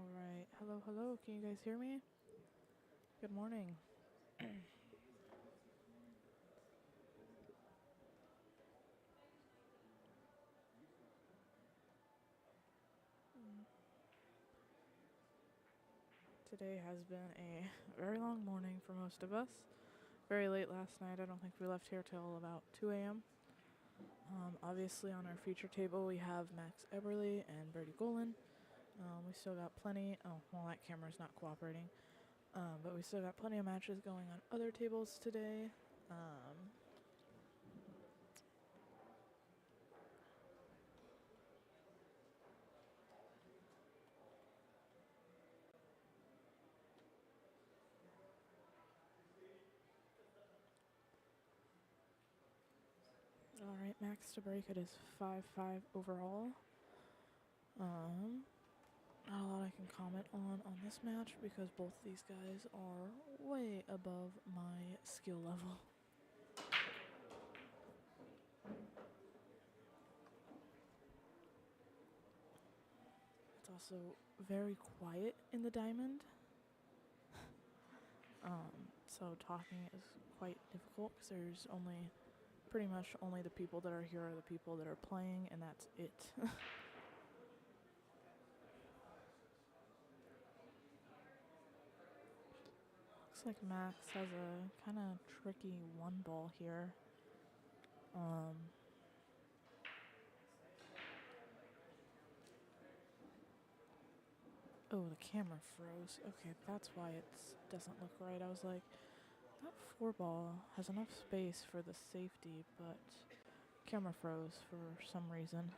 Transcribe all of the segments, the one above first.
Alright, hello, can you guys hear me? Good morning. Today has been a very long morning for most of us. Very late last night, I don't think we left here till about 2 a.m. Obviously on our feature table we have Max Eberly and Brady Golan. We still got plenty, that camera's not cooperating. But we still got plenty of matches going on other tables today. Alright, max to break it is 5-5 overall. Not a lot I can comment on this match because both these guys are way above my skill level. It's also very quiet in the diamond. So talking is quite difficult because there's pretty much only the people that are here are the people that are playing, and that's it. Looks like Max has a kind of tricky one ball here. Oh, the camera froze. Okay, that's why it doesn't look right. I was like, that 4-ball has enough space for the safety, but camera froze for some reason.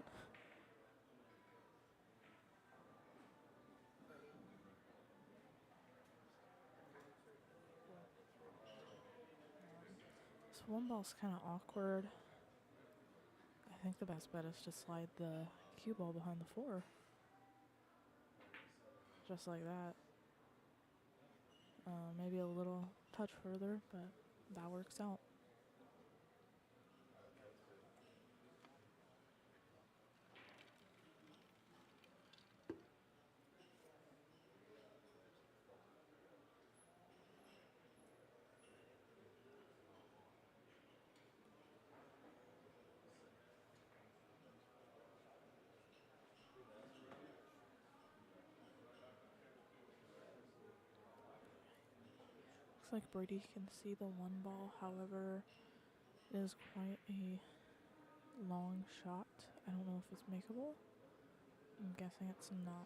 This 1-ball's kind of awkward. I think the best bet is to slide the cue ball behind the 4. Just like that. Maybe a little touch further, but that works out. Looks like Brady can see the 1-ball, however, it is quite a long shot. I don't know if it's makeable. I'm guessing it's not.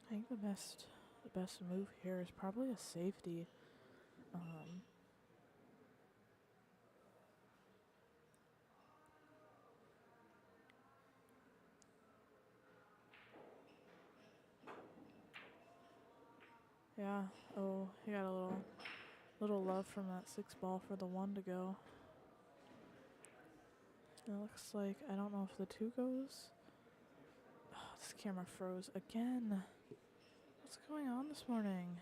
I think the best move here is probably a safety. Yeah. Oh, he got a little love from that 6-ball for the 1 to go. It looks like, I don't know if the 2 goes. Oh, this camera froze again. What's going on this morning?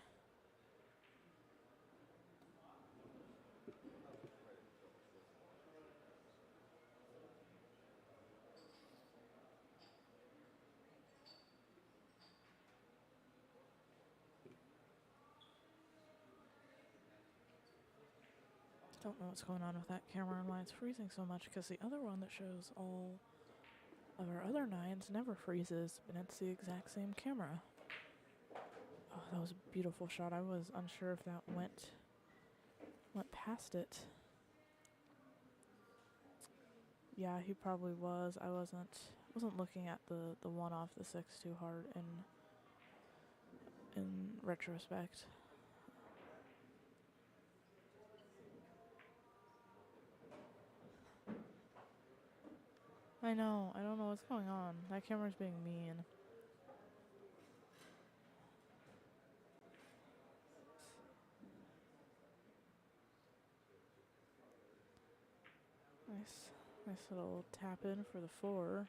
Don't know what's going on with that camera and why it's freezing so much, because the other one that shows all of our other 9s never freezes, and it's the exact same camera. Oh, that was a beautiful shot. I was unsure if that went past it. Yeah, he probably was. I wasn't looking at the 1 off the 6 too hard in retrospect. I know. I don't know what's going on. That camera's being mean. Nice little tap in for the 4.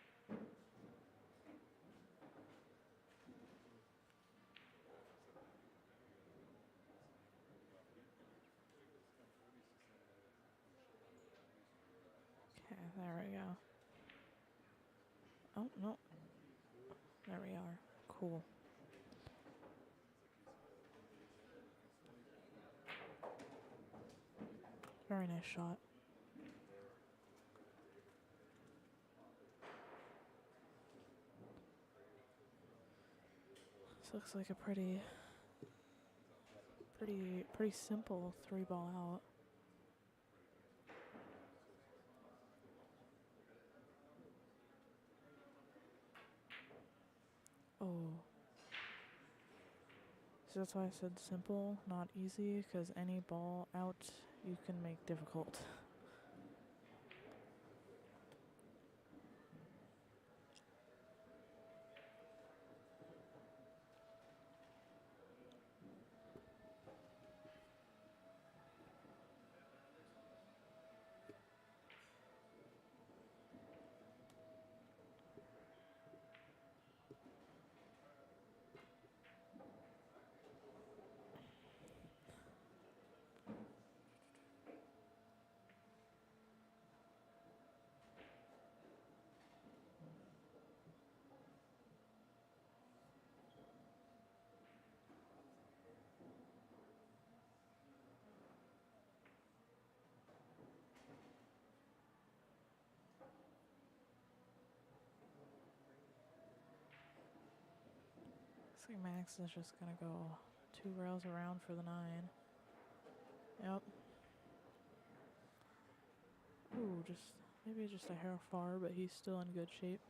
Okay, there we go. Oh, no. There we are. Cool. Very nice shot. This looks like a pretty simple 3-ball out. Oh. So that's why I said simple, not easy, because any ball out you can make difficult. Looks like Max is just going to go 2 rails around for the 9. Yep. Ooh, maybe just a hair far, but he's still in good shape.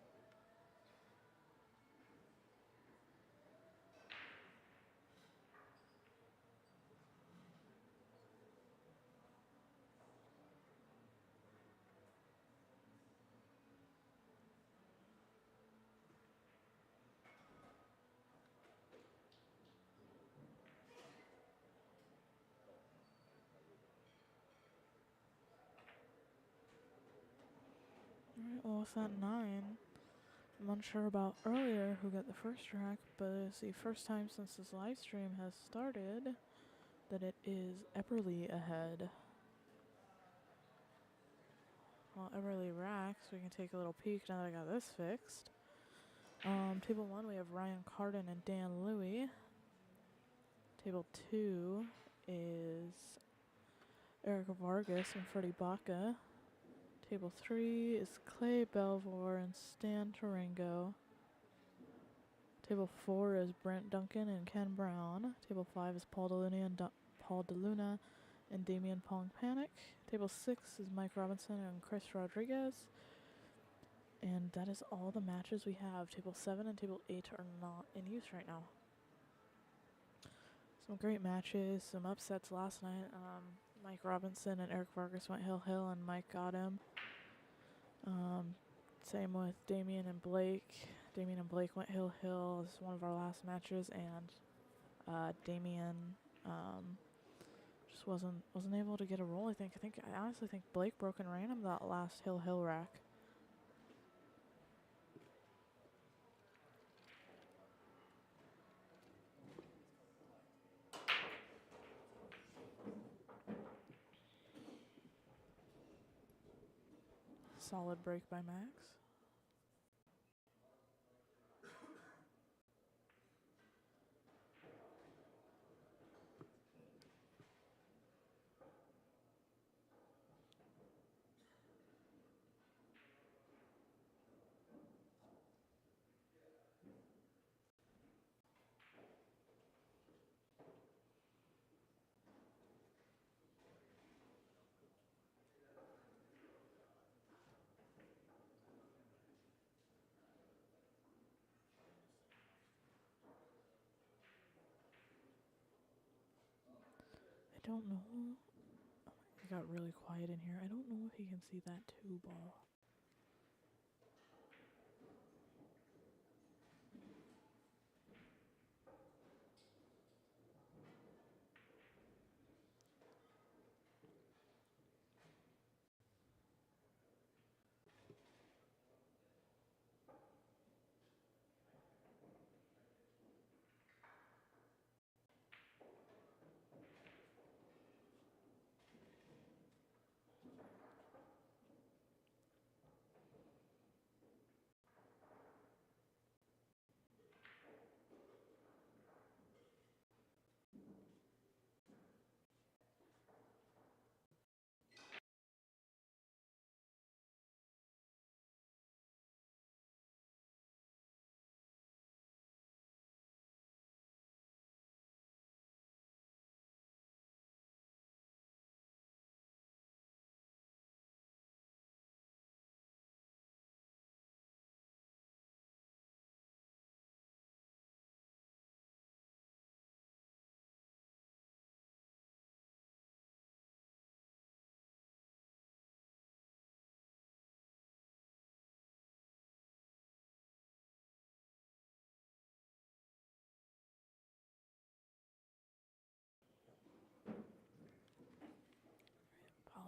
Alright, well, with that 9, I'm unsure about earlier who got the first track, but it's the first time since this live stream has started that it is Epperly ahead. Well, Epperly racks, we can take a little peek now that I got this fixed. Table 1, we have Ryan Carden and Dan Louie. Table 2 is Eric Vargas and Freddie Baca. Table 3 is Clay Belvoir and Stan Tarango. Table 4 is Brent Duncan and Ken Brown. Table 5 is Paul DeLuna and Damian Pong Panic. Table 6 is Mike Robinson and Chris Rodriguez. And that is all the matches we have. Table 7 and Table 8 are not in use right now. Some great matches, some upsets last night. Mike Robinson and Eric Vargas went hill-hill and Mike got him. Same with Damian and Blake. Damian and Blake went hill-hill. This is one of our last matches, and Damian just wasn't able to get a roll. I honestly think Blake broke and ran him that last hill-hill rack. Solid break by Max. I don't know. It got really quiet in here. I don't know if he can see that 2 ball.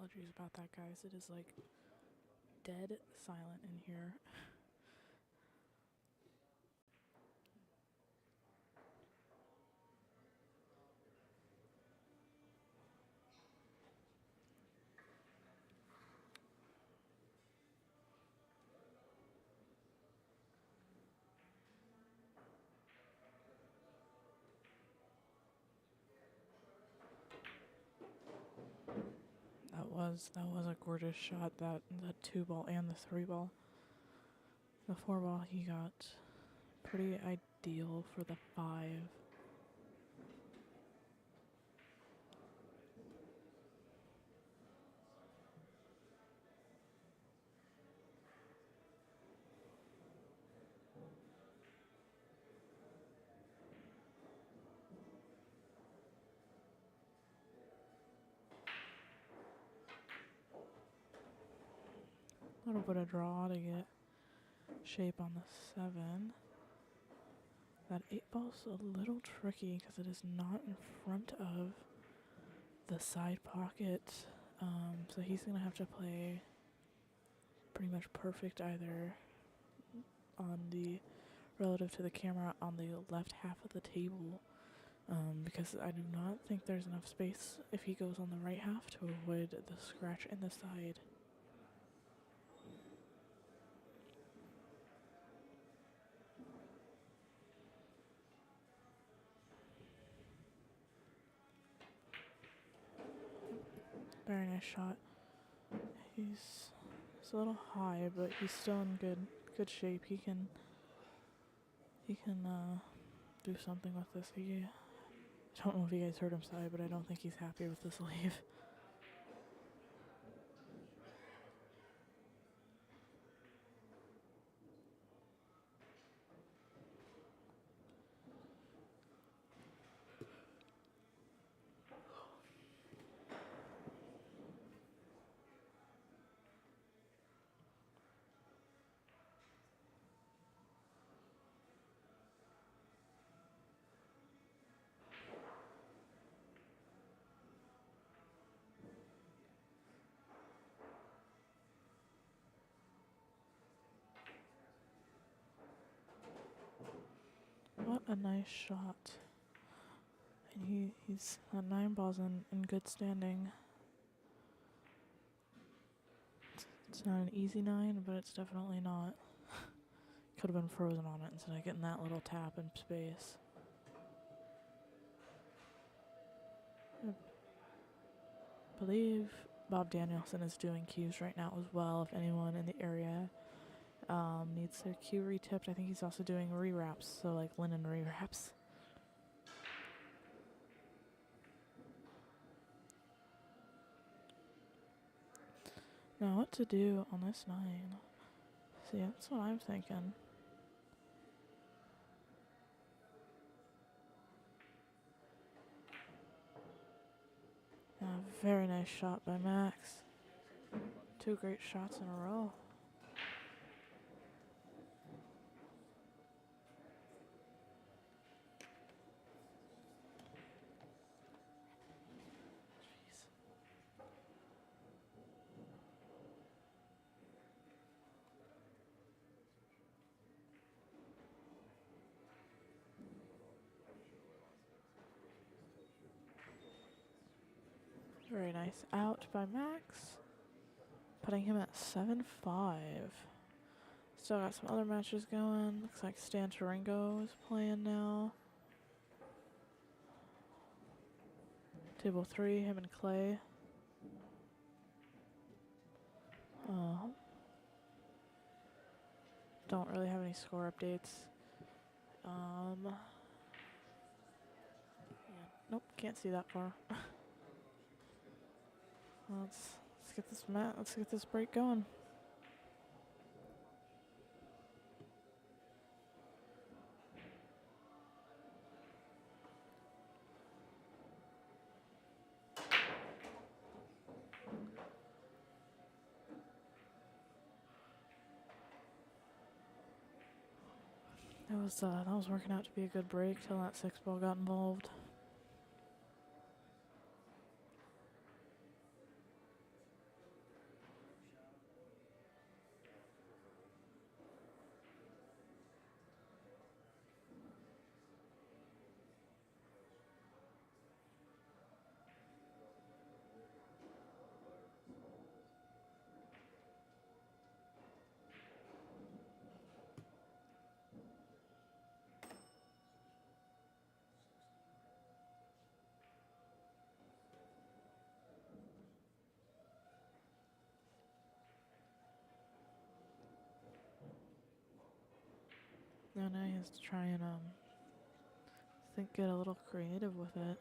apologies about that, guys. It is like dead silent in here. That was a gorgeous shot. That the 2 ball and the 3 ball. The 4 ball he got pretty ideal for the 5. A little bit of draw to get shape on the 7. That 8 ball's a little tricky because it is not in front of the side pocket. So he's going to have to play pretty much perfect either on the relative to the camera on the left half of the table. Because I do not think there's enough space if he goes on the right half to avoid the scratch in the side. Very nice shot. He's a little high, but he's still in good shape. He can do something with this. I don't know if you guys heard him sigh, but I don't think he's happy with this leave. What a nice shot. And he's at 9 balls in good standing. It's not an easy 9, but it's definitely not. Could have been frozen on it instead of getting that little tap in space. I believe Bob Danielson is doing cues right now as well. If anyone in the area needs their cue retipped, I think he's also doing rewraps, so like linen rewraps. Now what to do on this 9? See, that's what I'm thinking. Very nice shot by Max. 2 great shots in a row. Very nice out by Max, putting him at 7-5. Still got some other matches going. Looks like Stan Taringo is playing now. Table 3, him and Clay. Don't really have any score updates. Yeah, nope, can't see that far. Let's get this break going. That was working out to be a good break till that 6 ball got involved. And now he has to try and get a little creative with it.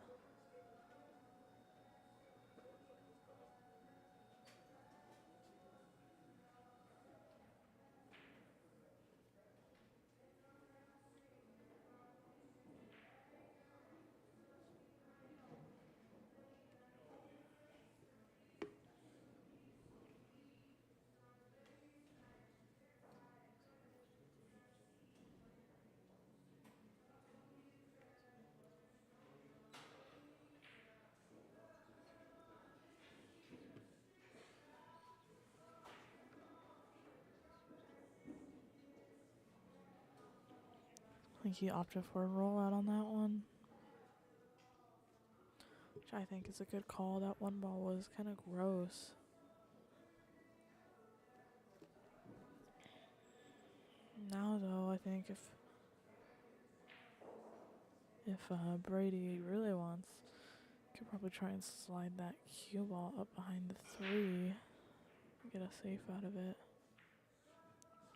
I think he opted for a rollout on that one, which I think is a good call. That one ball was kind of gross. Now though, I think if Brady really wants, could probably try and slide that cue ball up behind the 3, get a safe out of it,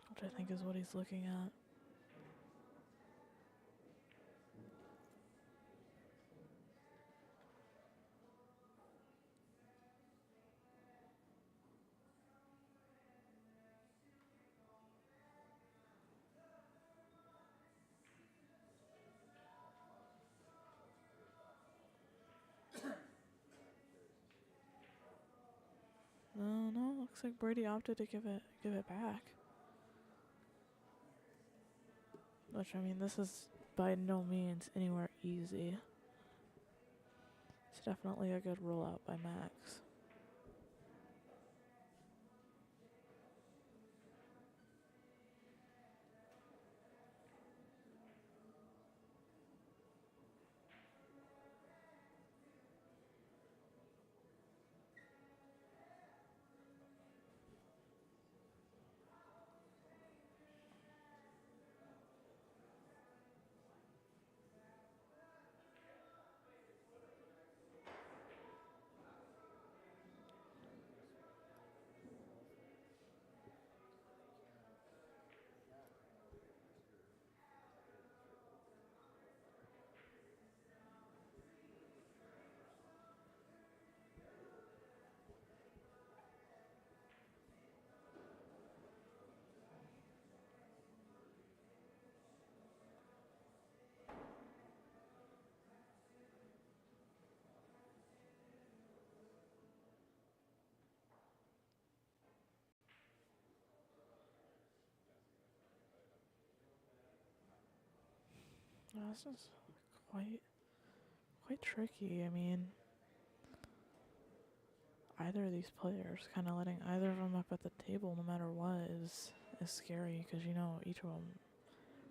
which I think is what he's looking at. No, looks like Brady opted to give it back. Which, I mean, this is by no means anywhere easy. It's definitely a good rollout by Max. This is quite tricky. I mean, either of these players, kind of letting either of them up at the table no matter what is scary, because you know each of them,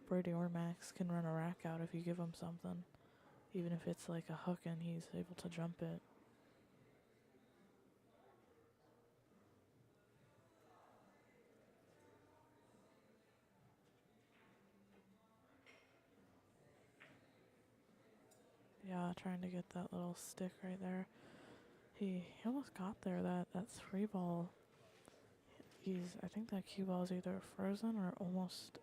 Brady or Max, can run a rack out if you give him something, even if it's like a hook and he's able to jump it. Yeah, trying to get that little stick right there. He almost got there. That 3 ball. I think that cue ball is either frozen or almost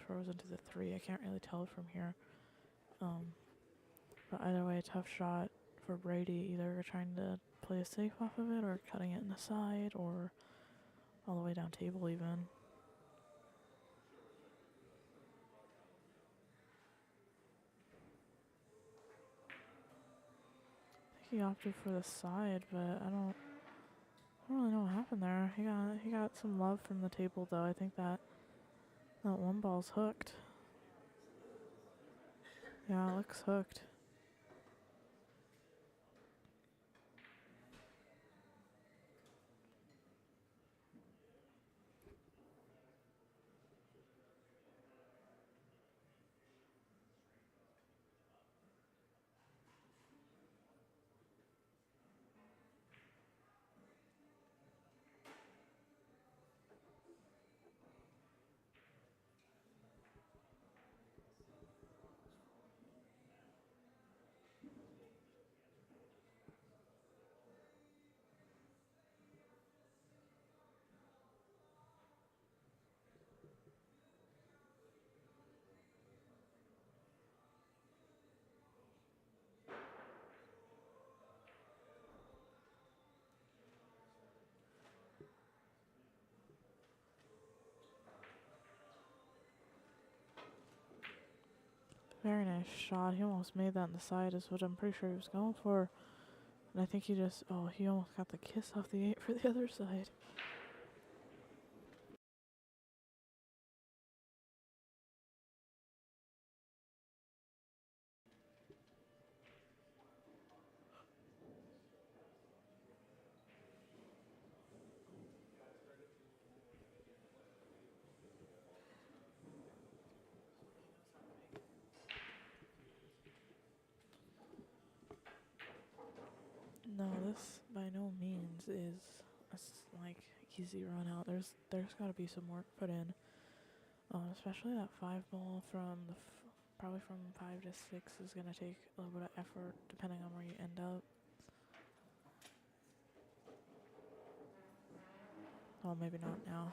frozen to the 3. I can't really tell from here. But either way, a tough shot for Brady. Either trying to play a safe off of it or cutting it in the side or all the way down table even. I think he opted for the side, but I don't really know what happened there. He got some love from the table though. I think that one ball's hooked. Yeah, it looks hooked. Very nice shot. He almost made that on the side, is what I'm pretty sure he was going for. And I think he just, oh, he almost got the kiss off the 8 for the other side. No, this by no means is a like easy run out. There's got to be some work put in, especially that 5 ball from the probably from 5 to 6 is gonna take a little bit of effort depending on where you end up. Well, maybe not now.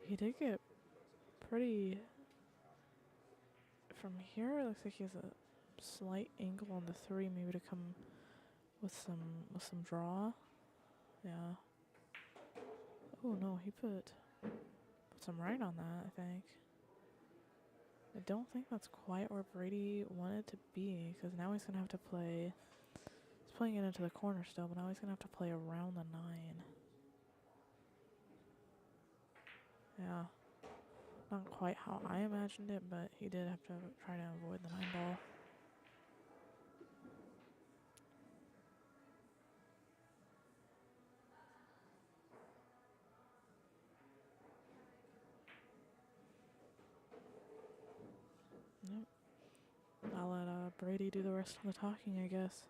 He did get pretty. From here, it looks like he has a slight angle on the 3, maybe to come with some draw. Yeah. Oh no, he put some right on that, I think. I don't think that's quite where Brady wanted to be, because now he's going to have to play. He's playing it into the corner still, but now he's going to have to play around the 9. Yeah. Not quite how I imagined it, but he did have to try to avoid the 9 ball. Yep. I'll let Brady do the rest of the talking, I guess.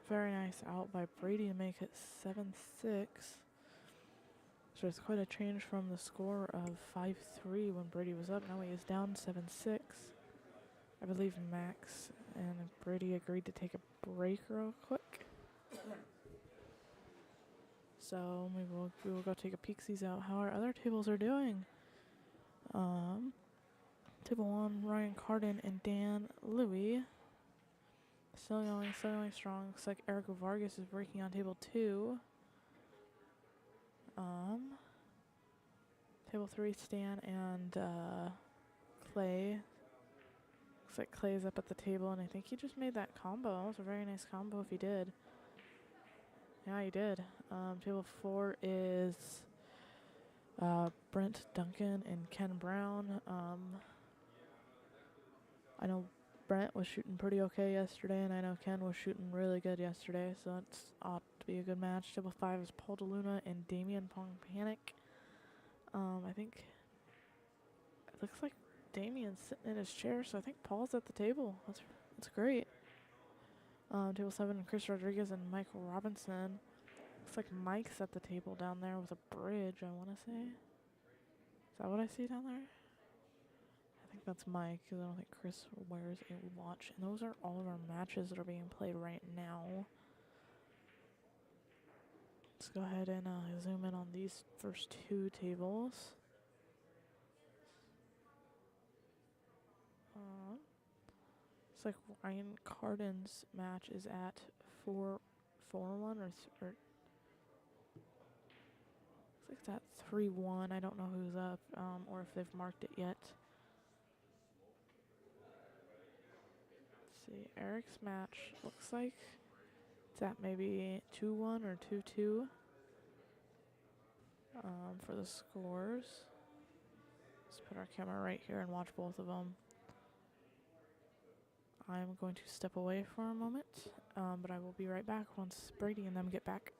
Very nice out by Brady to make it 7-6. So it's quite a change from the score of 5-3 when Brady was up. Now he is down 7-6. I believe Max and Brady agreed to take a break real quick. So we will go take a peek-sees out how our other tables are doing. Table 1, Ryan Carden and Dan Louie. Still going strong. Looks like Eric Vargas is breaking on table 2. Table 3, Stan and Clay. Looks like Clay's up at the table, and I think he just made that combo. That was a very nice combo if he did. Yeah, he did. Table 4 is Brent Duncan and Ken Brown. I know Brent was shooting pretty okay yesterday, and I know Ken was shooting really good yesterday, so it's ought to be a good match. Table 5 is Paul DeLuna and Damian Pong-Panic. I think it looks like Damian's sitting in his chair, so I think Paul's at the table. That's great. Table 7, Chris Rodriguez and Michael Robinson. Looks like Mike's at the table down there with a bridge, I want to say. Is that what I see down there? I think that's Mike, because I don't think Chris wears a watch. And those are all of our matches that are being played right now. Let's go ahead and zoom in on these first 2 tables. It's like Ryan Carden's match is at 4-1 or looks like it's at 3-1. I don't know who's up or if they've marked it yet. Let's see. Eric's match looks like it's at maybe 2-1 or 2-2 for the scores. Let's put our camera right here and watch both of them. I'm going to step away for a moment, but I will be right back once Brady and them get back.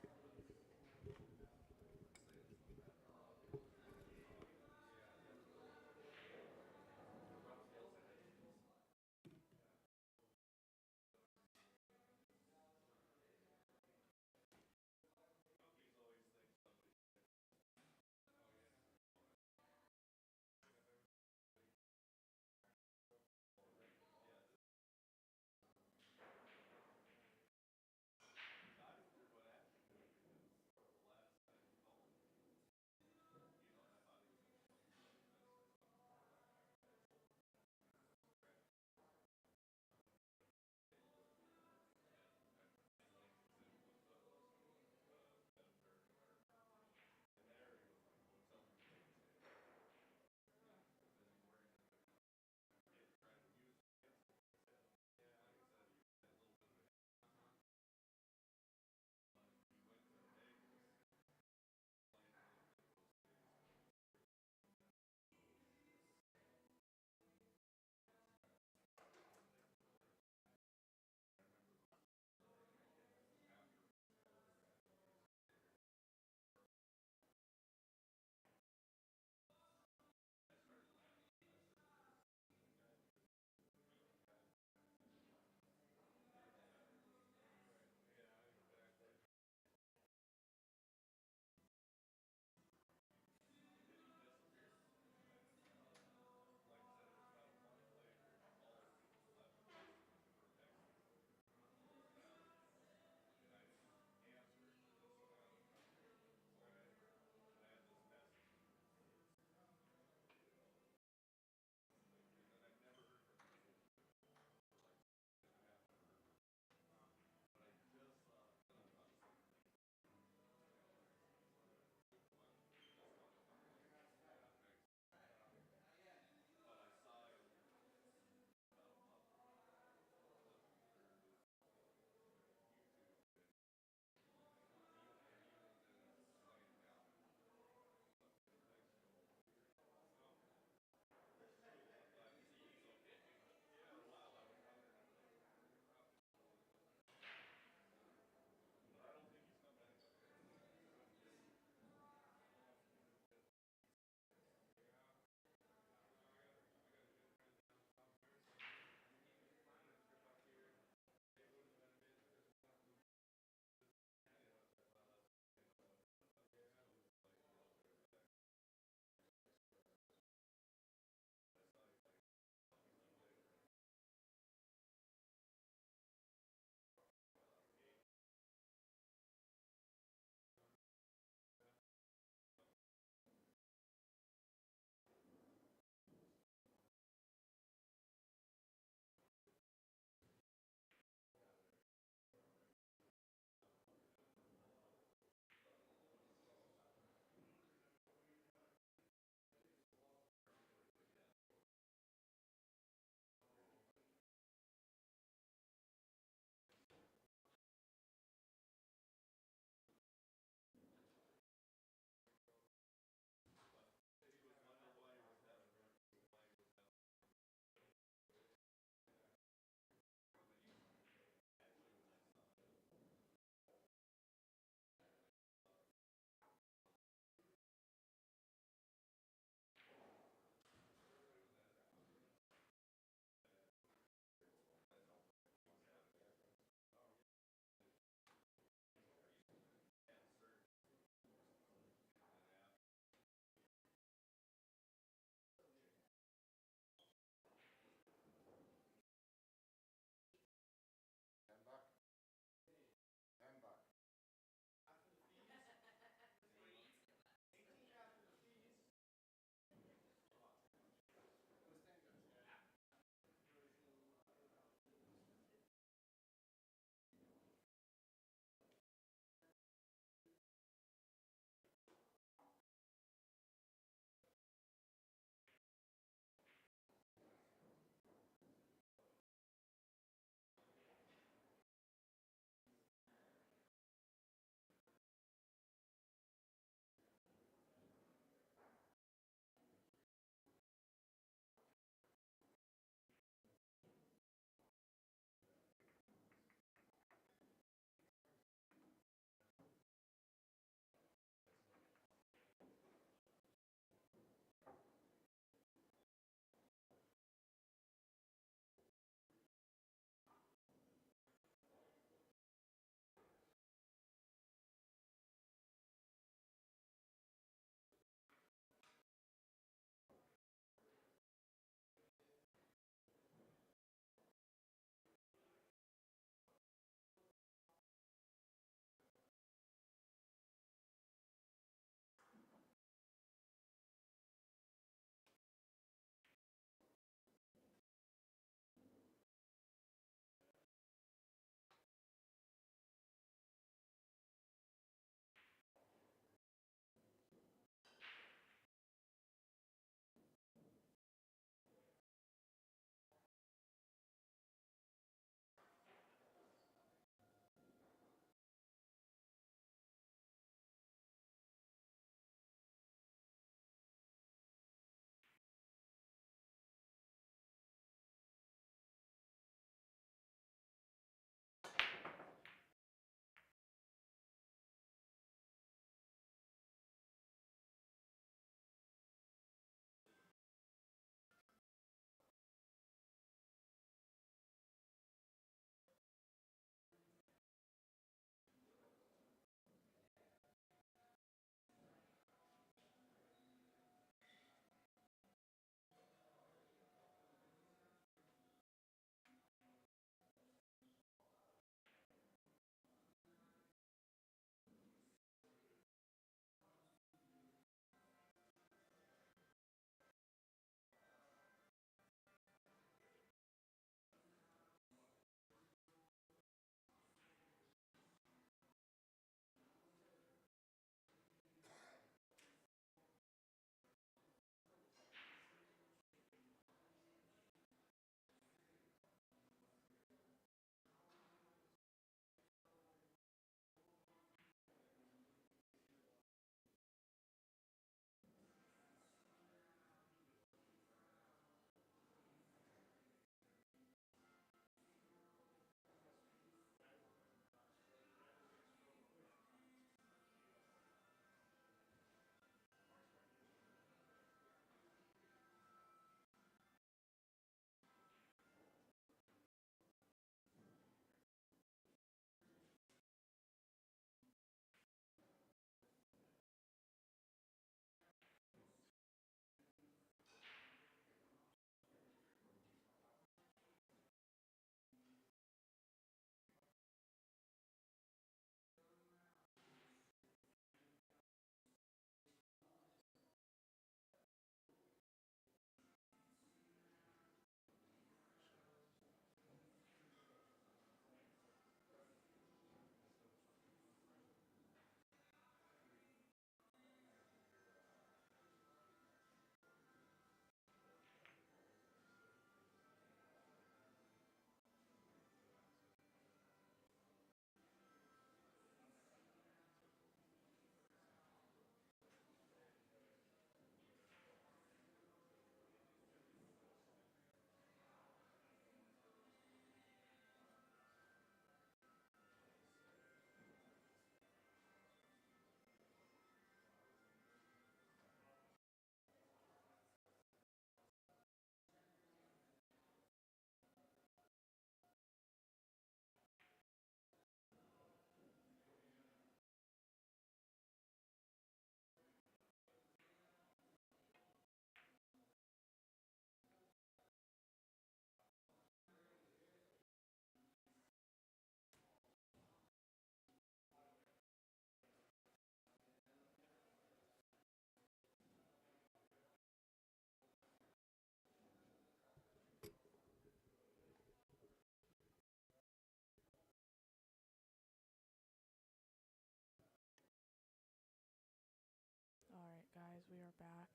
we are back.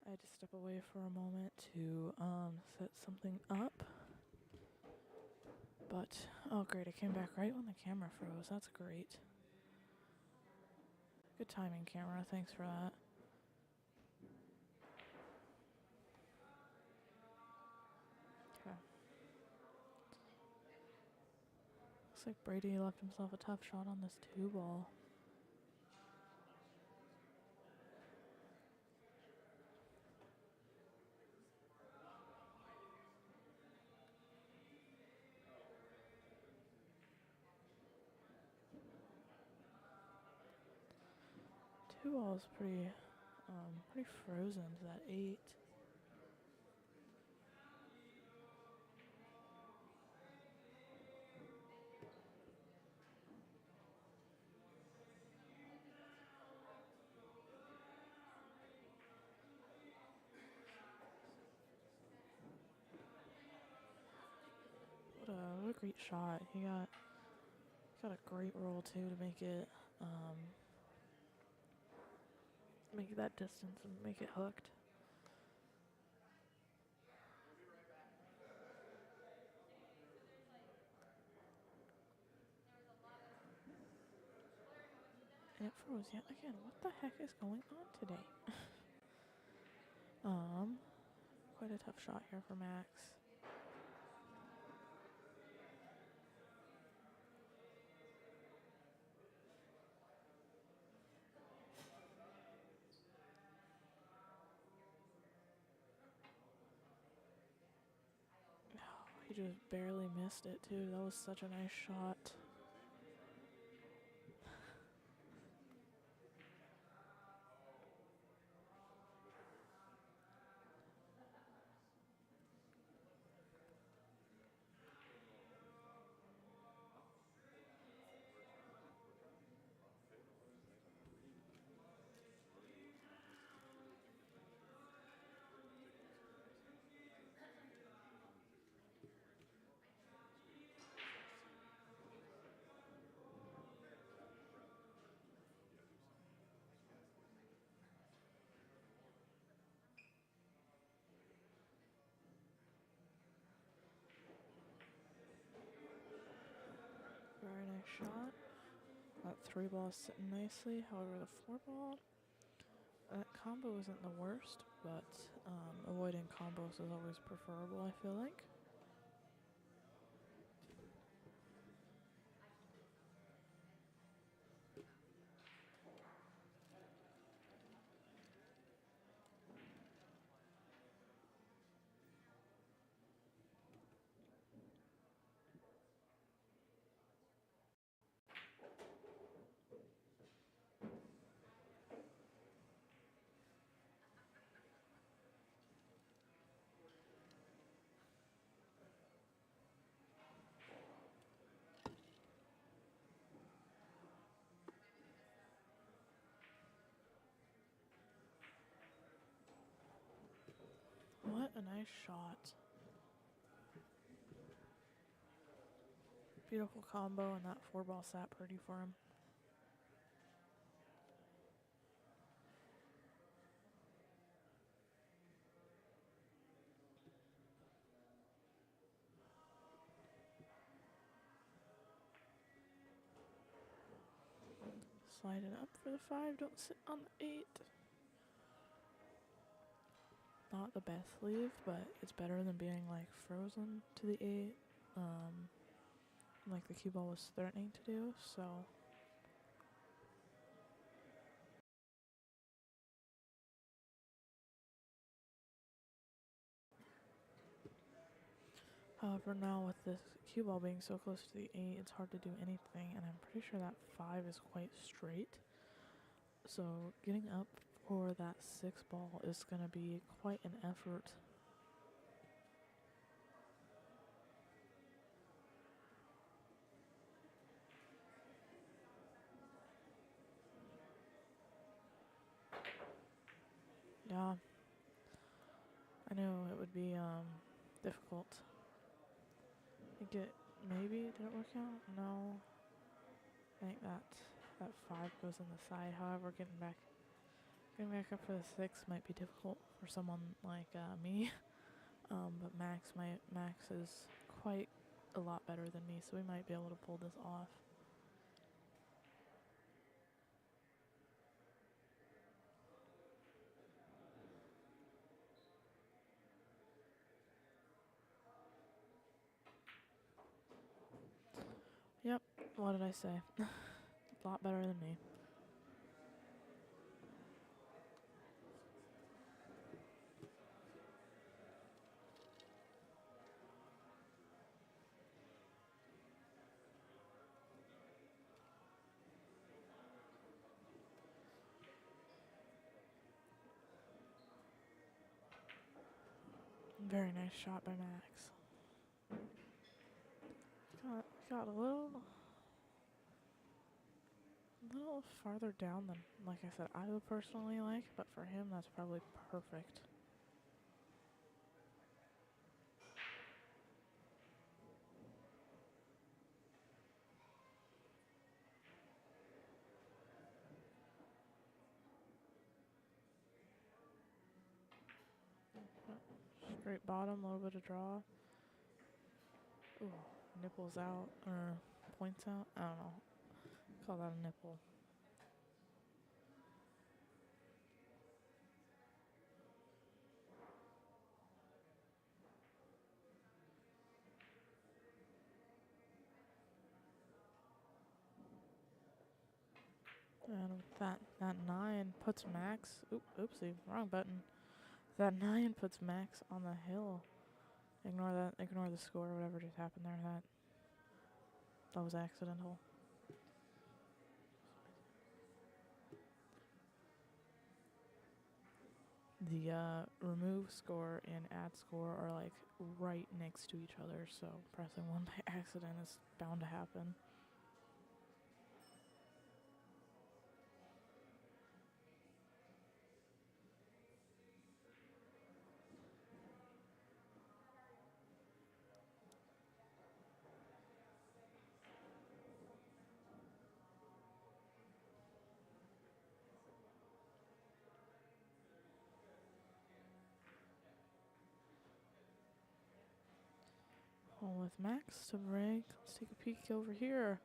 I had to step away for a moment to set something up. But, oh great, I came back right when the camera froze. That's great. Good timing, camera. Thanks for that. Okay. Looks like Brady left himself a tough shot on this 2-ball. Two ball's pretty frozen to that 8. What a great shot. He got a great roll too to make that distance and make it hooked. And it froze yet again. What the heck is going on today? Quite a tough shot here for Max. He just barely missed it too. That was such a nice shot. Very nice shot. That 3-ball is sitting nicely. However, the 4-ball, that combo isn't the worst, but avoiding combos is always preferable, I feel like. What a nice shot. Beautiful combo, and that 4-ball sat pretty for him. Slide it up for the 5. Don't sit on the 8. Not the best leave, but it's better than being like frozen to the 8, like the cue ball was threatening to do. So however, now with this cue ball being so close to the 8, it's hard to do anything, and I'm pretty sure that 5 is quite straight. So getting up for that 6-ball is going to be quite an effort. Yeah, I knew it would be difficult. I think maybe did it work out? No. I think that 5 goes on the side. However, getting back Getting back up for the 6 might be difficult for someone like me. But Max is quite a lot better than me, so we might be able to pull this off. Yep, what did I say? A lot better than me. Very nice shot by Max. Got a little farther down than, like I said, I would personally like, but for him, that's probably perfect. Straight bottom, a little bit of draw. Ooh, nipples out, or points out. I don't know. Call that a nipple. And with that 9 puts Max. Oopsie, wrong button. That 9 puts Max on the hill. Ignore that. Ignore the score. Whatever just happened there. That was accidental. The remove score and add score are like right next to each other, so pressing one by accident is bound to happen. Well, with Max to break, let's take a peek over here.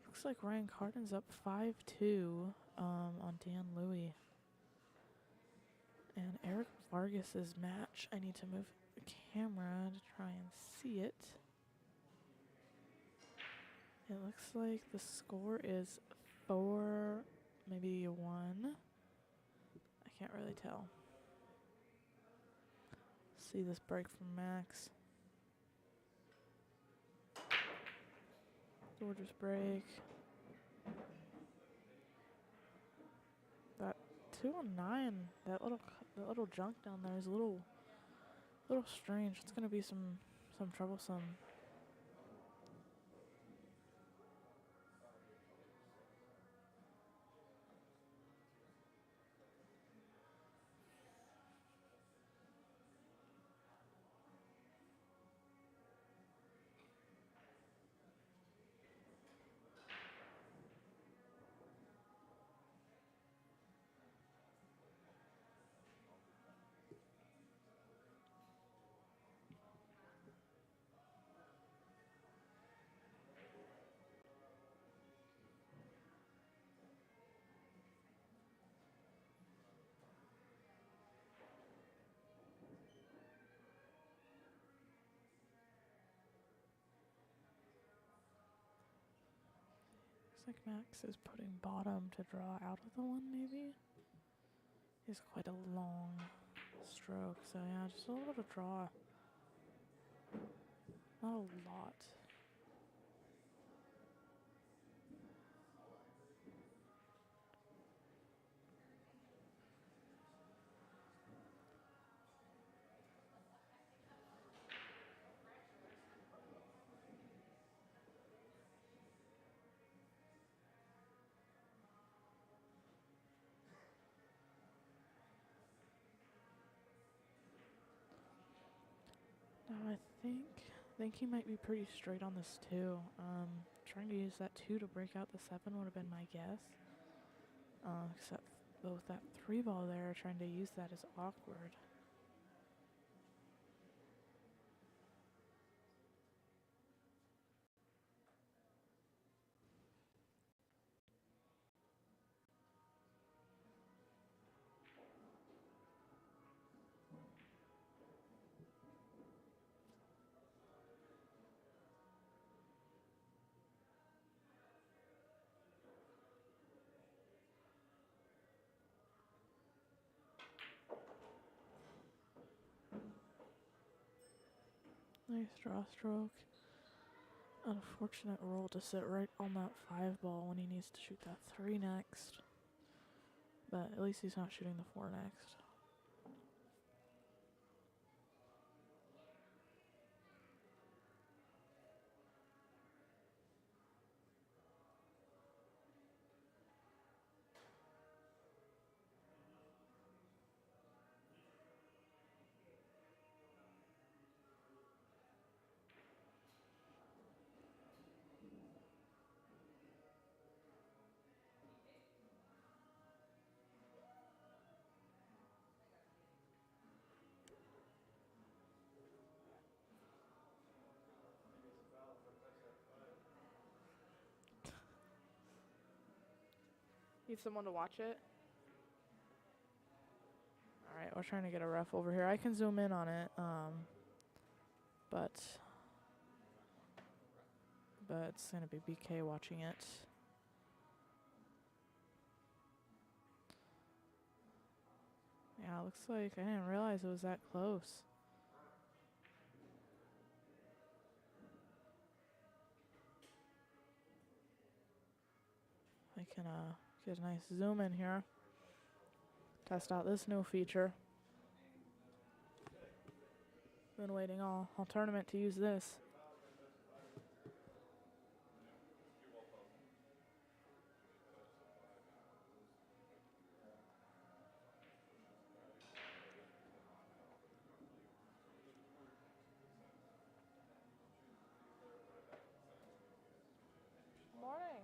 Looks like Ryan Carden's up 5-2 on Dan Louie. And Eric Vargas's match. I need to move the camera to try and see it. It looks like the score is 4, maybe 1. I can't really tell. See this break from Max. Gorgeous break. That 209, that little junk down there is a little strange. It's gonna be some troublesome. Looks like Max is putting bottom to draw out of the one, maybe? It's quite a long stroke, so yeah, just a little bit of draw. Not a lot. Now I think he might be pretty straight on this too. Trying to use that 2 to break out the 7 would have been my guess. Except But with that 3 ball there, trying to use that is awkward. Nice draw stroke. Unfortunate roll to sit right on that 5 ball when he needs to shoot that 3 next. But at least he's not shooting the 4 next. Need someone to watch it? Alright, we're trying to get a ref over here. I can zoom in on it, but it's going to be BK watching it. Yeah, it looks like I didn't realize it was that close. I can get a nice zoom in here. Test out this new feature. Been waiting all tournament to use this. Morning.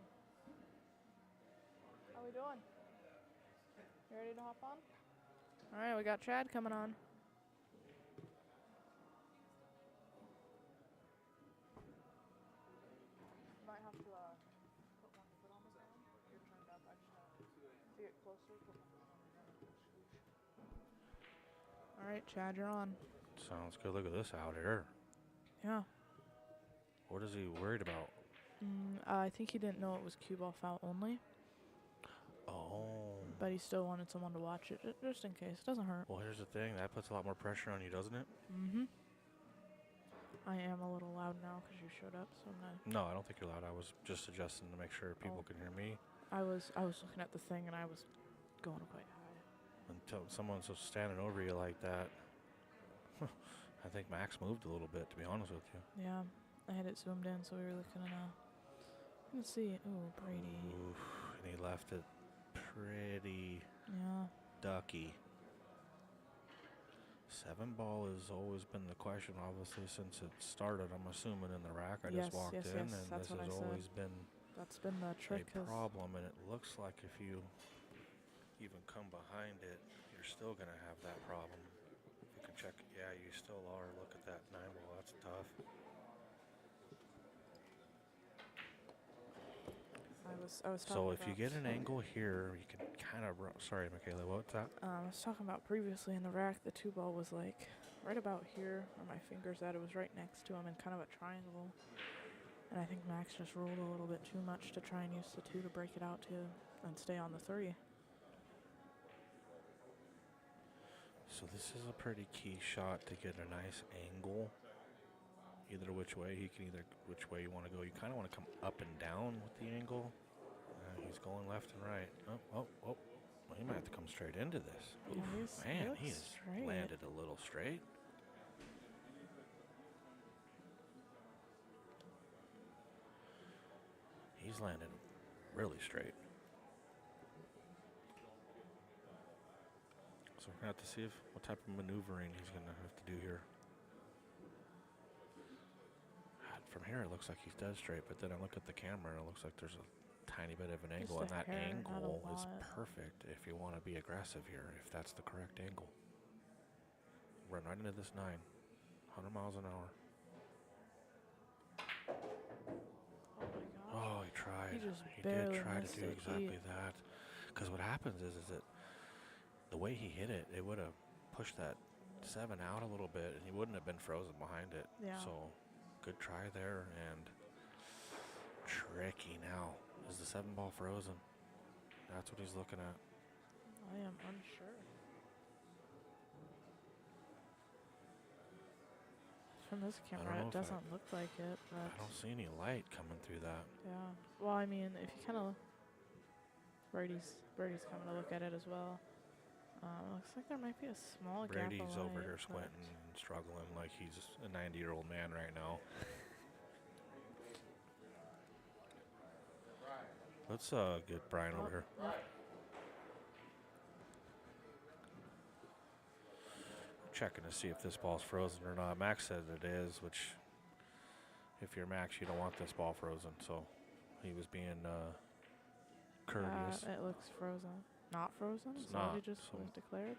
How we doing? You ready to hop on? All right, we got Chad coming on. Might have to put one foot on the ground. You're turned up. I just have to get closer. Put my foot on the ground. All right, Chad, you're on. Sounds good. Look at this out here. Yeah. What is he worried about? I think he didn't know it was cue ball foul only. Oh. But he still wanted someone to watch it, just in case. It doesn't hurt. Well, here's the thing. That puts a lot more pressure on you, doesn't it? Mm-hmm. I am a little loud now because you showed up, so I'm not. No, I don't think you're loud. I was just adjusting to make sure people can hear me. I was looking at the thing and I was going quite high. Until someone's just standing over you like that. I think Max moved a little bit, to be honest with you. Yeah, I had it zoomed in, so we were looking at let's see. Ooh, Brady. Oof, and he left it pretty ducky. 7-ball has always been the question, obviously, since it started. I'm assuming in the rack. I just walked in, and this has always been that's been the trick. A problem, and it looks like if you even come behind it, you're still going to have that problem. You can check. Yeah, you still are. Look at that 9-ball. That's tough. I was talking so if you get an angle here, you can kind of. Sorry, Michaela. What's that? I was talking about previously in the rack. The 2-ball was like right about here where my finger's at. It was right next to him in kind of a triangle. And I think Max just rolled a little bit too much to try and use the 2 to break it out to and stay on the 3. So this is a pretty key shot to get a nice angle. Either which way, he can which way you want to go. You kind of want to come up and down with the angle. He's going left and right. Oh. Well, he might have to come straight into this. Yeah, Oof, man, he has landed a little straight. He's landed really straight. So we're going to have to see what type of maneuvering he's going to have to do here. From here, it looks like he's dead straight, but then I look at the camera, and it looks like there's a tiny bit of an Just angle, a and that hair, not a angle is lot. perfect if you want to be aggressive here, if that's the correct angle. Run right into this 9, 100 miles an hour. Oh my gosh. Oh, he tried. He just He did barely try to missed do it. exactly that. Because what happens is that the way he hit it, it would have pushed that 7 out a little bit, and he wouldn't have been frozen behind it. Yeah. So, good try there, and tricky now. Is the 7 ball frozen? That's what he's looking at. I am unsure. From this camera, it doesn't look like it, but I don't see any light coming through that. yeah. Well, I mean, if you kind of Brady's coming to look at it as well. Looks like there might be a small gap of Brady's light, over here but squinting and struggling like he's a 90-year-old man right now. Let's get Brian over here. Yep. Checking to see if this ball's frozen or not. Max said it is, which if you're Max, you don't want this ball frozen. So he was being courteous. It looks frozen. Not frozen? It's Is that what not, he just so was declared?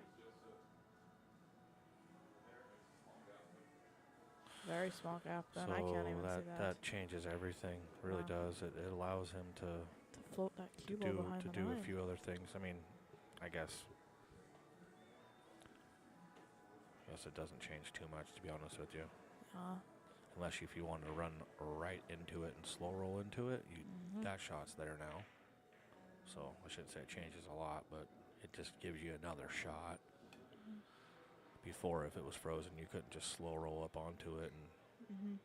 Very small gap then. So I can't even see that. that changes everything. Really Wow. does. It allows him to Float that cue ball behind the do line. a few other things. I mean, I guess it doesn't change too much, to be honest with you. Unless if you want to run right into it and slow roll into it, that shot's there now. So I shouldn't say it changes a lot, but it just gives you another shot. Before, if it was frozen, you couldn't just slow roll up onto it and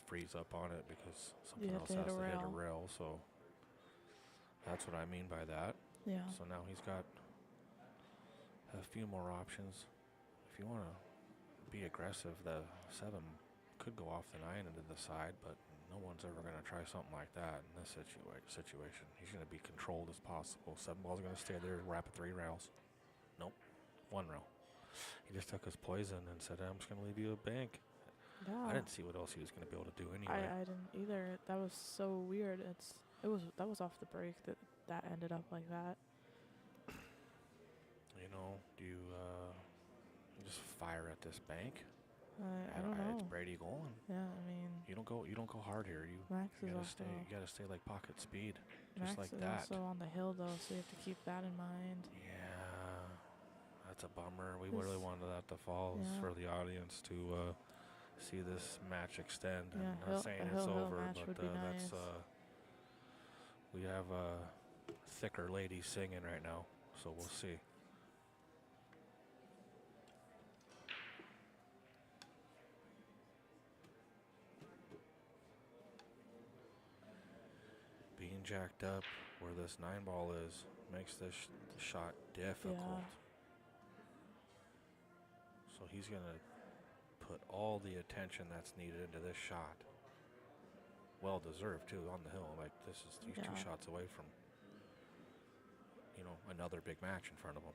freeze up on it because something else has to hit a rail. So that's what I mean by that. Yeah. So now he's got a few more options. If you want to be aggressive, the 7 could go off the 9 into the side, but no one's ever going to try something like that in this situation. He's going to be controlled as possible. 7 ball's going to stay there, wrap 3 rails. Nope, 1 rail. He just took his poison and said, I'm just going to leave you a bank. Yeah. I didn't see what else he was going to be able to do anyway. I didn't either. That was so weird. That was off the break that ended up like that. You know, do you just fire at this bank? I don't know. It's Brady going. Yeah, I mean, You don't go hard here. You Max is gotta also stay. You gotta stay like pocket speed, Max just like is that. also on the hill though, so you have to keep that in mind. Yeah, that's a bummer. We really wanted that to fall for the audience to see this match extend. Yeah, I'm not saying it's hill over, match but would be that's nice. we have thicker ladies singing right now, so we'll see. Being jacked up where this 9 ball is makes this shot difficult. Yeah. So he's going to put all the attention that's needed into this shot. Well deserved too on the hill. Like he's 2 shots away from, another big match in front of him.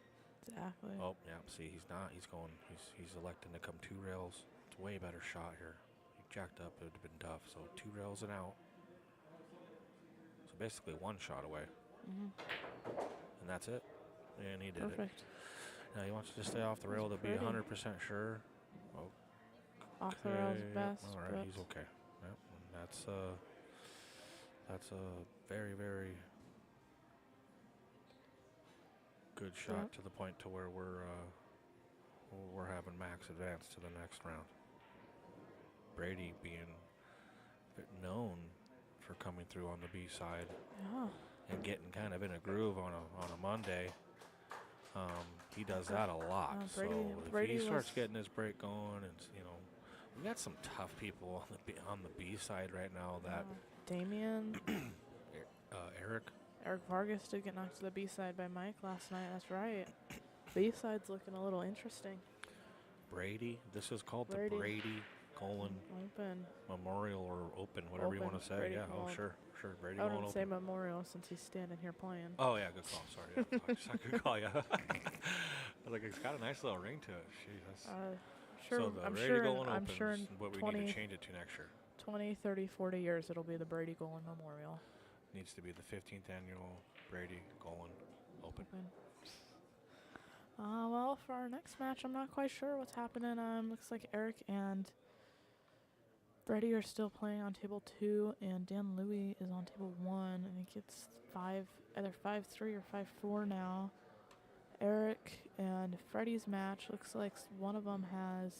Exactly. Oh yeah, see he's not. He's electing to come 2 rails. It's a way better shot here. He jacked up, it would have been tough. So 2 rails and out. So basically 1 shot away. And that's it. And he did it. Now he wants to stay off the rail to be 100% sure. Off the rail's best. All right, he's okay. Yep. And that's a very, very good shot to the point to where we're having Max advance to the next round. Brady being known for coming through on the B side and getting kind of in a groove on a Monday. He does that a lot. Brady if he starts getting his break going, and we got some tough people on the B side right now. That Damien, Eric Vargas did get knocked to the B side by Mike last night. That's right. B side's looking a little interesting. Brady. This is called the Brady Open Memorial or Open, whatever you want to say. Brady sure. Brady I wouldn't Open. say Memorial since he's standing here playing. Oh yeah, good call. Sorry, yeah, good call. Yeah, I was like, it's got a nice little ring to it. Sure. So the I'm Brady sure. Golan I'm Open's sure in what we 20, need to change it to next year. 20, 30, 40 years, it'll be the Brady Golan Memorial. needs to be the 15th annual Brady Golan Open. Well, for our next match, I'm not quite sure what's happening. Looks like Eric and Brady are still playing on table 2, and Dan Louie is on table 1. I think it's either 5-3 or 5-4 now. Eric and Freddie's match looks like one of them has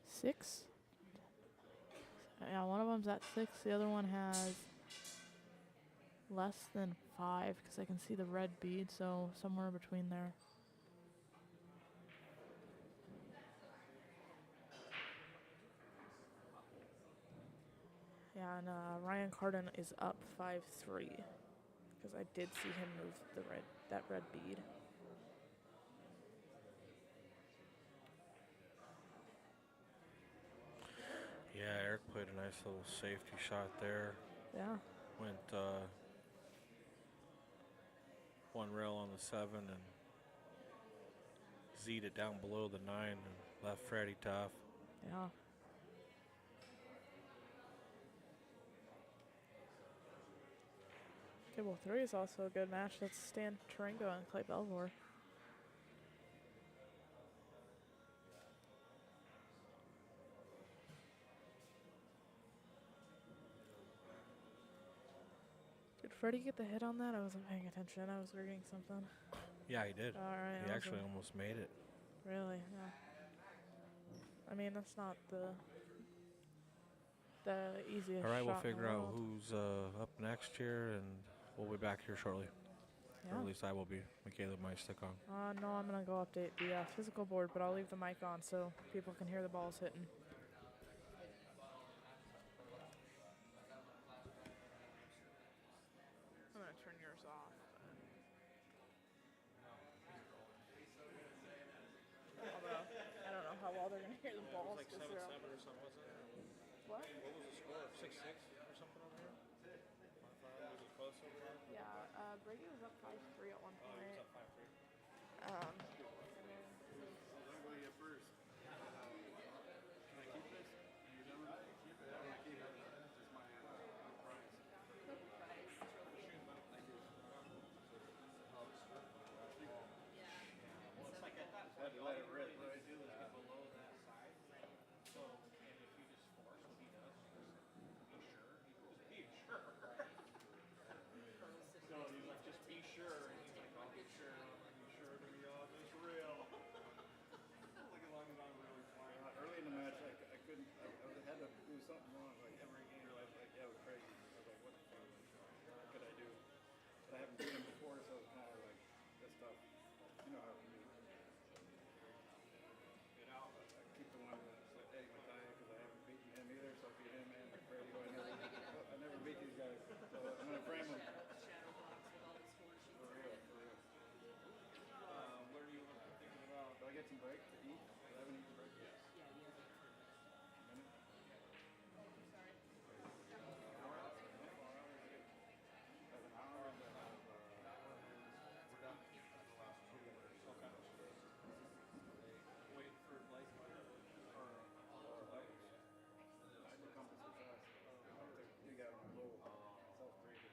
6. Yeah, one of them's at 6. The other one has less than 5 because I can see the red bead, so somewhere between there. Yeah, and Ryan Carden is up 5-3 because I did see him move that red bead. Yeah, Eric played a nice little safety shot there. Yeah. Went 1 rail on the 7 and Z'd it down below the 9 and left Freddie tough. Yeah. Table 3 is also a good match. That's Stan Tarango and Clay Belvoir. Did Freddie get the hit on that? I wasn't paying attention. I was reading something. Yeah, he did. All right. He actually almost made it. Really? Yeah. I mean, that's not the easiest shot. All right, we'll figure out who's up next here, and we'll be back here shortly. Yeah. Or at least I will be. Michaela might stick on. No, I'm going to go update the physical board, but I'll leave the mic on so people can hear the balls hitting. I'm going to turn yours off. Although, I don't know how well they're going to hear the balls. It was like 7-7 or something, wasn't it? What? What was the score? 6-6 or something over here? Was it close over there? Yeah, Brady was up 5-3 at one Oh, point. he was up 5-3. Um, I'm going to get first. Can I keep this? You done? Keep it. I'm going to keep it. It's my prize. Had to let it rip, right? Do is get below that side. So, and if you just force what he does, just be sure. So he's like, just be sure. And he's like, I'll be sure. I'll be sure to be all just real. Like as long as I'm really flying. Early in the match, I couldn't. I had to do something wrong. Like every game, like yeah, it was crazy. I was like, what the fuck? What could I do? But I haven't beaten him before, so it's kind of like that's tough. You know how it can be. Get out. I keep the one that's like, hey, my tie, because I haven't beaten him either. So I beat him and Brady. I never beat these guys, so I'm gonna frame them. For real, for real. What are you thinking about? Do I get some break to eat? I haven't eaten break yet. Minute? Have an hour and then we're done. Wait for Blake. I can compass it fast. You got on a low self-rated.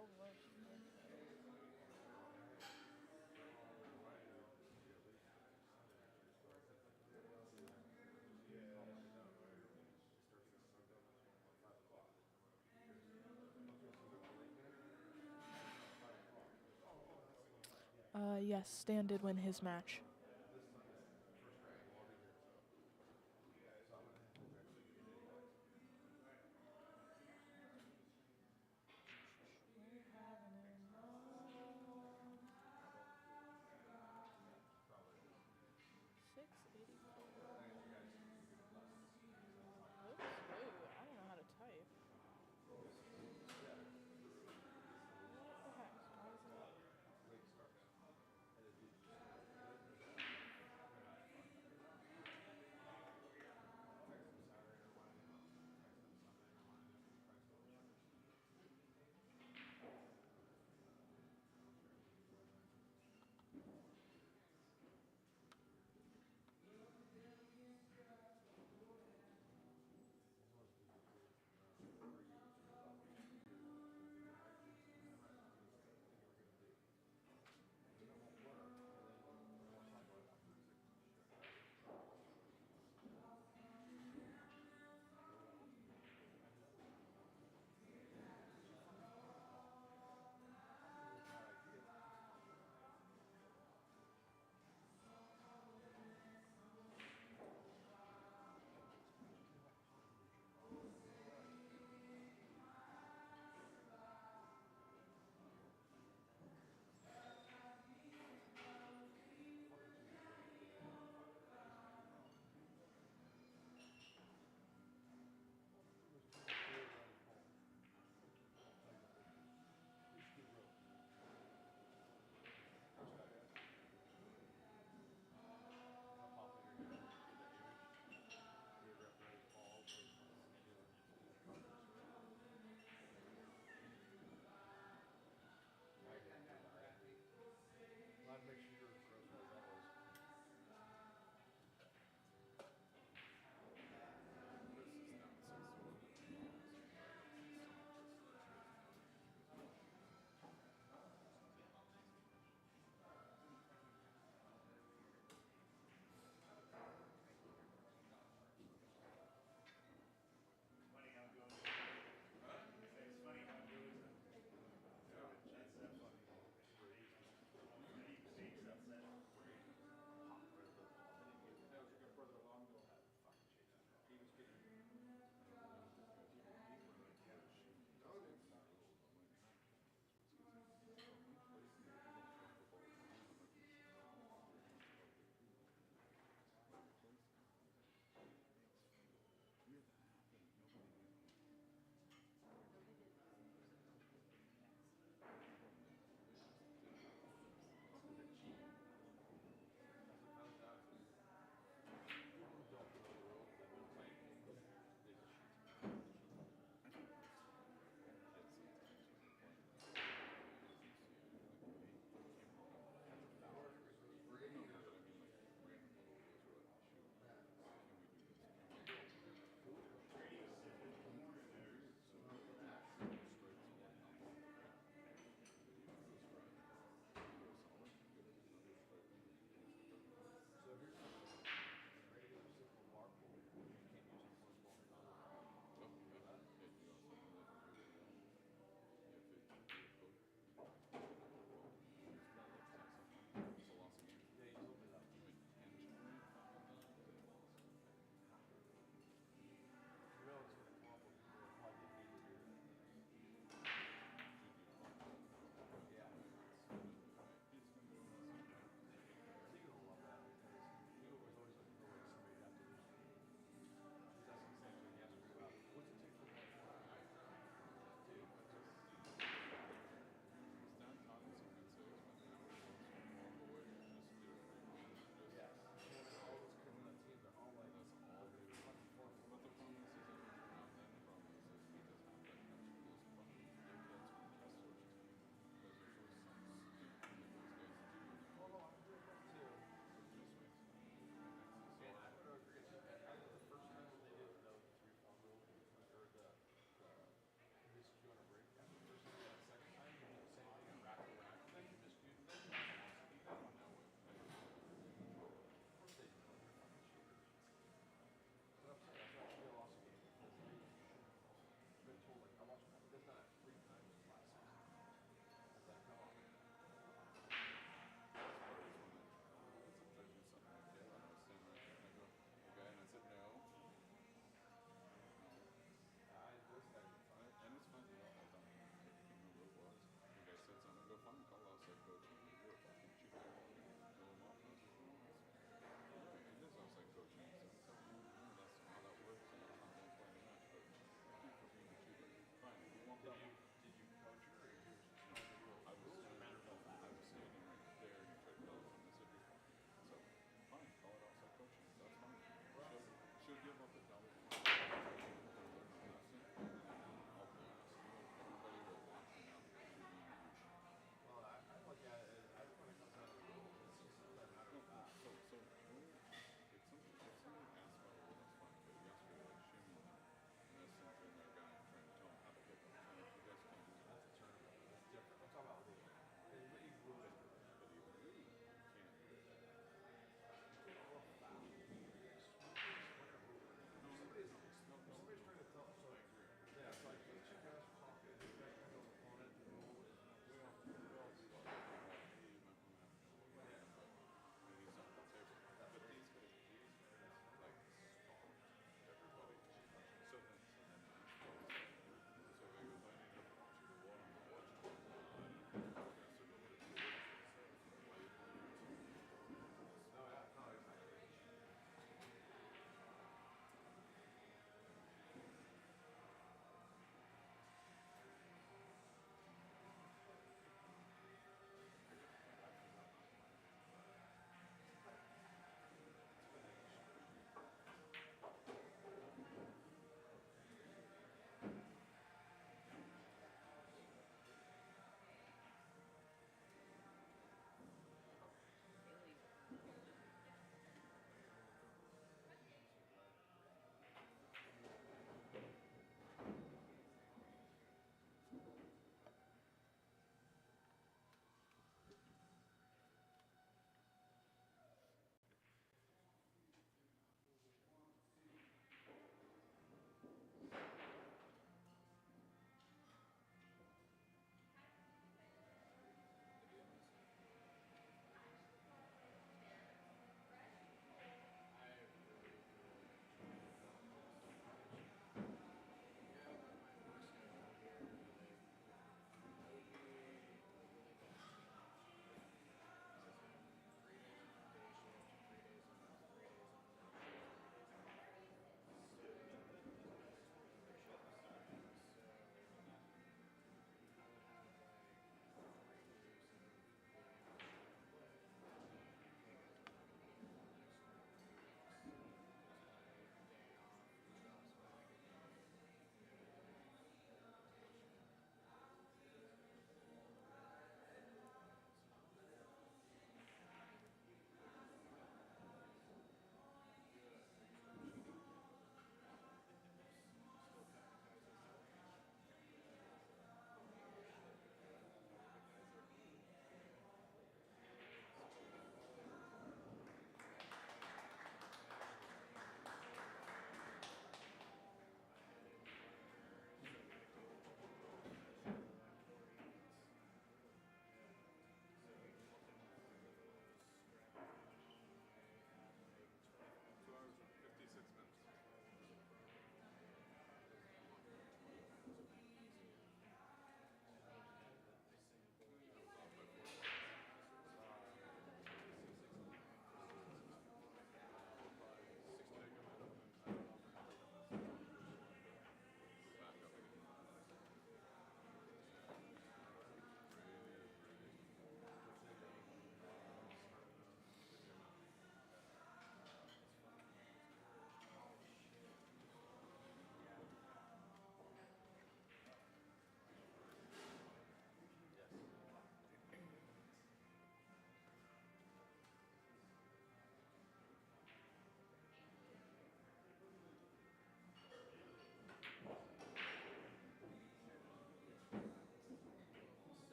no worse. Yes, Stan did win his match. Oops, whoa, I don't know how to type. What the heck? Why is it up?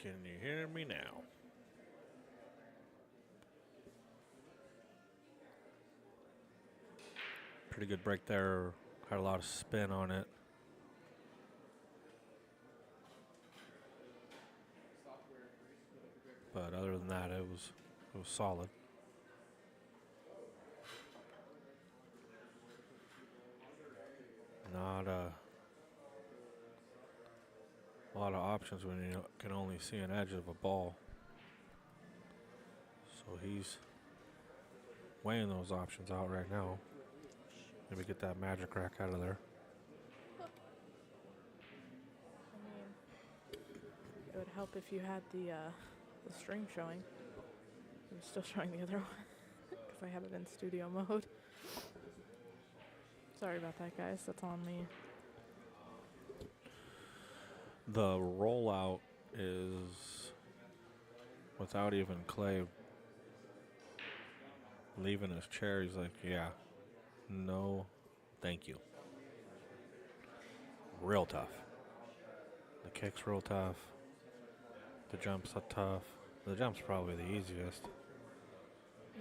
Can you hear me now? Pretty good break there. Had a lot of spin on it. But other than that, it was solid. Not a lot of options when you can only see an edge of a ball. So he's weighing those options out right now. Maybe get that magic rack out of there. I mean, it would help if you had the stream showing. I'm still showing the other one because I had it in studio mode. Sorry about that, guys. That's on me. The rollout is without even Clay leaving his chair. He's like, yeah, no, thank you. Real tough. The kick's real tough. The jump's tough. The jump's probably the easiest.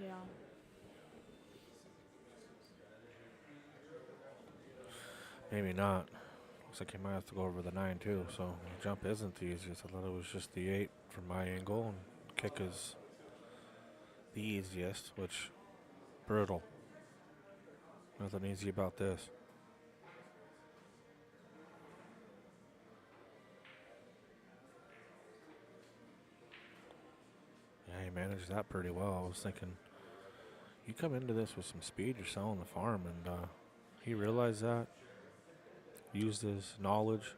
Yeah. Maybe not. Looks like he might have to go over the 9 too. So the jump isn't the easiest. I thought it was just the 8 from my angle, and kick is the easiest, which brutal. Nothing easy about this. Yeah, he managed that pretty well. I was thinking, you come into this with some speed, you're selling the farm, and he realized that, used his knowledge,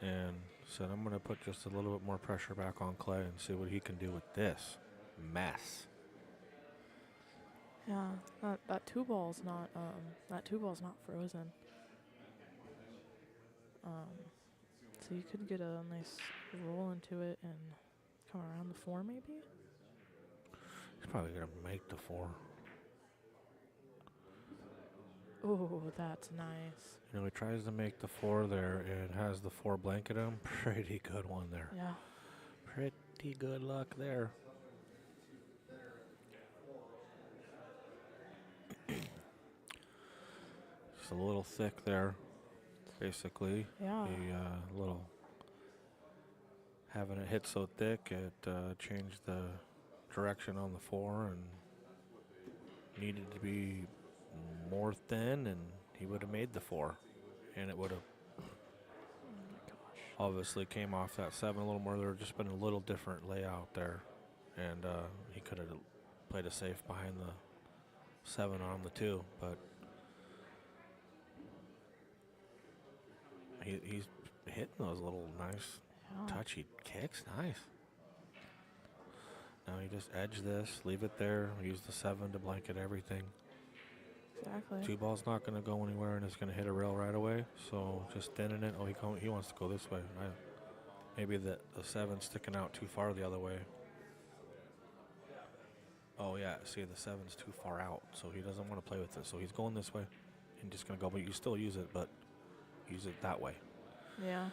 and said, I'm going to put just a little bit more pressure back on Clay and see what he can do with this mess. Yeah, that two ball's not frozen. So you could get a nice roll into it and come around the 4 maybe. He's probably going to make the 4. Oh, that's nice. You know, he tries to make the 4 there and has the 4 blanket him. Pretty good one there. Yeah. Pretty good luck there. Just a little thick there, basically. Yeah. The little having it hit so thick, it changed the direction on the 4 and needed to be more thin, and he would have made the 4, and it would have obviously came off that 7 a little more. There would just been a little different layout there, and he could have played a safe behind the 7 on the 2, but he's hitting those little nice touchy kicks. Nice. Now you just edge this, leave it there, use the 7 to blanket everything. Exactly. 2 ball's not going to go anywhere, and it's going to hit a rail right away. So just thinning it. Oh, he wants to go this way. Maybe the 7's sticking out too far the other way. Oh yeah, see, the 7's too far out, so he doesn't want to play with it. So he's going this way, and just going to go. But you still use it, but use it that way. Yeah.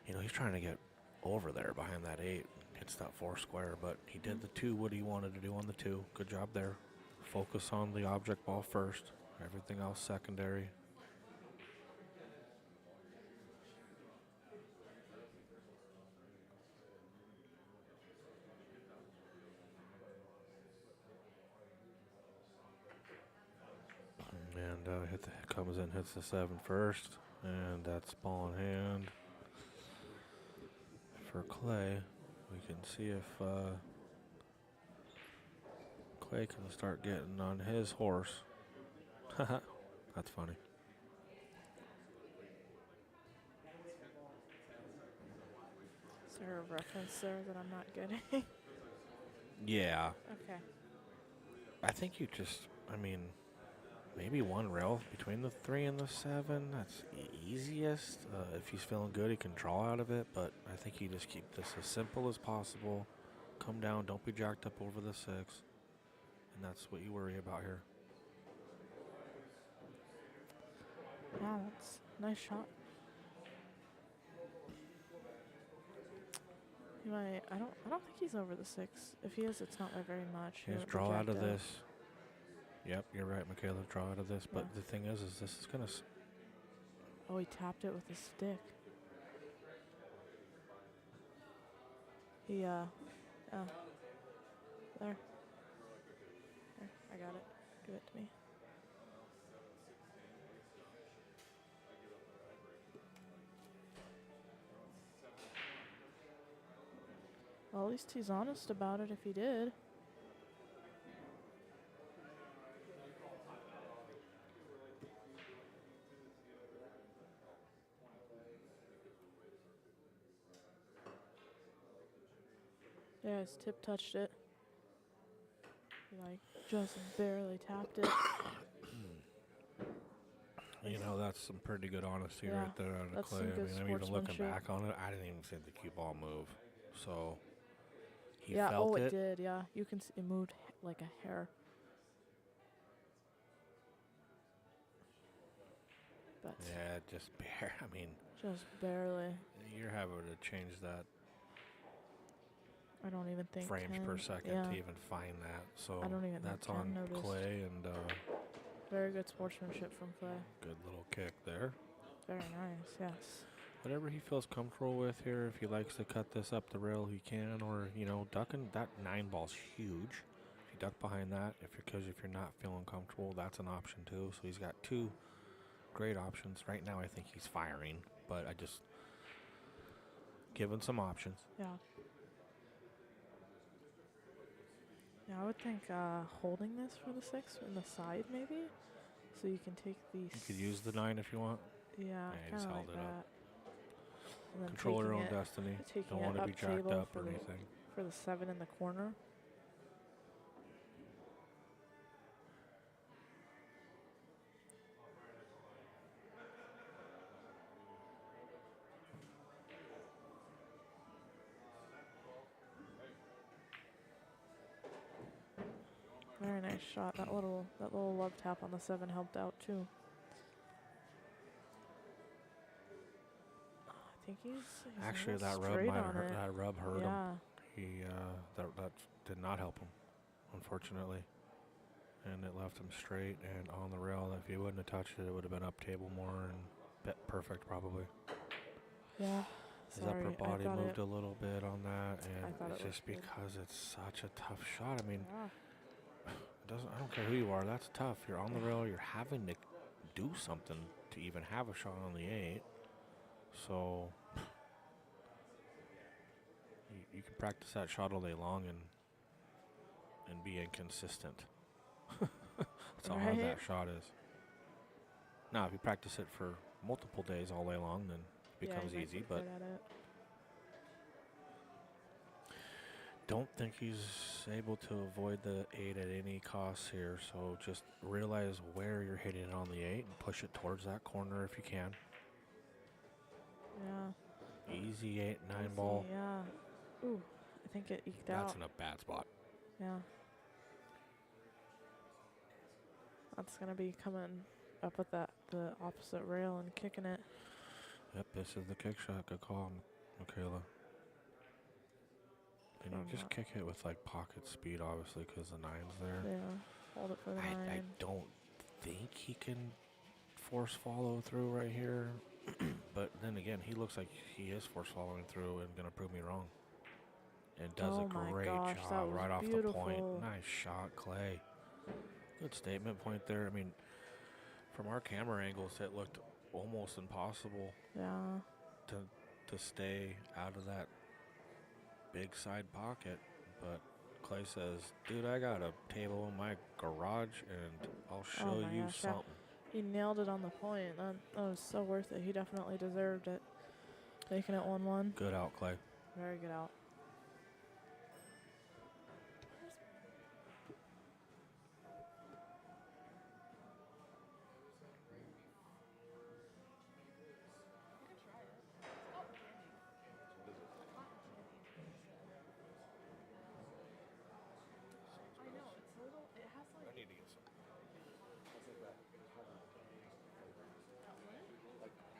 You know, he's trying to get over there behind that 8. Hits that 4 square, but he did the 2 what he wanted to do on the 2. Good job there. Focus on the object ball first. Everything else secondary. And comes in, hits the 7 first, and that's ball in hand for Clay. We can see if Clay can start getting on his horse. Haha, that's funny. Is there a reference there that I'm not getting? Yeah. Okay. I think you just, maybe one rail between the 3 and the 7. That's easiest. If he's feeling good, he can draw out of it. But I think you just keep this as simple as possible. Come down. Don't be jacked up over the 6. And that's what you worry about here. Yeah, that's a nice shot. He might. I don't think he's over the 6. If he is, it's not by very much. He Just would draw out reject of it. this. Yep, you're right, Michaela. Draw out of this. But Yeah. the thing is this is gonna. Oh, he tapped it with his stick. He yeah. There. I got it. Give it to me. Well, at least he's honest about it if he did. Yeah, his tip touched it. He, like, just barely tapped it. You know, that's some pretty good honesty Yeah, right there out of that's Clay. some I good mean, I'm even looking sportsmanship. back on it. I didn't even see the cue ball move. So he Yeah, felt oh, it. it did, yeah. You can see it moved like a hair. But Yeah, just bare. I mean, just barely. you're having to change that I don't even think frames 10. per second Yeah, to even find that. So I don't even that's think on 10 noticed. Clay, and Very good sportsmanship from Clay. good little kick there. Very nice, yes. Whatever he feels comfortable with here. If he likes to cut this up the rail, he can. Or, you know, ducking that 9 ball's huge. If you duck behind that, if you're not feeling comfortable, that's an option too. So he's got 2 great options. Right now I think he's firing, but I just given some options. Yeah. Yeah, I would think holding this for the 6 in the side maybe, so you can take these. You could use the 9 if you want. Yeah, he kind just of held like it up. that. And then Control your taking own it, destiny. taking Don't it want to up be jacked table up for or the anything. for the 7 in the corner. Very nice shot. That little love tap on the 7 helped out too. I think he's Actually, that rub straight might on have it. that rub hurt him. Yeah. He that did not help him, unfortunately. And it left him straight and on the rail. If he wouldn't have touched it, it would have been up table more and perfect probably. Yeah. His Sorry, upper body I thought moved a little bit on that, and I thought it's it just looked good. because it's such a tough shot. I mean, Yeah. I don't care who you are. That's tough. You're on the rail. You're having to do something to even have a shot on the 8. So you can practice that shot all day long and be inconsistent. That's how hard that shot is. Now, if you practice it for multiple days all day long, then it becomes you might easy. get But good at it. don't think he's able to avoid the 8 at any cost here. So just realize where you're hitting it on the 8 and push it towards that corner if you can. Yeah. Easy 8, 9 Easy, ball. Yeah. Ooh, I think it eked out. That's in a bad spot. Yeah. That's gonna be coming up at the opposite rail and kicking it. Yep, this is the kick shot. Good call, Michaela. And you just kick it with like pocket speed, obviously, because the 9's there. Yeah. Hold it for the 9. I don't think he can force follow through right here. But then again, he looks like he is force following through and going to prove me wrong. And does a great job right off the point. Nice shot, Clay. Good statement point there. I mean, from our camera angles, it looked almost impossible Yeah. to stay out of that big side pocket. But Clay says, dude, I got a table in my garage and I'll show you something. He nailed it on the point. That was so worth it. He definitely deserved it. Making it 1-1. Good out, Clay. Very good out.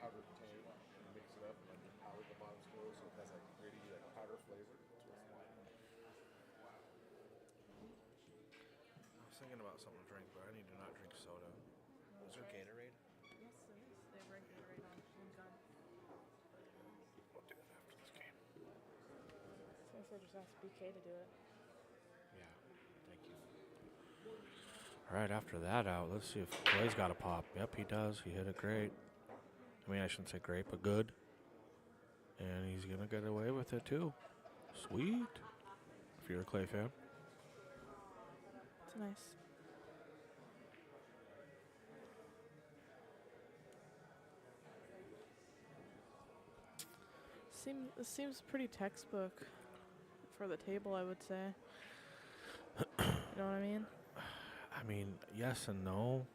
Powdered tan, and mix it up, and like powder the bottom still, so it has like gritty, like powder flavor. was thinking about something to drink, but I need to not drink soda. Is there Gatorade? Yes, there is. They bring Gatorade on gun. We'll do that after this game. So I just asked BK to do it. Yeah, thank you. All right, after that out, let's see if Clay's got a pop. Yep, he does. He hit it great. I mean, I shouldn't say great, but good. And he's going to get away with it, too. Sweet. If you're a Clay fan. It's nice. It seems pretty textbook for the table, I would say. You know what I mean? I mean, yes and no.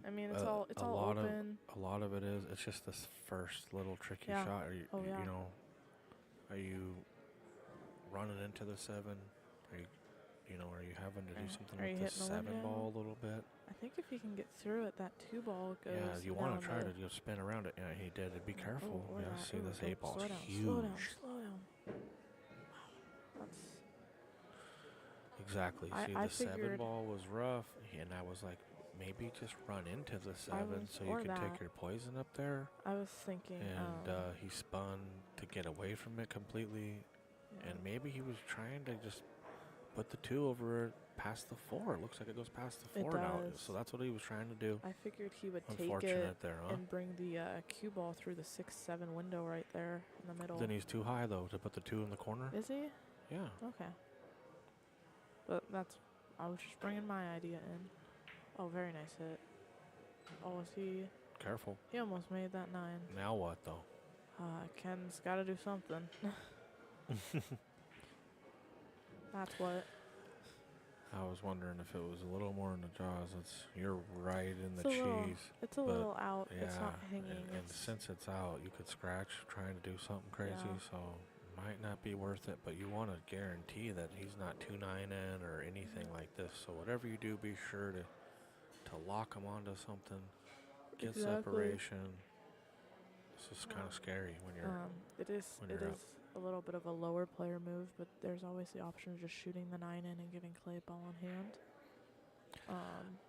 I mean, it's all open. A lot of it is. It's just this first little tricky shot. Are you, you know, are you running into the 7? Are you having to do something with the 7 ball a little bit? I think if he can get through it, that 2 ball goes. Yeah, you want to try to just spin around it. Yeah, he did. Be careful. See, this 8 ball is huge. Slow down. Wow. That's. Exactly. See, the 7 ball was rough, and I was like, maybe just run into the 7 so you can take your poison up there. I was thinking. And he spun to get away from it completely, and maybe he was trying to just put the 2 over it past the 4. It looks like it goes past the 4 now. So that's what he was trying to do. I figured he would take it and bring the cue ball through the 6-7 window right there in the middle. Then he's too high, though, to put the 2 in the corner. Is he? Yeah. Okay. But I was just bringing my idea in. Oh, very nice hit. Oh, is he? Careful. He almost made that 9. Now what, though? Ken's got to do something. That's what. I was wondering if it was a little more in the jaws. You're right in the cheese. It's a little out. Yeah, it's not hanging. And since it's out, you could scratch trying to do something crazy. Yeah. So might not be worth it. But you want to guarantee that he's not 2-9 in or anything like this. So whatever you do, be sure to lock him onto something. Get separation. This is kind of scary when you're. It is a little bit of a lower player move, but there's always the option of just shooting the 9 in and giving Clay ball in hand.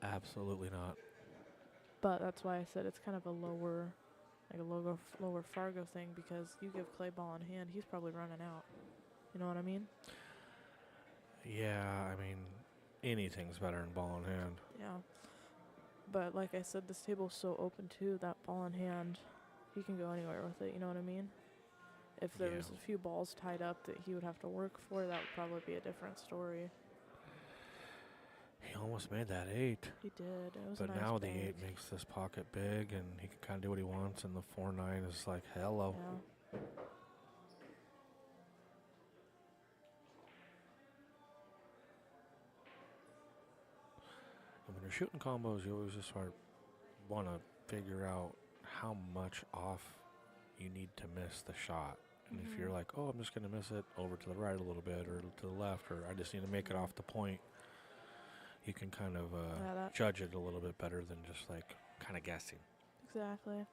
Absolutely not. But that's why I said it's kind of a lower Fargo thing, because you give Clay ball in hand, he's probably running out. You know what I mean? Yeah, I mean, anything's better than ball in hand. Yeah. But like I said, this table's so open too, that ball in hand, he can go anywhere with it, you know what I mean? If there was a few balls tied up that he would have to work for, that would probably be a different story. He almost made that 8. He did. It was but a nice now bag. The 8 makes this pocket big, and he can kind of do what he wants, and the 4-9 is like, hello. Yeah. And when you're shooting combos, you always just want to figure out how much off you need to miss the shot. And if you're like, oh, I'm just going to miss it over to the right a little bit or to the left, or I just need to make it off the point, you can kind of judge it a little bit better than just like kind of guessing. Exactly.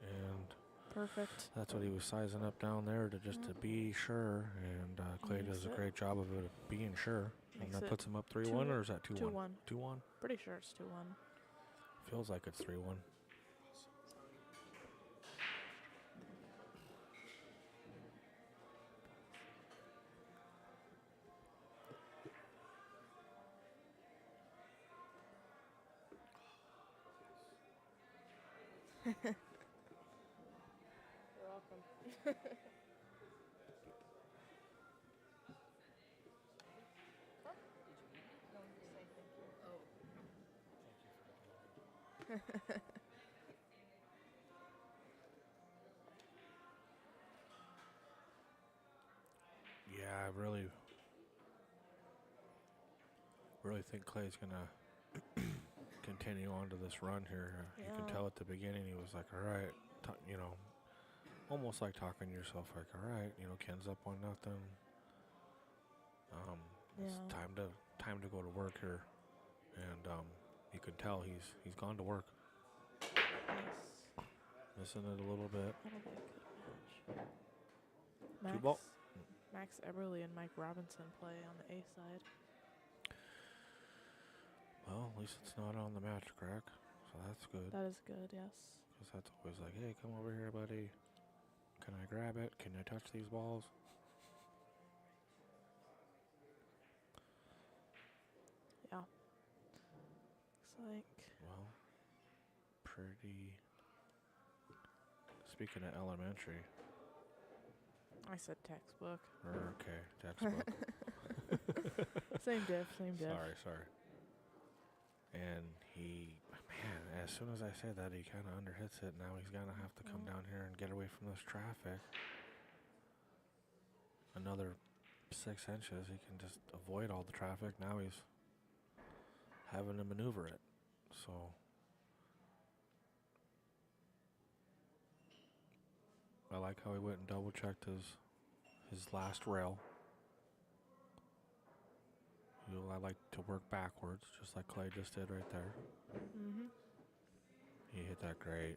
And perfect. That's what he was sizing up down there to be sure. And Clay does a great job of it, of being sure. And that puts him up 3-1, or is that 2-1? 2-1. 2-1. Pretty sure it's 2-1. Feels like it's 3-1. You're welcome. Yeah, I really think Clay's gonna continue on to this run here. You can tell at the beginning he was like, all right, almost like talking to yourself, like, all right, Ken's up 1-0. It's time to go to work here, and you can tell he's gone to work. Missing it a little bit. Max, 2 ball. Max Eberly and Mike Robinson play on the A side. Well, at least it's not on the match crack, so that's good. That is good, yes. Because that's always like, hey, come over here, buddy. Can I grab it? Can I touch these balls? Yeah. Looks like. Well, pretty. Speaking of elementary. I said textbook. Okay, textbook. Same diff, same diff. Sorry. And he, man, as soon as I say that, he kind of underhits it. Now he's going to have to come down here and get away from this traffic. Another 6 inches, he can just avoid all the traffic. Now he's having to maneuver it. So, I like how he went and double checked his last rail. I like to work backwards, just like Clay just did right there. Mm-hmm. He hit that great.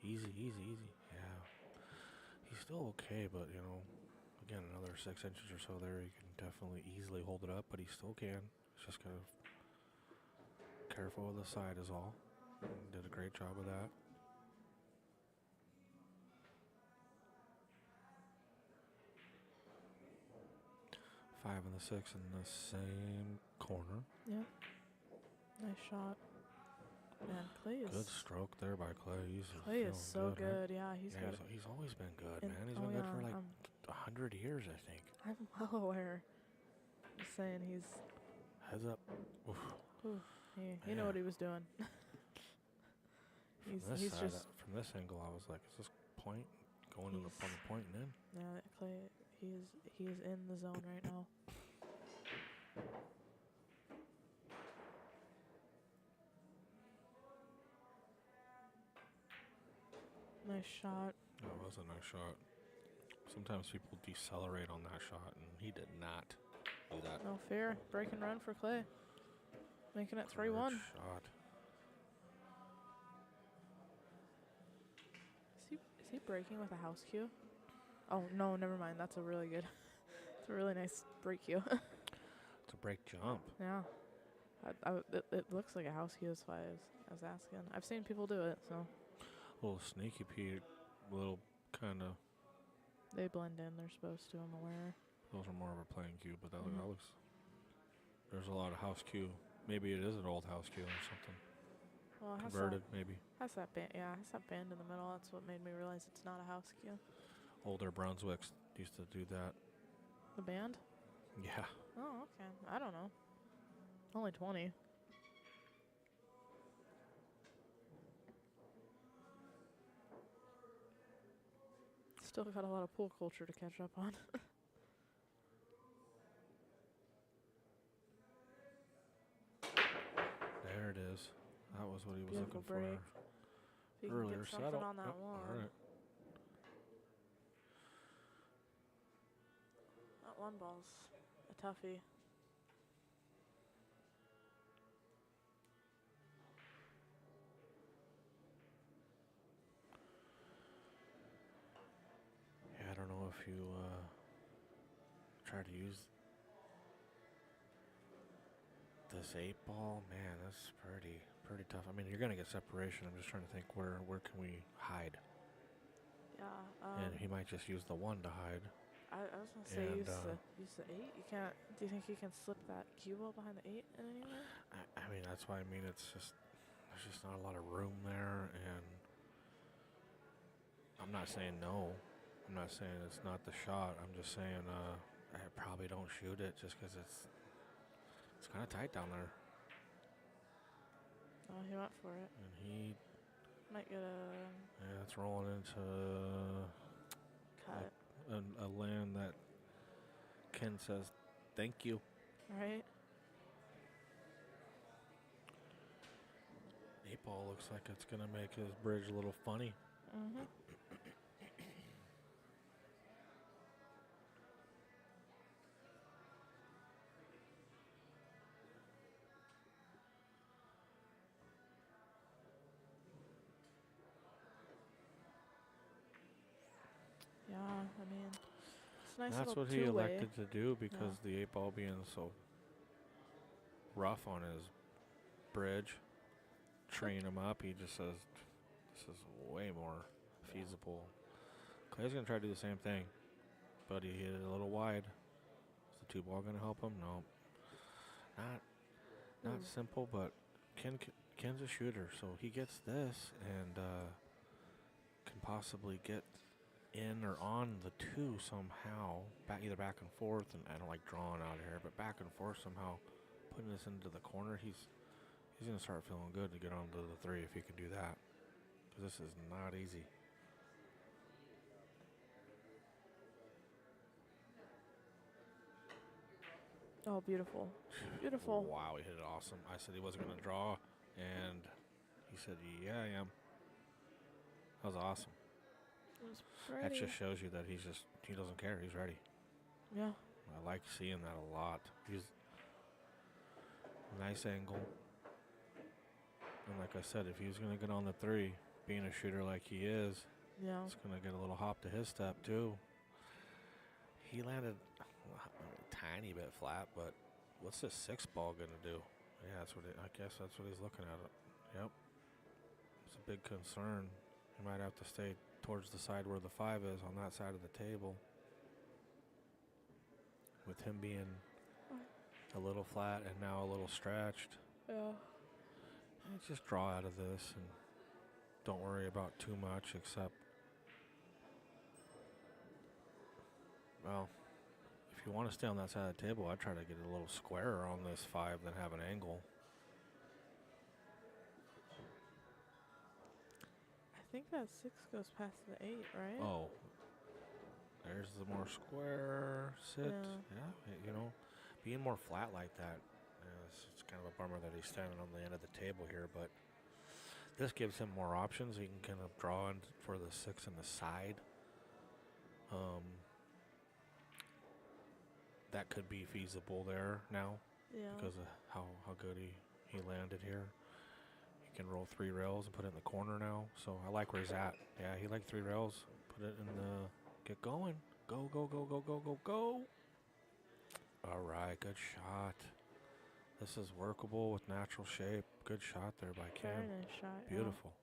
Easy. Yeah. He's still okay, but, again, another 6 inches or so there, he can definitely easily hold it up, but he still can. He's just kind of careful with the side is all. Did a great job of that. Five and the 6 in the same corner. Yep. Nice shot. Man, Clay is... Good stroke there by Clay. Clay is so good. Right? Yeah, he's good. He's always been good, And- man. He's been good for like 100 years, I think. I'm well aware. Just saying he's... Heads up. Oof. Ooh, he knew what he was doing. he's just... From this angle, I was like, is this point going on the point and in? Yeah, Clay, he is in the zone right now. Nice shot. That was a nice shot. Sometimes people decelerate on that shot, and he did not do that. No fair. Break and run for Clay. Making it 3-1. Good shot. Is he breaking with a house cue? Oh, no, never mind. That's a really good... It's a really nice break cue. It's a break jump. Yeah. It looks like a house cue, is why I was asking. I've seen people do it, so... A little sneaky Pete, little kind of... They blend in. They're supposed to, I'm aware. Those are more of a playing cue, but that looks... There's a lot of house cue. Maybe it is an old house cue or something. Well, it has Converted, maybe. Has that band? Yeah, it has that band in the middle. That's what made me realize it's not a house cue. Older Brunswicks used to do that. The band? Yeah. Oh, okay. I don't know. Only 20. Still got a lot of pool culture to catch up on. There it is. That was what he was Beautiful looking break. for. If you can Earlier get something settle. on that Yep, one. all right. That one ball's a toughie. Yeah, I don't know if you try to use this 8-ball. Man, that's pretty tough. I mean, you're gonna get separation. I'm just trying to think where can we hide. Yeah. And he might just use the 1 to hide. I was gonna say use the 8. You can't. Do you think you can slip that cue ball behind the 8 in any way? I mean, that's why I mean it's just there's just not a lot of room there, and I'm not saying no. I'm not saying it's not the shot. I'm just saying I probably don't shoot it just because it's kind of tight down there. Oh, he went for it. And he Might get a it's rolling into cut. a land that Ken says thank you. Right? 8-ball looks like it's gonna make his bridge a little funny. Mm-hmm. Yeah, I mean, it's a nice That's little what he two-way. elected to do because the 8-ball being so rough on his bridge, treeing him up. He just says, this is way more feasible. Clay's going to try to do the same thing, but he hit it a little wide. Is the 2 ball going to help him? No. Not simple, but Ken's a shooter, so he gets this and can possibly get in or on the 2 somehow, either back and forth, and I don't like drawing out here, but back and forth somehow, putting this into the corner. He's going to start feeling good to get onto the 3 if he can do that, because this is not easy. Oh, beautiful. Beautiful. Wow, he hit it awesome. I said he wasn't going to draw, and he said, yeah, I am. That was awesome. It was That pretty. just shows you that he doesn't care. He's ready. Yeah. I like seeing that a lot. He's nice angle. And like I said, if he's going to get on the 3, being a shooter like he is, Yeah. it's going to get a little hop to his step too. He landed a tiny bit flat, but what's this 6 ball going to do? Yeah, I guess that's what he's looking at. Yep. It's a big concern. He might have to stay towards the side where the 5 is on that side of the table. With him being a little flat and now a little stretched. Yeah. Just draw out of this and don't worry about too much except, well, if you want to stay on that side of the table, I'd try to get a little squarer on this 5 than have an angle. I think that 6 goes past the 8, right? Oh, there's the more square sit. Yeah. You know, being more flat like that, it's kind of a bummer that he's standing on the end of the table here, but this gives him more options. He can kind of draw in for the 6 and the side. That could be feasible there now. Yeah. Because of how good he landed here. He can roll 3 rails and put it in the corner now. So I like where he's at. Yeah, he liked 3 rails. Put it in the, get going. Go, go, go, go, go, go, go. All right, good shot. This is workable with natural shape. Good shot there by Kim. Very nice shot. Beautiful.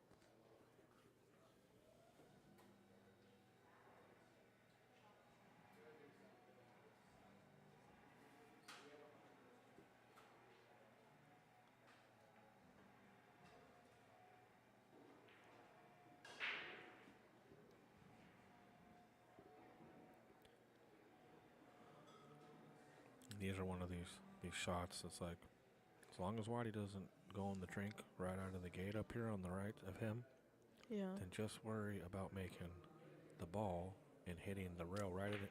These are one of these shots that's like, as long as Waddy doesn't go in the drink right out of the gate up here on the right of him, Yeah. then just worry about making the ball and hitting the rail right at it.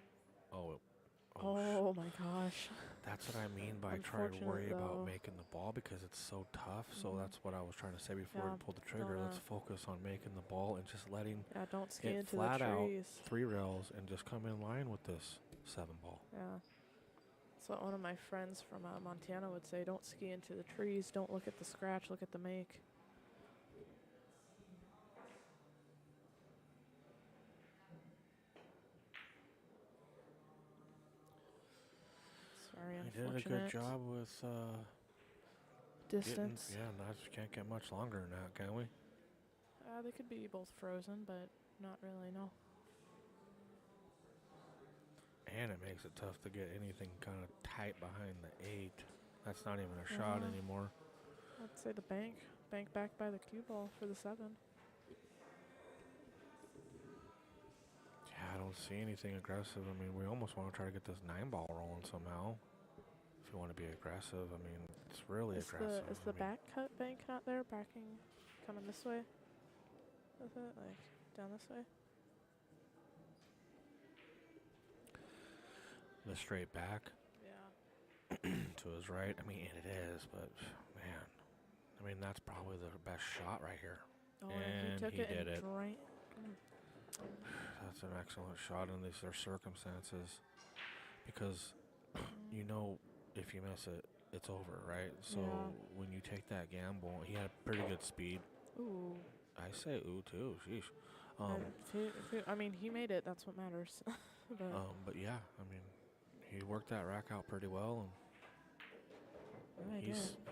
Oh my gosh. That's what I mean by trying to Unfortunate, worry about though. making the ball because it's so tough. So Mhm. that's what I was trying to say before Yeah, we pulled the trigger. don't, Let's focus on making the ball and just letting Yeah, don't ski it into flat the out trees. 3 rails and just come in line with this 7 ball. Yeah. That's what one of my friends from Montana would say. Don't ski into the trees. Don't look at the scratch. Look at the make. Sorry, He did a unfortunate. good job with Distance. Can't get much longer than that, can we? They could be both frozen, but not really, no. And it makes it tough to get anything kind of tight behind the 8. That's not even a shot anymore. I'd say the bank. Bank back by the cue ball for the 7. Yeah, I don't see anything aggressive. I mean, we almost want to try to get this 9 ball rolling somehow. If you want to be aggressive, I mean, it's really aggressive. Is the back cut bank not there? Backing, coming this way? Is it like down this way? The straight back Yeah. to his right. I mean, it is, but man, I mean, that's probably the best shot right here. Oh, And he took he it did and it. drained. That's an excellent shot in these circumstances because you know if you miss it, it's over, right? So Yeah. when you take that gamble, he had pretty good speed. Ooh. I say ooh too. Sheesh. I mean, he made it. That's what matters. But yeah, I mean, he worked that rack out pretty well, and I did.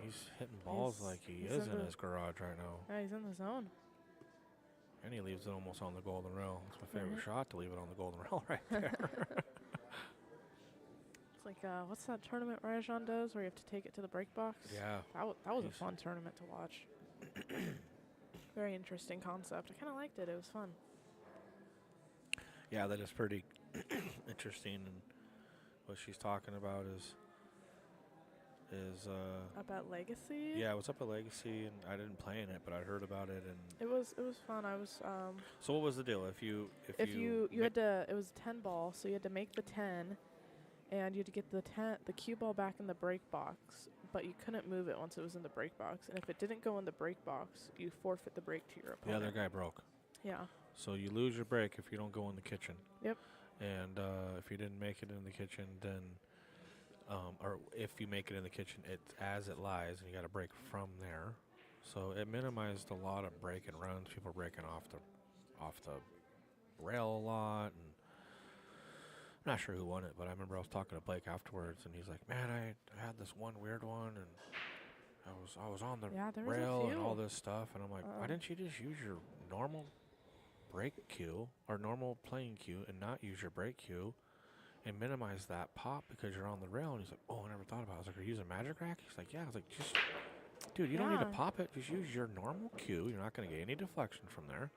He's hitting balls like he he's is in in the- his garage right now. Yeah, he's in the zone. And he leaves it almost on the golden rail. It's my favorite Right. shot, to leave it on the golden rail right there. It's like, what's that tournament Rajan does where you have to take it to the break box? Yeah. That was a He's- fun tournament to watch. Very interesting concept. I kind of liked it. It was fun. Yeah, that is pretty interesting. And what she's talking about is About Legacy? yeah, it was up at Legacy, and I didn't play in it, but I heard about it. And It was fun. I was so, what was the deal? If you had to, it was 10 ball, so you had to make the 10, and you had to get the cue ball back in the break box, but you couldn't move it once it was in the break box. And if it didn't go in the break box, you forfeit the break to your the opponent. other guy broke, Yeah. so you lose your break if you don't go in the kitchen. Yep. And if you didn't make it in the kitchen, then or if you make it in the kitchen, it's as it lies, and you got to break from there. So it minimized a lot of breaking runs. People breaking off the rail a lot, and I'm not sure who won it, but I remember I was talking to Blake afterwards, and he's like, "Man, I had this one weird one, and I was on the Yeah, there was a rail and few. all this stuff," and I'm like, "Why didn't you just use your normal break cue or normal playing cue and not use your break cue and minimize that pop because you're on the rail?" And he's like, "Oh, I never thought about it." I was like, "Are you using Magic Rack?" He's like, "Yeah." I was like, "Just, dude, you don't need to Yeah. pop it. Just use your normal cue. You're not going to get any deflection from there."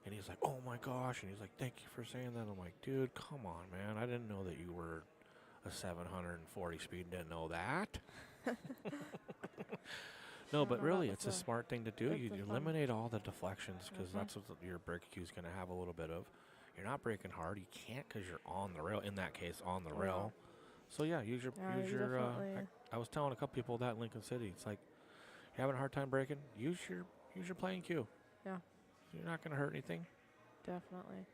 And he's like, "Oh my gosh." And he's like, "Thank you for saying that." I'm like, "Dude, come on, man. I didn't know that you were a 740 speed. Didn't know that." No, don't but know, really, that it's a was a- smart thing to do. that's You a fun- eliminate all the deflections because Mhm. that's what your break cue is going to have a little bit of. You're not breaking hard. You can't because you're on the rail. In that case, on the Yeah. rail. So yeah, use your Yeah, use you your. definitely- I was telling a couple people that in Lincoln City. It's like you're having a hard time breaking. Use your playing cue. Yeah. You're not going to hurt anything. Definitely.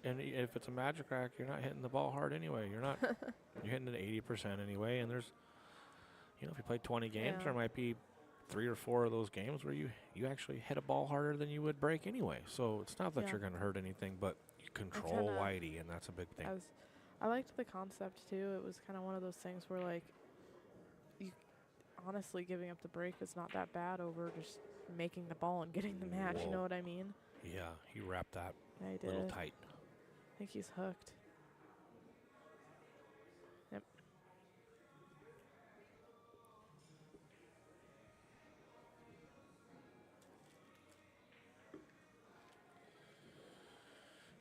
And if it's a Magic Rack, you're not hitting the ball hard anyway. You're not. You're hitting it 80% anyway. And there's, if you play 20 games, Yeah. there might be 3 or 4 of those games where you actually hit a ball harder than you would break anyway. So it's not that Yeah. you're going to hurt anything, but you control kinda- Whitey, and that's a big thing. I liked the concept too. It was kind of one of those things where, like, you honestly giving up the break is not that bad over just making the ball and getting the match. You Whoa. know what I mean? Yeah, he wrapped that Yeah, I a little did. tight. I think he's hooked. Yep.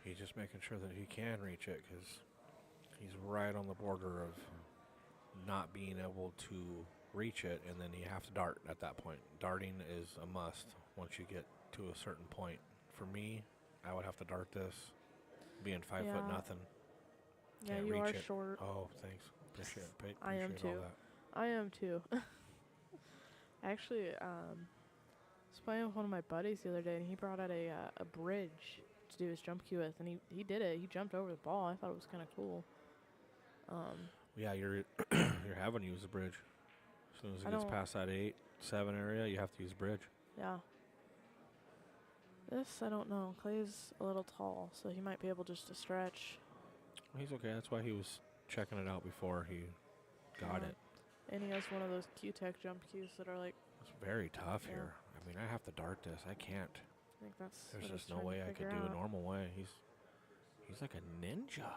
He's just making sure that he can reach it because he's right on the border of not being able to reach it, and then you have to dart at that point. Darting is a must once you get to a certain point. For me, I would have to dart this, being 5'0" Yeah. nothing. Yeah, Can't you reach are it. short. Oh, thanks. Appreciate I am appreciate all too. that. I am too. I actually was playing with one of my buddies the other day, and he brought out a bridge to do his jump cue with, and he did it. He jumped over the ball. I thought it was kind of cool. Yeah, you're you're having to use the bridge. As soon as I it gets don't- past that 8-7 area, you have to use the bridge. Yeah. This, I don't know. Clay's a little tall, so he might be able just to stretch. He's okay. That's why he was checking it out before he got Yeah. it. And he has one of those Q-Tech jump cues that are like, It's very tough Yeah. here. I mean, I have to dart this. I can't. I think that's There's what just he's no trying to way I could figure do a out. normal way. He's like a ninja.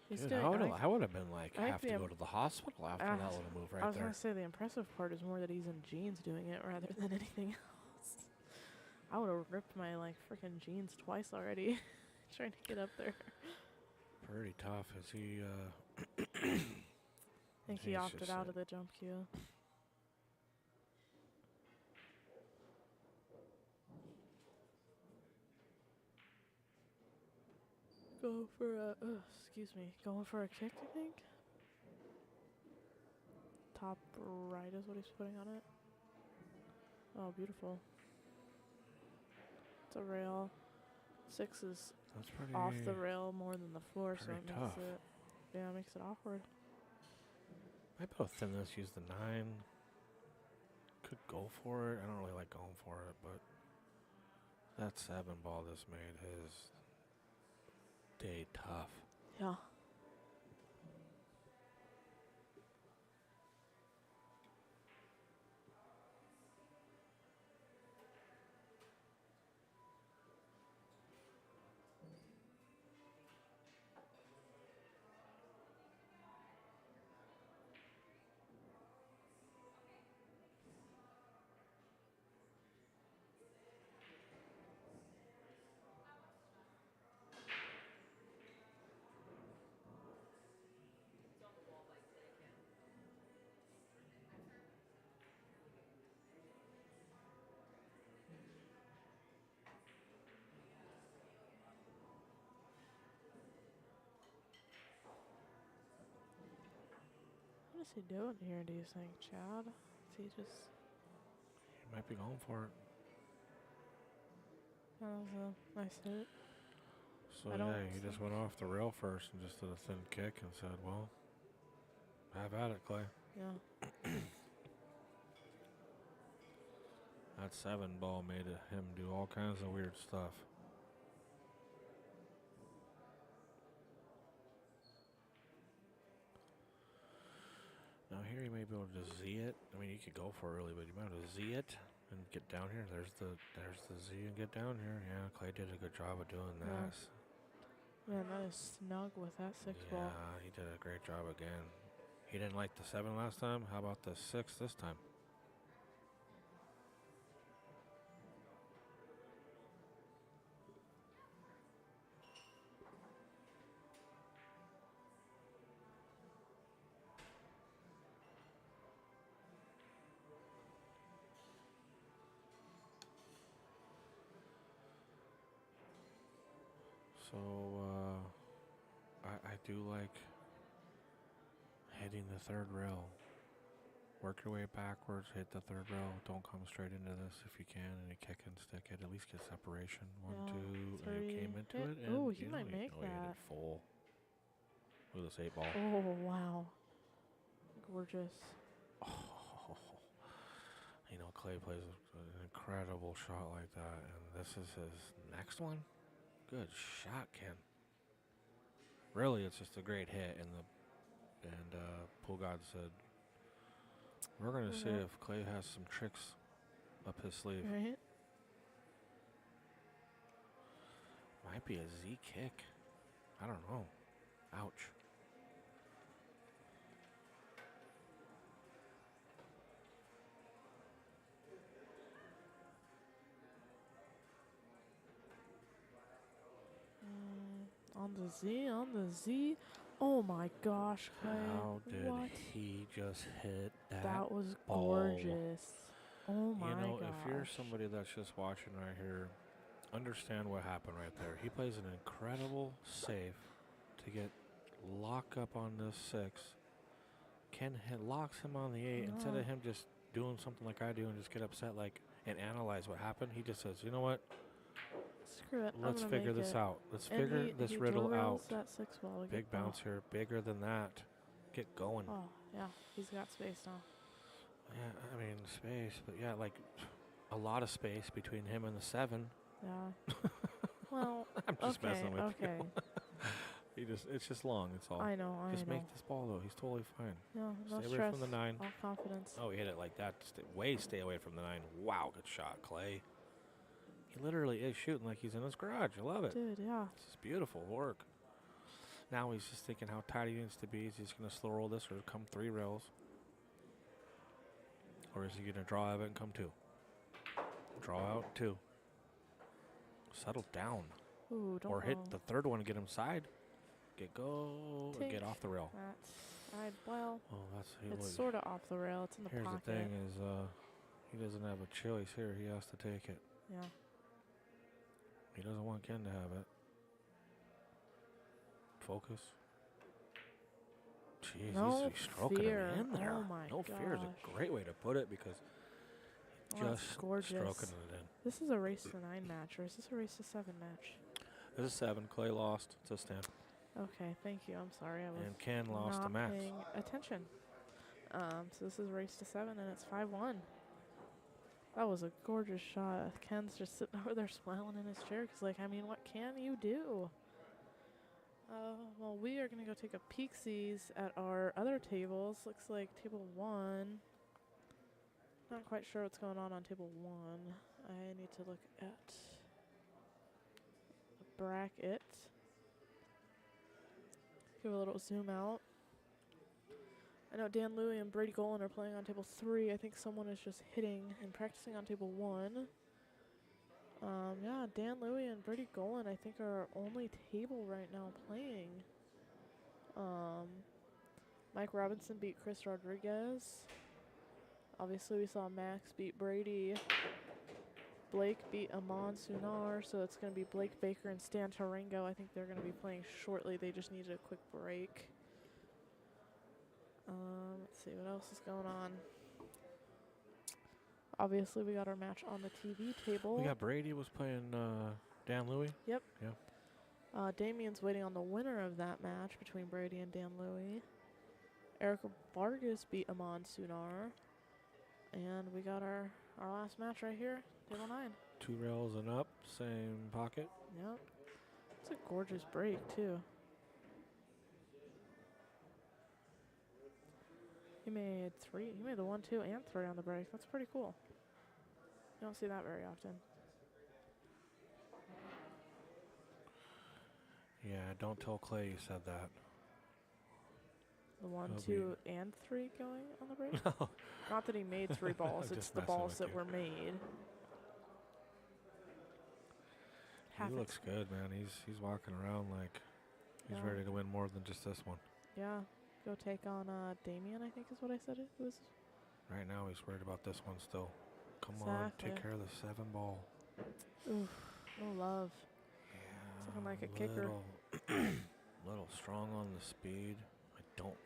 He's Dude, doing, I would have been like, I like have to the go to the hospital after I that was- little move I right was there. gonna say the impressive part is more that he's in jeans doing it rather than anything else. I would have ripped my freaking jeans twice already, trying to get up there. Pretty tough. Is he? I think he He's opted just out a- of the jump cue. Go for a, going for a kick, I think. Top right is what he's putting on it. Oh, beautiful. It's a rail. 6 is That's pretty off the rail more than the floor, so pretty it makes tough. it makes it awkward. Might be able to thin this. Use the 9. Could go for it. I don't really like going for it, but that 7 ball this made his day tough. Yeah. is he doing here, do you think, Chad? Is he just He might be going for it. kind of a nice hit? So I yeah, don't he just think- went off the rail first and just did a thin kick and said, well, have at it, Clay. Yeah. That 7 ball made him do all kinds of weird stuff. Now here you may be able to just Z it. I mean, you could go for it early, but you might have to Z it and get down here. There's the Z and get down here. Yeah, Clay did a good job of doing that. Man, that is snug with that 6 Yeah, ball. he did a great job again. He didn't like the 7 last time. How about the 6 this time? So, I do like hitting the 3rd rail. Work your way backwards, hit the 3rd rail. Don't come straight into this if you can, and you kick and stick it. At least get separation. 1, Yeah, 2, and you came into it. And Oh, he you might make He hit that. it full. Look at this 8 ball. Oh, wow. Gorgeous. Oh. You know, Clay plays an incredible shot like that, and this is his next one. Good shot, Ken. Really, it's just a great hit, and Pool God said, "We're gonna see if Clay has some tricks up his sleeve." Right? Might be a Z kick. I don't know. Ouch. On the Z. Oh my gosh, Clay. How did What? he just hit that? That was ball? Gorgeous. Oh my You know, gosh. if you're somebody that's just watching right here, understand what happened right there. He plays an incredible save to get lock up on this 6. Ken locks him on the 8 instead of him just doing something like I do and just get upset and analyze what happened. He just says, "You know what? Screw it. Let's figure this out. Let's figure this riddle out. That 6 ball Big bounce here, bigger than that. Get going." Oh, yeah. He's got space now. Yeah, I mean space, but yeah, like a lot of space between him and the 7. Yeah. Well, I'm just messing with okay. it's just long. It's all. I know. Just make this ball though. He's totally fine. No Stay away stress. from the 9. All confidence. Oh, he hit it like that. Stay away from the 9. Wow, good shot, Clay. He literally is shooting like he's in his garage. I love it. Dude, yeah. This is beautiful work. Now he's just thinking how tight he needs to be. Is he just going to slow roll this or come 3 rails? Or is he going to draw out of it and come 2? Draw out 2. Settle down. Ooh, don't Or hit go. the 3rd one and get him side. Or Tink. get off the rail. Well, it's sort of off the rail. It's in the here's pocket. the thing is he doesn't have a choice here. He has to take it. Yeah. He doesn't want Ken to have it. Focus. Jeez, No he's stroking fear. it in there. Oh my no fear is gosh. a great way to put it because he's Oh, that's just gorgeous. stroking it in. This is a race to 9 match, or is this a race to 7 match? This is 7. Clay lost. It's a stand. Okay, thank you. I'm sorry. I was And Ken lost not the match. paying attention. So this is a race to 7, and it's 5-1. That was a gorgeous shot. Ken's just sitting over there smiling in his chair because, like, I mean, what can you do? Well, we are going to go take a peek-sees at our other tables. Looks like table 1. Not quite sure what's going on table 1. I need to look at the bracket. Give a little zoom out. I know Dan Louie and Brady Golan are playing on table 3. I think someone is just hitting and practicing on table 1. Yeah, Dan Louie and Brady Golan, I think, are our only table right now playing. Mike Robinson beat Chris Rodriguez. Obviously, we saw Max beat Brady. Blake beat Amon Sunar, so it's going to be Blake Baker and Stan Tarango. I think they're going to be playing shortly. They just needed a quick break. Let's Let's see what else is going on. Obviously, we got our match on the TV table. We got Brady was playing Dan Louis. Yep. Yeah. Damien's waiting on the winner of that match between Brady and Dan Louis. Erica Vargas beat Amon Sunar. And we got our last match right here, table 9. 2 rails and up, same pocket. Yep. It's a gorgeous break, too. He made 3. He made the 1, 2, and 3 on the break. That's pretty cool. You don't see that very often. Yeah, don't tell Clay you said that. The 1, He'll 2, and 3 going on the break? No. Not that he made 3 balls. It's Just the messing balls with that you. were made. He looks good, man. He's walking around like he's Yeah. ready to win more than just this one. Yeah. Go take on Damien, I think is what I said it was. Right now, he's worried about this one still. Come on, Exactly. take care of the 7 ball. Oof. No love. Yeah, looking like a kicker. Little strong on the speed. I don't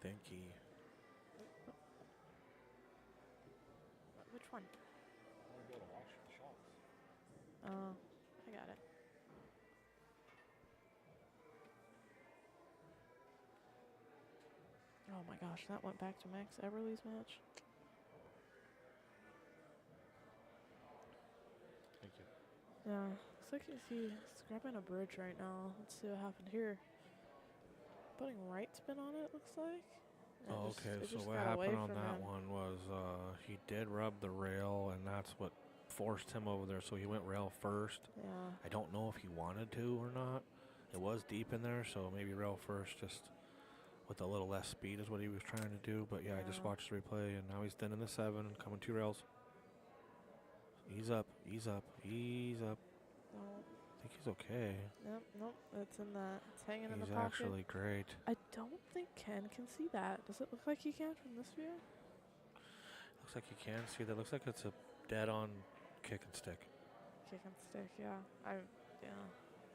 think he. Which one? Oh, I got it. Oh my gosh, that went back to Max Everly's match. Thank you. Yeah, looks like he's grabbing a bridge right now. Let's see what happened here. Putting right spin on it, looks like. And Oh, it okay. just So what got away happened on from that him. one was he did rub the rail, and that's what forced him over there. So he went rail first. Yeah. I don't know if he wanted to or not. It was deep in there, so maybe rail first, just with a little less speed is what he was trying to do. But yeah, I just Yeah. watched the replay, and now he's thin in the 7, coming 2 rails. Ease up, ease up, ease up. No. I think he's okay. Yep. Nope. It's in that. It's hanging in the He's pocket. actually great. I don't think Ken can see that. Does it look like he can from this view? Looks like you can see that. Looks like it's a dead-on kick and stick. Kick and stick. Yeah. Yeah.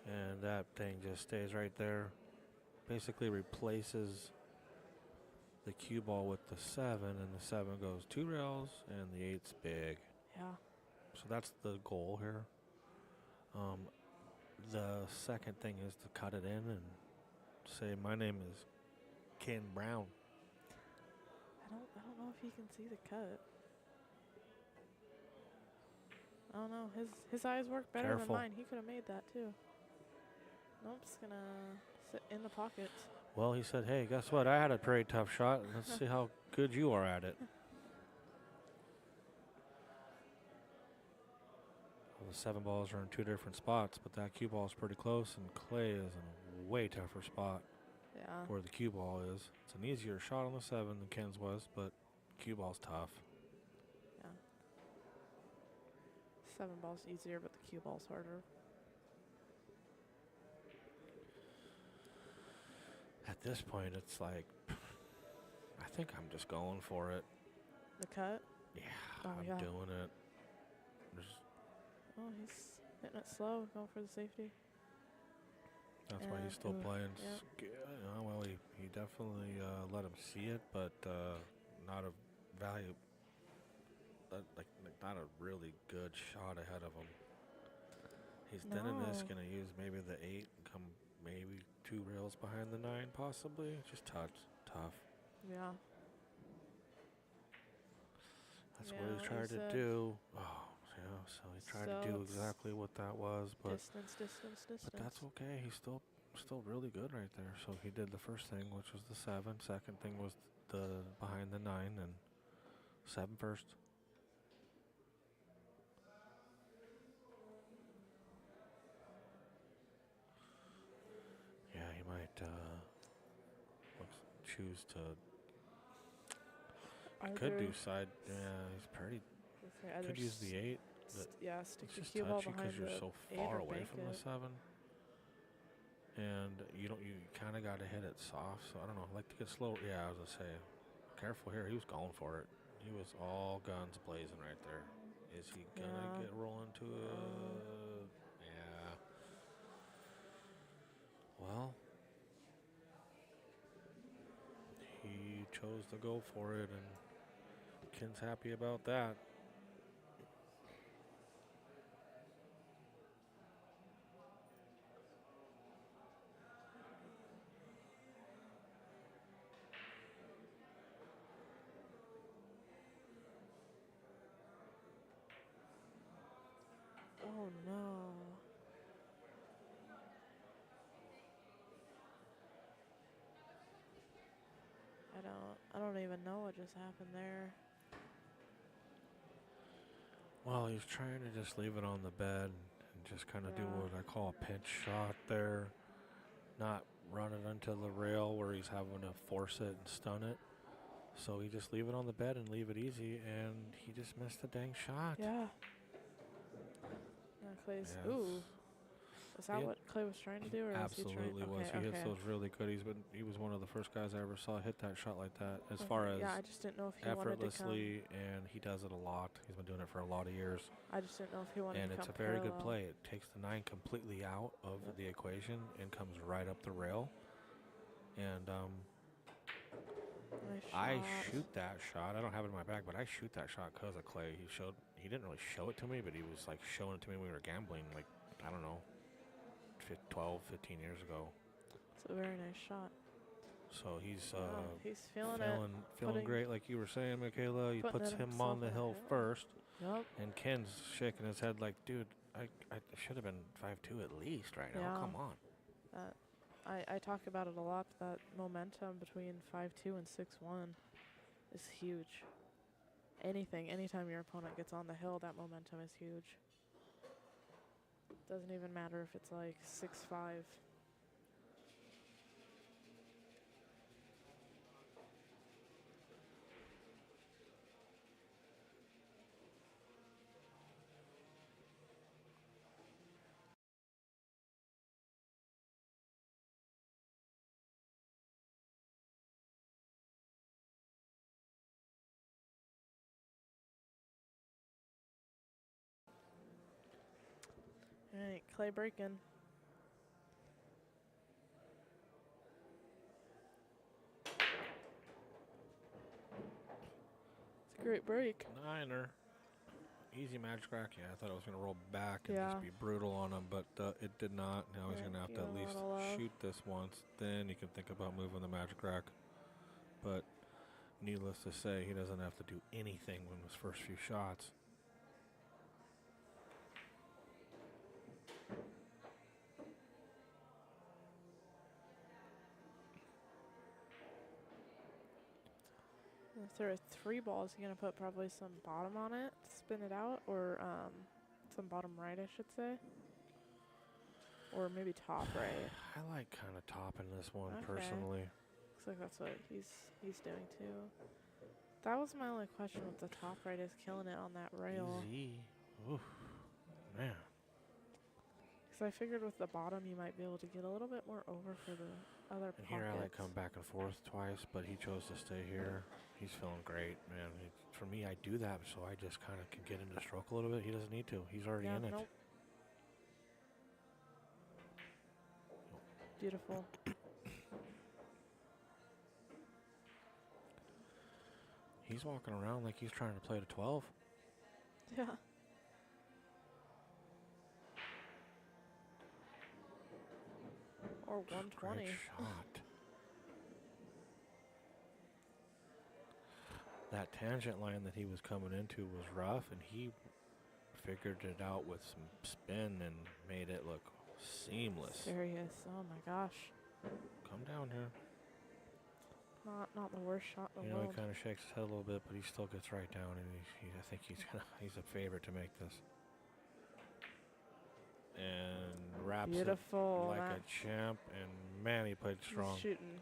And that thing just stays right there. Basically replaces the cue ball with the 7, and the 7 goes 2 rails, and the 8's big. Yeah. So that's the goal here. The second thing is to cut it in and say, my name is Ken Brown. I don't know if he can see the cut. I don't know. His eyes work better Careful. than mine. He could have made that too. Nope, just gonna sit in the pocket. Well, he said, hey, guess what? I had a pretty tough shot. Let's see how good you are at it. Well, the 7 balls are in 2 different spots, but that cue ball is pretty close, and Clay is in a way tougher spot Yeah. where the cue ball is. It's an easier shot on the 7 than Ken's was, but cue ball's tough. Yeah. 7 balls easier, but the cue ball's harder. At this point, it's like, I think I'm just going for it. The cut? Yeah, Oh, I'm yeah. doing it. There's, Oh, he's hitting it slow, going for the safety. that's why he's And- still ooh, playing. yep. Well, he definitely let him see it, but not a value, like not a really good shot ahead of him. He's then in this No. going to use maybe the 8 and come maybe 2 rails behind the 9 possibly. Just tough. Yeah. That's Yeah, what he like you tried to said. do. Oh, yeah, so he tried So to do it's exactly what that was, but Distance. but that's okay. He's still really good right there. So he did the first thing, which was the 7. Second thing was the behind the 9, and 7 first. Yeah, he might choose to. Could do side. Yeah, he's pretty. Could use the 8. Yeah, stick It's the just cue ball touchy behind because you're the so 8 far or away bank from the it. 7, and you kind of got to hit it soft. So I don't know. I like to get slow. Yeah, I was gonna say, careful here. He was going for it. He was all guns blazing right there. Is he gonna Yeah. get rolling to it? Yeah. Well, chose to go for it, and Ken's happy about that. Oh no. I don't even know what just happened there. Well, he's trying to just leave it on the bed and just kind of do Yeah. what I call a pinch shot there. Not run it into the rail where he's having to force it and stun it. So he just leave it on the bed and leave it easy, and he just missed the dang shot. Yeah. Clay's. Yes. Ooh. Is that Yeah. what Clay was trying to do, or Absolutely was was. he trying? He Okay. hits those really good. He was one of the first guys I ever saw hit that shot like that. As far as yeah, I just didn't know if he wanted to come. effortlessly, and he does it a lot. He's been doing it for a lot of years, I just didn't know if he wanted and to it's come a very good parallel. play. It takes the 9 completely out of Yep. the equation and comes right up the rail. And Nice I shot. shoot that shot. I don't have it in my bag, but I shoot that shot because of Clay. He didn't really show it to me, but he was like showing it to me when we were gambling, like, I don't know, 12, 15 years ago. It's a very nice shot. So he's he's feeling feeling great, like you were saying, Michaela. He putting puts it him on himself the in the hill hill. first, Yep. and Ken's shaking his head like, dude, I should have been 5'2" at least right now. Yeah. Come on. I talk about it a lot. That momentum between 5'2" and 6'1" is huge. Anytime your opponent gets on the hill, that momentum is huge. Doesn't even matter if it's like 6'5". All right, Clay breaking. It's a great break. Niner. Easy match crack. Yeah, I thought I was going to roll back and Yeah. just be brutal on him, but it did not. Now he's Yeah, going to have to give at him a least little love. shoot this once. Then you can think about moving the magic crack. But needless to say, he doesn't have to do anything in his first few shots. If there are 3 balls, you're going to put probably some bottom on it, spin it out, or some bottom right, I should say. Or maybe top right. I like kind of topping this one Okay. personally. Looks like that's what he's doing too. That was my only question with the top right, is killing it on that rail. Easy. Oof. Man. Because I figured with the bottom you might be able to get a little bit more over for the other And pockets. here I like come back and forth twice, but he chose to stay here. He's feeling great, man. For me, I do that so I just kind of can get into stroke a little bit. He doesn't need to. He's already in it. Nope. Beautiful. He's walking around like he's trying to play to 12. Yeah. Or 120. Great shot. That tangent line that he was coming into was rough, and he figured it out with some spin and made it look seamless. Serious. Oh my gosh. Come down here. Not the worst shot in the You know, he world. kind of shakes his head a little bit, but he still gets right down, and I think he's a favorite to make this. And wraps Beautiful. it like a champ, and man, he played strong. He's shooting.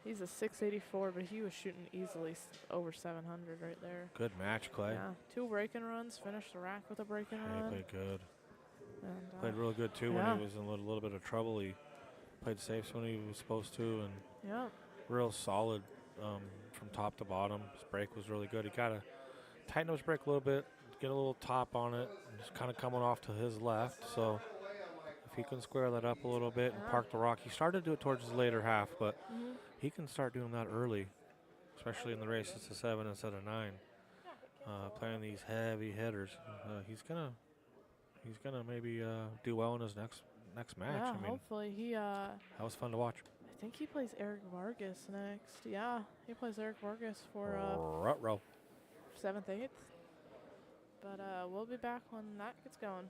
He's a 684, but he was shooting easily over 700 right there. Good match, Clay. Yeah. 2 break-in runs. Finished the rack with a break-in Yeah, he run. played good. And, Played real good too yeah. when he was in a little bit of trouble. He played safe when he was supposed to, and yeah. real solid from top to bottom. His break was really good. He got to tighten up his break a little bit, get a little top on it. It's kind of coming off to his left, so if he can square that up a little bit and Yeah. park the rock. He started to do it towards his later half, but he can start doing that early. especially in the races to 7 instead of 9. Playing these heavy hitters, he's gonna maybe do well in his next match. Yeah, I mean, hopefully that was fun to watch. I think he plays Eric Vargas next. Yeah, he plays Eric Vargas for Ruh-roh. 7th, 8th. But we'll be back when that gets going.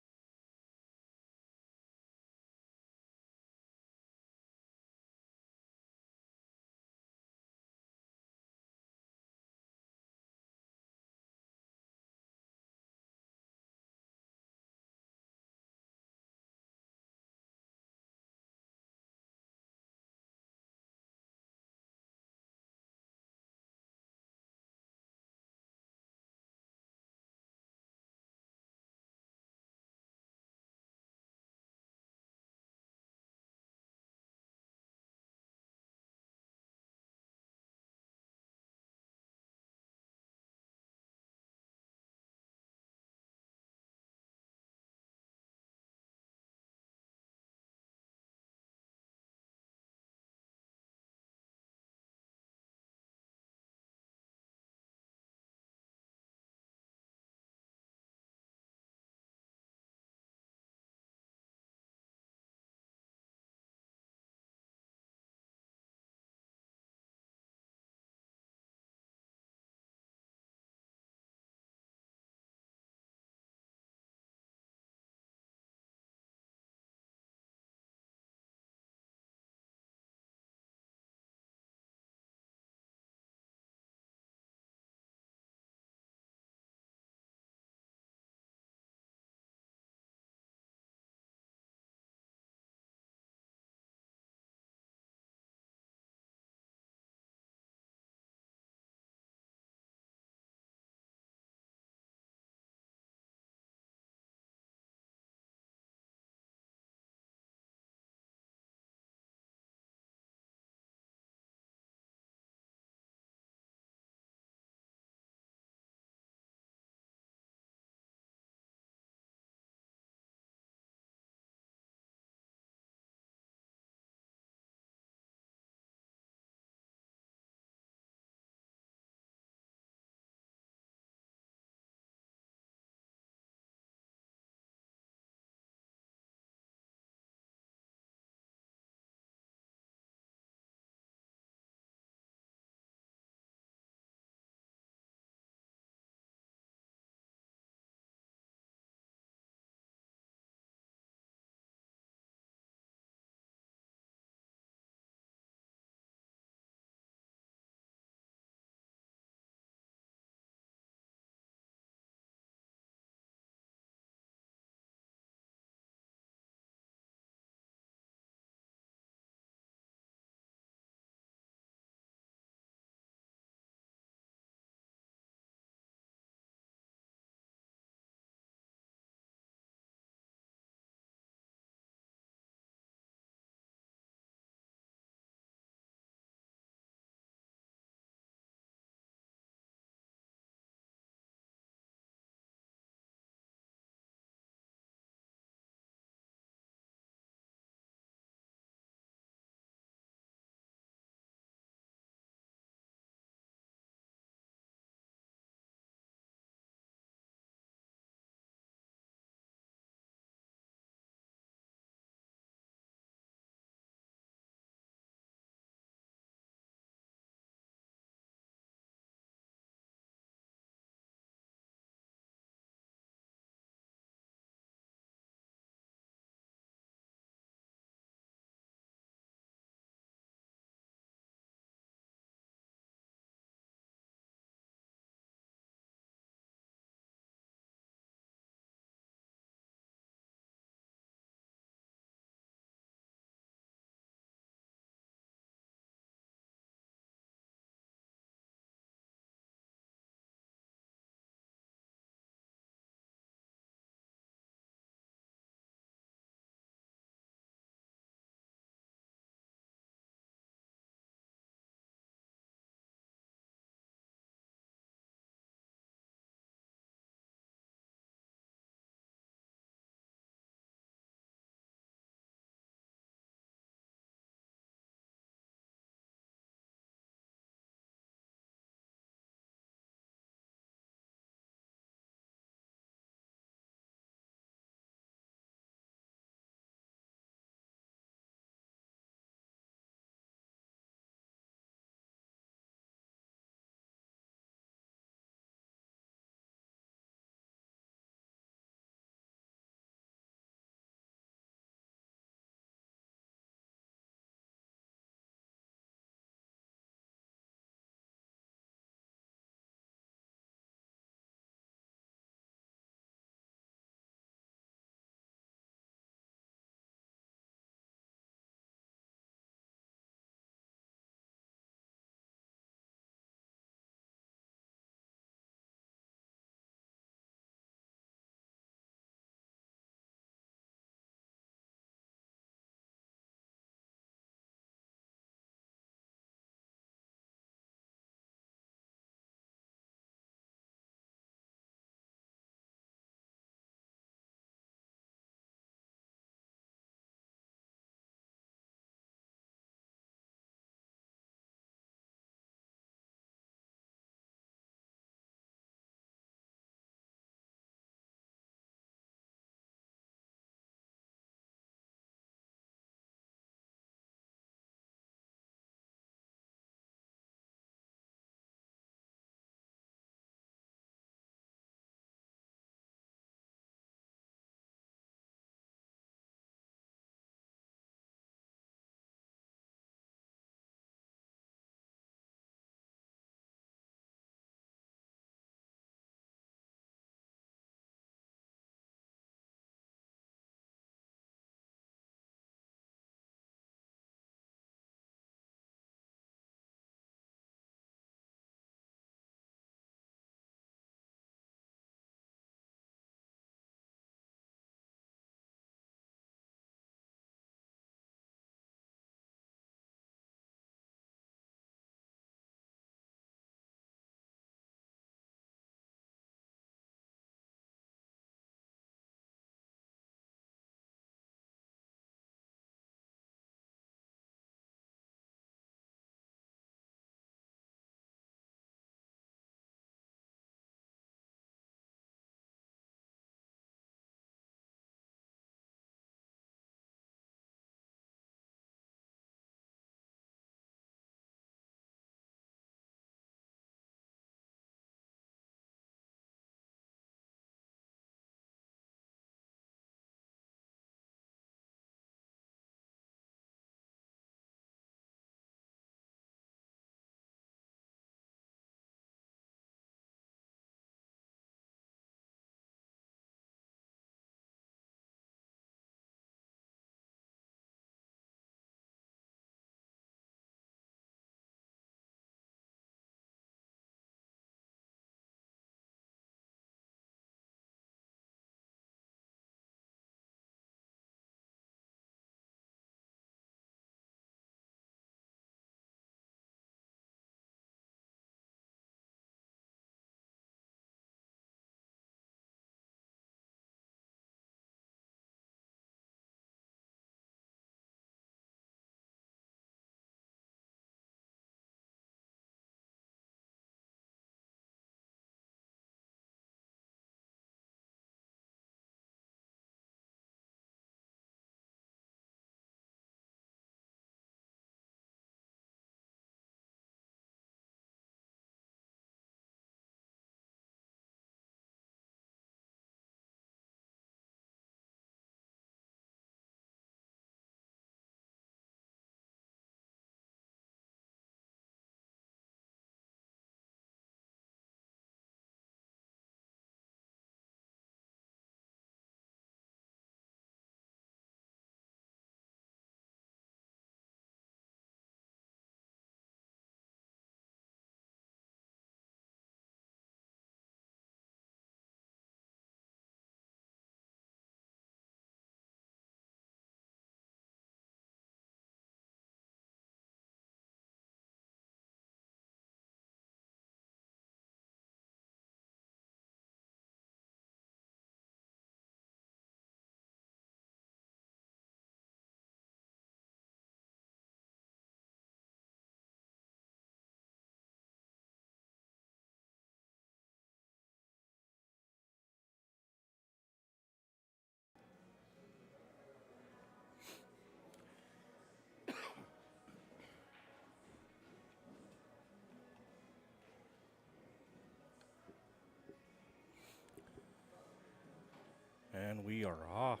we are off.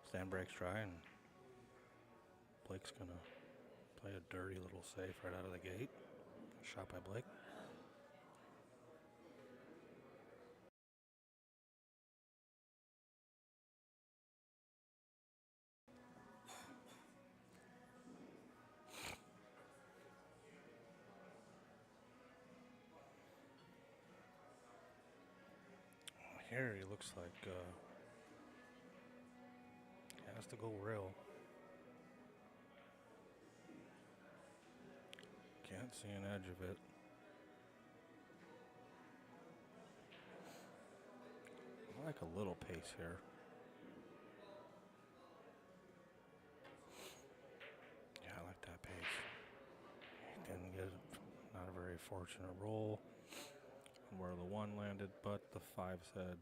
Stand breaks try, and Blake's going to play a dirty little save right out of the gate. Shot by Blake. Here he looks like he has to go real. Can't see an edge of it. I like a little pace here. Yeah, I like that pace. He didn't get not a very fortunate roll where the 1 landed, but the 5 said,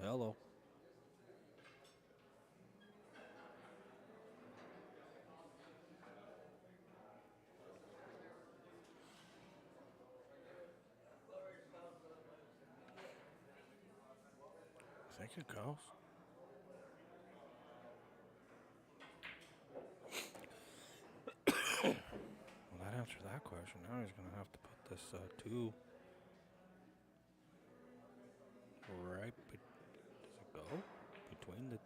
hello. I think it goes. Well, that answers that question. Now he's going to have to put this 2 right. Does it go between the?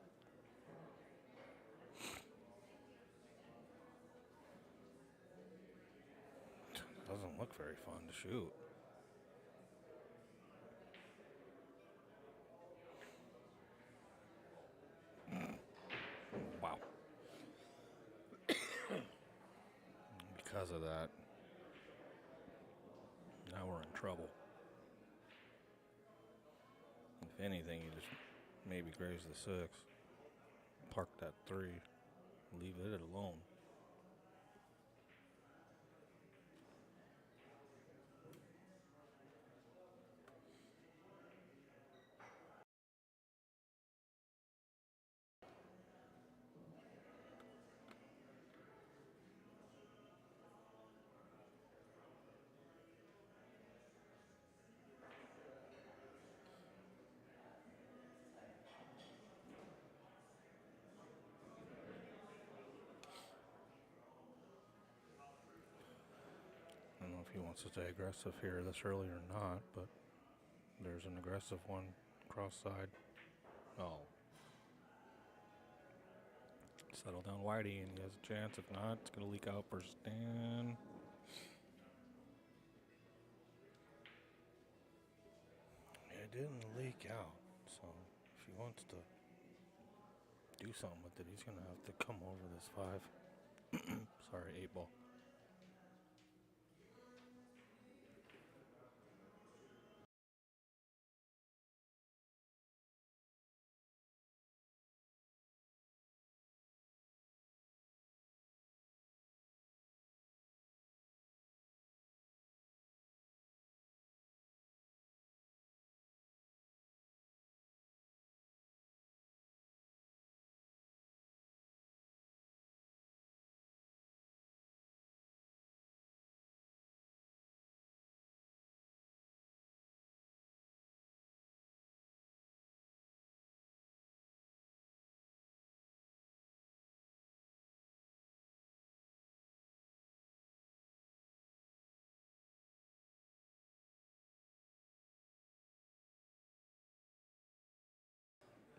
Doesn't look very fun to shoot. Wow. Because of that, now we're in trouble. If anything, you just maybe graze the 6, park that 3, leave it alone. I don't know if he wants to stay aggressive here this early or not, but there's an aggressive one cross side. Oh. Settle down Whitey, and he has a chance. If not, it's going to leak out for Stan. It didn't leak out, so if he wants to do something with it, he's going to have to come over this 5. Sorry, 8 ball.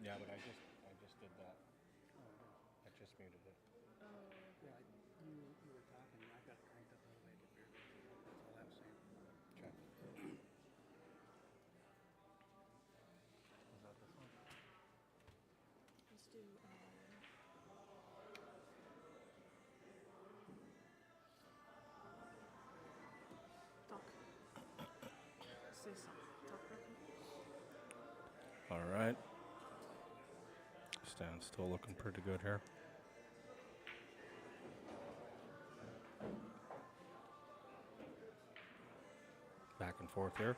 Yeah, but I just did that. I just muted it. Yeah, you were talking. I got it cranked up all the way to beer. That's all I was saying. Okay. Is that this one? Let's do talk. Say something. Talk record. All right. Stan's still looking pretty good here. Back and forth here.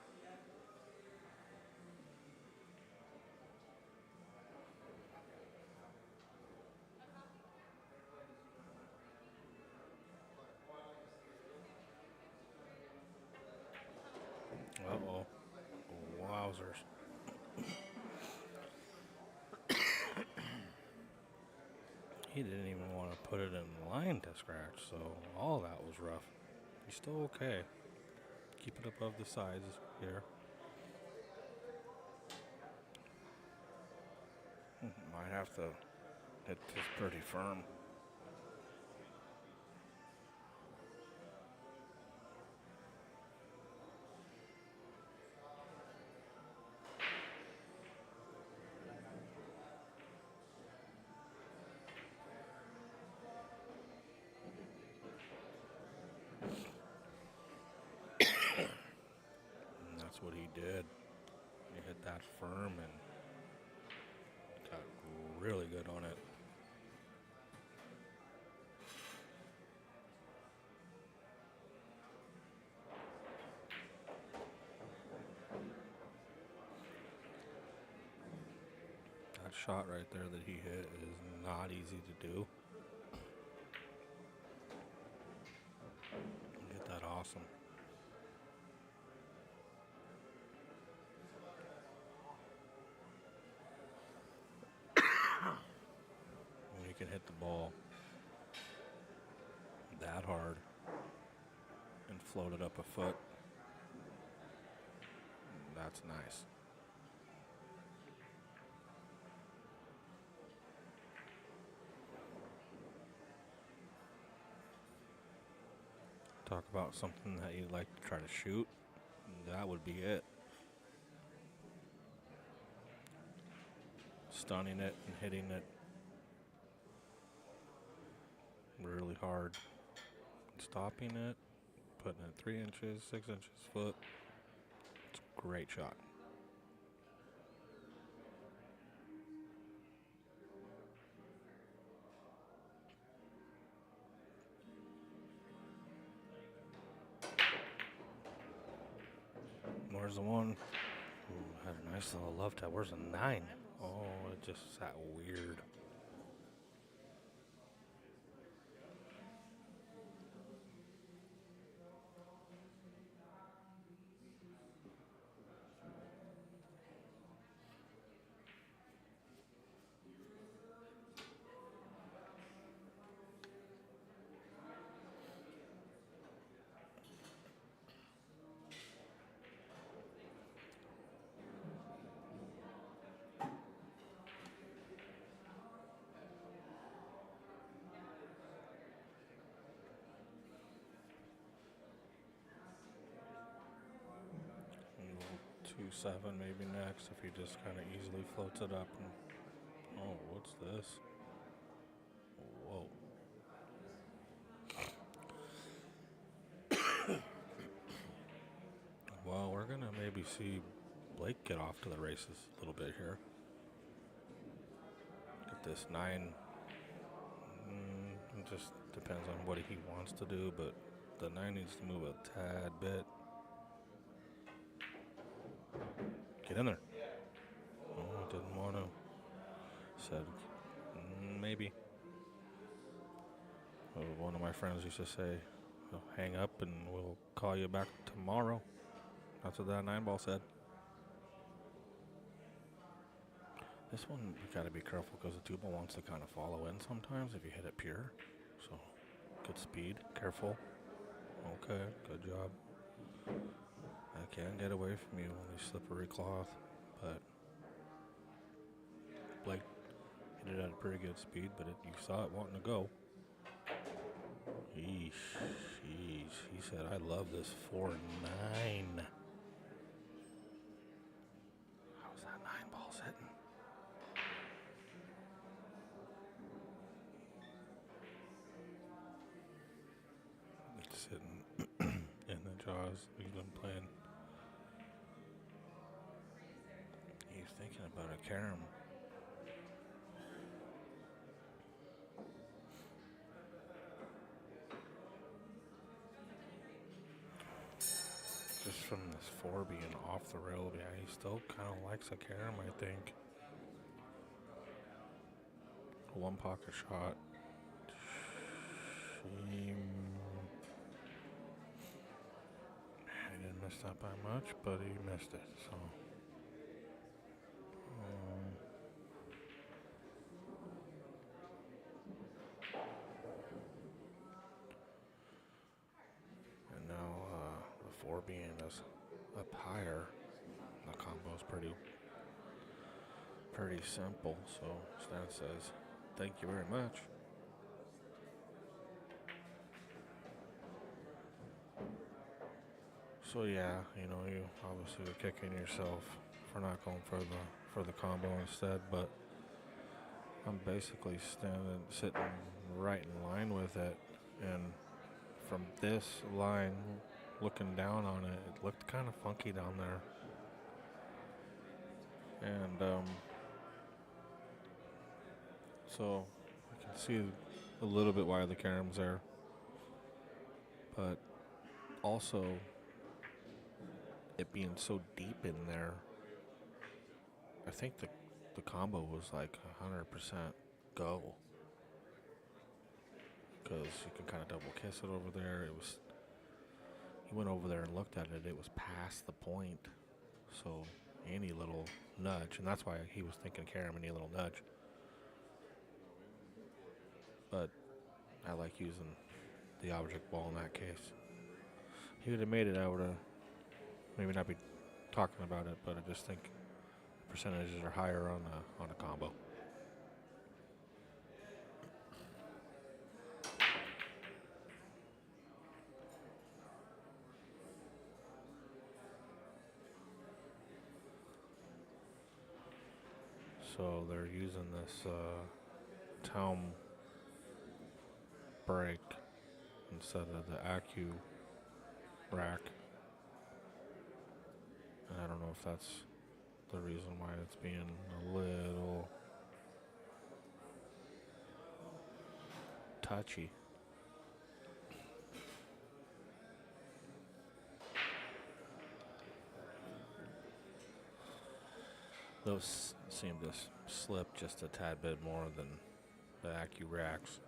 He didn't even want to put it in line to scratch, so all that was rough. He's still okay. Keep it above the sides here. Might have to hit this pretty firm. And that's what he did. He hit that firm and got really good on it. That shot right there that he hit is not easy to do. Hit that awesome. When you can hit the ball that hard and float it up a foot, that's nice. Talk about something that you'd like to try to shoot, that would be it. Stunning it and hitting it really hard. Stopping it, putting it 3 inches, 6 inches, foot. It's a great shot. Where's the one? Ooh, had a nice little love tap. Where's the 9? Oh, it just sat weird. We'll 2-7 maybe next if he just kind of easily floats it up. And, oh, what's this? Whoa. Well, we're going to maybe see Blake get off to the races a little bit here. Get this 9. It just depends on what he wants to do, but the 9 needs to move a tad bit. Get in there. Oh, I didn't want to. Said, maybe. One of my friends used to say, hang up and we'll call you back tomorrow. That's what that 9 ball said. This one, you got to be careful because the 2 ball wants to kind of follow in sometimes if you hit it pure. So, good speed. Careful. Okay, good job. I can't get away from you on these slippery cloth, but Blake hit it at a pretty good speed, but you saw it wanting to go. Eesh. He said, I love this 4-9. How's that 9 ball sitting? It's sitting in the jaws. He's been playing. He's thinking about a carom. Just from this 4 being off the rail, yeah, he still kind of likes a carom, I think. A 1 pocket shot. He didn't miss that by much, but he missed it, so. being as up higher. The combo's pretty simple. So Stan says, "Thank you very much." So yeah, you know, you obviously are kicking yourself for not going for the combo instead, but I'm basically sitting right in line with it, and from this line, looking down on it, it looked kind of funky down there, and so I can see a little bit why the caram's there, but also it being so deep in there, I think the combo was like 100% go. Because you can kind of double kiss it over there. He went over there and looked at it. It was past the point. So any little nudge, and that's why he was thinking carom, any little nudge. But I like using the object ball in that case. He would have made it, I would have maybe not be talking about it, but I just think percentages are higher on a combo. So they're using this town break instead of the Acu rack. And I don't know if that's the reason why it's being a little touchy. Those seem to slip just a tad bit more than the Acu racks.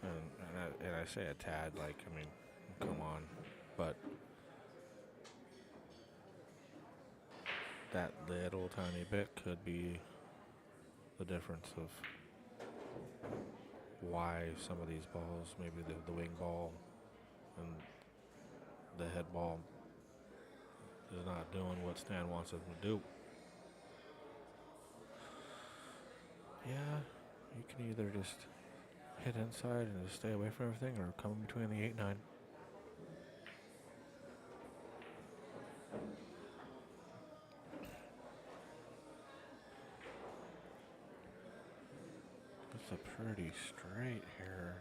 And I say a tad, like, I mean, come on. But that little tiny bit could be the difference of why some of these balls, maybe the wing ball and the head ball, is not doing what Stan wants it to do. Yeah, you can either just hit inside and just stay away from everything, or come in between the 8-9. It's a pretty straight here.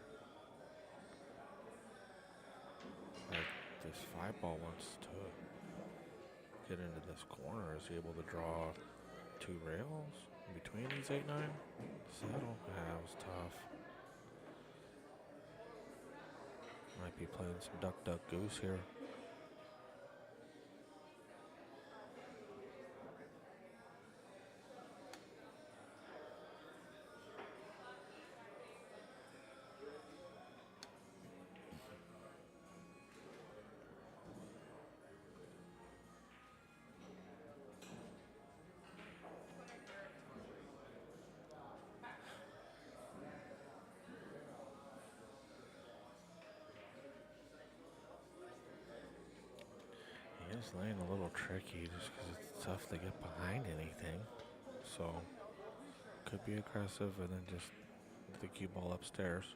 Like, this 5-ball wants to get into this corner. Is he able to draw 2 rails in between these 8-9? Settle. That was tough. Might be playing some duck, duck, goose here. It's laying a little tricky just because it's tough to get behind anything. So, could be aggressive and then just the cue ball upstairs.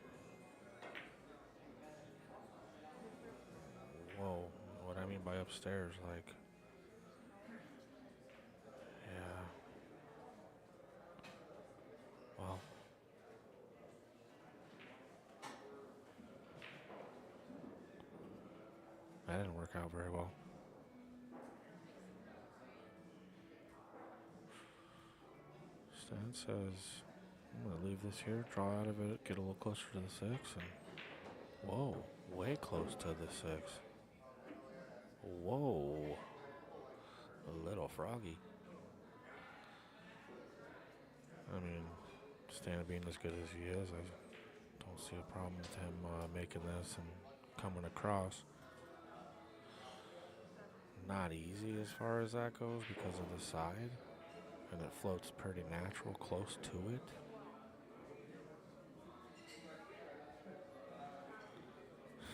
Whoa, what I mean by upstairs, like, yeah. Well, that didn't work out very well. Stan says, I'm going to leave this here, draw out of it, get a little closer to the 6, and whoa, way close to the 6. Whoa, a little froggy. I mean, Stan being as good as he is, I don't see a problem with him making this and coming across. Not easy as far as that goes because of the side, and it floats pretty natural close to it.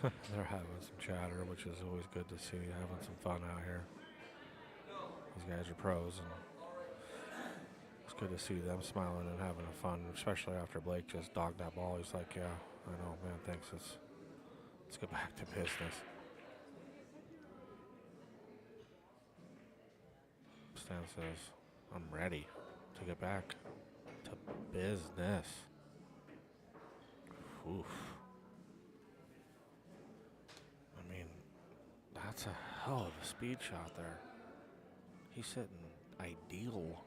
They're having some chatter, which is always good to see. Having some fun out here. These guys are pros, and it's good to see them smiling and having fun, especially after Blake just dogged that ball. He's like, yeah, I know, man, thanks. Let's get back to business. Stan says, I'm ready to get back to business. Oof. I mean, that's a hell of a speed shot there. He's hitting ideal.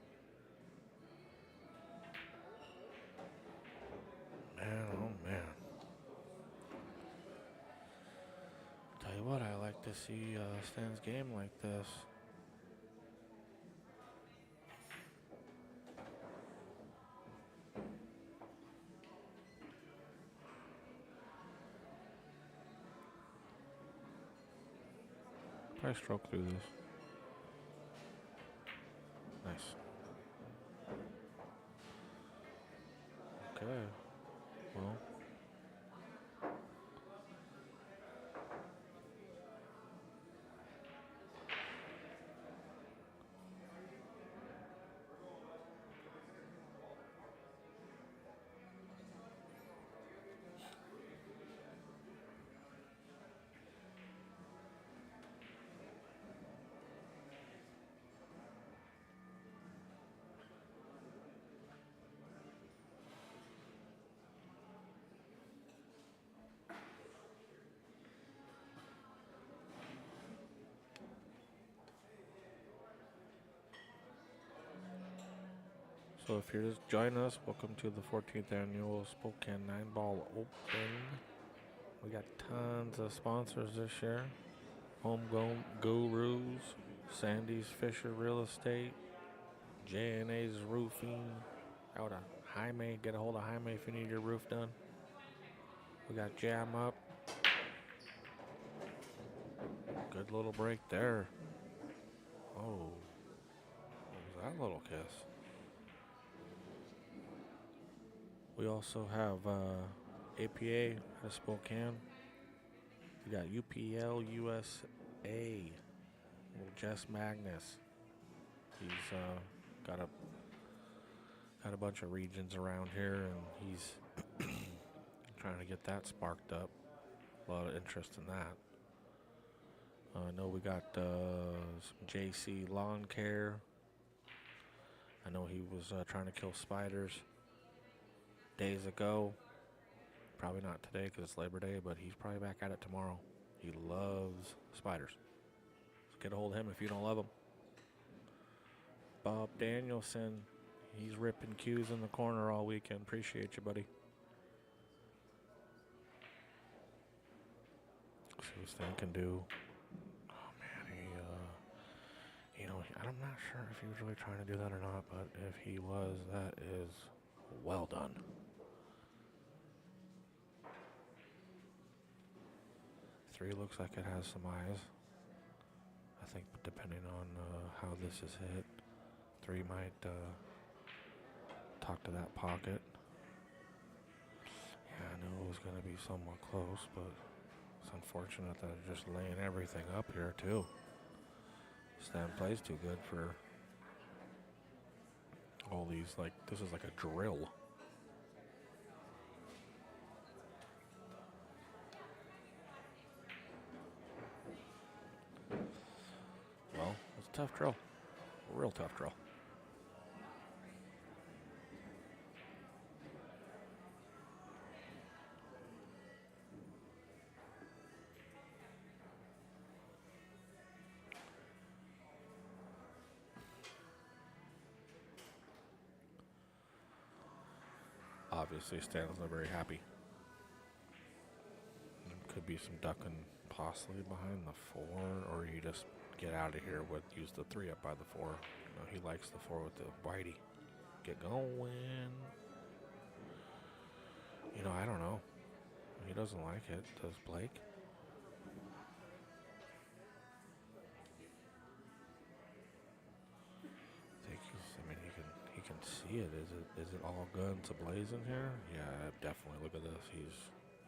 Man, oh man. Tell you what, I like to see Stan's game like this. Probably stroke through this. Nice. Okay. Well. So if you're just joining us, welcome to the 14th annual Spokane 9-Ball Open. We got tons of sponsors this year. Homegrown Gurus, Sandi's Fisher Real Estate, J&A's Roofing, out of Jaime. Get a hold of Jaime if you need your roof done. We got Jam Up. Good little break there. Oh, what was that little kiss? We also have APA out of Spokane. We got UPL USA. Little Jess Magnus. He's got a bunch of regions around here, and he's trying to get that sparked up. A lot of interest in that. I know we got some JC Lawn Care. I know he was trying to kill spiders days ago. Probably not today because it's Labor Day, but he's probably back at it tomorrow. He loves spiders. So get a hold of him if you don't love him. Bob Danielson, he's ripping cues in the corner all weekend. Appreciate you, buddy. See what Stan can do. Oh man, I'm not sure if he was really trying to do that or not, but if he was, that is well done. Three looks like it has some eyes. I think depending on how this is hit, three might talk to that pocket. Yeah, I knew it was going to be somewhat close, but it's unfortunate that they're just laying everything up here too. Stan plays too good for all these, like, this is like a drill. Well, it's a tough drill. A real tough drill. Obviously, Stan's not very happy. There could be some ducking possibly behind the four, or you just get out of here with use the three up by the four. He likes the four with the whitey. Get going. I don't know. He doesn't like it, does Blake? He can see it. Is it all guns a blazing here? Yeah, definitely. Look at this.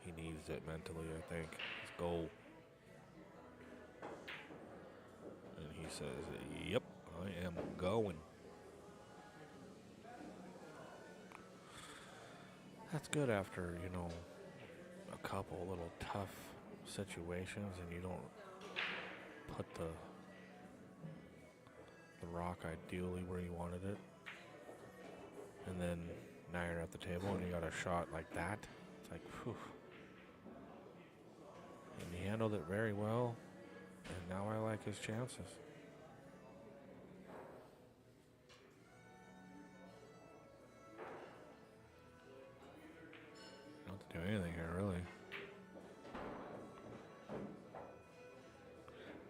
He needs it mentally, I think. He's go. And he says, yep, I am going. That's good after, you know, a couple little tough situations and you don't put the rock ideally where you wanted it. And then now you're at the table and you got a shot like that. It's like, whew. And he handled it very well. And now I like his chances. Don't have to do anything here, really.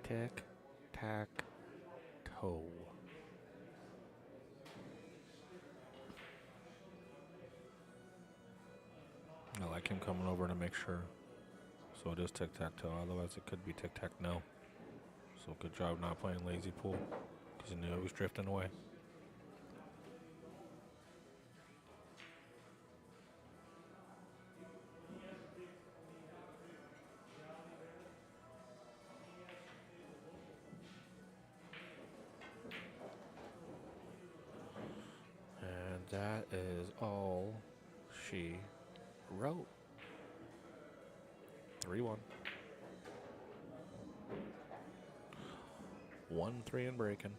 Tic, tac, toe. I like him coming over to make sure. So it is tic-tac-toe. Otherwise, it could be tic-tac-no. So good job not playing lazy pool because he knew it was drifting away. And that is all she wrote. 3-1. 1-3 and breaking.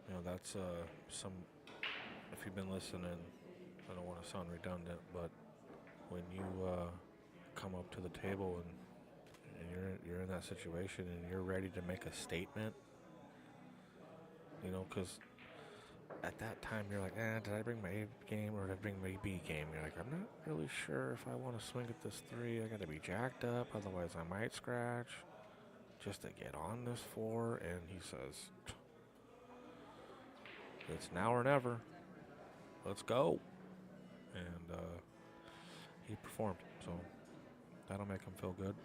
You know, that's some, if you've been listening, I don't want to sound redundant, but when you come up to the table and you're in that situation and you're ready to make a statement, you know, because at that time you're like, did I bring my A game or did I bring my B game? You're like, I'm not really sure if I want to swing at this 3. I got to be jacked up, otherwise I might scratch just to get on this 4. And he says, it's now or never. Let's go. And he performed, so that'll make him feel good.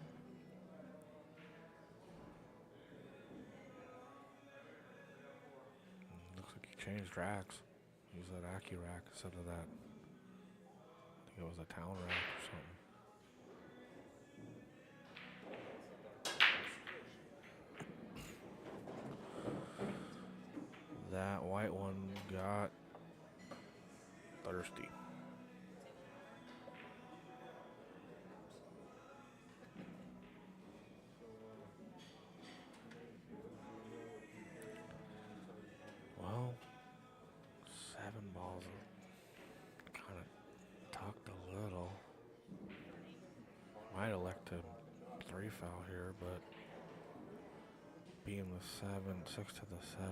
Looks like he changed racks. Use that Aki rack instead of that. I think it was a town rack or something. That white one got thirsty. Well, 7 balls. Kind of tucked a little. Might elect a 3 foul here, but being the 7, 6 to the 7.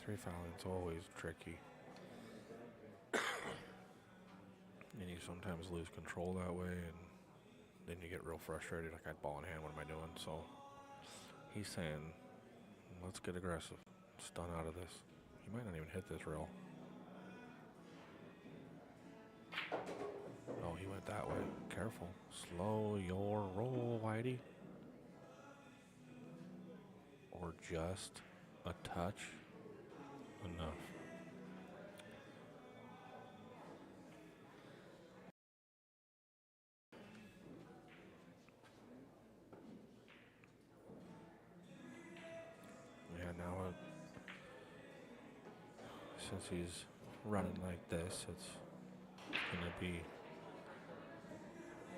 3 fouling's always tricky. And you sometimes lose control that way, and then you get real frustrated. Like, I had ball in hand, what am I doing? So he's saying, let's get aggressive. Stun out of this. He might not even hit this real. Oh, he went that way. Careful. Slow your roll, Whitey. Or just a touch. Enough. Yeah, now since he's running like this, it's going to be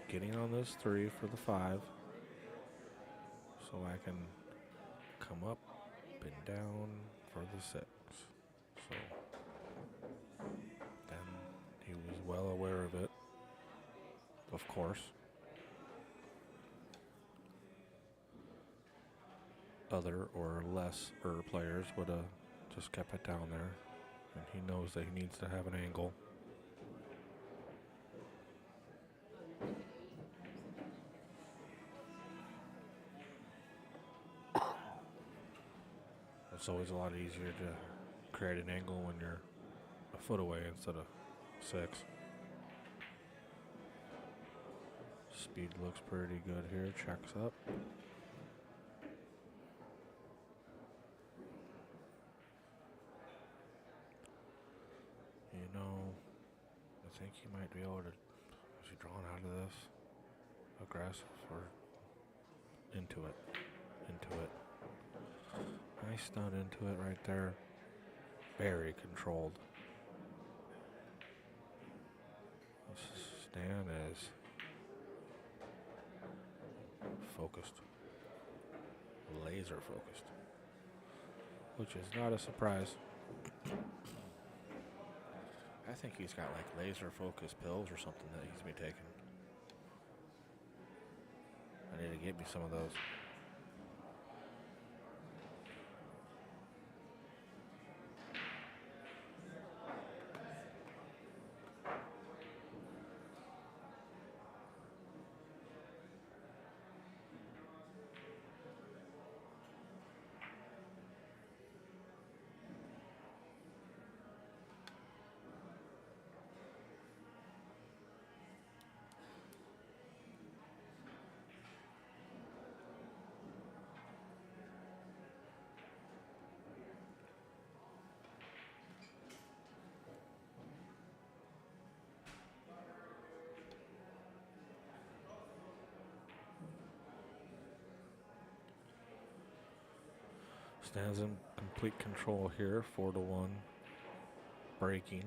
getting on this 3 for the 5 so I can come up and down for the 6. So then he was well aware of it, of course. Other or lesser players would have just kept it down there, and he knows that he needs to have an angle. It's always a lot easier to create an angle when you're a foot away instead of 6. Speed looks pretty good here. Checks up. think he might be able to. Is he drawn out of this? Aggressive or into it? Into it. Nice stun into it right there. Very controlled. Stan is focused. Laser focused. Which is not a surprise. I think he's got like laser focused pills or something that he's been taking. I need to get me some of those. Stan's in complete control here, 4-1. Breaking.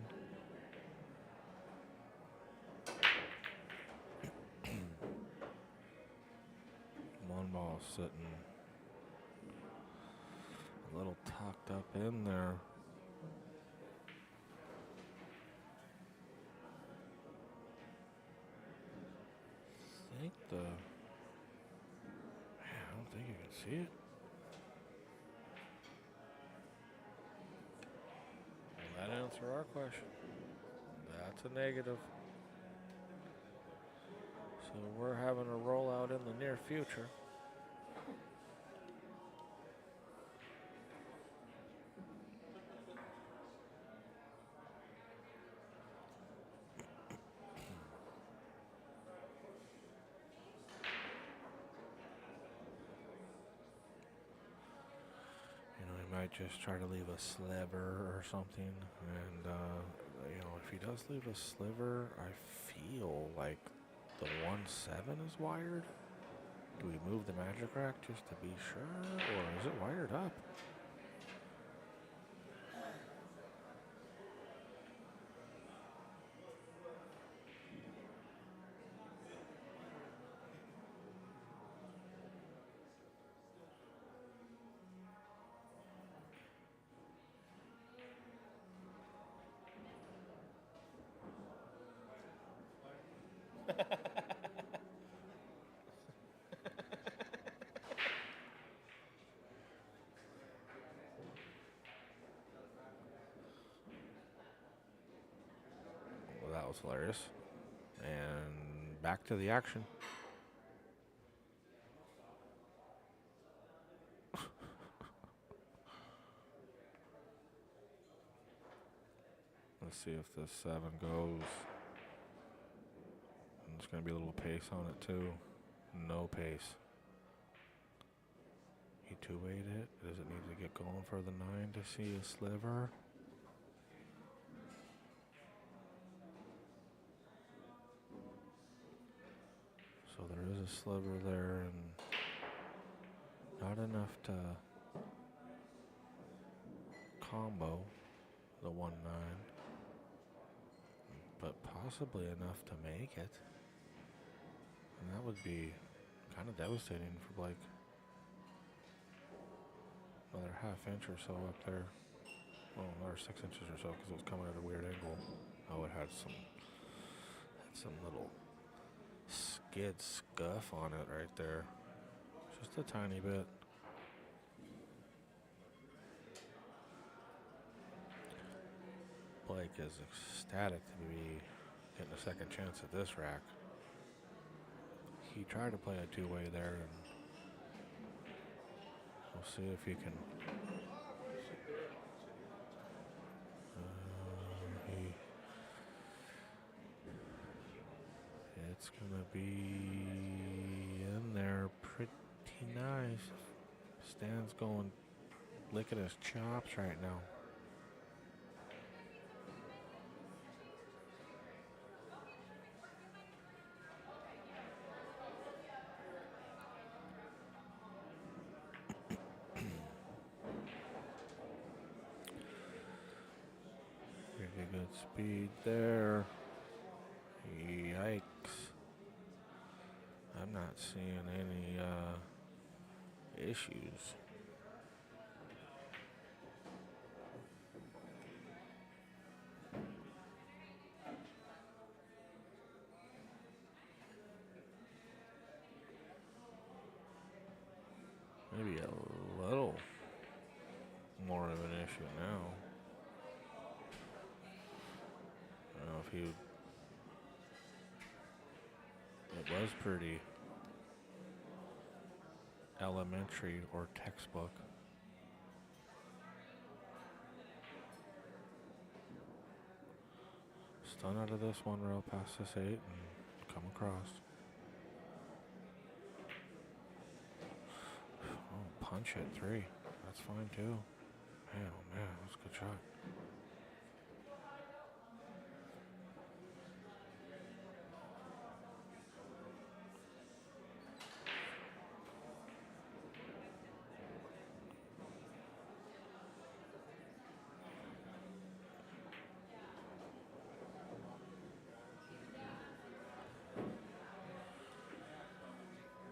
One ball sitting a little tucked up in there. I think I don't think you can see it. Well, that answers our question. That's a negative. So we're having a rollout in the near future. Might just try to leave a sliver or something, and if he does leave a sliver, I feel like the 1-7 is wired. Do we move the magic rack just to be sure, or is it wired up? Well, that was hilarious. And back to the action. Let's see if this 7 goes. And there's going to be a little pace on it too. No pace. He 2-8 it. Does it need to get going for the 9 to see a sliver? So there is a sliver there, and not enough to combo the 1-9, but possibly enough to make it. And that would be kind of devastating for Blake. Another ½ inch or so up there. Well, another 6 inches or so, because it was coming at a weird angle. Oh, it had some little skid scuff on it right there. Just a tiny bit. Blake is ecstatic to be getting a second chance at this rack. He tried to play a 2-way there, and we'll see if he can. It's gonna be in there pretty nice. Stan's going, licking his chops right now. speed there. Yikes. I'm not seeing any issues. Maybe a little more of an issue now. I don't know if he. It was pretty elementary or textbook. Stun out of this one row past this 8 and come across. Oh, punch at 3. That's fine too. Man, oh man, that's a good shot.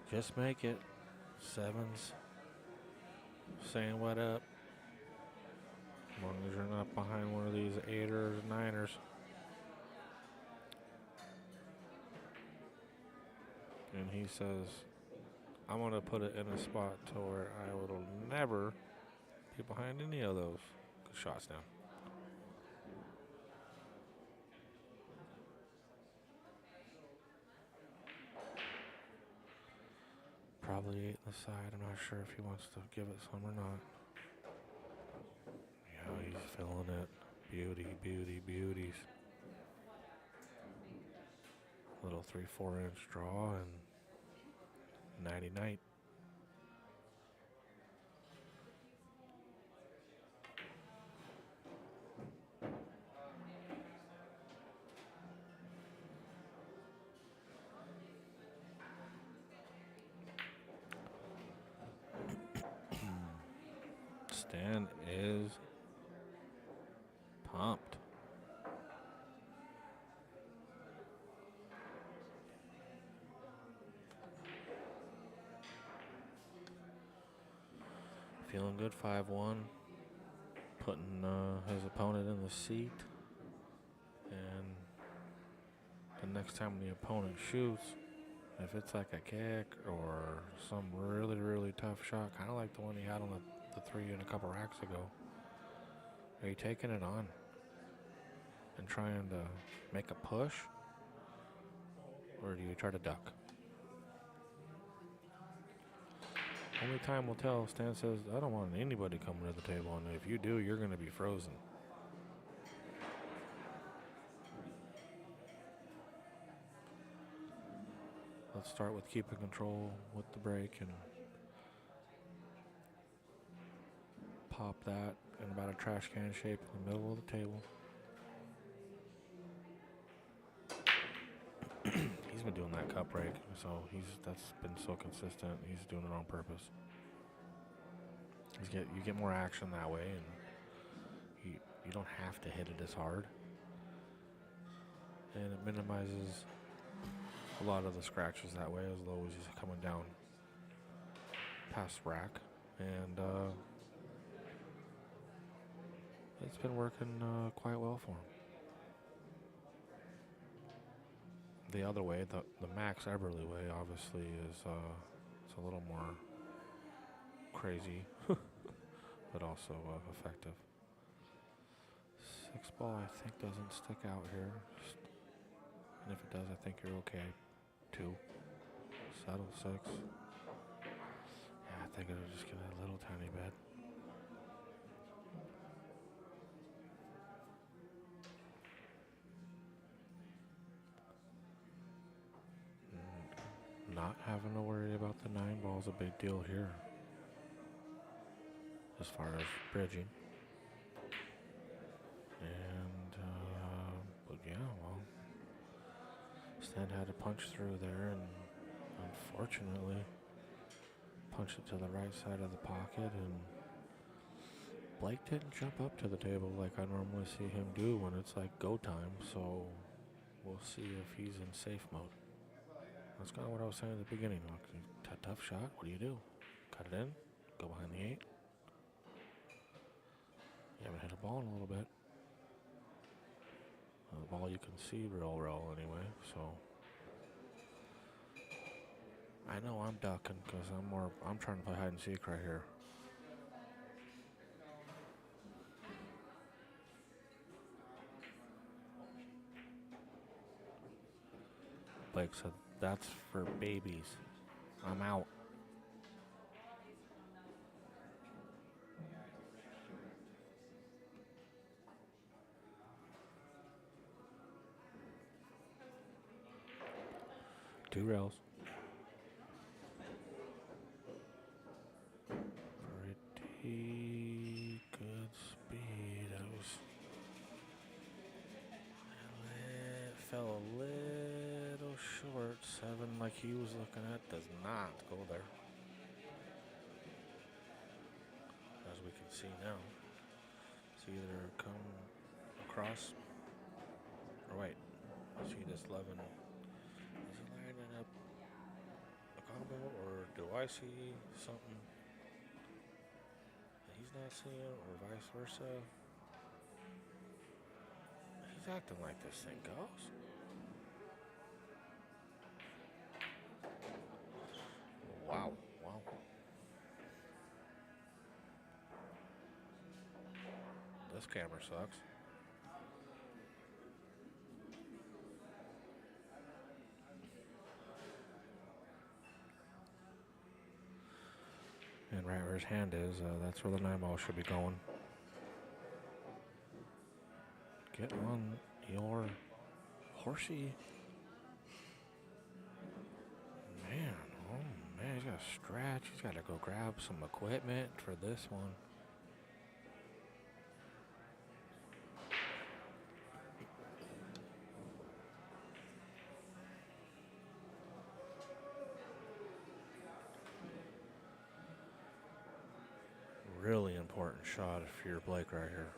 Just make it. 7s. Saying what up. As long as you're not behind one of these 8ers, 9ers. And he says, I'm going to put it in a spot to where I will never be behind any of those. Good shots down. Probably 8 in the side. I'm not sure if he wants to give it some or not. Yeah, he's feeling it. Beauty, beauty, beauties. Little 3-4 inch draw and nighty night. Stan is pumped. Feeling good, 5-1. Putting his opponent in the seat. And the next time the opponent shoots, if it's like a kick or some really, really tough shot, kind of like the one he had on the 3 and a couple racks ago, are you taking it on and trying to make a push? Or do you try to duck? Only time will tell. Stan says, I don't want anybody coming to the table, and if you do, you're going to be frozen. Let's start with keeping control with the break and pop that in about a trash can shape in the middle of the table. He's been doing that cup break, so that's been so consistent. He's doing it on purpose. You get more action that way, and you don't have to hit it as hard, and it minimizes a lot of the scratches that way, as low as he's coming down past rack, and it's been working quite well for him. The other way, the Max Eberly way, obviously is it's a little more crazy, but also effective. 6 ball, I think, doesn't stick out here. And if it does, I think you're okay. 2. Settle 6. Yeah, I think it'll just get a little tiny bit. Not having to worry about the 9 ball is a big deal here, as far as bridging. And, but yeah, well, Stan had to punch through there, and unfortunately, punched it to the right side of the pocket, and Blake didn't jump up to the table like I normally see him do when it's like go time, so we'll see if he's in safe mode. That's kind of what I was saying at the beginning. Like, tough shot, what do you do? Cut it in, go behind the 8. You haven't hit a ball in a little bit. The ball you can see real anyway, so. I know I'm ducking because I'm trying to play hide and seek right here. Blake said, that's for babies. I'm out. Two rails. Pretty good speed. It fell a little short. 7 like he was looking at does not go there. As we can see now. It's either come across or wait. See this 11. Is he lining up a combo or do I see something that he's not seeing or vice versa? He's acting like this thing goes. Wow. This camera sucks. And right where his hand is, that's where the 9 ball should be going. Get on your horsey. Man, he's got to stretch. He's got to go grab some equipment for this one. Really important shot if you're Blake right here.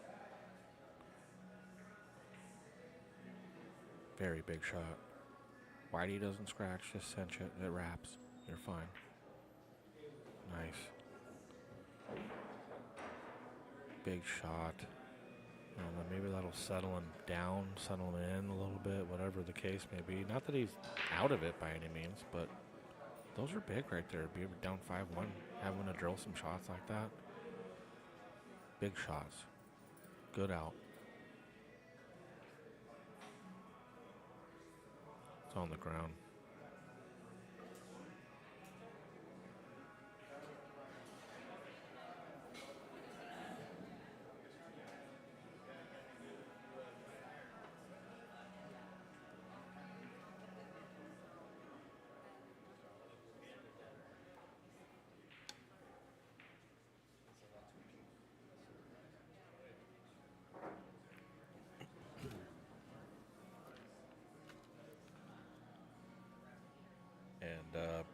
Very big shot. Whitey doesn't scratch, just cinch it. It wraps. You're fine. Nice. Big shot. Maybe that'll settle him down, settle in a little bit, whatever the case may be. Not that he's out of it by any means, but those are big right there. Be down 5-1, having to drill some shots like that. Big shots. Good out. It's on the ground.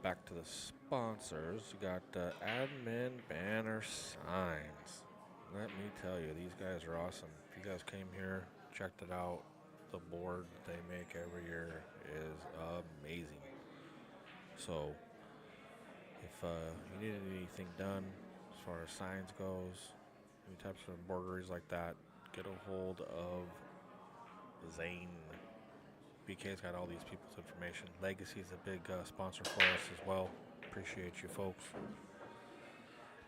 Back to the sponsors. You got Admen banner signs. Let me tell you, these guys are awesome. If you guys came here, checked it out, the board they make every year is amazing. So, if you needed anything done as far as signs goes, any types of embroideries like that, get a hold of Zane. BK's got all these people's information. Legacy's a big sponsor for us as well. Appreciate you folks.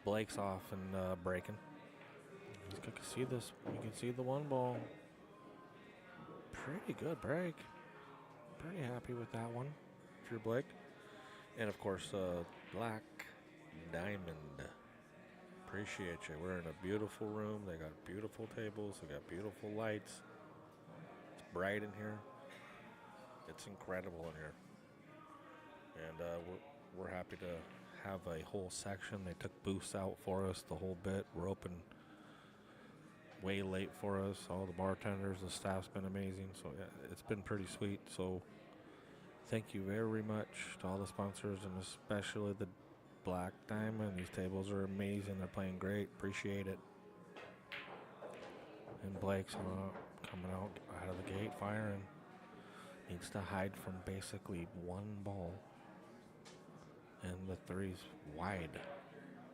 Blake's off and breaking. You can see this. You can see the 1 ball. Pretty good break. Pretty happy with that one. If you're Blake. And of course, Black Diamond. Appreciate you. We're in a beautiful room. They got beautiful tables. They got beautiful lights. It's bright in here. It's incredible in here. And we're happy to have a whole section. They took booths out for us the whole bit. We're open way late for us. All the bartenders, the staff's been amazing. So yeah, it's been pretty sweet. So thank you very much to all the sponsors and especially the Black Diamond. These tables are amazing. They're playing great. Appreciate it. And Blake's coming out of the gate firing. Needs to hide from basically one ball. And the three's wide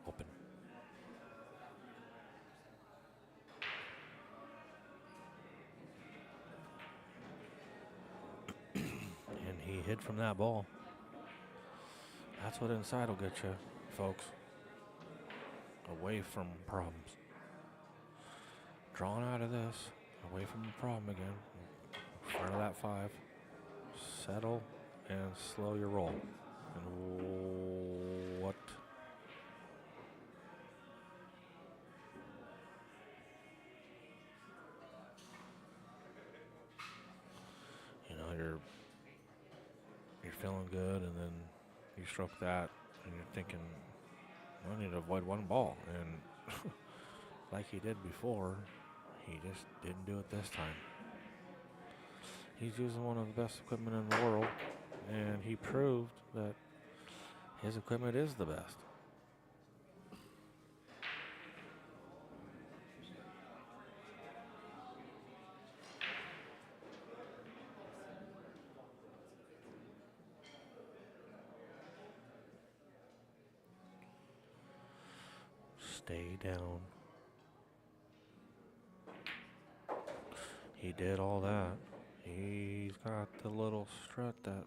open. And he hid from that ball. That's what inside will get you, folks. Away from problems. Drawn out of this. Away from the problem again. In front of that 5. Settle and slow your roll. And what? You know, you're feeling good, and then you stroke that, and you're thinking, I need to avoid one ball. And like he did before, he just didn't do it this time. He's using one of the best equipment in the world, and he proved that his equipment is the best. Stay down. He did all that. He's got the little strut that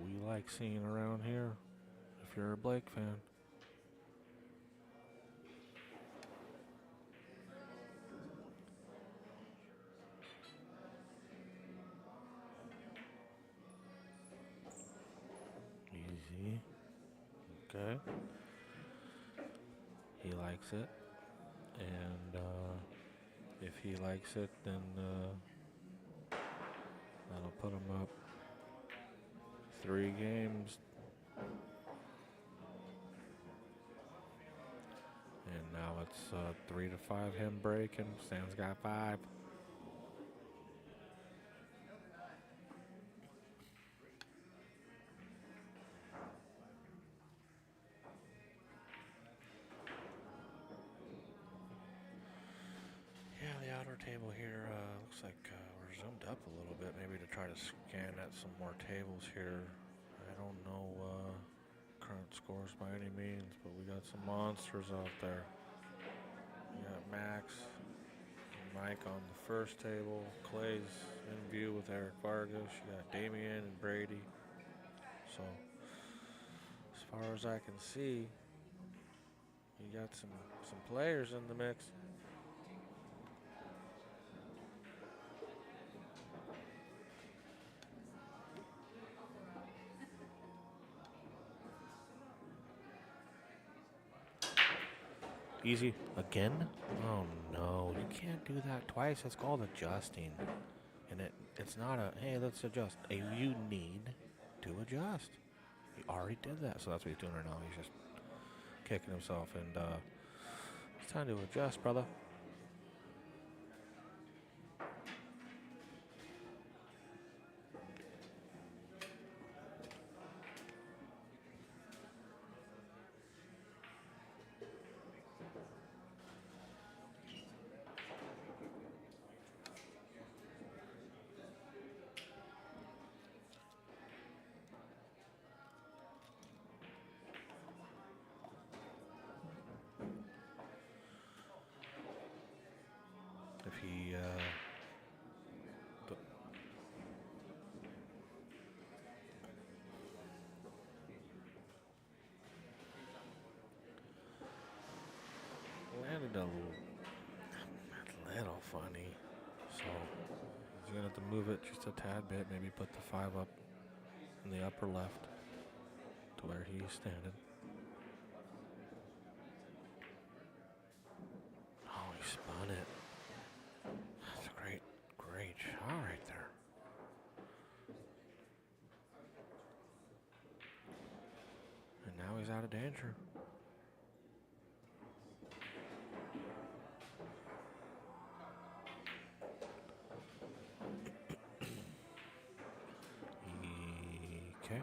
we like seeing around here, if you're a Blake fan. Easy. Okay. He likes it. And if he likes it, then that'll put him up 3 games. And now it's 3-5 him breaking. Stan's got 5. Yeah, the outer table here looks like we're zoomed up a little bit, maybe to try to scan at some more tables here. I don't know current scores by any means, but we got some monsters out there. We got Max and Mike on the first table. Clay's in view with Eric Vargas. You got Damien and Brady. So as far as I can see, you got some players in the mix. Easy again? Oh no, you can't do that twice. It's called adjusting. And it's not a, hey, let's adjust. You need to adjust. He already did that, so that's what he's doing right now. He's just kicking himself, and it's time to adjust, brother. If he landed a little funny, so he's gonna have to move it just a tad bit, maybe put the 5 up in the upper left to where he's standing. Oh, he spun it. That's a great shot right there. And now he's out of danger. Okay.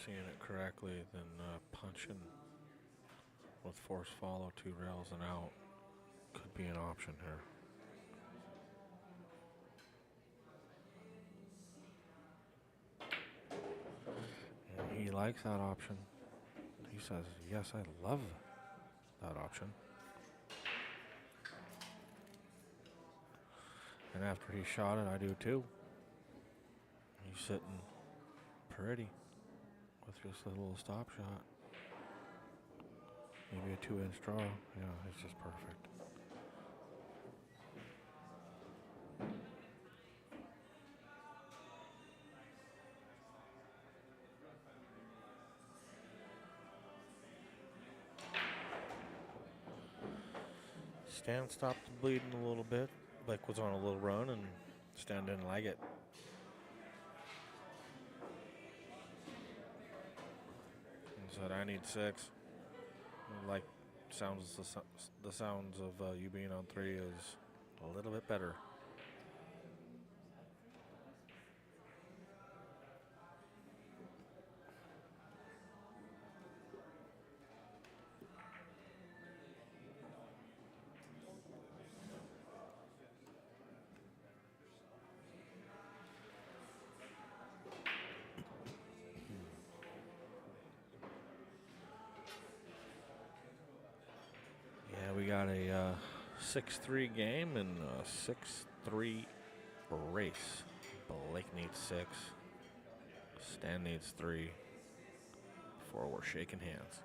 seeing it correctly, then punching with force follow 2 rails and out could be an option here. And he likes that option. He says, yes, I love that option. And after he shot it, I do too. He's sitting pretty with just a little stop shot. Maybe a 2-inch draw. Yeah, it's just perfect. Stan stopped bleeding a little bit. Like was on a little run, and Stan didn't like it. He said, I need 6. Like the sounds of you being on 3 is a little bit better. Yeah, we got a 6-3 game and a 6-3 race. Blake needs 6. Stan needs 3 before we're shaking hands.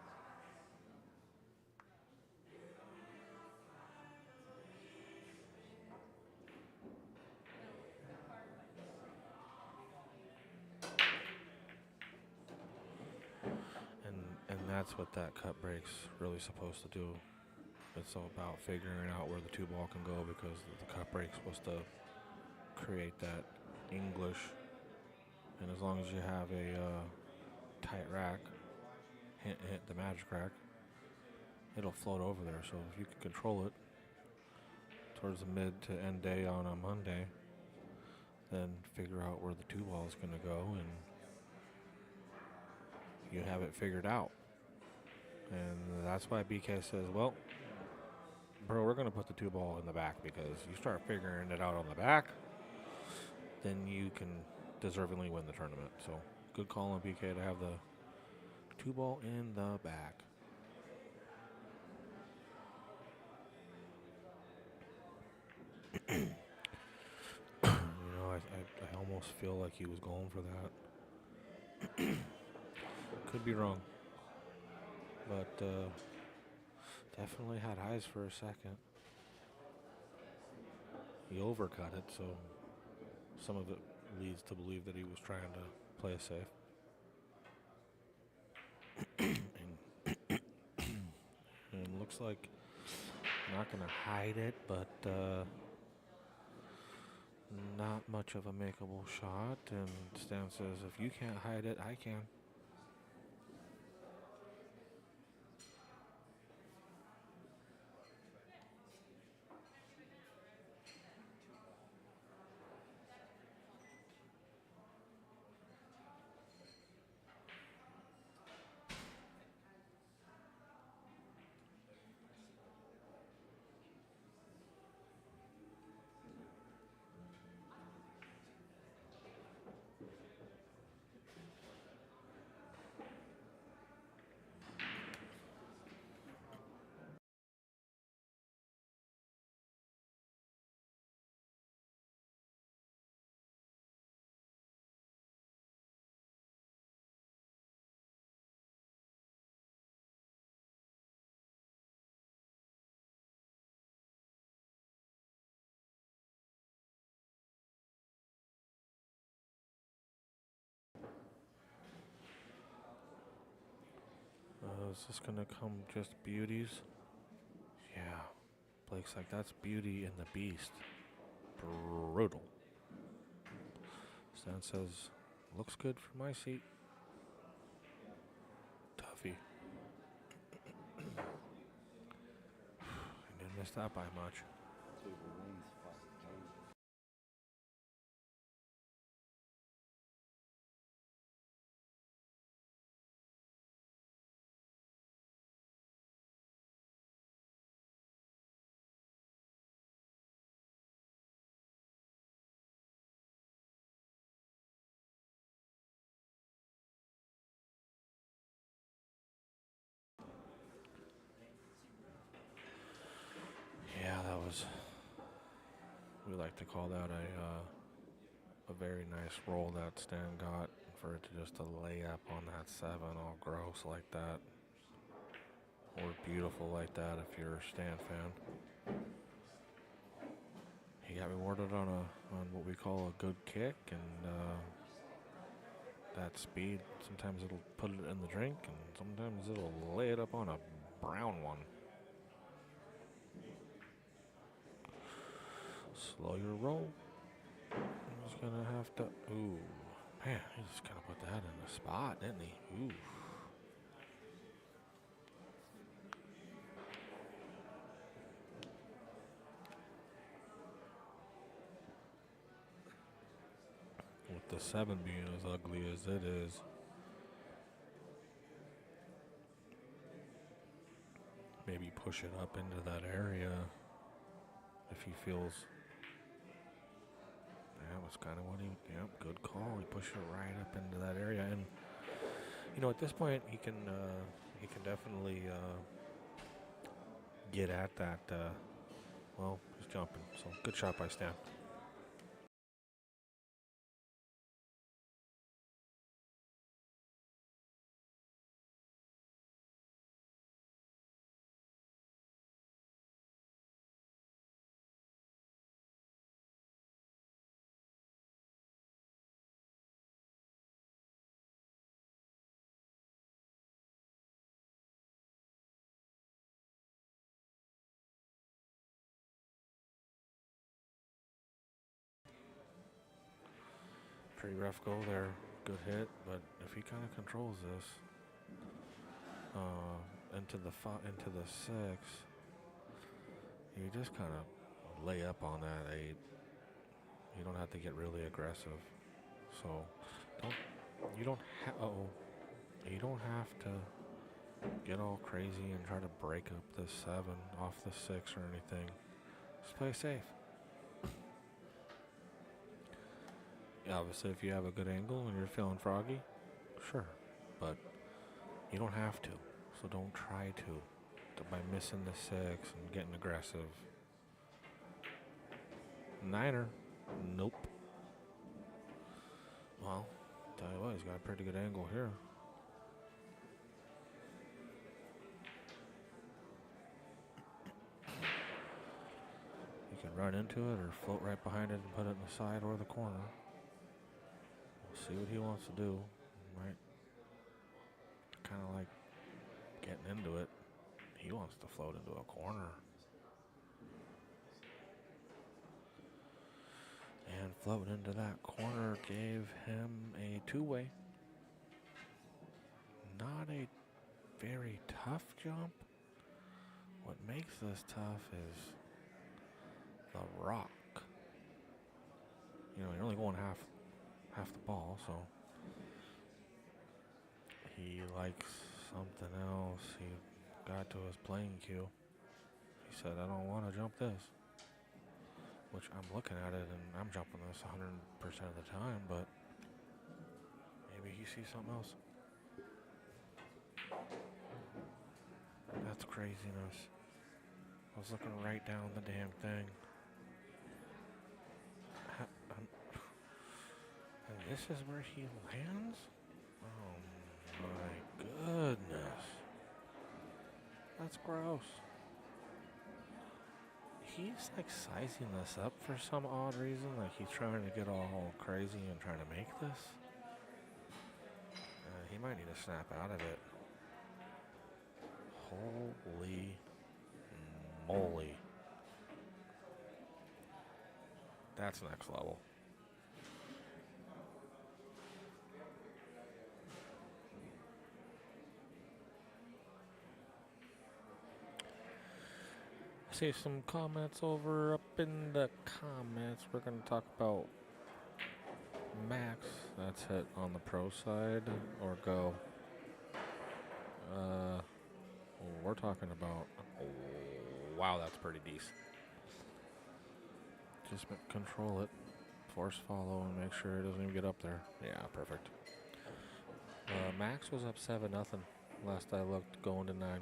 And that's what that cut break's really supposed to do. It's all about figuring out where the 2 ball can go, because the cut break's supposed to create that English. And as long as you have a tight rack, hit the magic rack, it'll float over there. So if you can control it towards the mid to end day on a Monday, then figure out where the 2 ball is going to go, and you have it figured out. And that's why BK says, well, bro, we're going to put the 2 ball in the back, because you start figuring it out on the back, then you can deservingly win the tournament. So good call on BK to have the 2 ball in the back. I almost feel like he was going for that. Could be wrong. But definitely had eyes for a second. He overcut it, so some of it leads to believe that he was trying to play it safe. And looks like not going to hide it, but not much of a makeable shot. And Stan says, if you can't hide it, I can. Is this going to come just beauties? Yeah. Blake's like, that's Beauty and the Beast. Brutal. Stan says, looks good for my seat. Tuffy. I didn't miss that by much. We like to call that a very nice roll that Stan got. For it to just to lay up on that 7, all gross like that, or beautiful like that if you're a Stan fan. He got rewarded on what we call a good kick, and that speed. Sometimes it'll put it in the drink, and sometimes it'll lay it up on a brown one. Slow your roll. He's gonna have to. Ooh, man, he just kind of put that in the spot, didn't he? Ooh. With the 7 being as ugly as it is, maybe push it up into that area if he feels. That was kind of what he. Yep, good call. He pushed it right up into that area, and at this point he can definitely get at that. Well, he's jumping, so good shot by Stan. Pretty rough goal there. Good hit, but if he kind of controls this into the 6, you just kind of lay up on that 8. You don't have to get really aggressive. So you don't have to get all crazy and try to break up the 7 off the 6 or anything. Just play safe. Obviously, if you have a good angle and you're feeling froggy, sure, but you don't have to. So don't try to by missing the 6 and getting aggressive. 9er, nope. Well, tell you what, he's got a pretty good angle here. You can run into it or float right behind it and put it in the side or the corner. We'll see what he wants to do. Right? Kind of like getting into it. He wants to float into a corner. And floating into that corner gave him a 2-way. Not a very tough jump. What makes this tough is the rock. You're only going half the ball, so he likes something else. He got to his playing cue. He said, I don't want to jump this. Which I'm looking at it and I'm jumping this 100% of the time, but maybe he sees something else. That's craziness. I was looking right down the damn thing. And this is where he lands? Oh my goodness. That's gross. He's like sizing this up for some odd reason. Like he's trying to get all crazy and trying to make this. He might need to snap out of it. Holy moly. That's next level. See some comments over up in the comments. We're going to talk about Max. That's hit on the pro side or go. We're talking about. Wow, that's pretty decent. Just control it, force follow, and make sure it doesn't even get up there. Yeah, perfect. Max was up 7-0 last I looked, going to 9.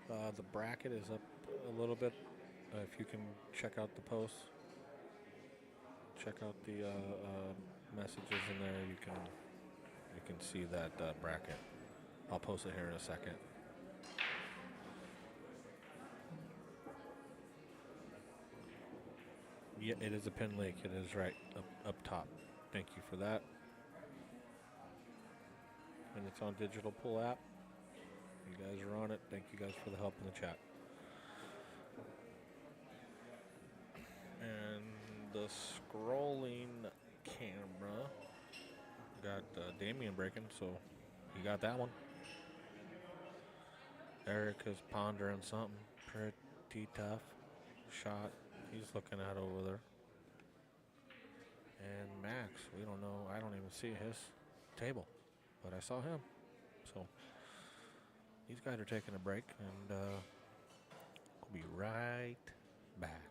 The bracket is up a little bit. If you can check out the posts, check out the messages in there. You can see that bracket. I'll post it here in a second. Yeah, it is a pin link. It is right up top. Thank you for that. And it's on Digital Pull app. You guys are on it. Thank you guys for the help in the chat. And the scrolling camera got Damien breaking, so you got that one. Eric is pondering something pretty tough. Shot he's looking at over there. And Max, we don't know. I don't even see his table, but I saw him. So these guys are taking a break, and we'll be right back.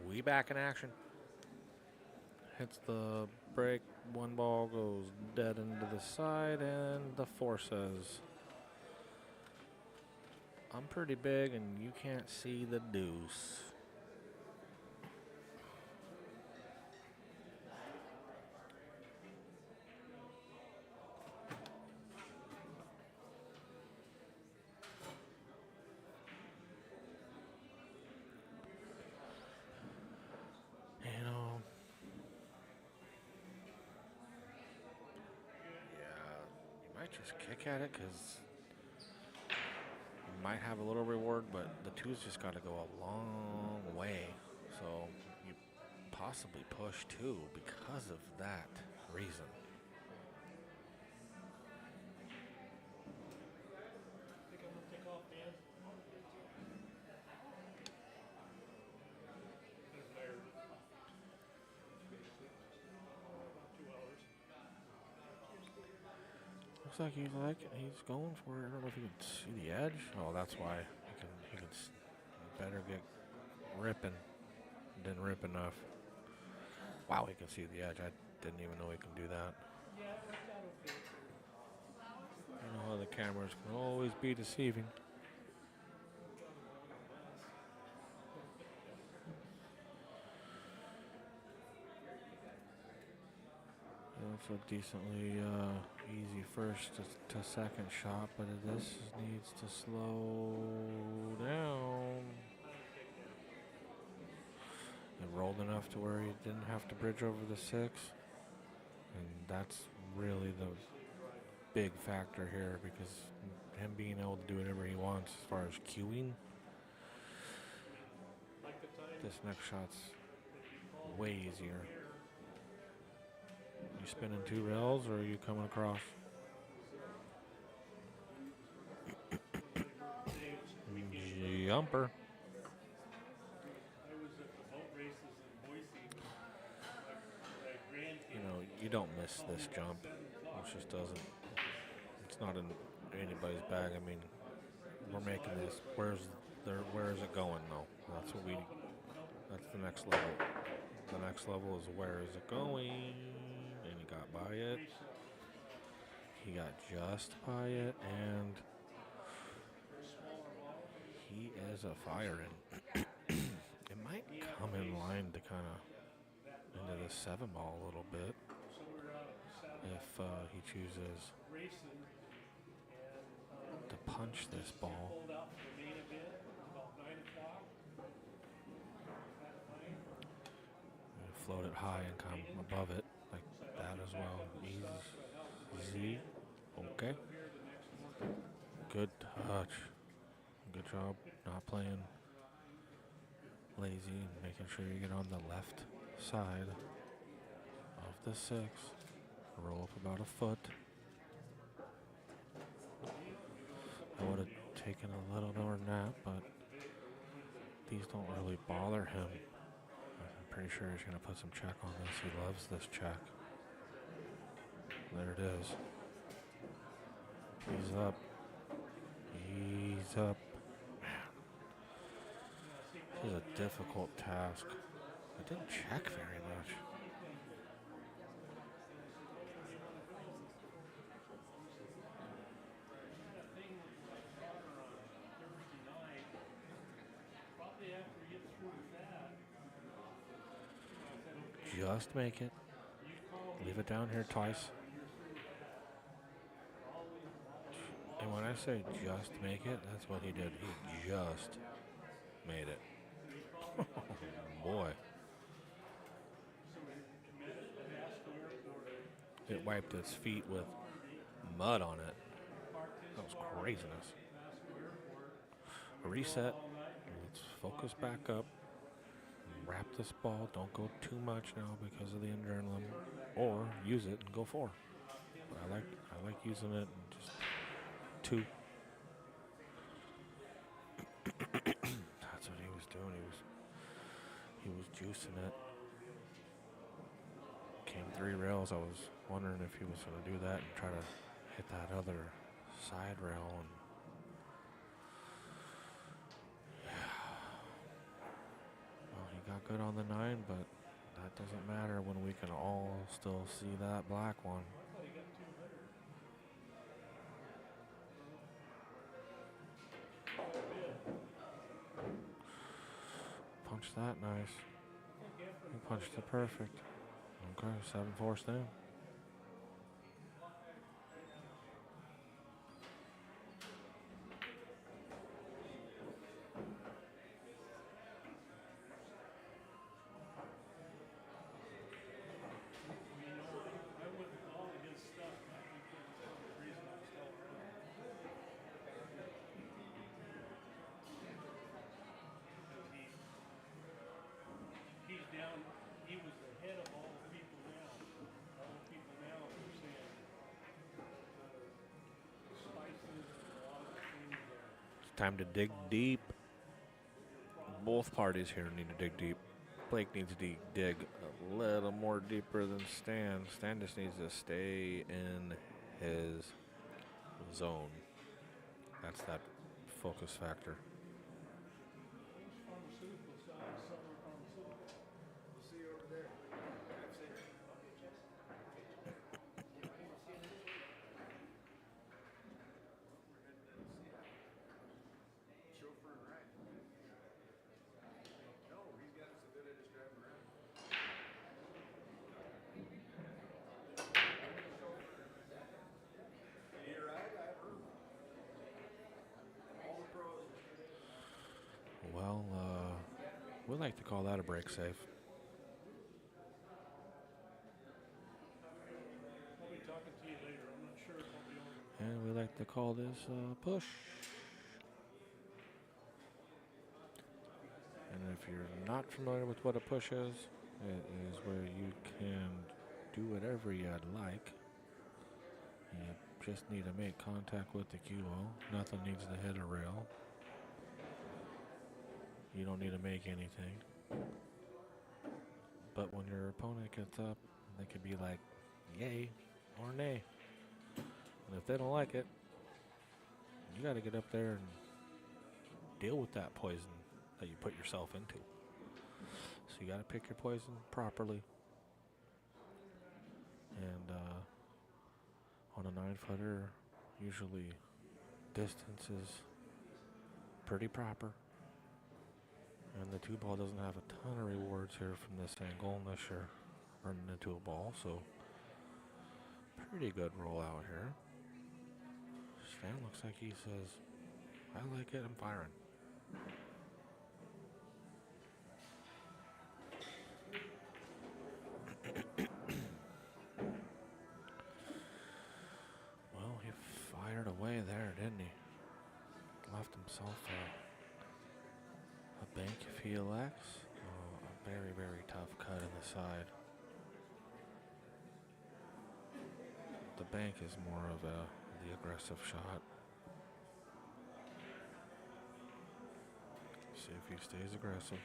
We back in action. Hits the break. One ball goes dead into the side, and the 4 says, I'm pretty big, and you can't see the deuce. You know, yeah, you might just kick at it because you might have a little reward, but the 2's just got to go a long way. So you possibly push 2 because of that reason. Looks like he's going for it. I don't know if you can see the edge. Oh, that's why. He can better get ripping. Didn't rip enough. Wow, he can see the edge. I didn't even know he can do that. You know how the cameras can always be deceiving. That's a decently easy first to second shot, but this needs to slow down. It rolled enough to where he didn't have to bridge over the 6, and that's really the big factor here, because him being able to do whatever he wants as far as cueing, this next shot's way easier. You spinning 2 rails, or are you coming across? Jumper. You know, you don't miss this jump. It just doesn't. It's not in anybody's bag. I mean, we're making this. Where is it going, though? That's the next level. The next level is where is it going? And he got by it. He got just by it, and he is a firing. It might come in line to kind of into the 7-ball a little bit if he chooses to punch this ball. Float it high and come above it like that as well. Easy. Okay. Good touch. Good job not playing lazy and making sure you get on the left side of the 6. Roll up about a foot. I would have taken a little more than that, but these don't really bother him. I'm pretty sure he's going to put some check on this. He loves this check. There it is. He's up. He's up. Man. This is a difficult task. I didn't check very much. Just make it. Leave it down here twice. And when I say just make it, that's what he did. He just made it. Boy. It wiped its feet with mud on it. That was craziness. Reset. Let's focus back up. Wrap this ball. Don't go too much now because of the adrenaline. Or use it and go 4. But I like using it and just 2. That's what he was doing. He was juicing it. Came 3 rails. I was wondering if he was going to do that and try to hit that other side rail. And well, he got good on the 9, but that doesn't matter when we can all still see that black one. Punched that nice. He punched it perfect. Okay, 7-4 stand. Time to dig deep. Both parties here need to dig deep. Blake needs to dig a little more deeper than Stan. Stan just needs to stay in his zone. That's that focus factor. Pharmaceutical side, summer pharmaceutical. We'll see you over there. Drive safe. We're heading to Seattle. Chauffeur and ride. No, he's got us a bit of just driving around. You need a ride? I have room. All the pros. Well, we like to call that a break safe. I'll be talking to you later. I'm not sure if I'll be on. And we like to call this push. And if you're not familiar with what a push is, it is where you can do whatever you'd like. You just need to make contact with the cue ball. Nothing needs to hit a rail. You don't need to make anything. But when your opponent gets up, they could be like, yay or nay. And if they don't like it, you got to get up there and deal with that poison that you put yourself into. So you got to pick your poison properly. And on a 9-footer, usually distance is pretty proper. And the 2-ball doesn't have a ton of rewards here from this angle unless you're running into a ball. So pretty good roll out here. Stan looks like he says, I like it, I'm firing. Well, he fired away there, didn't he? Left himself a bank if he elects. Oh, a very, very tough cut in the side. The bank is more of the aggressive shot. See if he stays aggressive.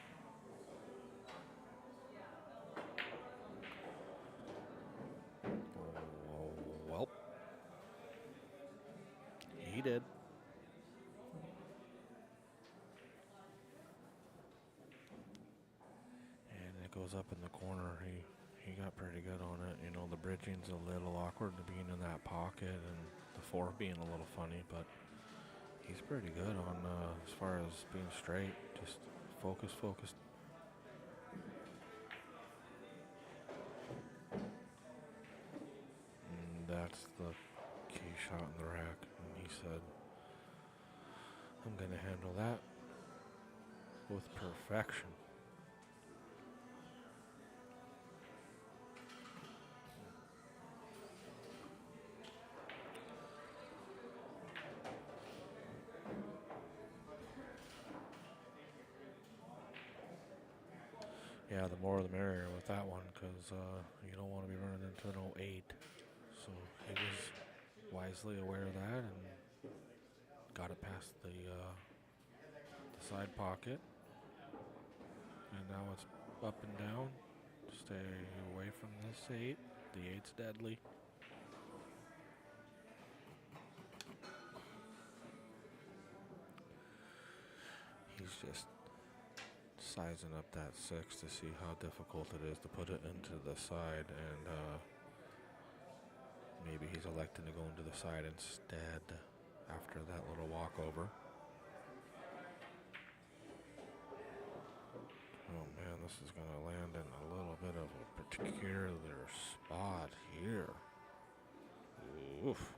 Oh, well, he did. And it goes up in the corner. He got pretty good on it. You know, the bridging's a little awkward to being in that pocket and the 4 being a little funny, but he's pretty good on as far as being straight. Just focused. And that's the key shot in the rack. And he said, I'm going to handle that with perfection. Yeah, the more the merrier with that one, because you don't want to be running into an 08. So he was wisely aware of that and got it past the side pocket. And now it's up and down. Stay away from this 8. The 8's deadly. He's just sizing up that 6 to see how difficult it is to put it into the side, and maybe he's electing to go into the side instead after that little walkover. Oh man, this is going to land in a little bit of a particular spot here. Oof.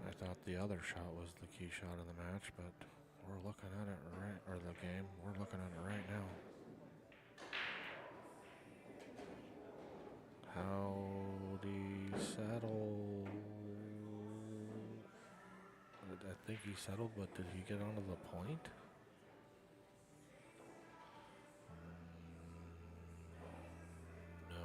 I thought the other shot was the key shot of the match, but we're looking at it right, or the game, we're looking at it right now. How'd he settle? I think he settled, but did he get onto the point? No.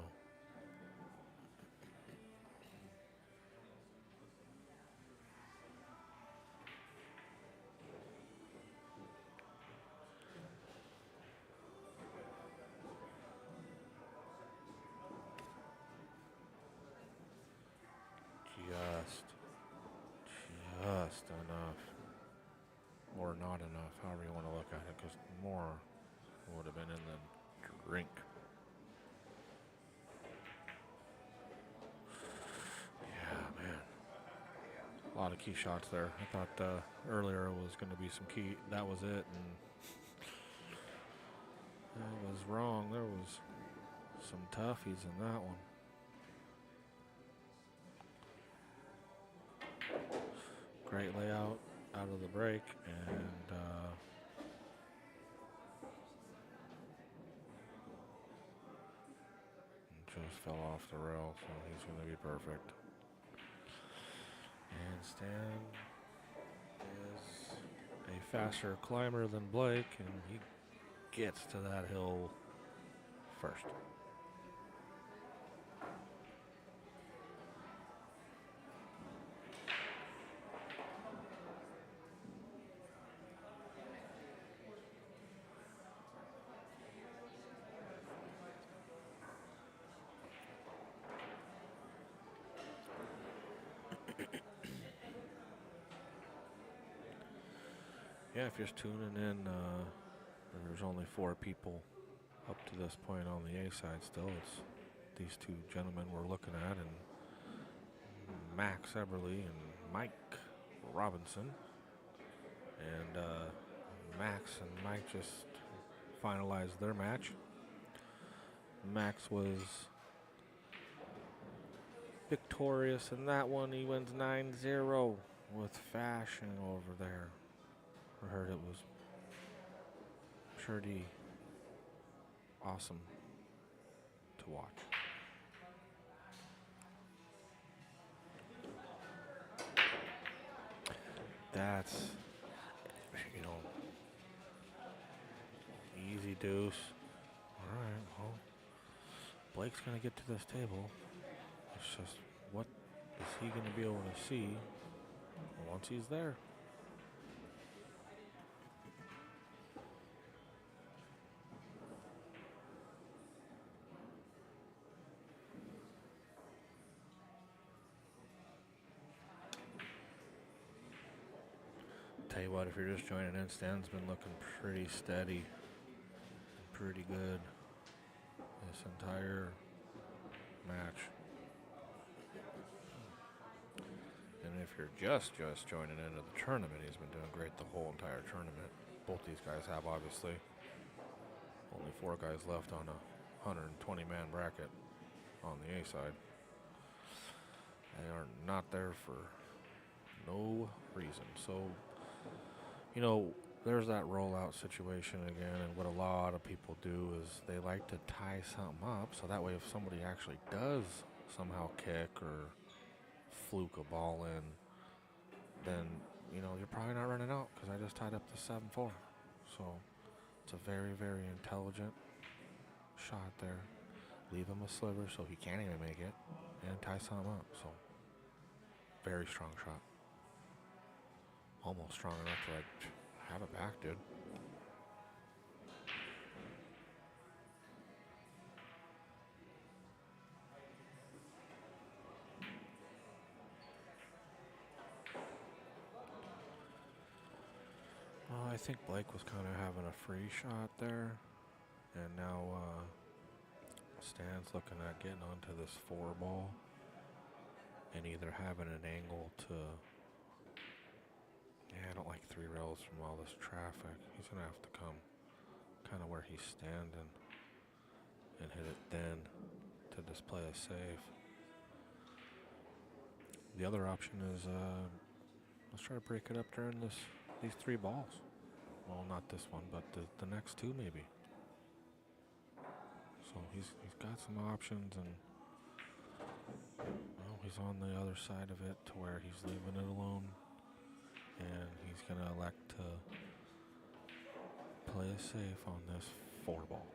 just enough. Or not enough, however you want to look at it, because more would have been in the drink. Yeah, man. A lot of key shots there. I thought earlier was going to be some key. That was it, and I was wrong. There was some toughies in that one. Great layout out of the break, and just fell off the rail, so he's going to be perfect. And Stan is a faster climber than Blake, and he gets to that hill first. Yeah, if you're just tuning in, there's only 4 people up to this point on the A side still. It's these 2 gentlemen we're looking at, and Max Eberly and Mike Robinson. And Max and Mike just finalized their match. Max was victorious in that one. He wins 9-0 with fashion over there. I heard it was pretty awesome to watch. That's, easy deuce. All right, well, Blake's going to get to this table. It's just, what is he going to be able to see once he's there? Tell you what, if you're just joining in, Stan's been looking pretty steady, pretty good this entire match. And if you're just joining into the tournament, he's been doing great the whole entire tournament. Both these guys have, obviously. Only 4 guys left on a 120-man bracket on the A side. They are not there for no reason. So, there's that rollout situation again, and what a lot of people do is they like to tie something up, so that way if somebody actually does somehow kick or fluke a ball in, then, you're probably not running out, because I just tied up the 7-4. So, it's a very, very intelligent shot there. Leave him a sliver so he can't even make it, and tie something up. So, very strong shot. Almost strong enough to, have it back, dude. Well, I think Blake was kind of having a free shot there. And now Stan's looking at getting onto this 4 ball and either having an angle to... Yeah, I don't like 3 rails from all this traffic. He's going to have to come kind of where he's standing and hit it thin to display a save. The other option is let's try to break it up during these 3 balls. Well, not this one, but the next 2 maybe. So he's got some options, and he's on the other side of it to where he's leaving it alone. And he's going to elect to play it safe on this 4 ball.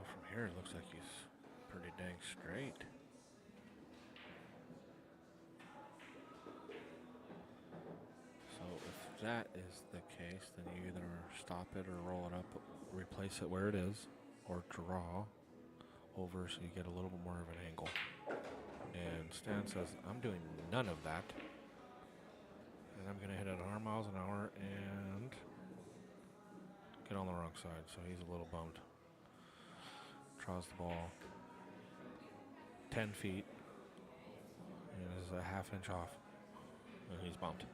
From here it looks like he's pretty dang straight. So if that is the case, then you either stop it or roll it up, replace it where it is, or draw over so you get a little bit more of an angle. And Stan says, I'm doing none of that. And I'm going to hit it 100 miles an hour and get on the wrong side. So he's a little bummed. Draws the ball 10 feet. And is a half inch off. And he's bummed.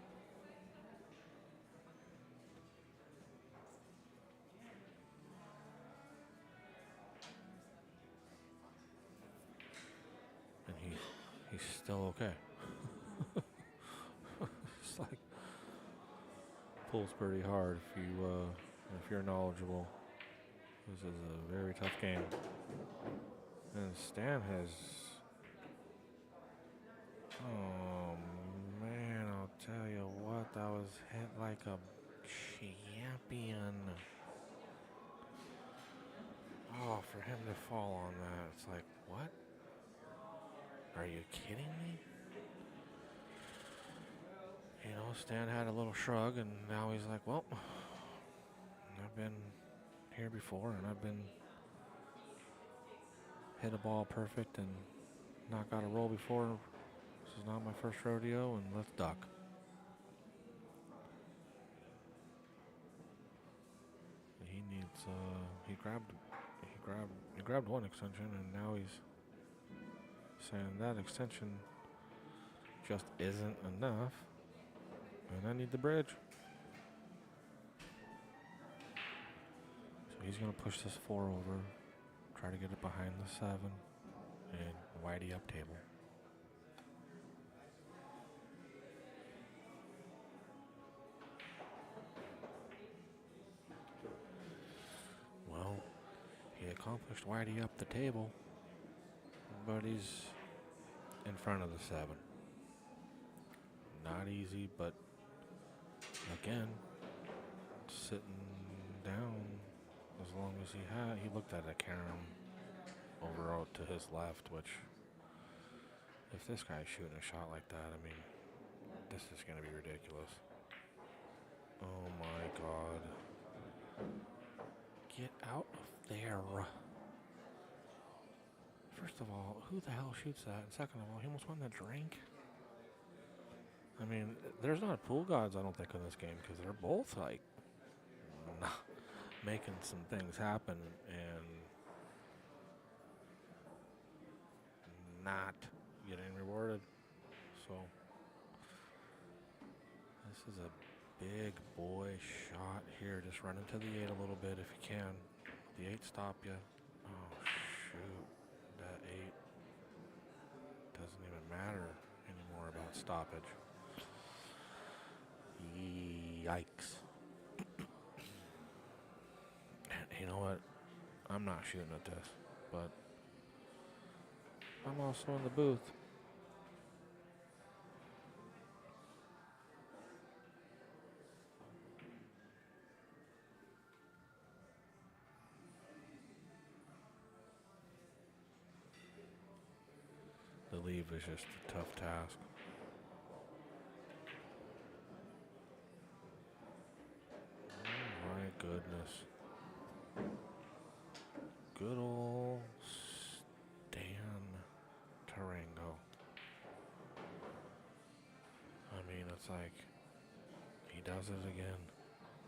And he's still okay. It's like pulls pretty hard if you're knowledgeable. This is a very tough game. And Stan has, oh man, I'll tell you what, that was hit like a champion. Oh, for him to fall on that, it's like, what? Are you kidding me? You know, Stan had a little shrug, and now he's like, well, I've been here before, and I've been hit a ball perfect and not got a roll before. This is not my first rodeo, and let's duck. He needs, he grabbed one extension, and now he's saying that extension just isn't enough, and I need the bridge. So he's going to push this 4 over, try to get it behind the 7, and whitey up table. Well, he accomplished whitey up the table, but he's in front of the 7. Not easy, but again, sitting down as long as he looked at a carom over to his left, which if this guy's shooting a shot like that, I mean, this is going to be ridiculous. Oh my God. Get out of there. First of all, who the hell shoots that? And second of all, he almost won the drink. I mean, there's not pool gods, I don't think, in this game, because they're both, like, making some things happen and not getting rewarded. So, this is a big boy shot here. Just run into the 8 a little bit if you can. The 8 stop you. Oh, shoot. That 8 doesn't even matter anymore about stoppage. Yikes. You know what? I'm not shooting at this, but I'm also in the booth. The leave is just a tough task. Oh my goodness. Good old Stan Tarango. I mean, it's like, he does it again.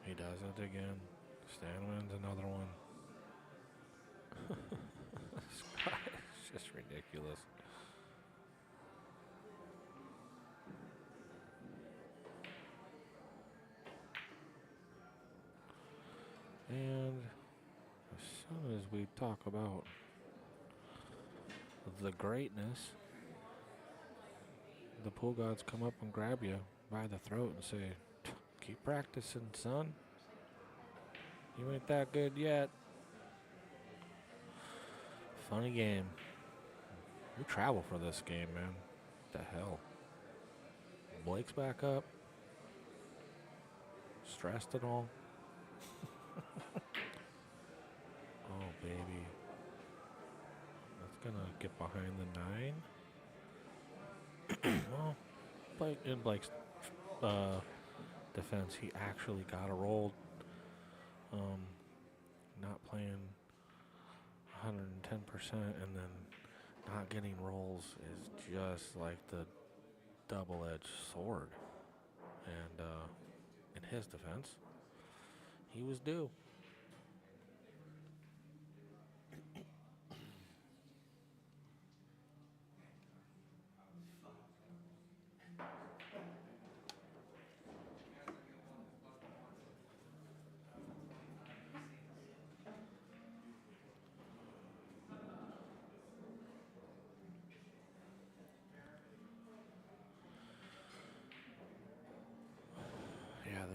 He does it again. Stan wins another one. This guy is just ridiculous. And as soon as we talk about the greatness, the pool gods come up and grab you by the throat and say, keep practicing, son. You ain't that good yet. Funny game. We travel for this game, man. What the hell? Blake's back up. Stressed and all. Oh, baby. That's gonna get behind the 9. Well, Blake's defense. He actually got a roll. Not playing 110%, and then not getting rolls is just like the double-edged sword. And in his defense, he was due. Yeah,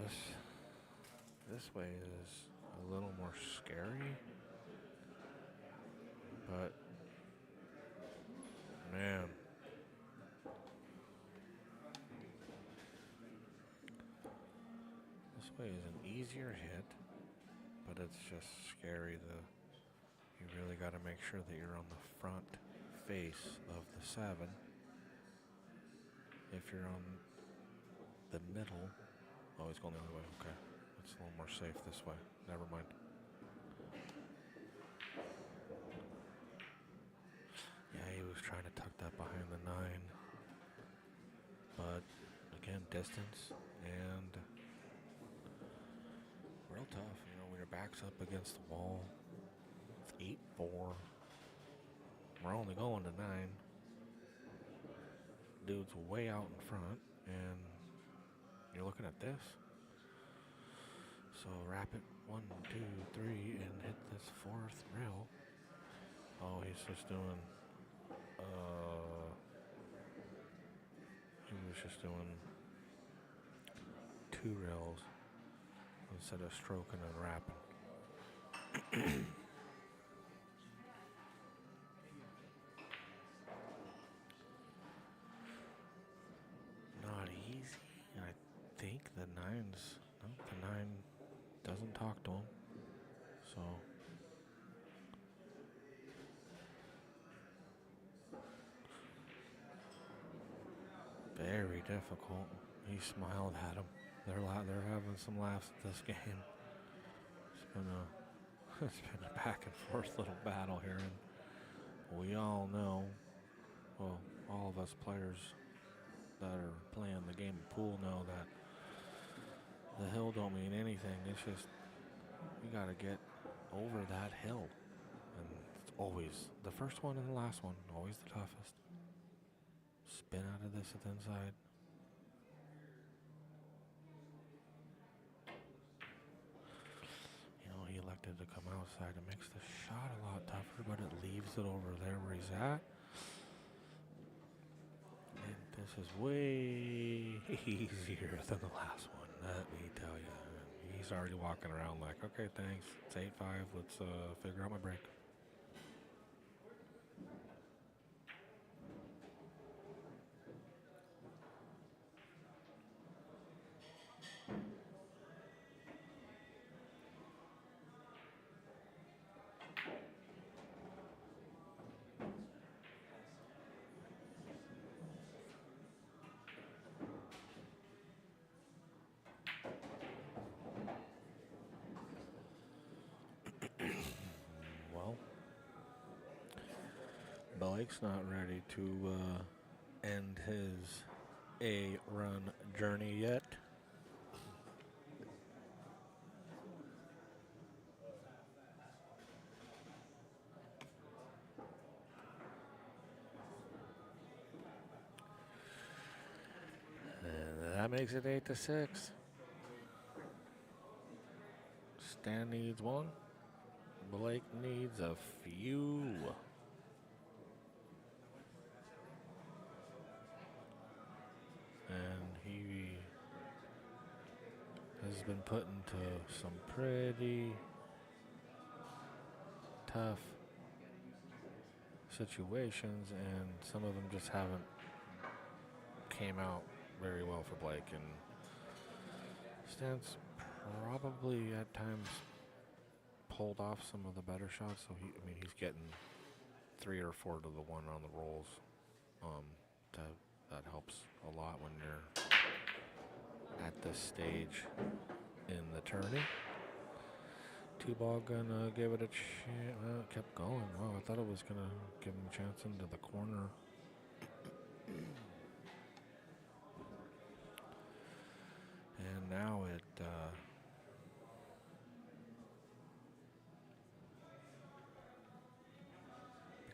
this way is a little more scary, but man, this way is an easier hit, but it's just scary. You really got to make sure that you're on the front face of the 7. If you're on the middle, oh, he's going the other way. Okay, it's a little more safe this way. Never mind. Yeah, he was trying to tuck that behind the 9, but again, distance and real tough. You know, when your back's up against the wall, it's 8-4. We're only going to 9. Dude's way out in front, and you're looking at this. So wrap it 1, 2, 3, and hit this 4th rail. Oh, he's just doing. He was just doing 2 rails instead of stroking and wrapping. Not easy. I think the 9's. No, the 9 doesn't talk to him. So. Very difficult. He smiled at him. They're having some laughs at this game. It's been a back and forth little battle here, and we all know, well, all of us players that are playing the game of pool know that the hill don't mean anything. It's just you got to get over that hill, and it's always the first one and the last one, always the toughest. Spin out of this at the inside. You know, he elected to come outside. It makes the shot a lot tougher, but it leaves it over there where he's at. And this is way easier than the last one, let me tell you. He's already walking around like, okay, thanks. It's 8-5. Let's figure out my break. Blake's not ready to end his A-run journey yet. And that makes it 8-6. Stan needs 1. Blake needs a few. And he has been put into some pretty tough situations, and some of them just haven't came out very well for Blake. And Stan's probably at times pulled off some of the better shots, so he's getting 3 or 4 to the 1 on the rolls. That helps a lot when you're at this stage in the tourney. Two ball gonna give it a chance. Well, it kept going. Wow, I thought it was gonna give him a chance into the corner. And now it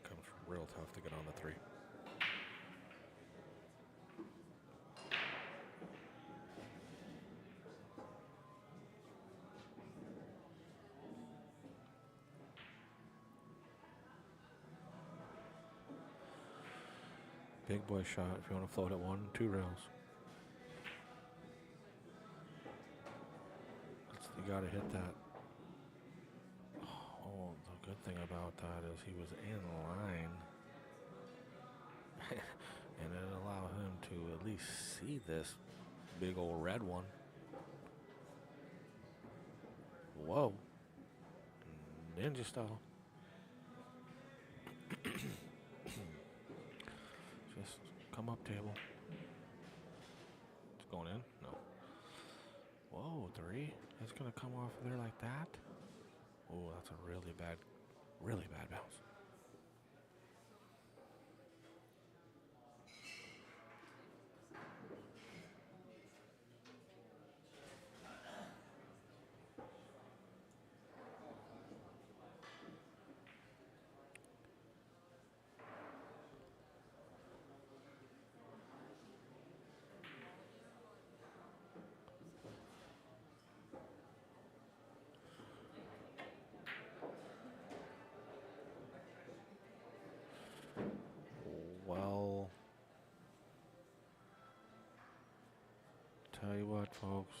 becomes real tough to get on the 3. Big boy shot if you want to float at 1, 2 rails. You got to hit that. Oh, the good thing about that is he was in line. And it allowed him to at least see this big old red one. Whoa. Ninja style. Just come up table. It's going in? No. Whoa, 3? It's going to come off there like that? Oh, that's a really bad bounce. Well, tell you what, folks.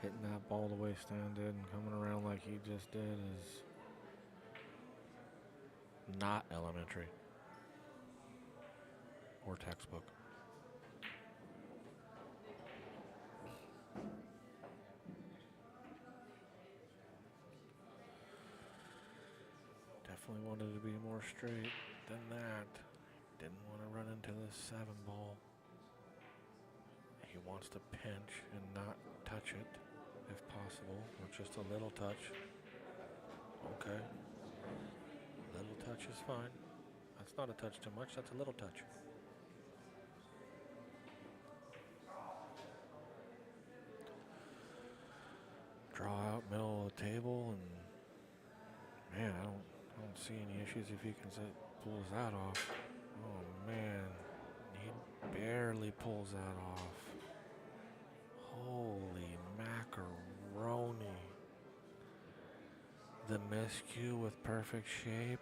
Hitting that ball the way Stan did and coming around like he just did is not elementary or textbook. Definitely wanted to be more straight than that. Didn't want to run into the 7 ball. He wants to pinch and not touch it if possible, or just a little touch. Okay. Little touch is fine. That's not a touch too much, that's a little touch. Draw out middle of the table, and man, I don't see any issues if he can pulls that off. Oh man, he barely pulls that off. Holy macaroni. The miscue with perfect shape.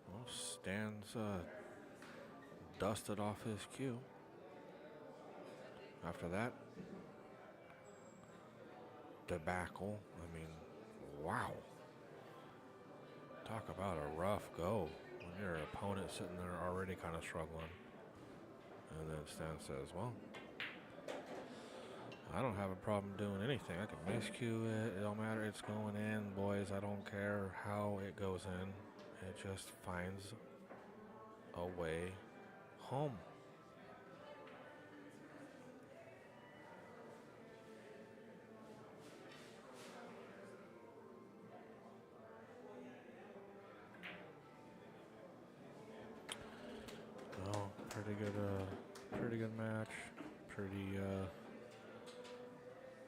Well, Stan's dusted off his cue. After that debacle, I mean, wow. Talk about a rough go when your opponent sitting there already kind of struggling. And then Stan says, well, I don't have a problem doing anything. I can miscue it. It don't matter. It's going in, boys. I don't care how it goes in. It just finds a way home. Well, pretty good match. Pretty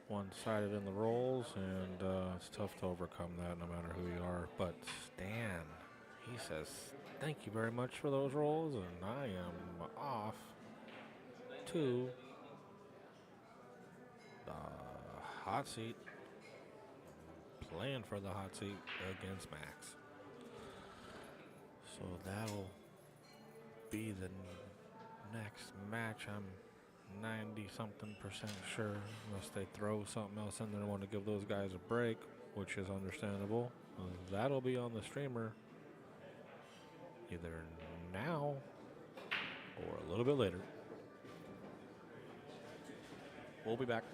one-sided in the rolls, and it's tough to overcome that no matter who you are. But Stan, he says, thank you very much for those rolls, and I am off to the hot seat, playing for the hot seat against Max. So that'll be the next match. I'm 90-something% sure, unless they throw something else in there and want to give those guys a break. which is understandable. That'll be on the streamer either now or a little bit later. We'll be back.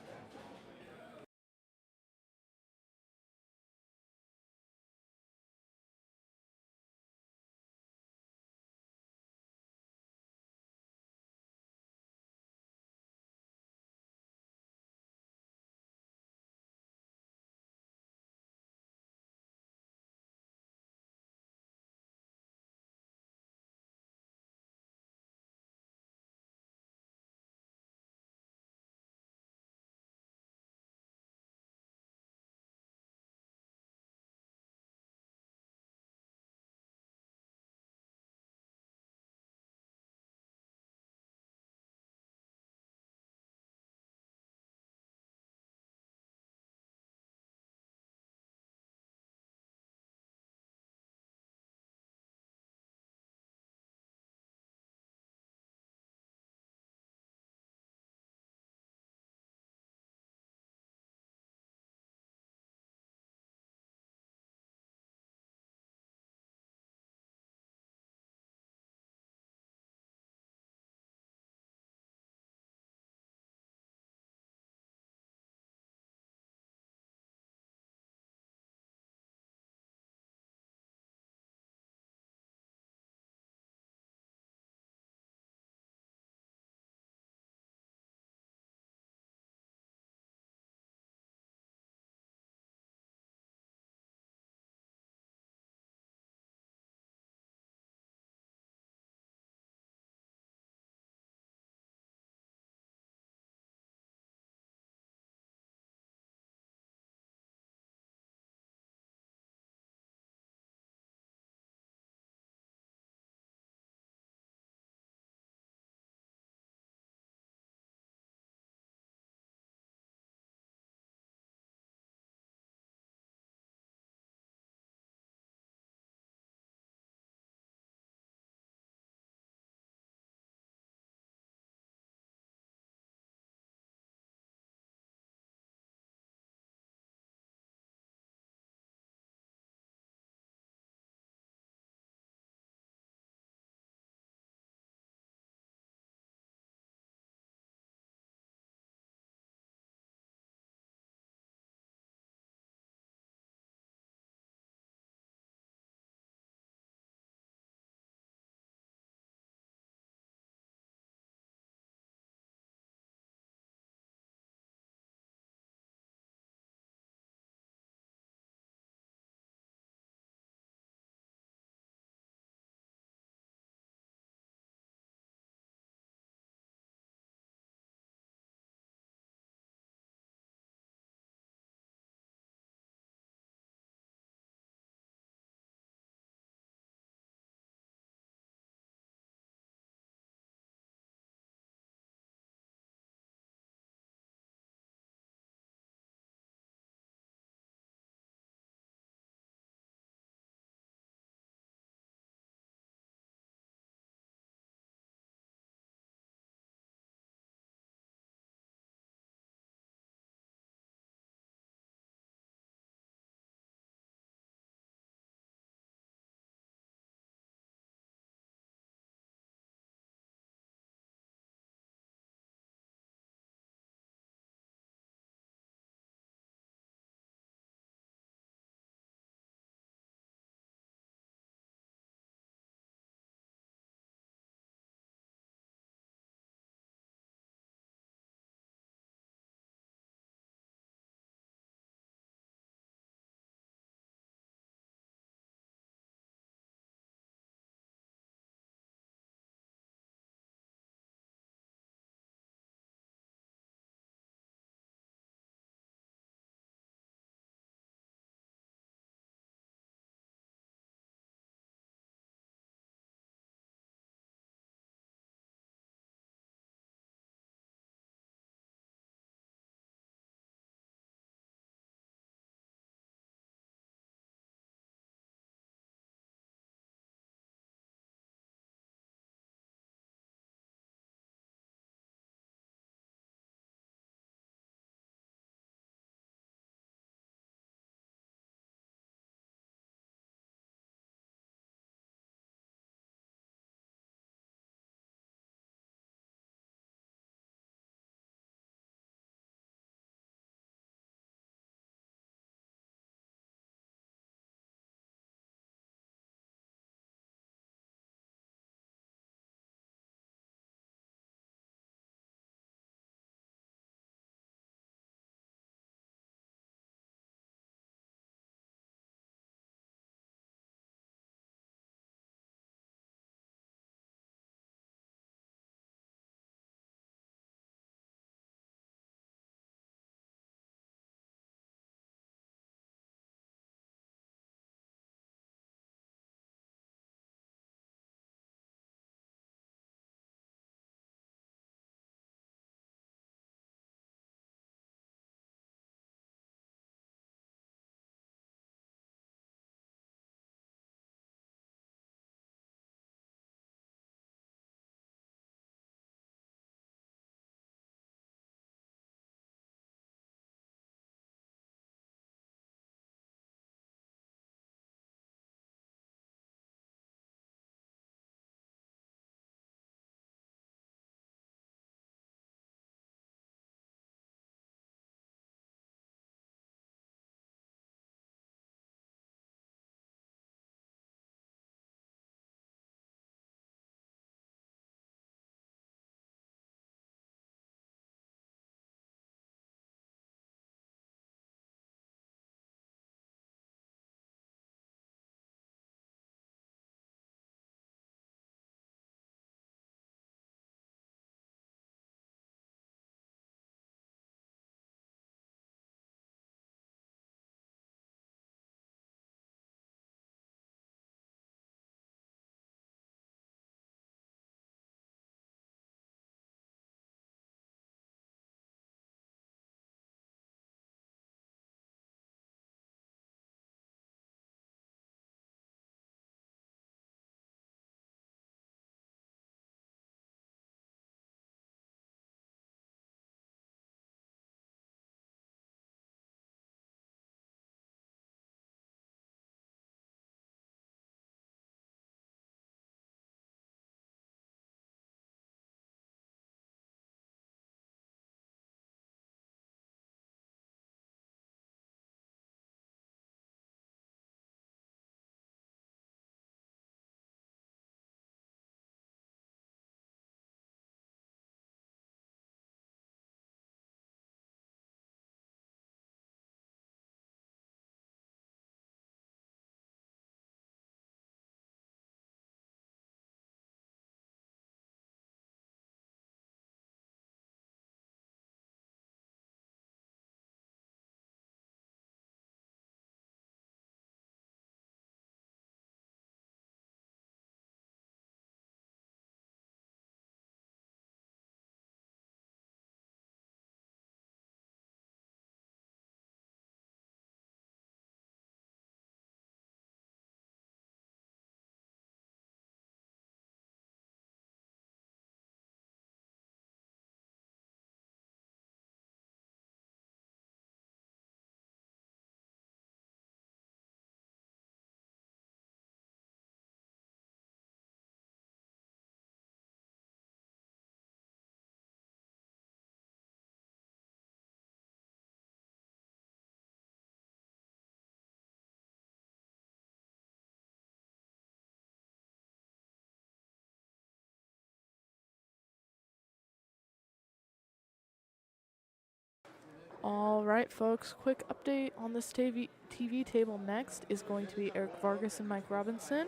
All right, folks, quick update on this TV table next is going to be Eric Vargas and Mike Robinson.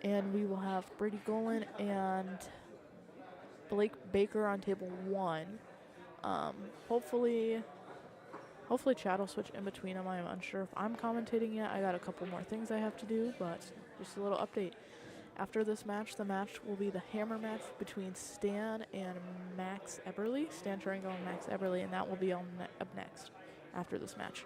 And we will have Brady Golan and Blake Baker on table 1. Um, hopefully, hopefully Chad will switch in between them. I am unsure if I'm commentating yet. I got a couple more things I have to do, but just a little update. After this match, the match will be the hammer match between Stan and Max Eberly. Stan Turingo and Max Eberly, and that will be up next after this match.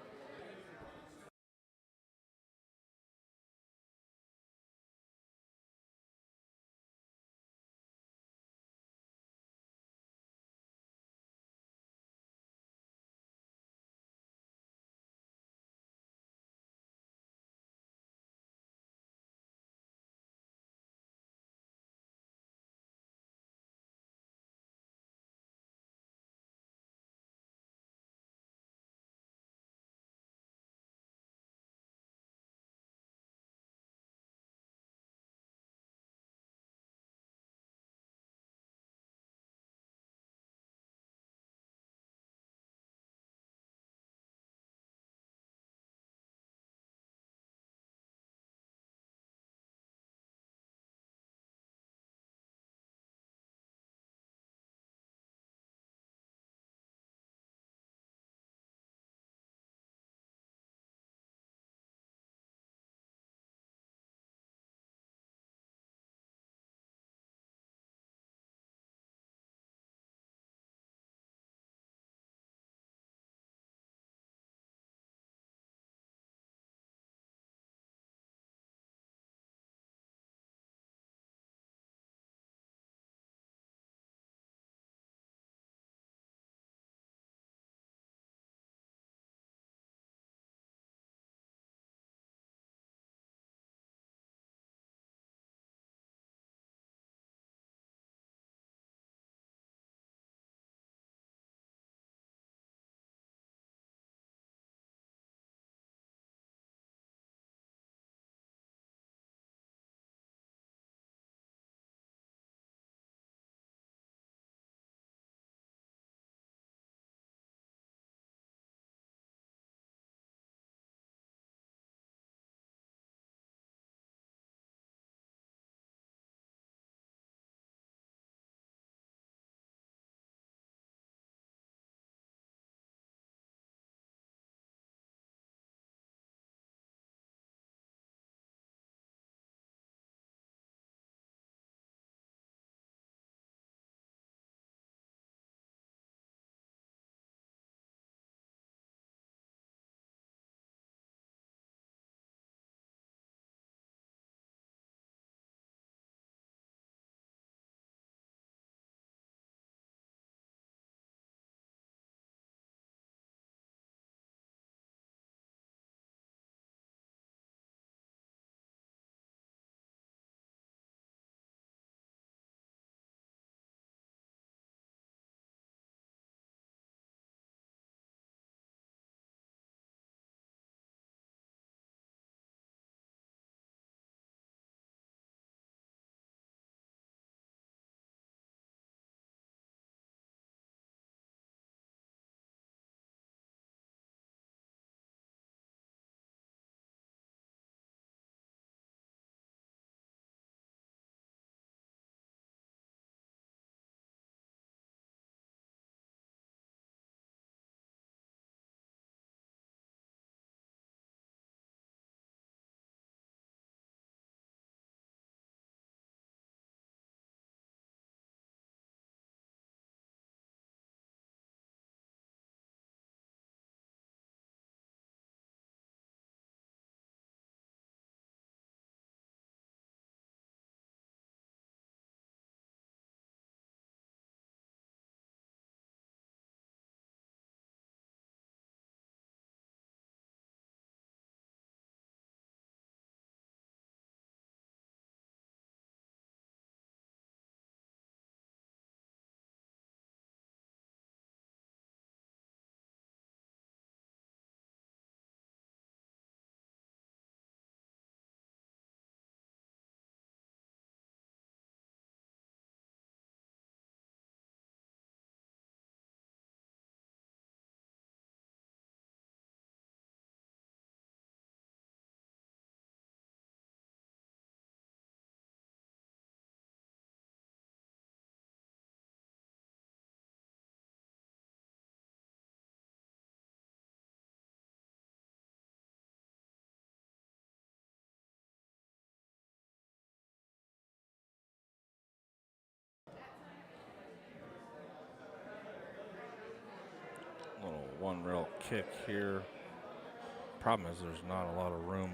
kick here. Problem is there's not a lot of room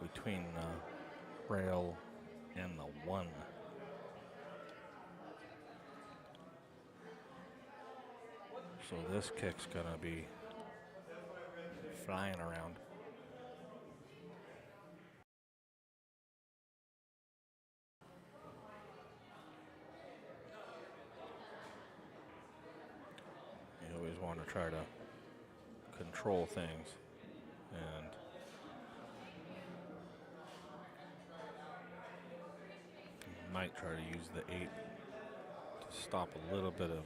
between the rail and the one. So this kick's gonna be flying around. You always want to try to control things, and you might try to use the 8 to stop a little bit of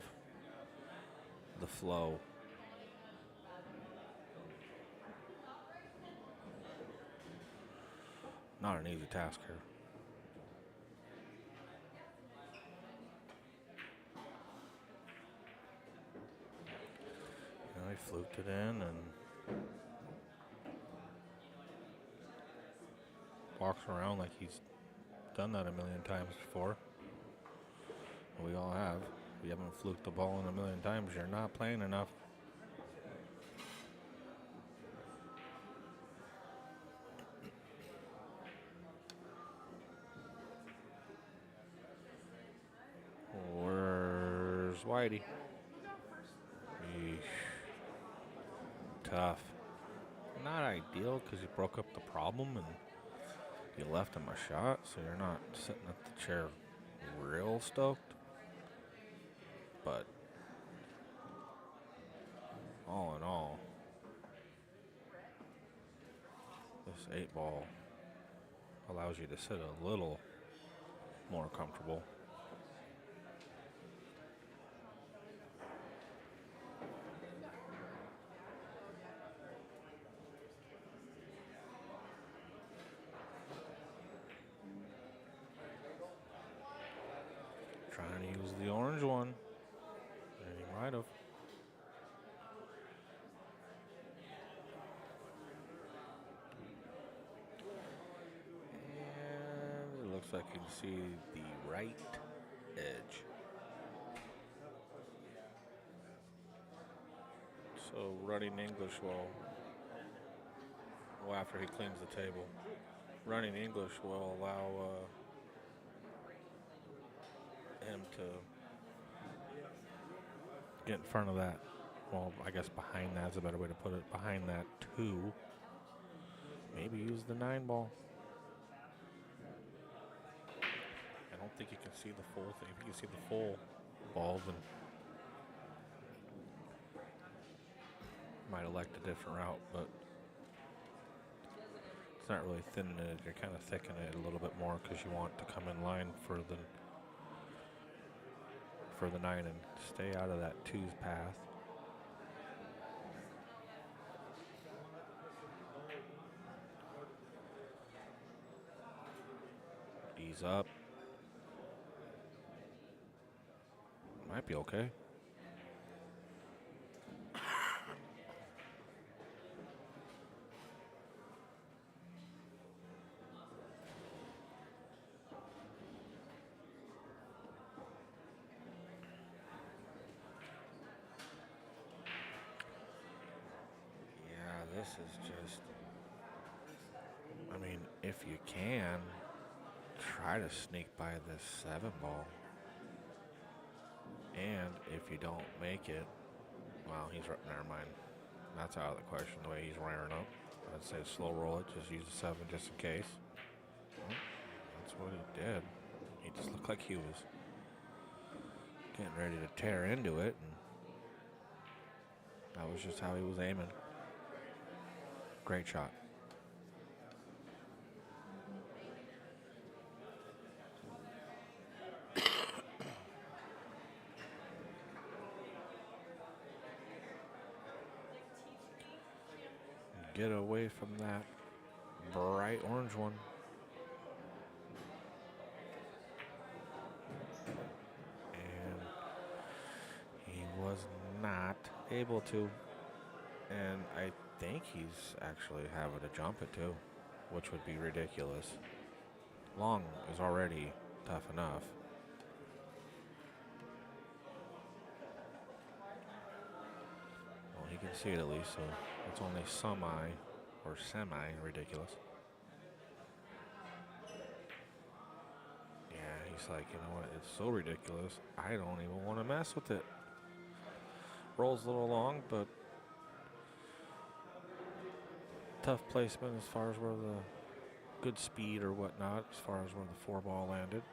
the flow. Not an easy task here. He fluked it in and walks around like he's done that a million times before. We all have. If you haven't fluked the ball in a million times, you're not playing enough. Where's Whitey? Eesh. Tough. Not ideal because you broke up the problem and you left him a shot, so you're not sitting at the chair real stoked. But all in all, this 8 ball allows you to sit a little more comfortable. Trying to use the orange one, and he might have. And it looks like you can see the right edge. So running English well, after he cleans the table, running English will allow him to get in front of that. Well, I guess behind that's a better way to put it. Behind that 2, maybe use the 9 ball. I don't think you can see the full thing. If you can see the full ball, then might elect a different route, but it's not really thinning it. You're kind of thickening it a little bit more because you want to come in line for the 9 and stay out of that 2's path. Ease up. Might be okay. This is just, I mean, if you can, try to sneak by this 7 ball. And if you don't make it, well, never mind. That's out of the question, the way he's rearing up. I'd say slow roll it, just use the 7 just in case. Well, that's what he did. He just looked like he was getting ready to tear into it, and that was just how he was aiming. Great shot. Get away from that bright orange one. And he was not able to. And I think he's actually having to jump it too, which would be ridiculous. Long is already tough enough. can see it at least, so it's only semi ridiculous. Yeah, he's like, you know what? It's so ridiculous. I don't even want to mess with it. Rolls a little long, but tough placement as far as where the good speed or whatnot, as far as where the 4-ball landed.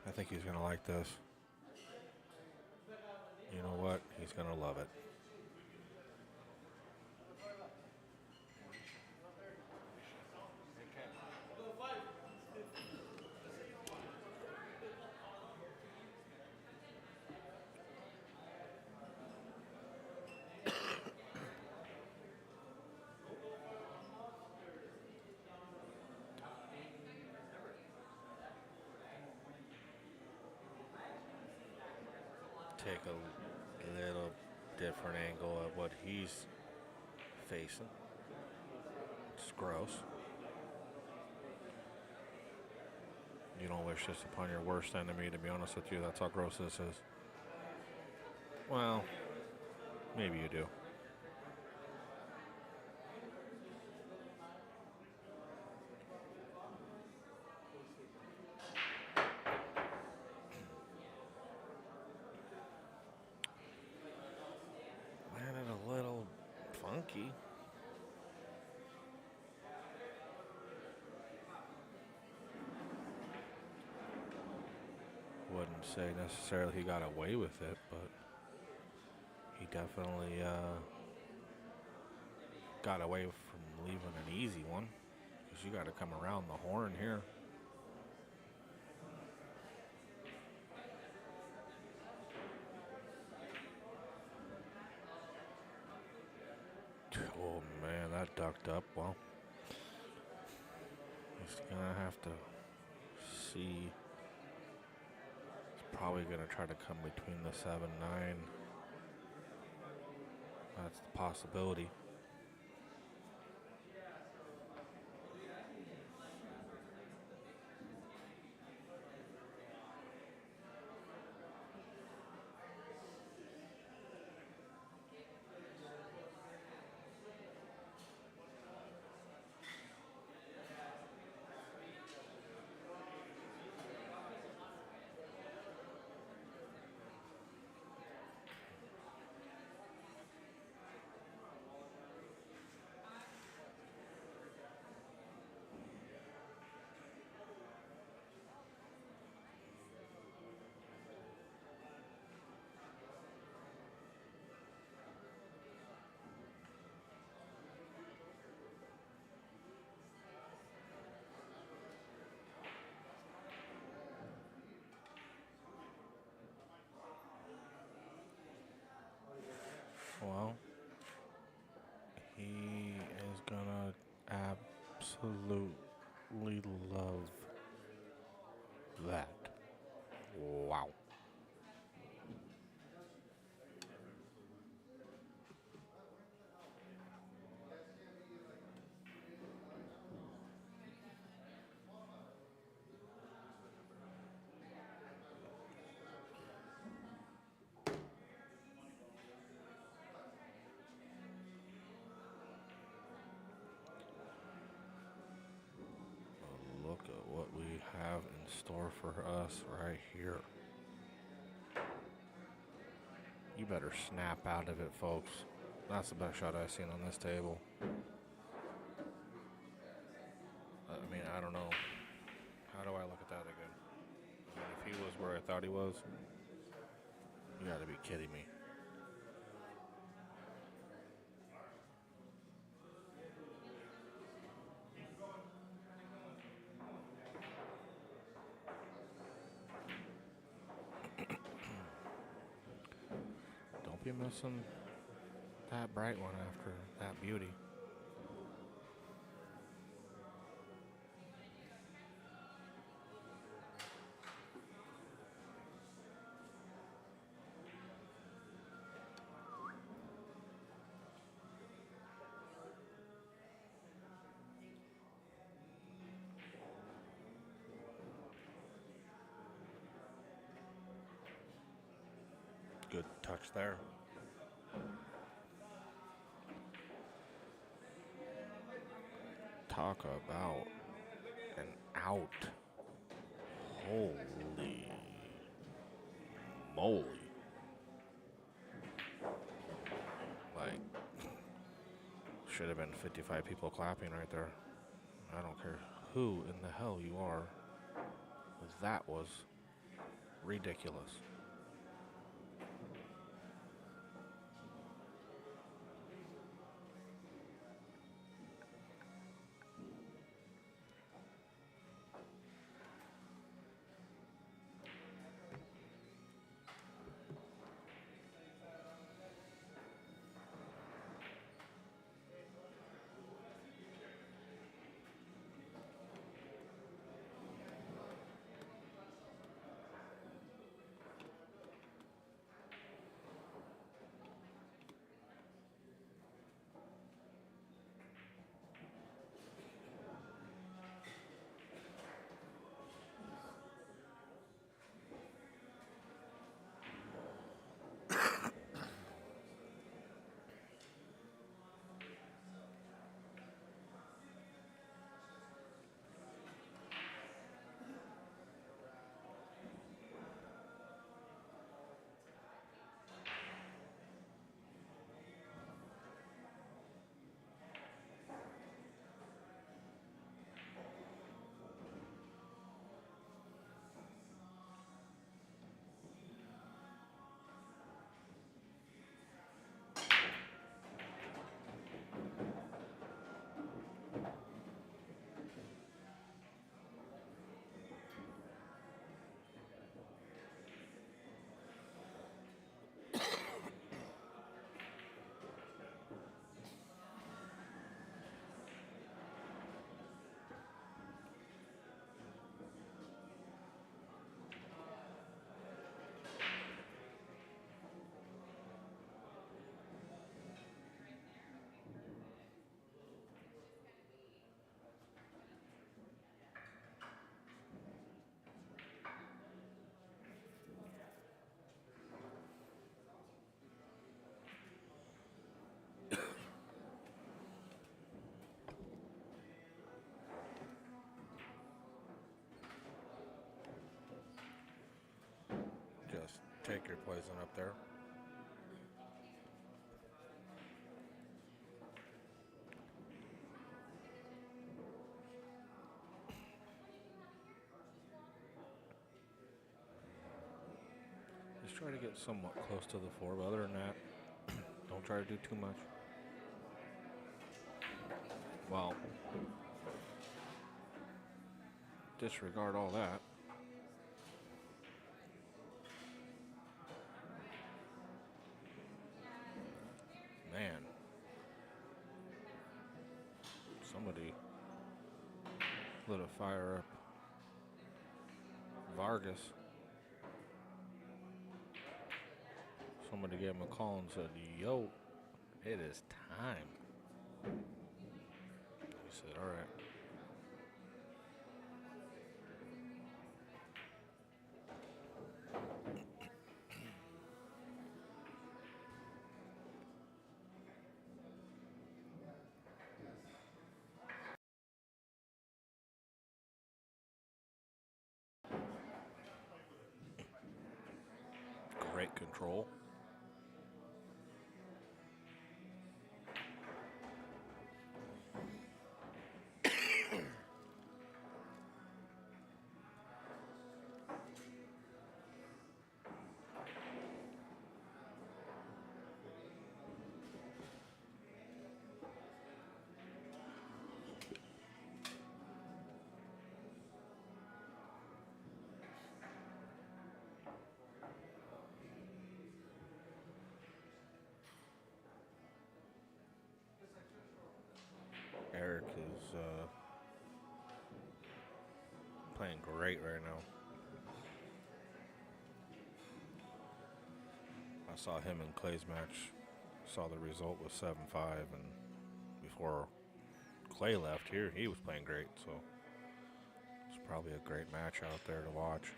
I think he's going to like this. You know what? He's going to love it. Take a little different angle of what he's facing. It's gross. You don't wish this upon your worst enemy, to be honest with you. That's how gross this is. Well, maybe you do. Landed a little funky. Wouldn't say necessarily he got away with it, but he definitely got away from leaving an easy one, because you got to come around the horn here. Oh man, that ducked up. Well, he's gonna have to see. He's probably gonna try to come between the 7-9. That's the possibility. Well, he is gonna absolutely love that. Wow. Look at what we have in store for us right here. You better snap out of it, folks. That's the best shot I've seen on this table. I mean, I don't know. How do I look at that again? I mean, if he was where I thought he was, you gotta be kidding me. Don't be missing that bright one after that beauty. Good touch there. Talk about an out. Holy moly. Like, should have been 55 people clapping right there. I don't care who in the hell you are. That was ridiculous. Just take your poison up there. Just try to get somewhat close to the floor, but other than that, don't try to do too much. Well, disregard all that. Man. Somebody lit a fire up Vargas. Somebody gave him a call and said, yo, it is time. He said, all right. Great control. great right now. I saw him in Clay's match. Saw the result was 7-5, and before Clay left here, he was playing great. So it's probably a great match out there to watch.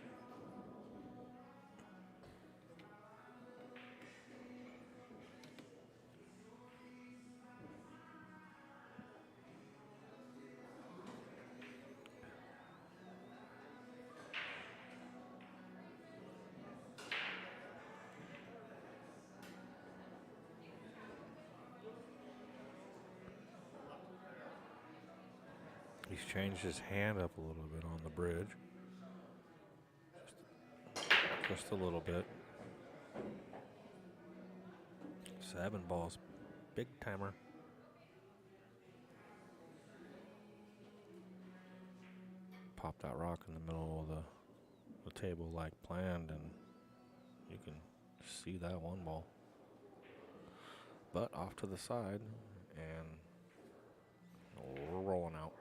He's changed his hand up a little bit on the bridge. Just a little bit. 7 balls. Big timer. Pop that rock in the middle of the table like planned, and you can see that 1 ball. But off to the side, and we're rolling out.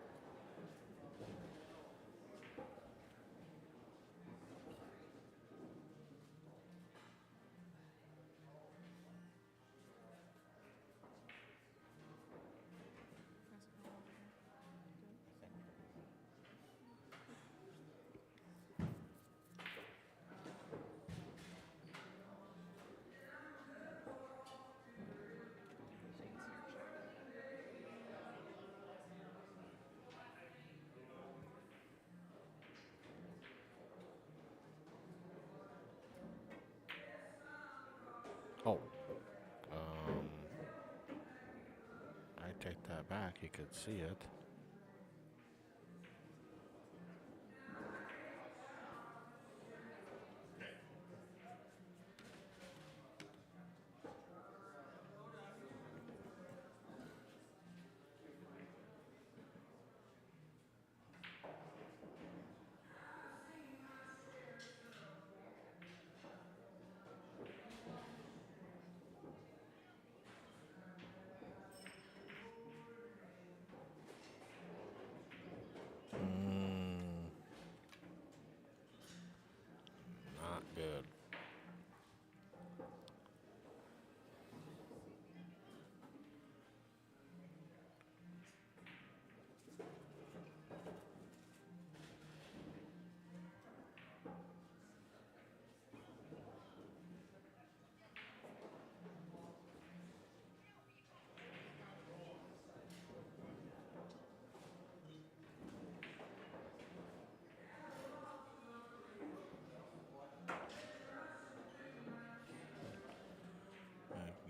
Oh, I take that back. You could see it. Not good.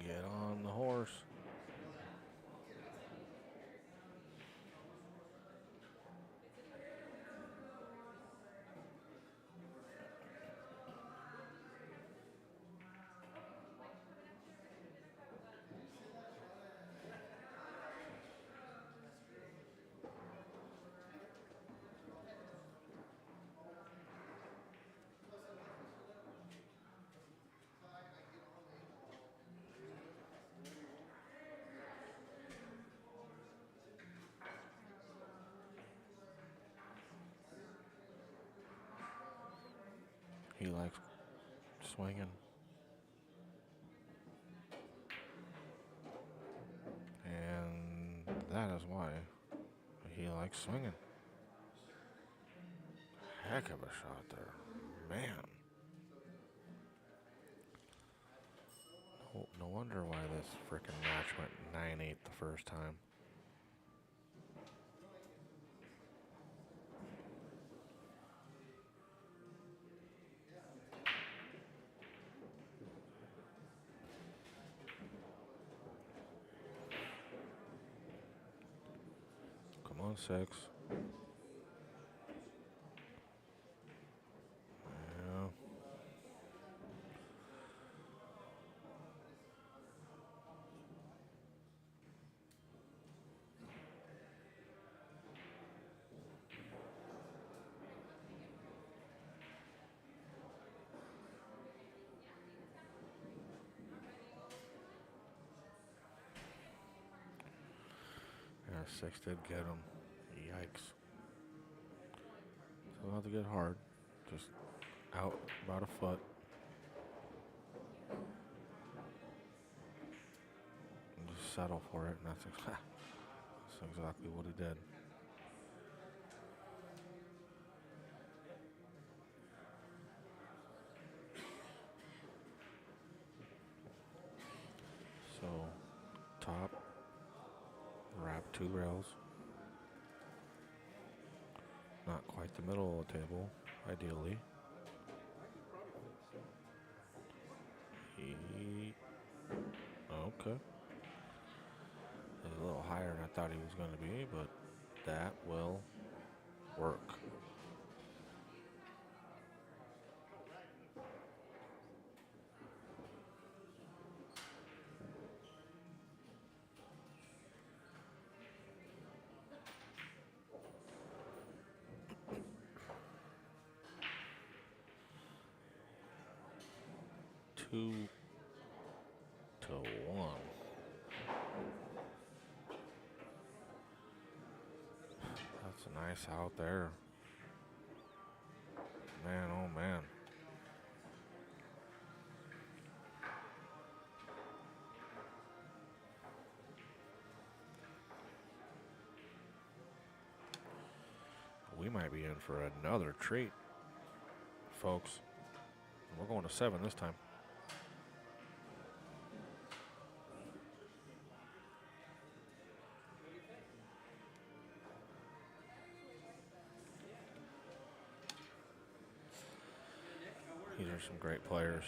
Get on the horse. He likes swinging. And that is why he likes swinging. Heck of a shot there. Man. No wonder why this frickin' match went 9-8 the first time. Come on, 6. Yeah. Yeah, 6 did get him. Yikes. Don't have to get hard. Just out about a foot. And just settle for it, and that's exactly what he did. So, top, wrap 2 rails. Not quite the middle of the table, ideally. Okay. He's a little higher than I thought he was going to be, but that will work. Two to 1. That's a nice out there. Man, oh man. We might be in for another treat, folks. We're going to 7 this time. These are some great players.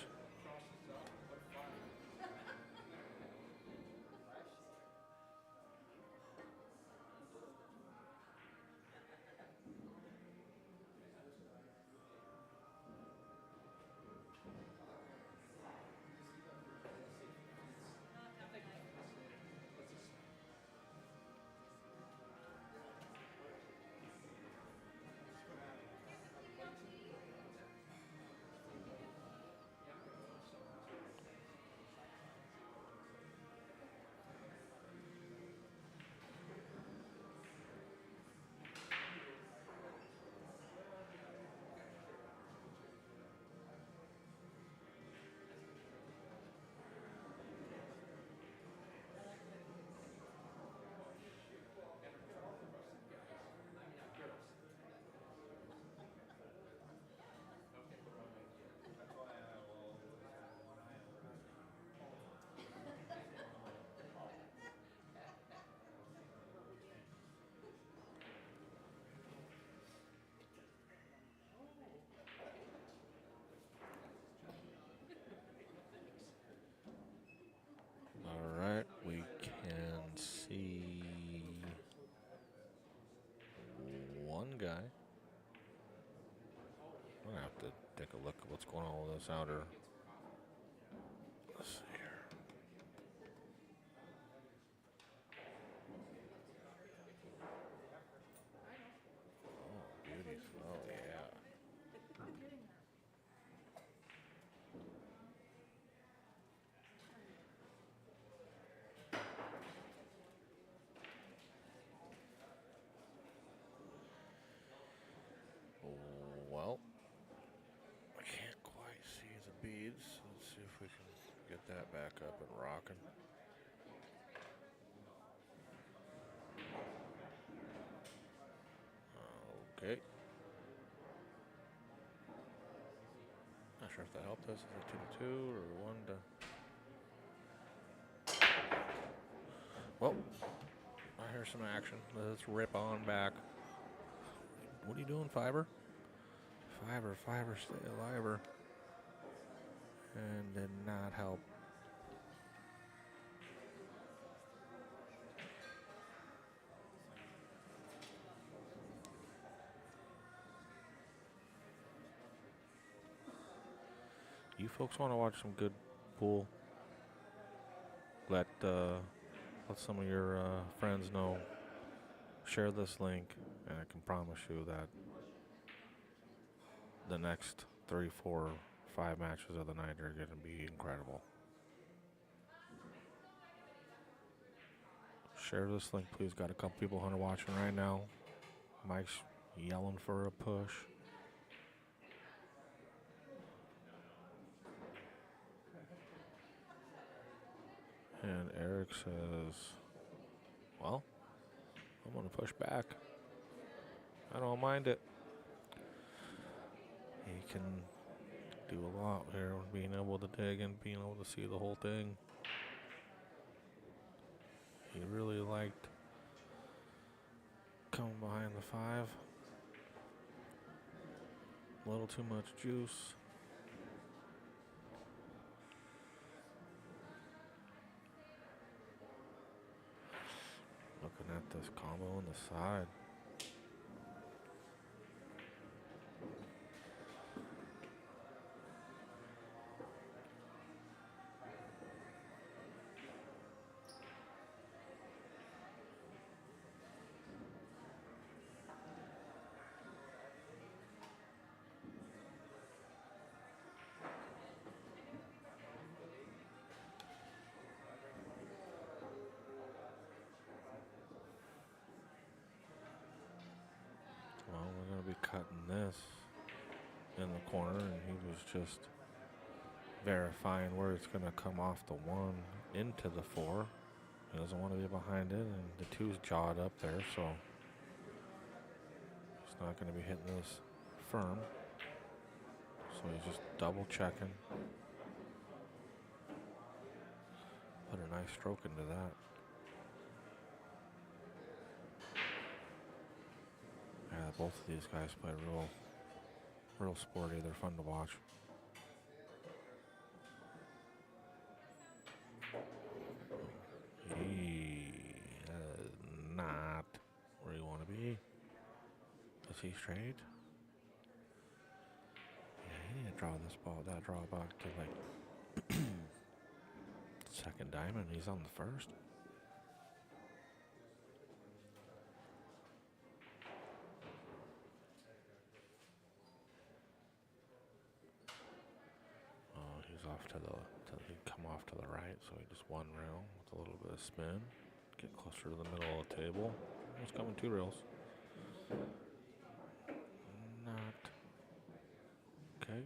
All right, we can see one guy. I'm gonna have to take a look at what's going on with this outer. Let's see here. Oh, beauties. Oh, yeah. Well, I can't quite see the beads. Let's see if we can get that back up and rocking. Okay. Not sure if that helped us. Is it 2 to 2 or 1 to? Well, I hear some action. Let's rip on back. What are you doing, Fiber? Fiber, stay alive. And did not help. You folks want to watch some good pool? Let some of your friends know. Share this link, and I can promise you that the next 3, 4, 5 matches of the night are going to be incredible. Share this link, please. Got a couple people watching right now. Mike's yelling for a push. And Eric says, well, I'm going to push back. I don't mind it. He can do a lot here, being able to dig and being able to see the whole thing. He really liked coming behind the 5. A little too much juice. Looking at this combo on the side. Well, we're going to be cutting this in the corner, and he was just verifying where it's going to come off the 1 into the 4. He doesn't want to be behind it, and the 2's jawed up there, so he's not going to be hitting this firm. So he's just double checking. Put a nice stroke into that. Yeah, both of these guys play real sporty. They're fun to watch. That is not where you want to be. Is he straight? Yeah, he need to draw this ball. That draw back to like second diamond. He's on the first. Oh, he's off to the. He'd come off to the right, so he just 1 rail with a little bit of spin. Get closer to the middle of the table. He's coming 2 rails. Not okay.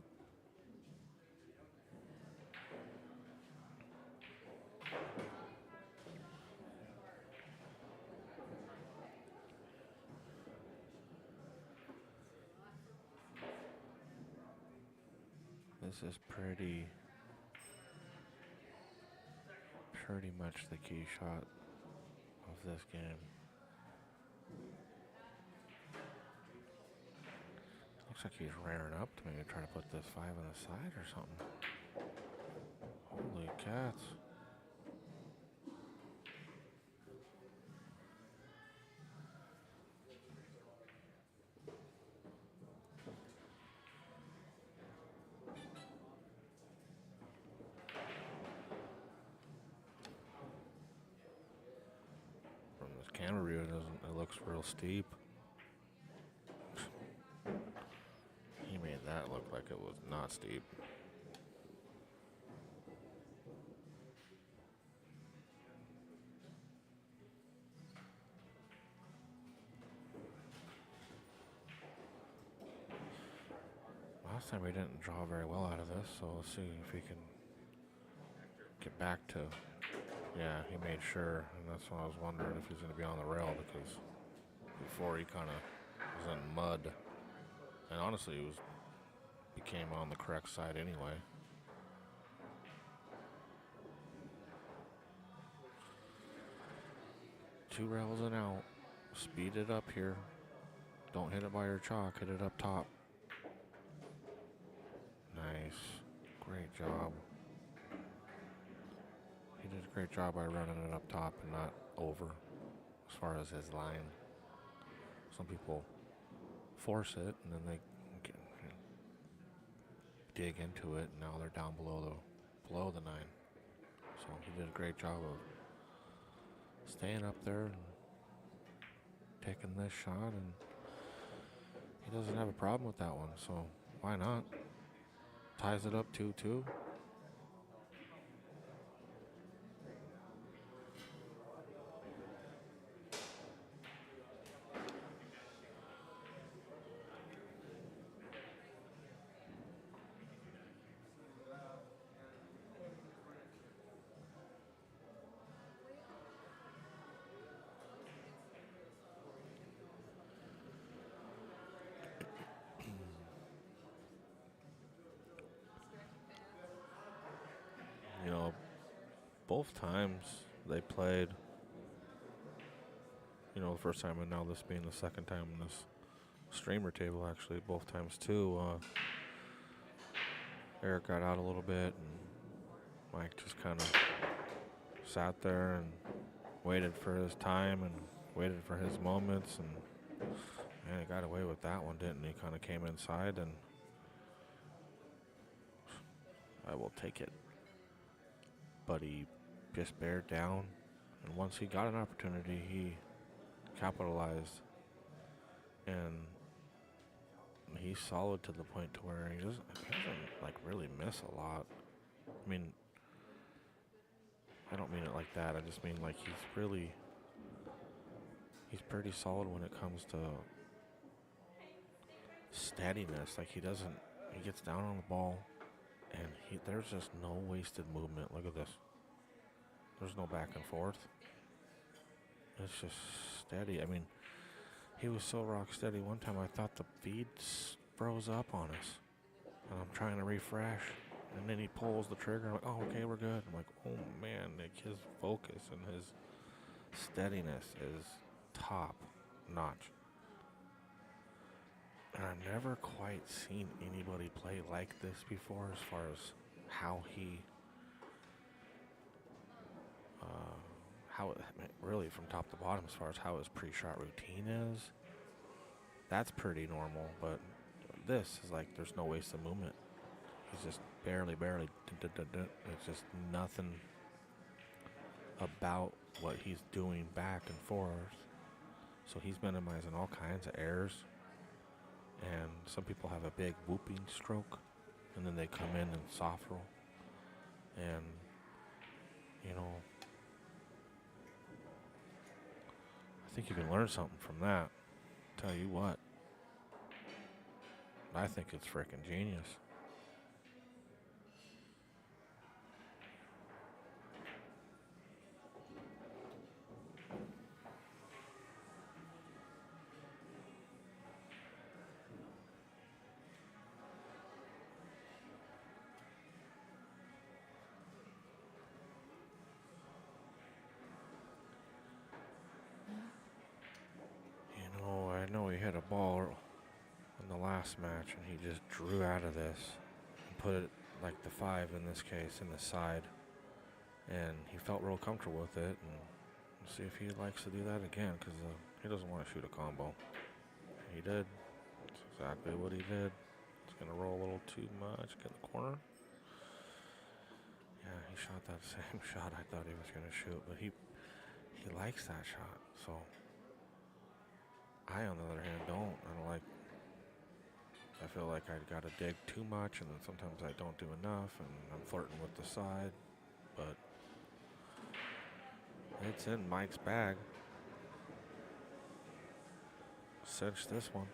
This is pretty much the key shot of this game. Looks like he's rearing up to maybe try to put this 5 on the side or something. Holy cats. From this camera view, it looks real steep. He made that look like it was not steep. Last time we didn't draw very well out of this, so let's see if we can get back to. Yeah, he made sure, and that's why I was wondering if he's going to be on the rail, because before he kind of was in mud, and honestly he became on the correct side anyway. Two rails and out. Speed it up here. Don't hit it by your chalk. Hit it up top. Nice. Great job. He did a great job by running it up top and not over as far as his line. Some people force it and then they get, dig into it, and now they're down below the 9. So he did a great job of staying up there and taking this shot, and he doesn't have a problem with that one, so why not? Ties it up 2-2. both times they played, the first time and now this being the second time in this streamer table, actually, both times too, Eric got out a little bit and Mike just kind of sat there and waited for his time and waited for his moments, and he got away with that one, didn't he? Kind of came inside, and I will take it. But he just bared down, and once he got an opportunity, he capitalized, and he's solid to the point to where he doesn't like really miss a lot. I mean, I don't mean it like that. I just mean like he's pretty solid when it comes to steadiness. Like he gets down on the ball, and there's just no wasted movement. Look at this. There's no back and forth. It's just steady. I mean, he was so rock steady. One time I thought the feed froze up on us, and I'm trying to refresh, and then he pulls the trigger. I'm like, oh, okay, we're good. I'm like, oh man, like his focus and his steadiness is top notch. And I've never quite seen anybody play like this before, as far as how he, really from top to bottom, as far as how his pre-shot routine is. That's pretty normal, but this is like there's no wasted movement. He's just barely. It's just nothing about what he's doing back and forth. So he's minimizing all kinds of errors. And some people have a big whooping stroke, and then they come in and soft roll. And, I think you can learn something from that. Tell you what. I think it's freaking genius. I know he hit a ball in the last match, and he just drew out of this and put it like the 5 in this case in the side, and he felt real comfortable with it. And we'll see if he likes to do that again, because he doesn't want to shoot a combo. He did. That's exactly what he did. He's going to roll a little too much, get in the corner. Yeah, he shot that same shot I thought he was going to shoot, but he likes that shot. So I, on the other hand, don't. I feel like I got to dig too much, and then sometimes I don't do enough, and I'm flirting with the side. But it's in Mike's bag. Cinch this one.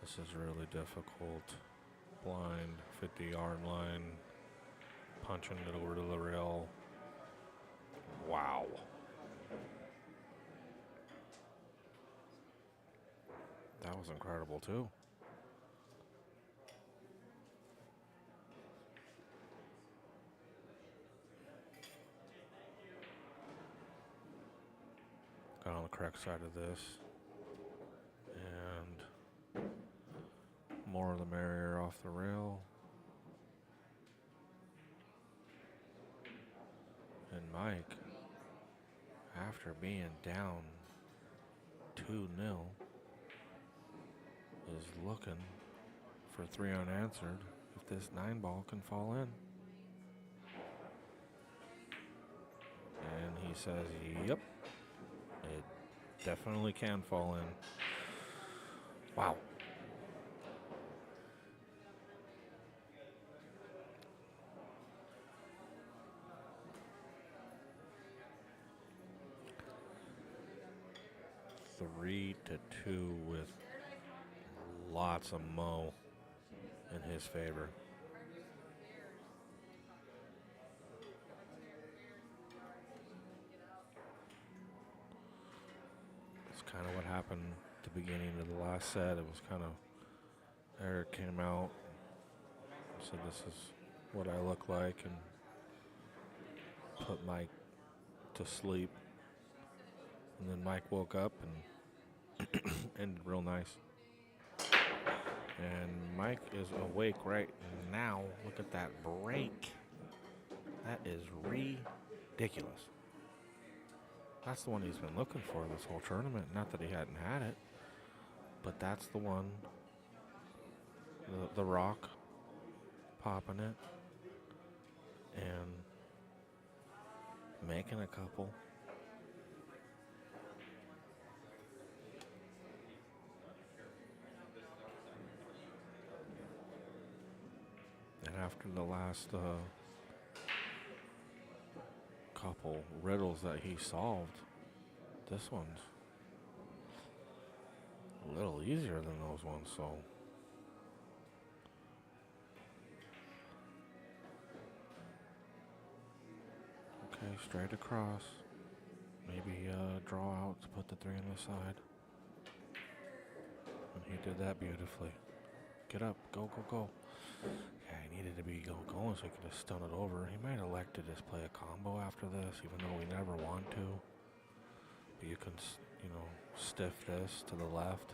This is really difficult. Blind, 50-yard line, punching it over to the rail. Wow. That was incredible too. Got on the correct side of this. And more of the merrier off the rail. And Mike, after being down 2-0, is looking for 3 unanswered if this 9-ball can fall in. And he says, yep, it definitely can fall in. Wow. (3-2) with lots of mo in his favor. It's kind of what happened at the beginning of the last set. It was kind of, Eric came out, said this is what I look like, and put Mike to sleep. And then Mike woke up and ended real nice. And Mike is awake right now. Look at that break. That is ridiculous. That's the one he's been looking for this whole tournament. Not that he hadn't had it, but that's the one. The rock, popping it, and making a couple. And after the last couple riddles that he solved, this one's a little easier than those ones, so. Okay, straight across. Maybe draw out to put the 3 on the side. And he did that beautifully. Get up, go, go, go. Yeah, he needed to be going so he could just stun it over. He might elect to just play a combo after this, even though we never want to. But you can, stiff this to the left.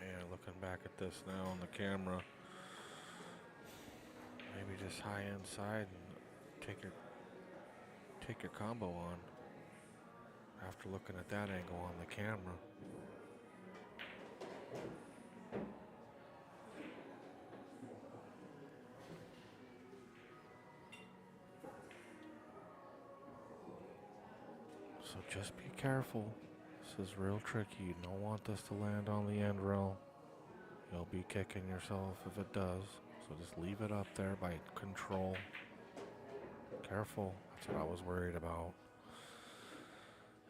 Man, looking back at this now on the camera, maybe just high inside and take your combo on. After looking at that angle on the camera. So just be careful. This is real tricky. You don't want this to land on the end rail. You'll be kicking yourself if it does. So just leave it up there by control. Careful. That's what I was worried about.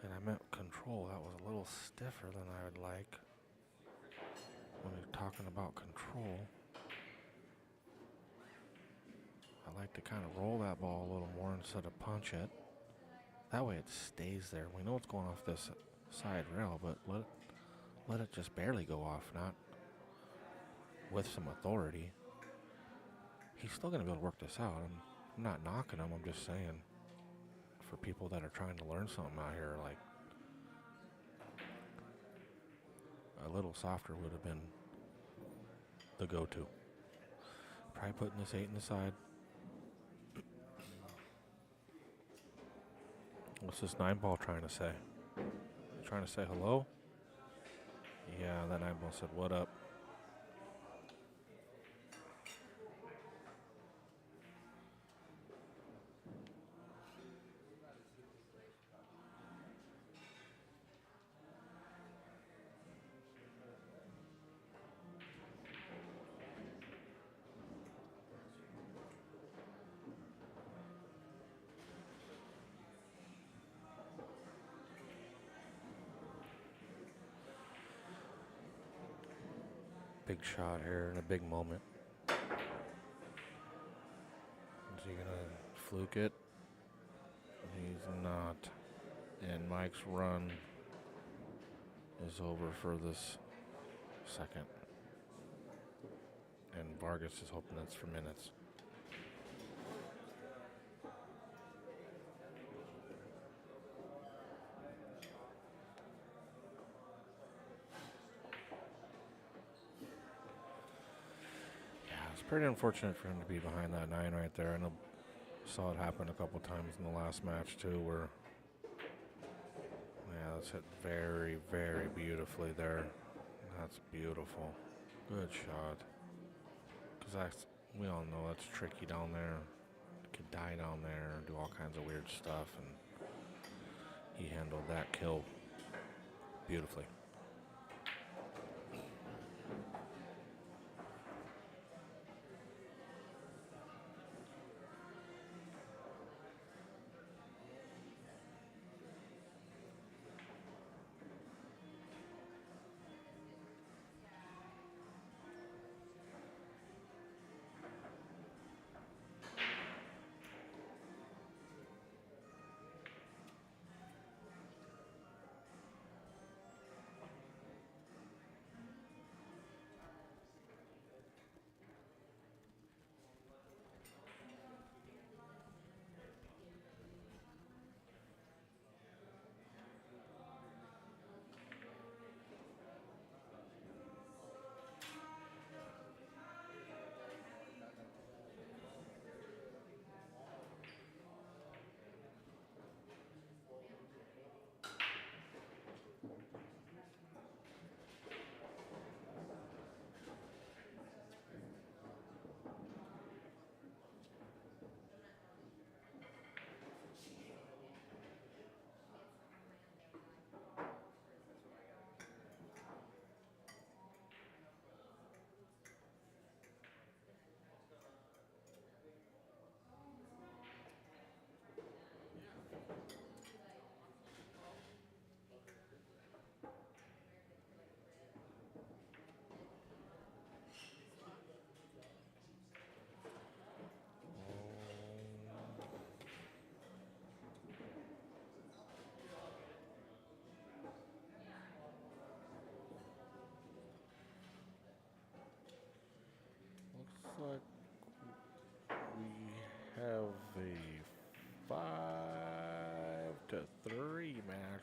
And I meant control. That was a little stiffer than I would like. When you're talking about control, I like to kind of roll that ball a little more instead of punch it. That way it stays there. We know it's going off this side rail, but let it just barely go off, not with some authority. He's still going to be able to work this out. I'm not knocking him. I'm just saying, for people that are trying to learn something out here, like, a little softer would have been the go-to. Probably putting this 8 in the side. What's this 9 ball trying to say? Trying to say hello? Yeah, that 9 ball said, what up? Big shot here in a big moment. Is he gonna fluke it? He's not. And Mike's run is over for this second. And Vargas is hoping that's for minutes. Pretty unfortunate for him to be behind that 9 right there. I know, saw it happen a couple times in the last match too, where that's hit very, very beautifully there. That's beautiful. Good shot. Because we all know that's tricky down there. Could die down there, do all kinds of weird stuff, and he handled that kill beautifully.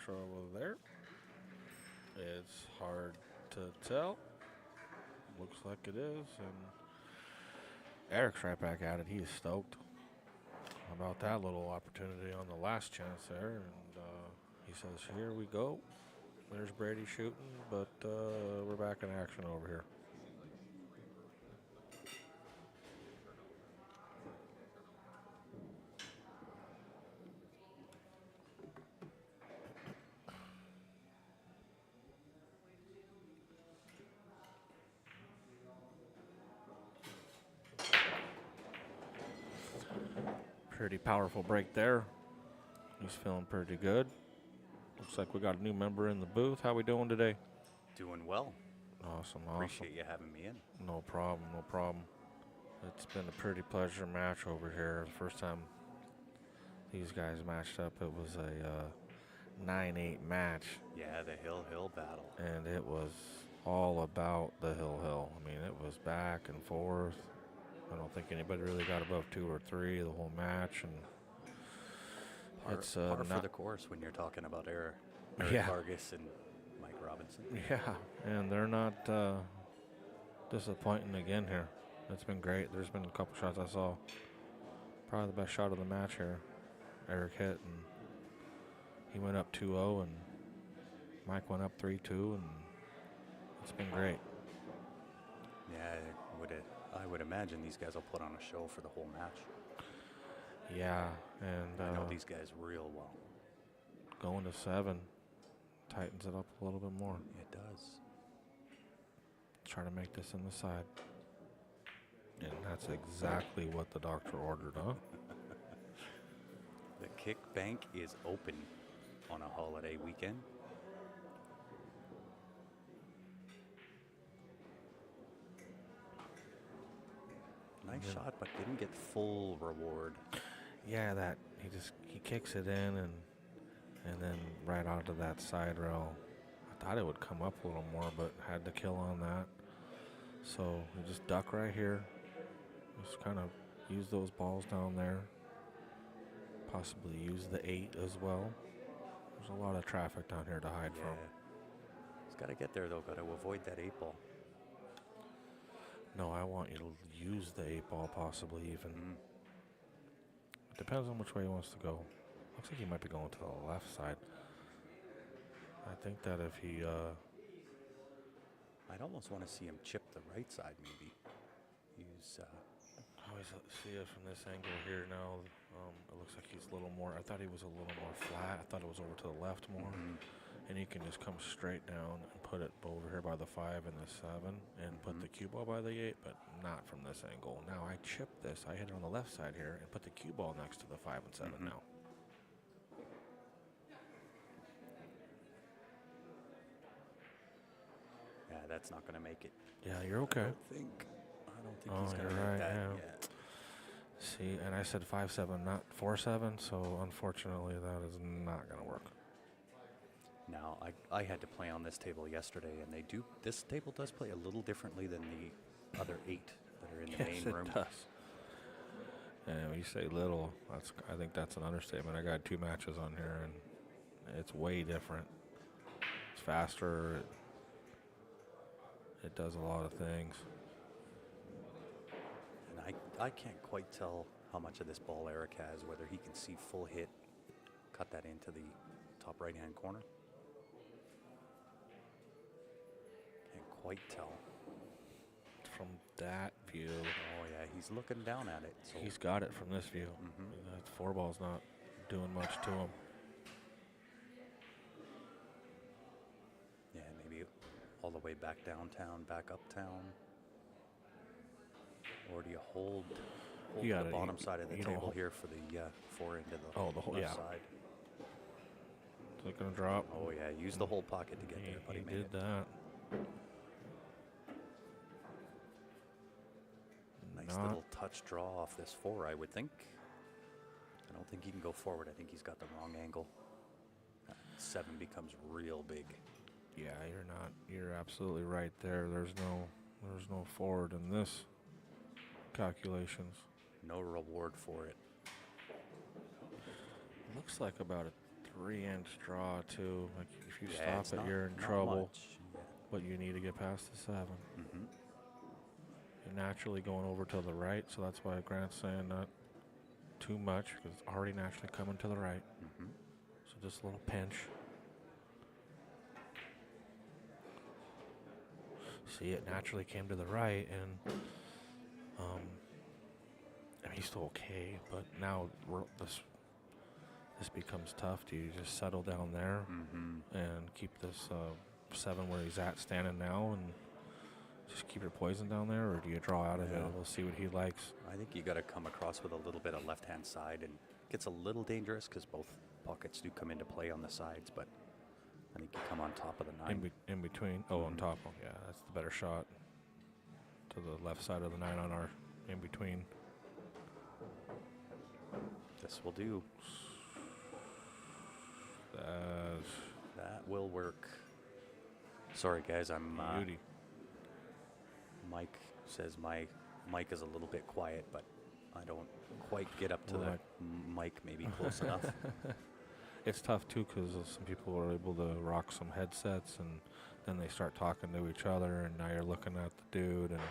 match over there. It's hard to tell. Looks like it is. And Eric's right back at it. He is stoked about that little opportunity on the last chance there. And he says, here we go. There's Brady shooting, but we're back in action over here. Pretty powerful break there. He's feeling pretty good. Looks like we got a new member in the booth. How we doing today? Doing well. Awesome. Appreciate you having me in. No problem. It's been a pretty pleasure match over here. The first time these guys matched up, it was a 9-8 match. Yeah, the Hill battle. And it was all about the Hill. I mean, it was back and forth. I don't think anybody really got above 2 or 3 the whole match. And it's par for the course when you're talking about Eric Vargas and Mike Robinson. Yeah, and they're not disappointing again here. It's been great. There's been a couple shots I saw. Probably the best shot of the match here. Eric hit, and he went up 2-0, and Mike went up 3-2, and it's been great. Yeah, I would imagine these guys will put on a show for the whole match. Yeah, and I know these guys real well. Going to 7 tightens it up a little bit more. It does. Try to make this in the side. And that's exactly what the doctor ordered, huh? The kick bank is open on a holiday weekend. Nice shot, but didn't get full reward. Yeah, that he kicks it in and then right onto that side rail. I thought it would come up a little more, but had to kill on that. So you just duck right here. Just kind of use those balls down there. Possibly use the 8 as well. There's a lot of traffic down here to hide from. He's got to get there though. Got to avoid that 8 ball. No, I want you to use the 8 ball possibly even. It depends on which way he wants to go. Looks like he might be going to the left side. I think that if he... I'd almost want to see him chip the right side maybe. Use... always see it from this angle here now. It looks like he's a little more... I thought he was a little more flat. I thought it was over to the left more. And he can just come straight down and put it over here by the 5 and the 7 and put the cue ball by the 8, but not from this angle. Now I chip this. I hit it on the left side here and put the cue ball next to the 5 and 7 now. Yeah, that's not going to make it. Yeah, you're okay. I don't think he's going to make that yet. See, and I said 5-7, not 4-7, so unfortunately that is not going to work. Now, I had to play on this table yesterday, and this table does play a little differently than the other 8 that are in the main room. Yes, it does. And when you say little, I think that's an understatement. I got 2 matches on here, and it's way different. It's faster. It does a lot of things. And I can't quite tell how much of this ball Eric has, whether he can see full hit, cut that into the top right-hand corner. Can't quite tell. From that view. Oh, yeah, he's looking down at it. So He's got it from this view. That 4 ball's not doing much to him. Yeah, maybe all the way back downtown, back uptown. Or do you hold the bottom side of the table here for the forehand of the left side? Is it going to drop? Oh, yeah, use the whole pocket to get there, but he did that. Nice little touch draw off this 4, I would think. I don't think he can go forward. I think he's got the wrong angle. 7 becomes real big. Yeah, you're absolutely right there. There's no forward in this calculations. No reward for it. Looks like about a 3-inch draw too. Like if you Yeah, it's stop it, not, you're in not trouble. much. Yeah. But you need to get past the 7. Mm-hmm. You're naturally going over to the right, so that's why Grant's saying not too much because it's already naturally coming to the right. Mm-hmm. So just a little pinch. See, it naturally came to the right, and I mean, he's still okay, but now this becomes tough. Do you just settle down there Mm-hmm. and keep this 7 where he's at standing now and just keep your poison down there, or do you draw out of it? Yeah. We'll see what he likes. I think you got to come across with a little bit of left-hand side, and it gets a little dangerous because both pockets do come into play on the sides, but I think you come on top of the 9. In between. Oh, on Mhm. top. Oh, yeah, that's the better shot. To the left side of the 9 on our in between. This will do. That will work. Sorry, guys. I'm Beauty. Mike says my mic is a little bit quiet, but I don't quite get up to Well, the mic maybe close enough. It's tough too because some people are able to rock some headsets and then they start talking to each other, and now you're looking at the dude and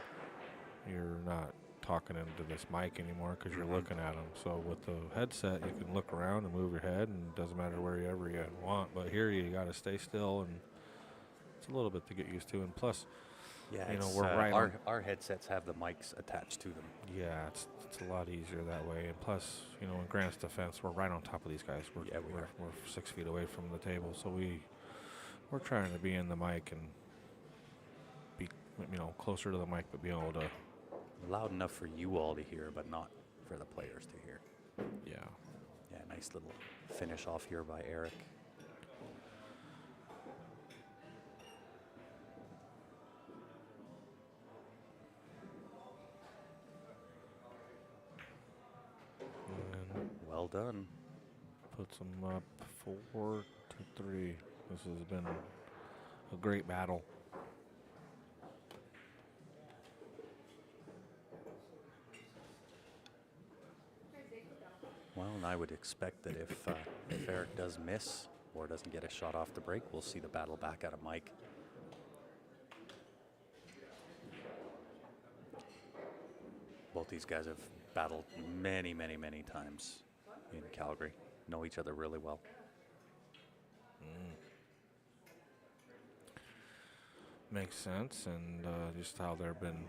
you're not talking into this mic anymore because you're Mhm. looking at him. So with the headset, you can look around and move your head, and it doesn't matter wherever you want. But here, you got to stay still, and it's a little bit to get used to. And plus, Yeah, you know, it's, we're right on. our headsets have the mics attached to them. Yeah, it's a lot easier that way. And plus, you know, in Grant's defense, we're right on top of these guys. We're, Yeah, we are. we're 6 feet away from the table, so we're trying to be in the mic and be, you know, closer to the mic, but be able to. Loud enough for you all to hear, but not for the players to hear. Yeah. Yeah, nice little finish off here by Eric. And Well done. puts them up 4-3. This has been a great battle. Well, and I would expect that if Eric does miss or doesn't get a shot off the break, we'll see the battle back out of Mike. Both these guys have battled many, many, many times in Calgary. Know each other really well. Makes sense, and just how they've been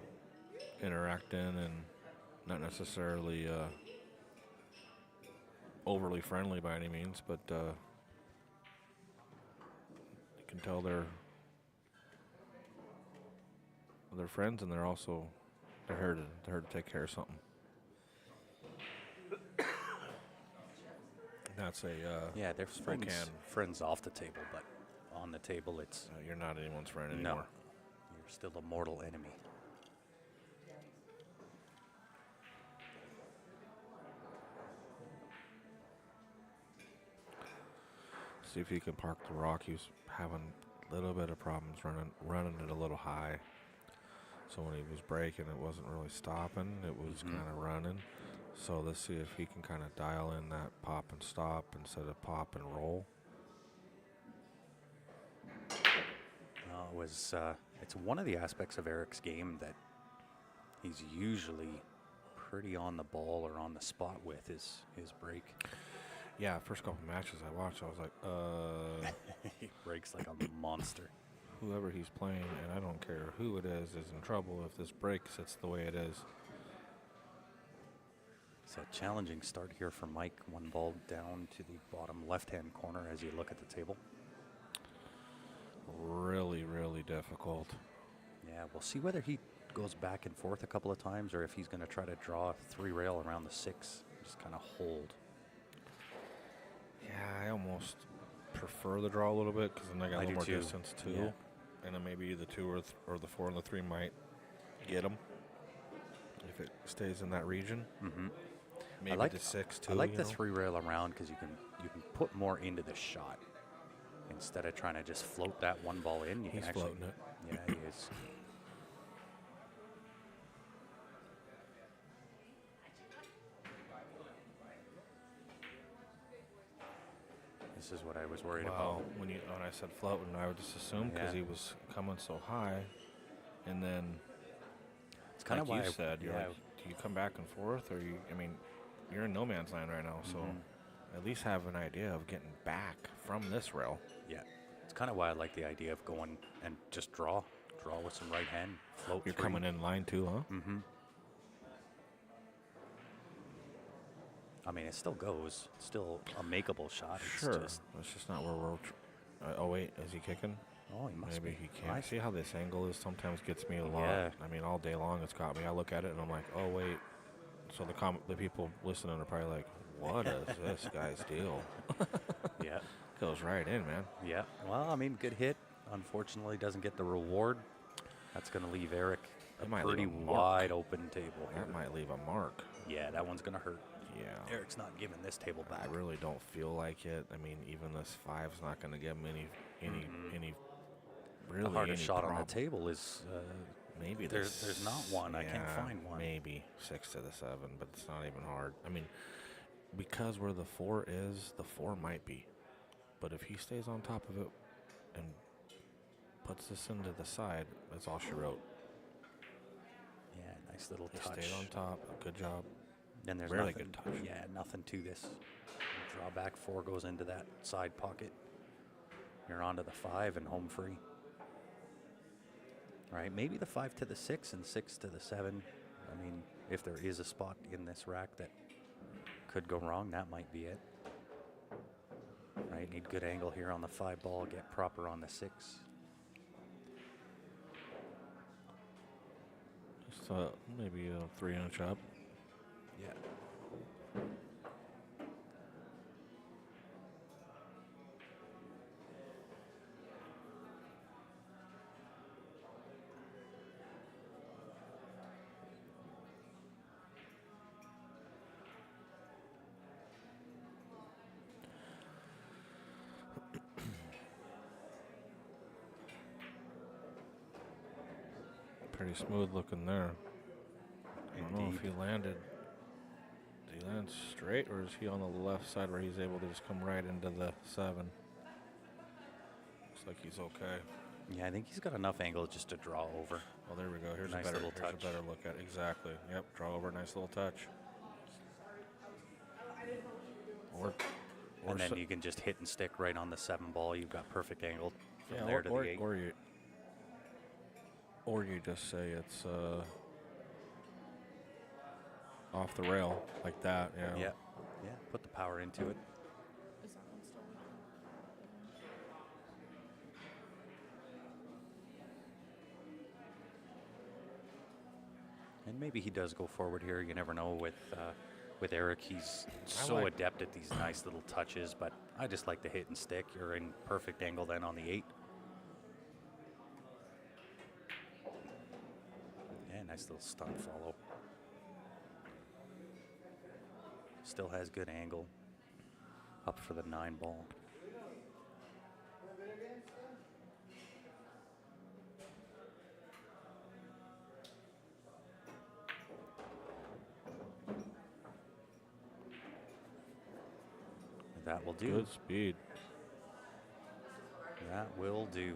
interacting and not necessarily overly friendly by any means, but you can tell they're friends, and they're here to take care of something. That's a Yeah, they're Spokane. friends off the table, but on the table, it's You're not anyone's friend no. anymore. You're still a mortal enemy. See if he can park the rock. He was having a little bit of problems running it a little high. So when he was braking, it wasn't really stopping. It was kind of running. So let's see if he can kind of dial in that pop and stop instead of pop and roll. It's one of the aspects of Eric's game that he's usually pretty on the ball or on the spot with his break. Yeah, first couple matches I watched, I was like, He breaks like a monster. whoever he's playing, and I don't care who it is in trouble if this breaks. It's the way it is. So challenging start here for Mike. One ball down to the bottom left-hand corner as you look at the table. Really, really difficult. Yeah, we'll see whether he goes back and forth a couple of times or if he's going to try to draw a 3-rail around the 6. Just kind of hold. Yeah, I almost prefer the draw a little bit because then I got a I little do more too. distance too. Yeah. And then maybe the 2 or the 4 and the 3 might get him if it stays in that region. Mm-hmm. Maybe like- the 6 too. I like you the know? 3-rail around because you can put more into the shot instead of trying to just float that one ball in. You He's can actually, floating it. Yeah, he is. This this is what I was worried Well, about. when I said floating, I would just assume because Yeah. he was coming so high, and then It's kind like of why you said, you're yeah, like, do you come back and forth, or you? I mean, you're in no man's land right now, so at least have an idea of getting back from this rail. yeah. It's kind of why I like the idea of going and just draw with some right hand, float. You're three. coming in line too, huh? Mm-hmm. I mean, it still goes. It's still a makeable shot. It's Sure. just, That's just not where we're. Oh wait, is he kicking? oh, he must Maybe be. he can't. See how this angle is? Sometimes gets me a lot. Yeah. I mean, all day long it's got me. I look at it and I'm like, oh wait. So the people listening are probably like, what is this guy's deal? Yeah. Goes right in, man. Yeah. Well, I mean, good hit. Unfortunately, doesn't get the reward. That's going to leave Eric a It might leave pretty a mark. wide open table here. That might leave a mark. Yeah, that one's going to hurt. Yeah. Eric's not giving this table back. I really don't feel like it. I mean, even this 5's not going to give him any really The hardest any shot problem. on the table is Maybe there's not one. I can't yeah, find one. Maybe 6 to the 7, but it's not even hard. I mean, because where the 4 is, the 4 might be. But if he stays on top of it and puts this into the side, that's all she wrote. Yeah, nice little He touch. stayed on top. Good job. Then there's Really nothing, good touch. Yeah, nothing to this. Draw back 4 goes into that side pocket. You're onto the 5 and home free. Right, maybe the 5 to the 6 and 6 to the 7. I mean, if there is a spot in this rack that could go wrong, that might be it. Right, need good angle here on the 5 ball, get proper on the 6. Just maybe a 3-inch up. Yeah. Pretty smooth looking there. I don't know if he landed. Did he land straight, or is he on the left side where he's able to just come right into the 7? Looks like he's okay. Yeah, I think he's got enough angle just to draw over. Oh, there we go. Here's Nice a better, little here's touch. a better look at it. Exactly. Yep. Draw over. Nice little touch. Or And then so- you can just hit and stick right on the 7 ball. You've got perfect angle from yeah, there to the 8. Or you just say it's off the rail like that. Yeah. Yeah, yeah. Put the power into it. Is that one still working? And maybe he does go forward here. You never know with Eric. He's so like- adept at these nice little touches. But I just like the hit and stick. You're in perfect angle then on the 8. Yeah, nice little stunt follow. Still has good angle. Up for the 9 ball. That will do. Good speed. That will do.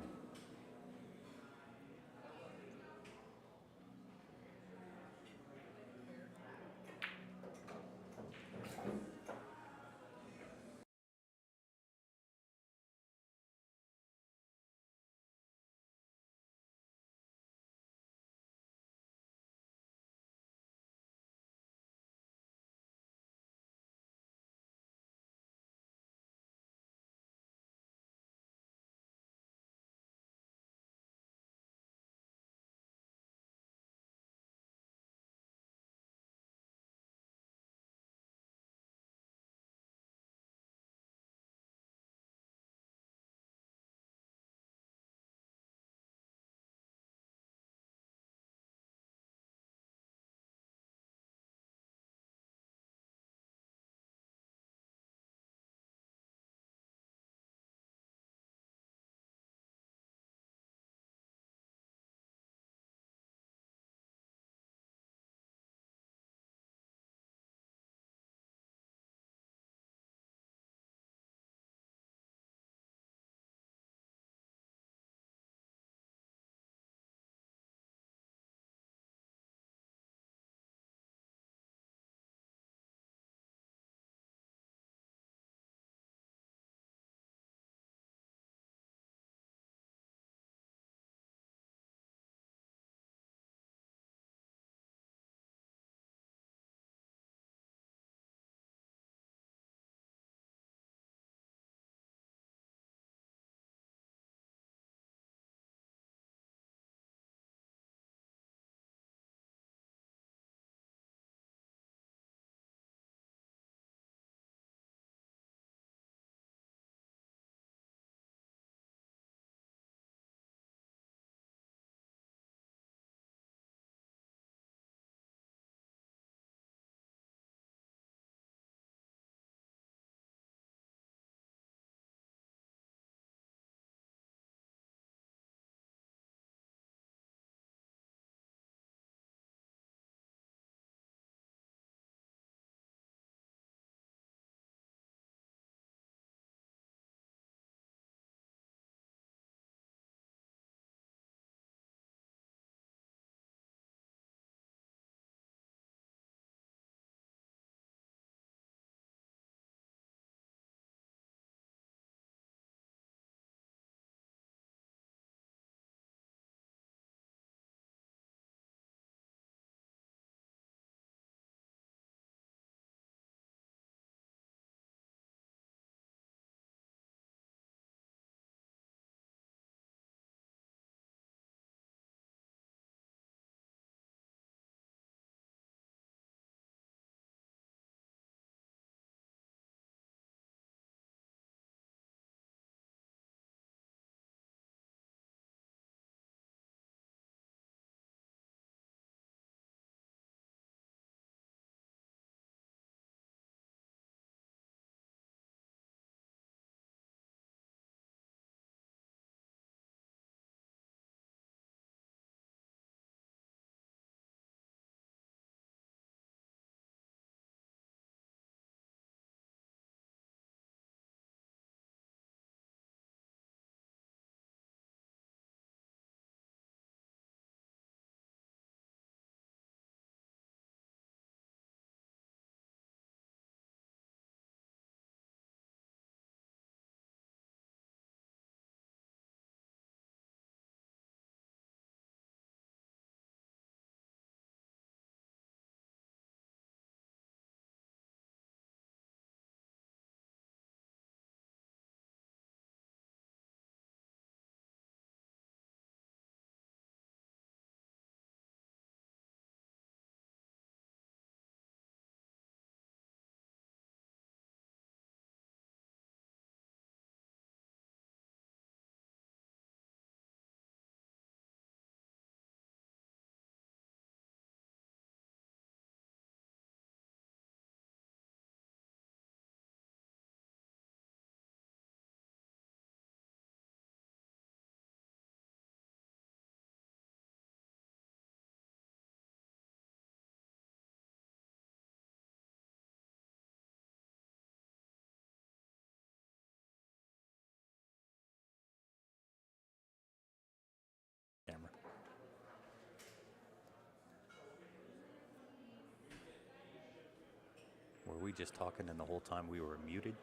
just talking and the whole time we were muted?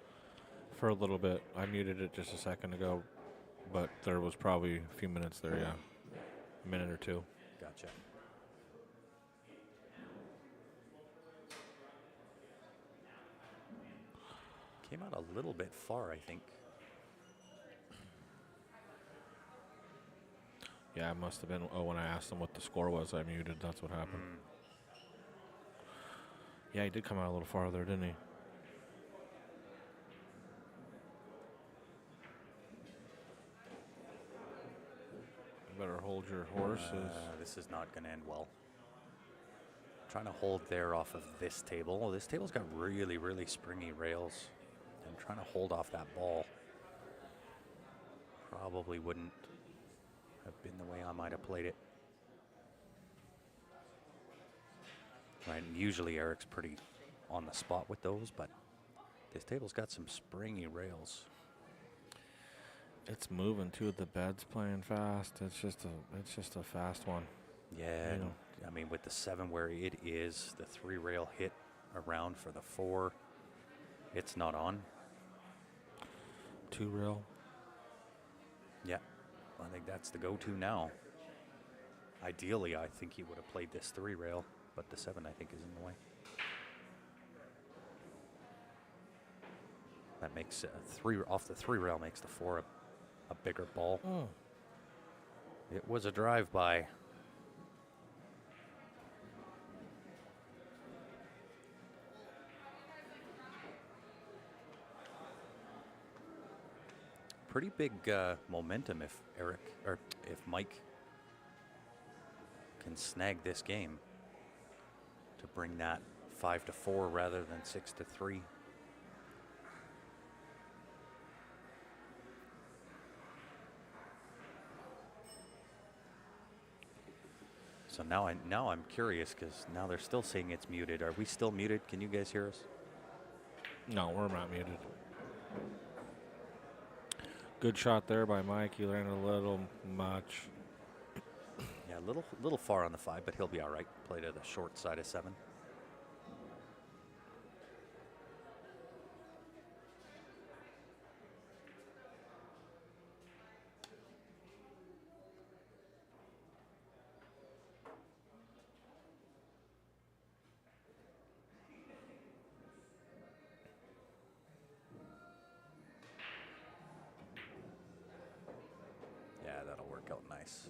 For a little bit. I muted it just a second ago, but there was probably a few minutes there, yeah. A minute or two. Gotcha. Came out a little bit far, I think. Yeah, it must have been. Oh, when I asked him what the score was, I muted. That's what happened. Yeah, he did come out a little farther, didn't he? You better hold your horses. This is not going to end well. Trying to hold there off of this table. Oh, this table's got really, really springy rails. And trying to hold off that ball probably wouldn't have been the way I might have played it. Right, and usually Eric's pretty on the spot with those, but this table's got some springy rails. It's moving too. The bed's playing fast. It's just a fast one. Yeah, and, I mean, with the 7 where it is, the 3 rail hit around for the 4. It's not on. 2 rail. Yeah, I think that's the go-to now. Ideally, I think he would have played this 3 rail, but the 7 I think is in the way. That makes 3 off the 3 rail makes the 4 a bigger ball. It was a drive-by. Pretty big momentum if Mike can snag this game to bring that 5-4 rather than 6-3. So now I'm curious because now they're still saying it's muted. Are we still muted? Can you guys hear us? No, we're not muted. Good shot there by Mike. He landed a little much. Yeah, a little far on the 5, but he'll be all right. Play to the short side of 7. Yeah, that'll work out nice.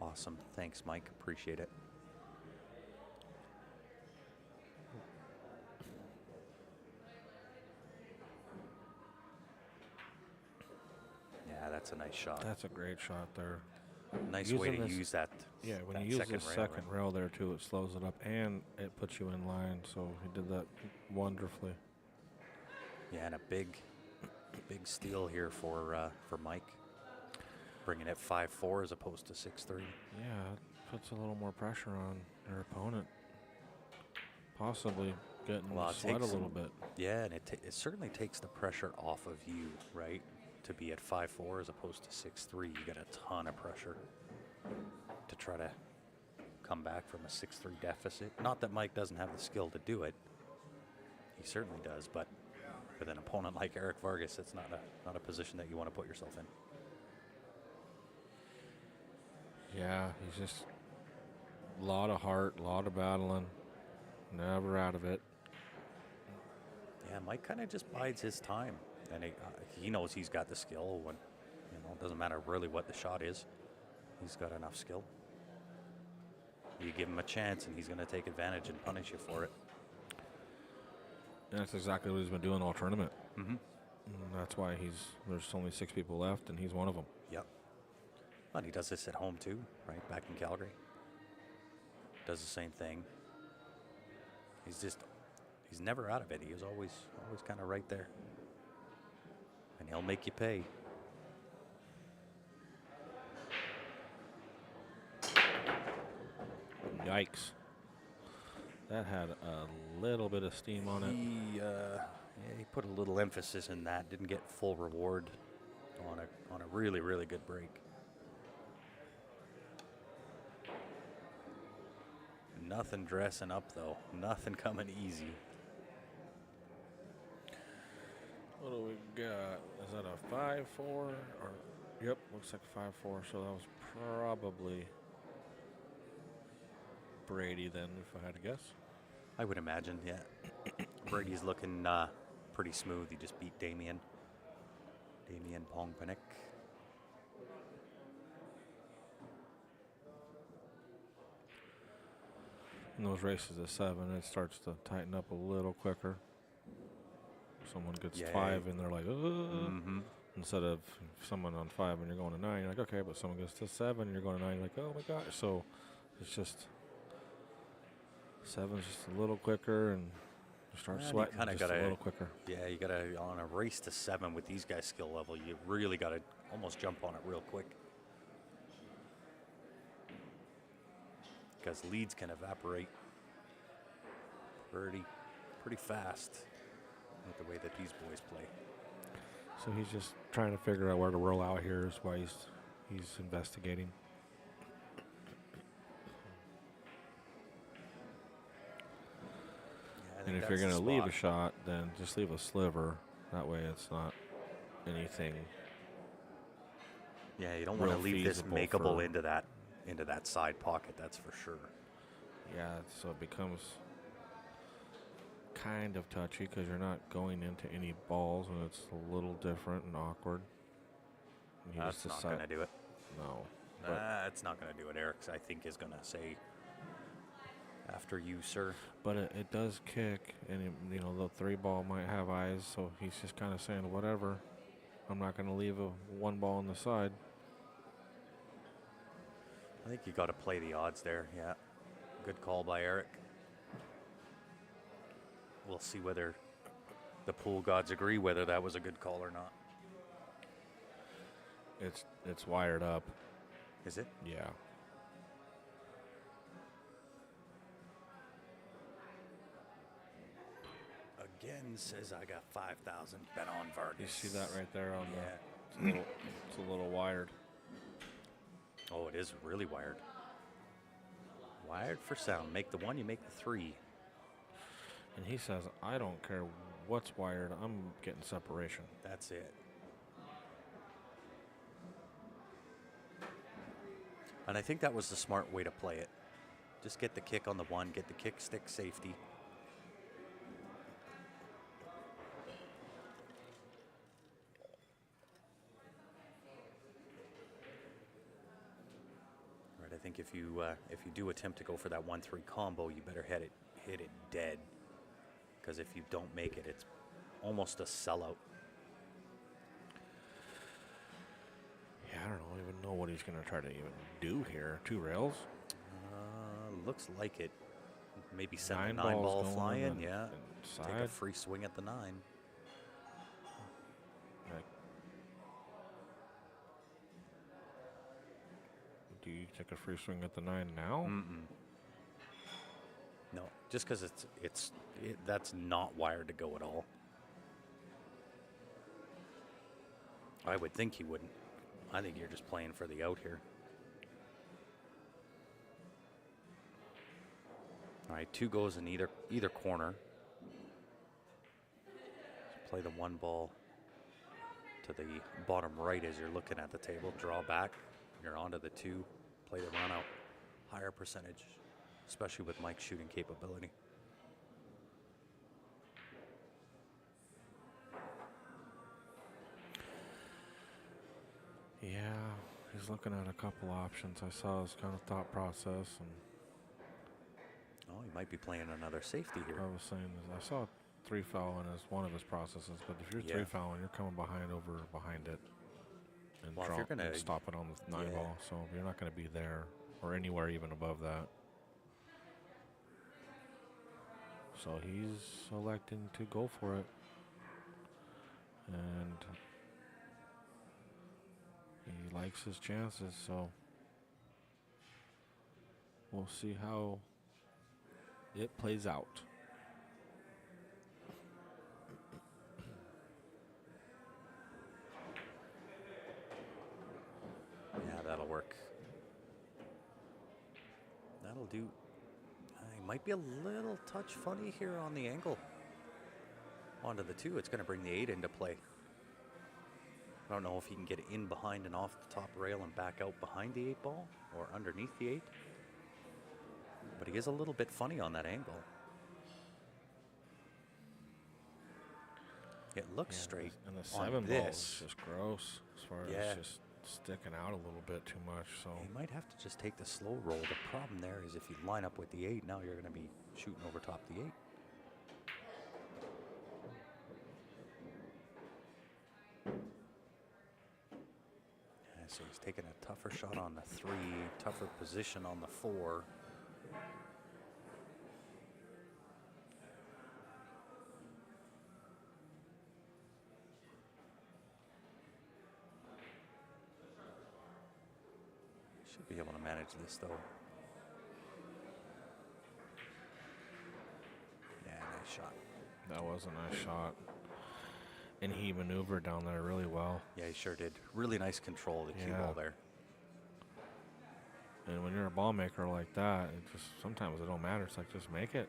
Awesome. Thanks, Mike. Appreciate it. Yeah, that's a nice shot. That's a great shot there. Nice Using way to this- use that. Yeah, when that you use second the rail, second right? rail there too, it slows it up and it puts you in line. So he did that wonderfully. Yeah, and a big steal here for Mike, bringing it 5-4 as opposed to 6-3. Yeah, it puts a little more pressure on your opponent. Possibly getting Well, the it sweat a takes- little bit. Yeah, and it certainly takes the pressure off of you, right? To be at 5-4 as opposed to 6-3, you get a ton of pressure to try to come back from a 6-3 deficit. Not that Mike doesn't have the skill to do it. He certainly does, but with an opponent like Eric Vargas, it's not a position that you want to put yourself in. Yeah, he's just a lot of heart, a lot of battling, never out of it. Yeah, Mike kind of just bides his time, and he knows he's got the skill. When it doesn't matter really what the shot is, he's got enough skill. You give him a chance, and he's going to take advantage and punish you for it. And that's exactly what he's been doing all tournament. Mm-hmm. And that's why there's only 6 people left, and he's one of them. Yep. And he does this at home too, right? Back in Calgary. Does the same thing. He's never out of it. He is always kind of right there. And he'll make you pay. Yikes. That had a little bit of steam on it. Yeah, he put a little emphasis in that. Didn't get full reward on a really, really good break. Nothing dressing up, though. Nothing coming easy. What do we got? Is that a 5-4? Or yep, looks like 5-4. So that was probably Brady then, if I had to guess. I would imagine, yeah. Brady's looking pretty smooth. He just beat Damien Pongpanic. In those races at 7, it starts to tighten up a little quicker. Someone gets 5 and they're like, Mm-hmm. Instead of someone on 5 and you're going to 9, you're like, okay, but someone gets to 7 and you're going to 9, you're like, oh my gosh. So it's just 7's just a little quicker and you start sweating just a little quicker. Yeah, you gotta, on a race to 7 with these guys' skill level, you really gotta almost jump on it real quick. Because leads can evaporate pretty fast with the way that these boys play. So he's just trying to figure out where to roll out here is why he's investigating. Yeah, and if you're going to leave a shot, then just leave a sliver. That way it's not anything. Yeah, you don't want to leave this feasible makeable into that side pocket, that's for sure. Yeah, so it becomes kind of touchy because you're not going into any balls and it's a little different and awkward. And That's not going to do it. No. That's not going to do it. Eric, I think, is going to say, after you, sir. But it does kick, and the 3 ball might have eyes, so he's just kind of saying, whatever. I'm not going to leave a 1 ball on the side. I think you got to play the odds there. Yeah. Good call by Eric. We'll see whether the pool gods agree whether that was a good call or not. It's wired up. Is it? Yeah. Again says I got 5,000 bet on Vargas. You see that right there on yeah. It's a little wired. Oh, it is really wired. Wired for sound. Make the 1, you make the 3. And he says, I don't care what's wired. I'm getting separation. That's it. And I think that was the smart way to play it. Just get the kick on the 1, get the kick stick safety. Right, I think if you do attempt to go for that 1-3 combo, you better hit it dead. Because if you don't make it, it's almost a sellout. Yeah, I don't even know what he's going to try to even do here. 2 rails? Looks like it. Maybe send 9 the 9 ball going flying, yeah. Side. Take a free swing at the 9. Like, do you take a free swing at the 9 now? Mm-mm. No, just because that's not wired to go at all. I would think he wouldn't. I think you're just playing for the out here. All right, 2 goes in either corner. Play the 1 ball to the bottom right as you're looking at the table. Draw back. You're onto the 2. Play the run out. Higher percentage, especially with Mike's shooting capability. Yeah, he's looking at a couple options. I saw his kind of thought process, and Oh, he might be playing another safety here. I was saying I saw 3 fouling as one of his processes, but if you're 3 fouling, you're coming behind it, and, Well, if you're gonna and stop it on the 9 ball. So you're not going to be there or anywhere even above that. So he's electing to go for it, and he likes his chances. So we'll see how it plays out. do. He might be a little touch funny here on the angle. Onto the 2, it's going to bring the 8 into play. I don't know if he can get in behind and off the top rail and back out behind the 8 ball or underneath the 8. But he is a little bit funny on that angle. It looks straight. And the on 7 ball is this. just gross as far as just sticking out a little bit too much. So You might have to just take the slow roll. The problem there is if you line up with the 8, now you're going to be shooting over top the 8. So he's taking a tougher shot on the 3, tougher position on the 4. Should be able to manage this though. Yeah, nice shot. that was a nice shot. And he maneuvered down there really well. Yeah, he sure did. Really nice control of the cue ball there. And when you're a ball maker like that, it just sometimes it don't matter. It's like just make it.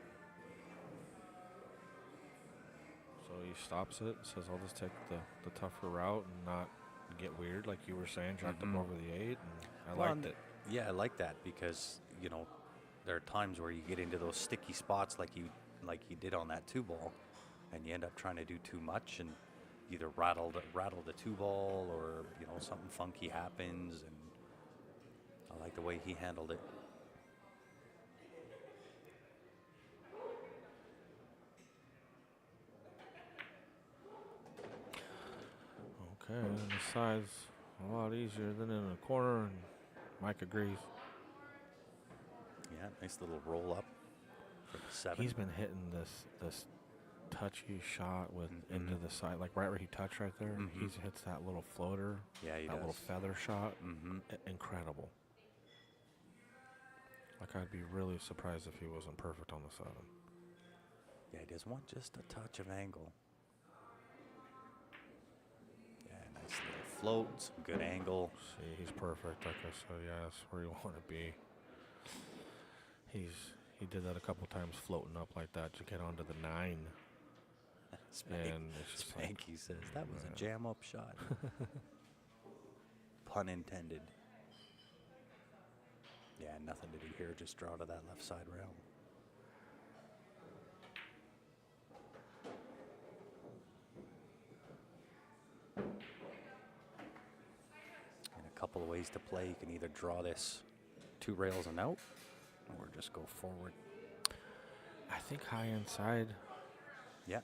So he stops it, says I'll just take the tougher route and not get weird, like you were saying, jacked up over the 8, and I liked it. Yeah, I like that because, you know, there are times where you get into those sticky spots like you did on that 2 ball, and you end up trying to do too much and either rattle the 2 ball or, you know, something funky happens, and I like the way he handled it. Okay, and the side's a lot easier than in the corner, and Mike agrees. Yeah, nice little roll up for the 7. He's been hitting this touchy shot with into the side, like right where he touched right there. He hits that little floater. Yeah, he that does. little feather shot. Incredible. Like I'd be really surprised if he wasn't perfect on the 7. Yeah, he does want just a touch of angle. Yeah, nice little float, some good angle. See, he's perfect. Like I said, yeah, that's where you want to be. He did that a couple times, floating up like that to get onto the 9. And it's just like, Spanky says that was a jam up shot. Pun intended. Yeah, nothing to do here. Just draw to that left side rail. And a couple of ways to play. You can either draw this 2 rails and out, or just go forward. I think high inside Yeah.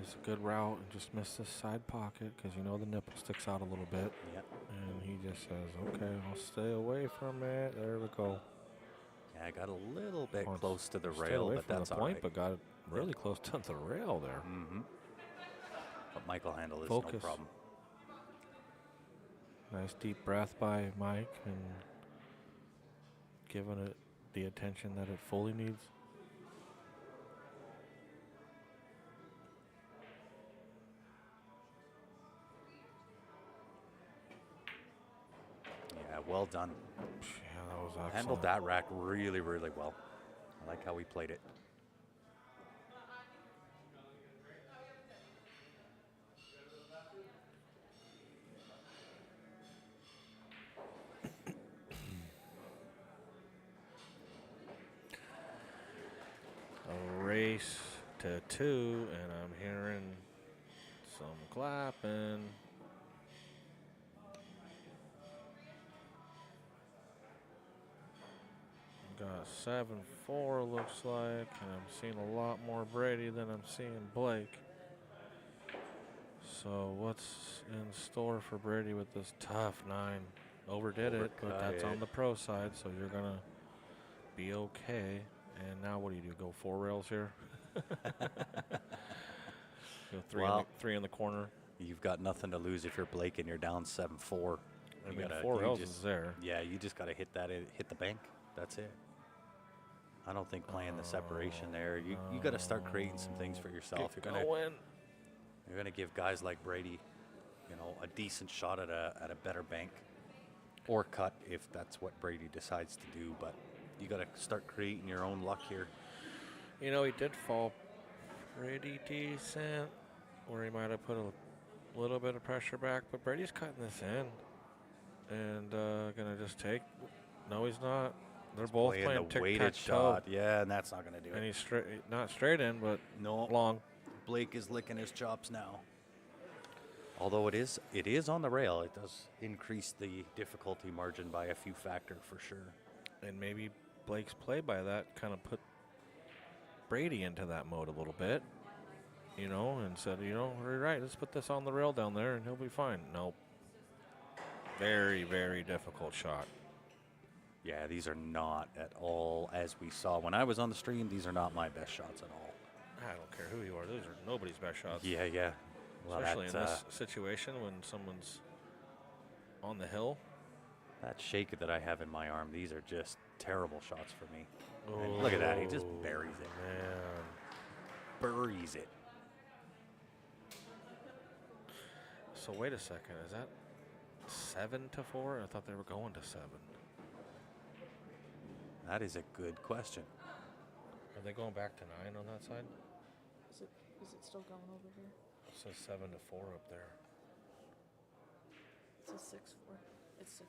is a good route, and just miss this side pocket because you know the nipple sticks out a little bit. Yeah. And he just says, okay, I'll stay away from it. There we go. Yeah, I got a little bit Well, close to the Stayed rail, away but from that's the all point, right. but got it really close to the rail there. But Michael handled this Focus. no problem. Nice deep breath by Mike and giving it the attention that it fully needs. Yeah, well done. Yeah, that was excellent. Handled that rack really, really well. I like how he played it. A race to 2, and I'm hearing some clapping. Got 7-4 looks like, and I'm seeing a lot more Brady than I'm seeing Blake. So what's in store for Brady with this tough 9? Overdid it, but that's on the pro side, so you're gonna be okay. And now what do? Go 4 rails here? Go 3, Well, 3 in the corner. You've got nothing to lose if you're Blake and you're down 7-4. I You mean, gotta- 4 you rails just- is there. Yeah, you just got to hit the bank. That's it. I don't think playing the separation there. You got to start creating some things for yourself. Get You're gonna give guys like Brady, you know, a decent shot at a better bank, or cut if that's what Brady decides to do. But You got to start creating your own luck here. You know, he did fall pretty decent, where he might have put a little bit of pressure back, but Brady's cutting this in and going to just take. No, he's not. They're both playing the weighted tic-tac-toe. shot. Yeah, and that's not going to do And it. he's not straight in, but No. long. Blake is licking his chops now. Although it is on the rail, it does increase the difficulty margin by a few factor for sure. And maybe Blake's play by that kind of put Brady into that mode a little bit, you know, and said, you know, you're right, let's put this on the rail down there and he'll be fine. Nope. Very, very difficult shot. Yeah, these are not at all, as we saw when I was on the stream, these are not my best shots at all. I don't care who you are. Those are nobody's best shots. Yeah. Well, especially in this situation when someone's on the hill. That shake that I have in my arm, these are just terrible shots for me. And look at that, he just buries it. Man. Buries it. So wait a second, is that 7-4? I thought they were going to 7. That is a good question. Are they going back to 9 on that side? Is it still going over here? It says 7-4 up there. It says 6-4. It's 6-4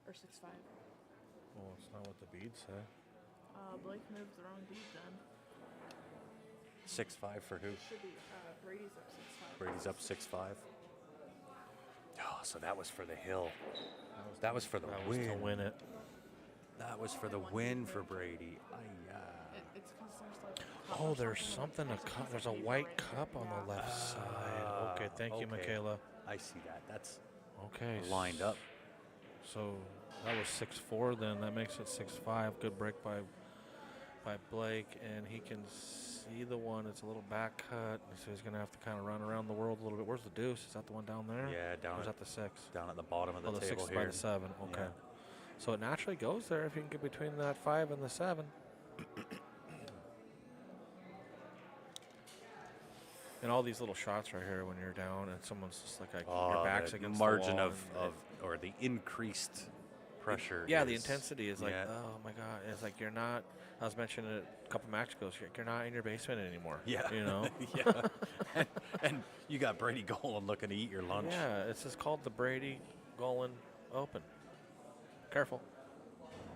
or 6-5. Well, it's not what the beads say. Blake moved the wrong beat then. 6-5 for who? Should be Brady's up 6-5. Brady's up 6-5. Oh, so that was for the hill. That was for the That was win. to win it. That was for the win for Brady. It's because there's like. Oh, there's something to cut. There's a white cup on the left side. Okay, thank you, okay. Michaela. I see that. That's Okay. lined up. So that was 6-4 then. That makes it 6-5. Good break by Blake, and he can see the one. It's a little back cut, so he's going to have to kind of run around the world a little bit. Where's the deuce? Is that the one down there? Yeah, down Or is at, that the 6? down at the bottom of the the table 6 here. by the 7. Okay. Yeah. So it naturally goes there if you can get between that 5 and the 7. And all these little shots right here when you're down and someone's just like your back's the against margin the wall or the increased pressure. yeah, the is- intensity is like, yeah. oh my God. It's like you're not, I was mentioning it a couple matches ago, you're not in your basement anymore. Yeah. You know? Yeah. and you got Brady Golan looking to eat your lunch. Yeah, it's just called the Brady Golan Open. Careful.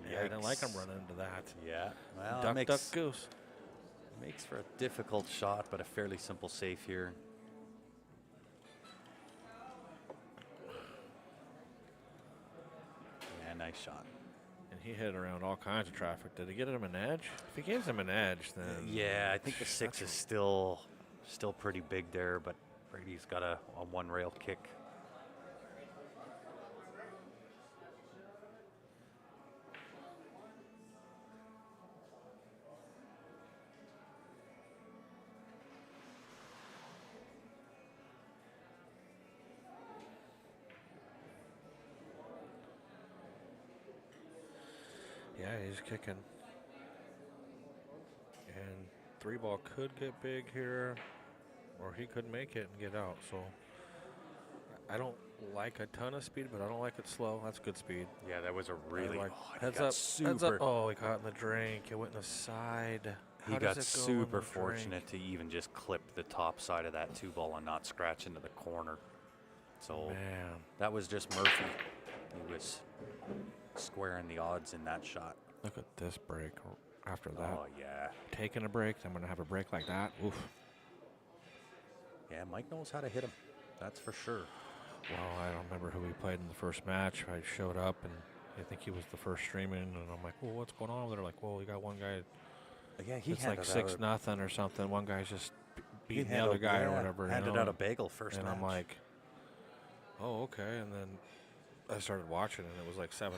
Yeah, I didn't like him Yikes. running into that. Yeah. Well, Duck, it duck, goose. makes for a difficult shot, but a fairly simple save here. Yeah, nice shot. And he hit around all kinds of traffic. Did he get him an edge? If he gives him an edge, then Yeah, I think the 6 is still pretty big there, but Brady's got a one rail kick. yeah, he's kicking. And 3 ball could get big here, or he could make it and get out. So I don't like a ton of speed, but I don't like it slow. That's good speed. Yeah, that was a I really like he heads got up, super. heads up. Oh, he caught in the drink. It went in the side. He How got does it go in the super drink? fortunate to even just clip the top side of that 2 ball and not scratch into the corner. So Man, that was just Murphy. He was squaring the odds in that shot. look at this break. After that, Oh, yeah. taking a break, I'm gonna have a break like that. Oof. Yeah, Mike knows how to hit him. That's for sure. Well, I don't remember who we played in the first match. I showed up, and I think he was the first streaming, and I'm like, well, what's going on? They're like, well, we got one guy. Yeah, he It's like handed out 6-0 or something. One guy's just he beating the handled- other guy or yeah, whatever. you Handed know? out a bagel first and match. I'm like, oh, okay. And then I started watching, and it was like 7-0.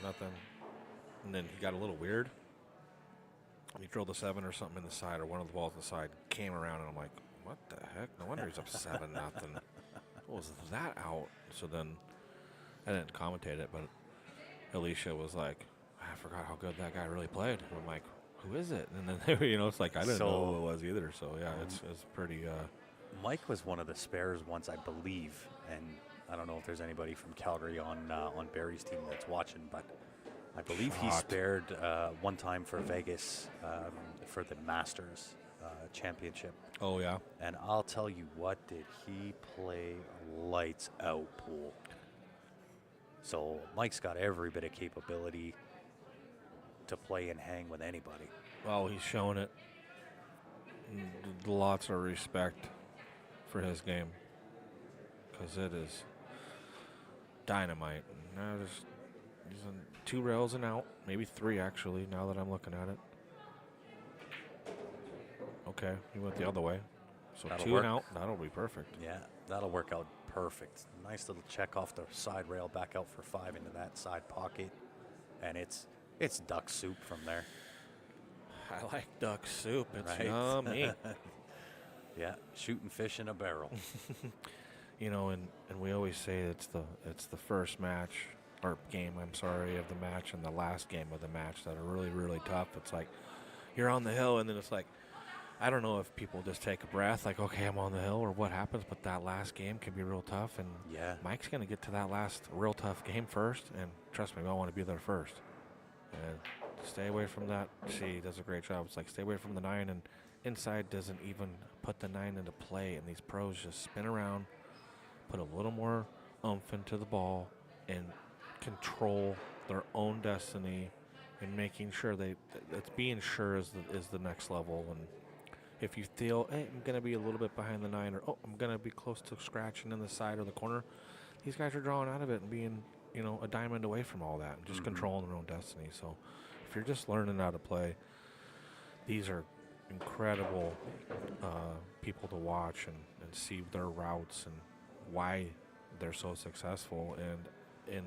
And then he got a little weird. And he drilled a 7 or something in the side, or one of the balls in the side came around, and I'm like, what the heck? No wonder he's up 7-0. What was that out? So then I didn't commentate it, but Alicia was like, I forgot how good that guy really played. And I'm like, who is it? And then, it's like, I didn't know who it was either. So, yeah, it's pretty. Mike was one of the spares once, I believe, and I don't know if there's anybody from Calgary on Barry's team that's watching, but I believe he Shot. spared one time for Vegas for the Masters Championship. Oh, yeah. And I'll tell you what, did he play lights out pool. So Mike's got every bit of capability to play and hang with anybody. Well, he's shown it. Lots of respect for his game because it is dynamite. Now he's on 2 rails and out, maybe 3 actually, now that I'm looking at it. Okay, he went the other way. So That'll 2 work. and out, that'll be perfect. Yeah, that'll work out perfect. Nice little check off the side rail, back out for 5 into that side pocket. And it's duck soup from there. I like duck soup. It's Right. yummy. Yeah, shooting fish in a barrel. You know, and we always say it's the first match or game, I'm sorry, of the match and the last game of the match that are really, really tough. It's like you're on the hill and then it's like, I don't know if people just take a breath like, okay, I'm on the hill or what happens, but that last game can be real tough. And Yeah. Mike's going to get to that last real tough game first. And trust me, I want to be there first. And stay away from that. She does a great job. It's like stay away from the 9, and inside doesn't even put the 9 into play. And these pros just spin around, put a little more oomph into the ball, and control their own destiny, and making sure it's being sure is the next level. And if you feel, hey, I'm going to be a little bit behind the 9, or I'm going to be close to scratching in the side or the corner, these guys are drawing out of it and being, a diamond away from all that and just controlling their own destiny. So if you're just learning how to play, these are incredible people to watch and see their routes and why they're so successful. And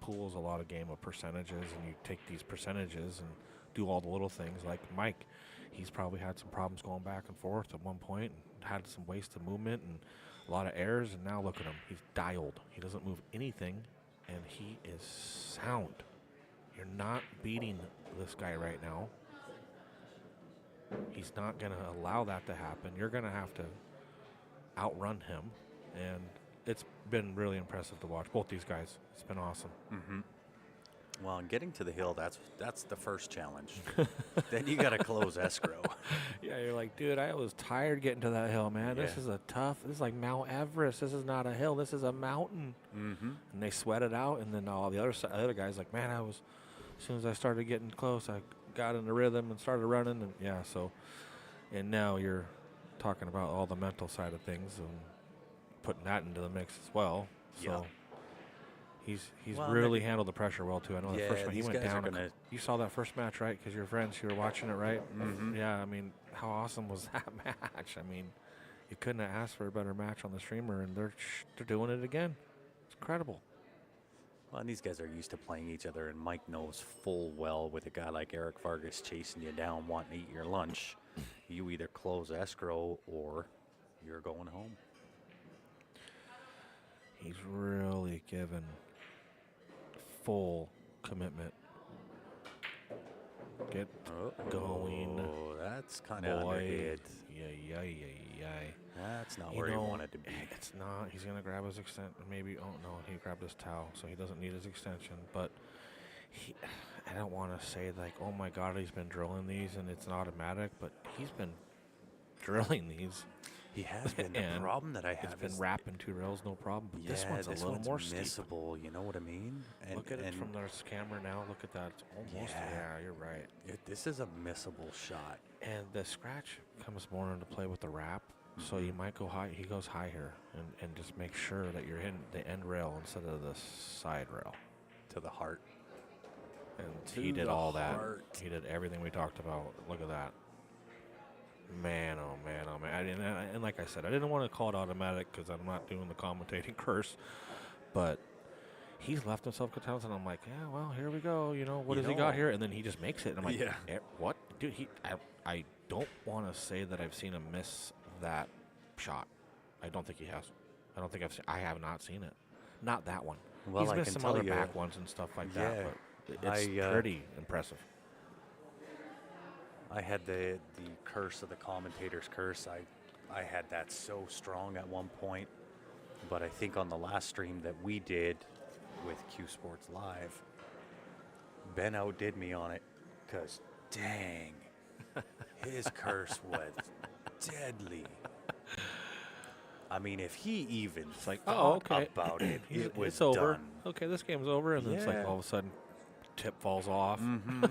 pool is a lot of game of percentages, and you take these percentages and do all the little things. Like Mike, he's probably had some problems going back and forth at one point and had some wasted movement and a lot of errors, and now look at him. He's dialed. He doesn't move anything, and he is sound. You're not beating this guy right now. He's not going to allow that to happen. You're going to have to outrun him, and it's been really impressive to watch both these guys. It's been awesome. Mm-hmm. Well, and getting to the hill, that's the first challenge. Then you got to close escrow. Yeah, you're like, dude, I was tired getting to that hill, man. This Yeah. is this is like Mount Everest. This is not a hill. This is a mountain. Mm-hmm. And they sweat it out, and then all the other guys like, man, as soon as I started getting close, I got in the rhythm and started running, and now you're talking about all the mental side of things and putting that into the mix as well. So Yeah. he's Well, really handled the pressure well too. I know the Yeah, first one he these went guys are down. gonna- You saw that first match, right? Because you're friends, you were watching it, right? Mhm. Yeah, I mean, how awesome was that match? I mean, you couldn't have asked for a better match on the streamer, and they're doing it again. It's incredible. Well, and these guys are used to playing each other, and Mike knows full well with a guy like Eric Vargas chasing you down, wanting to eat your lunch, you either close escrow or you're going home. He's really given full commitment. Get going. Oh, that's kind of boy. underhit. Yay. That's not where he wanted to be. It's not. He's going to grab his extension. Maybe, oh no, he grabbed his towel, so he doesn't need his extension. But I don't want to say like, oh my God, he's been drilling these and it's an automatic, but he's been drilling these. He has been. The And problem that I It's have been is wrapping 2 rails, no problem. But this one's a little more steep. missable. You know what I mean? And, Look at it and from this camera now. Look at that. It's almost. Yeah. Yeah, you're right. this is a missable shot. And the scratch comes more into play with the wrap. So you might go high. He goes high here, and just make sure that you're hitting the end rail instead of the side rail. To the heart. And To he did the all that. heart. He did everything we talked about. Look at that. Man, oh man, oh man. And like I said, I didn't want to call it automatic because I'm not doing the commentating curse. But he's left himself good times, and I'm like, yeah, well, here we go. What has he got here? And then he just makes it. And I'm like, Yeah. What? Dude, I don't want to say that I've seen him miss that shot. I don't think he has. I have not seen it. Not that one. Well, He's I missed can some tell other you- back ones and stuff like Yeah, that, but it's pretty impressive. I had the curse of the commentator's curse. I had that so strong at one point, but I think on the last stream that we did with Q Sports Live, Ben outdid me on it, because dang, his curse was deadly. I mean, if he even It's like, thought okay. about it, it was it's over. done. Okay, this game's over. And then it's like Yeah. all of a sudden, tip falls off. Mm-hmm.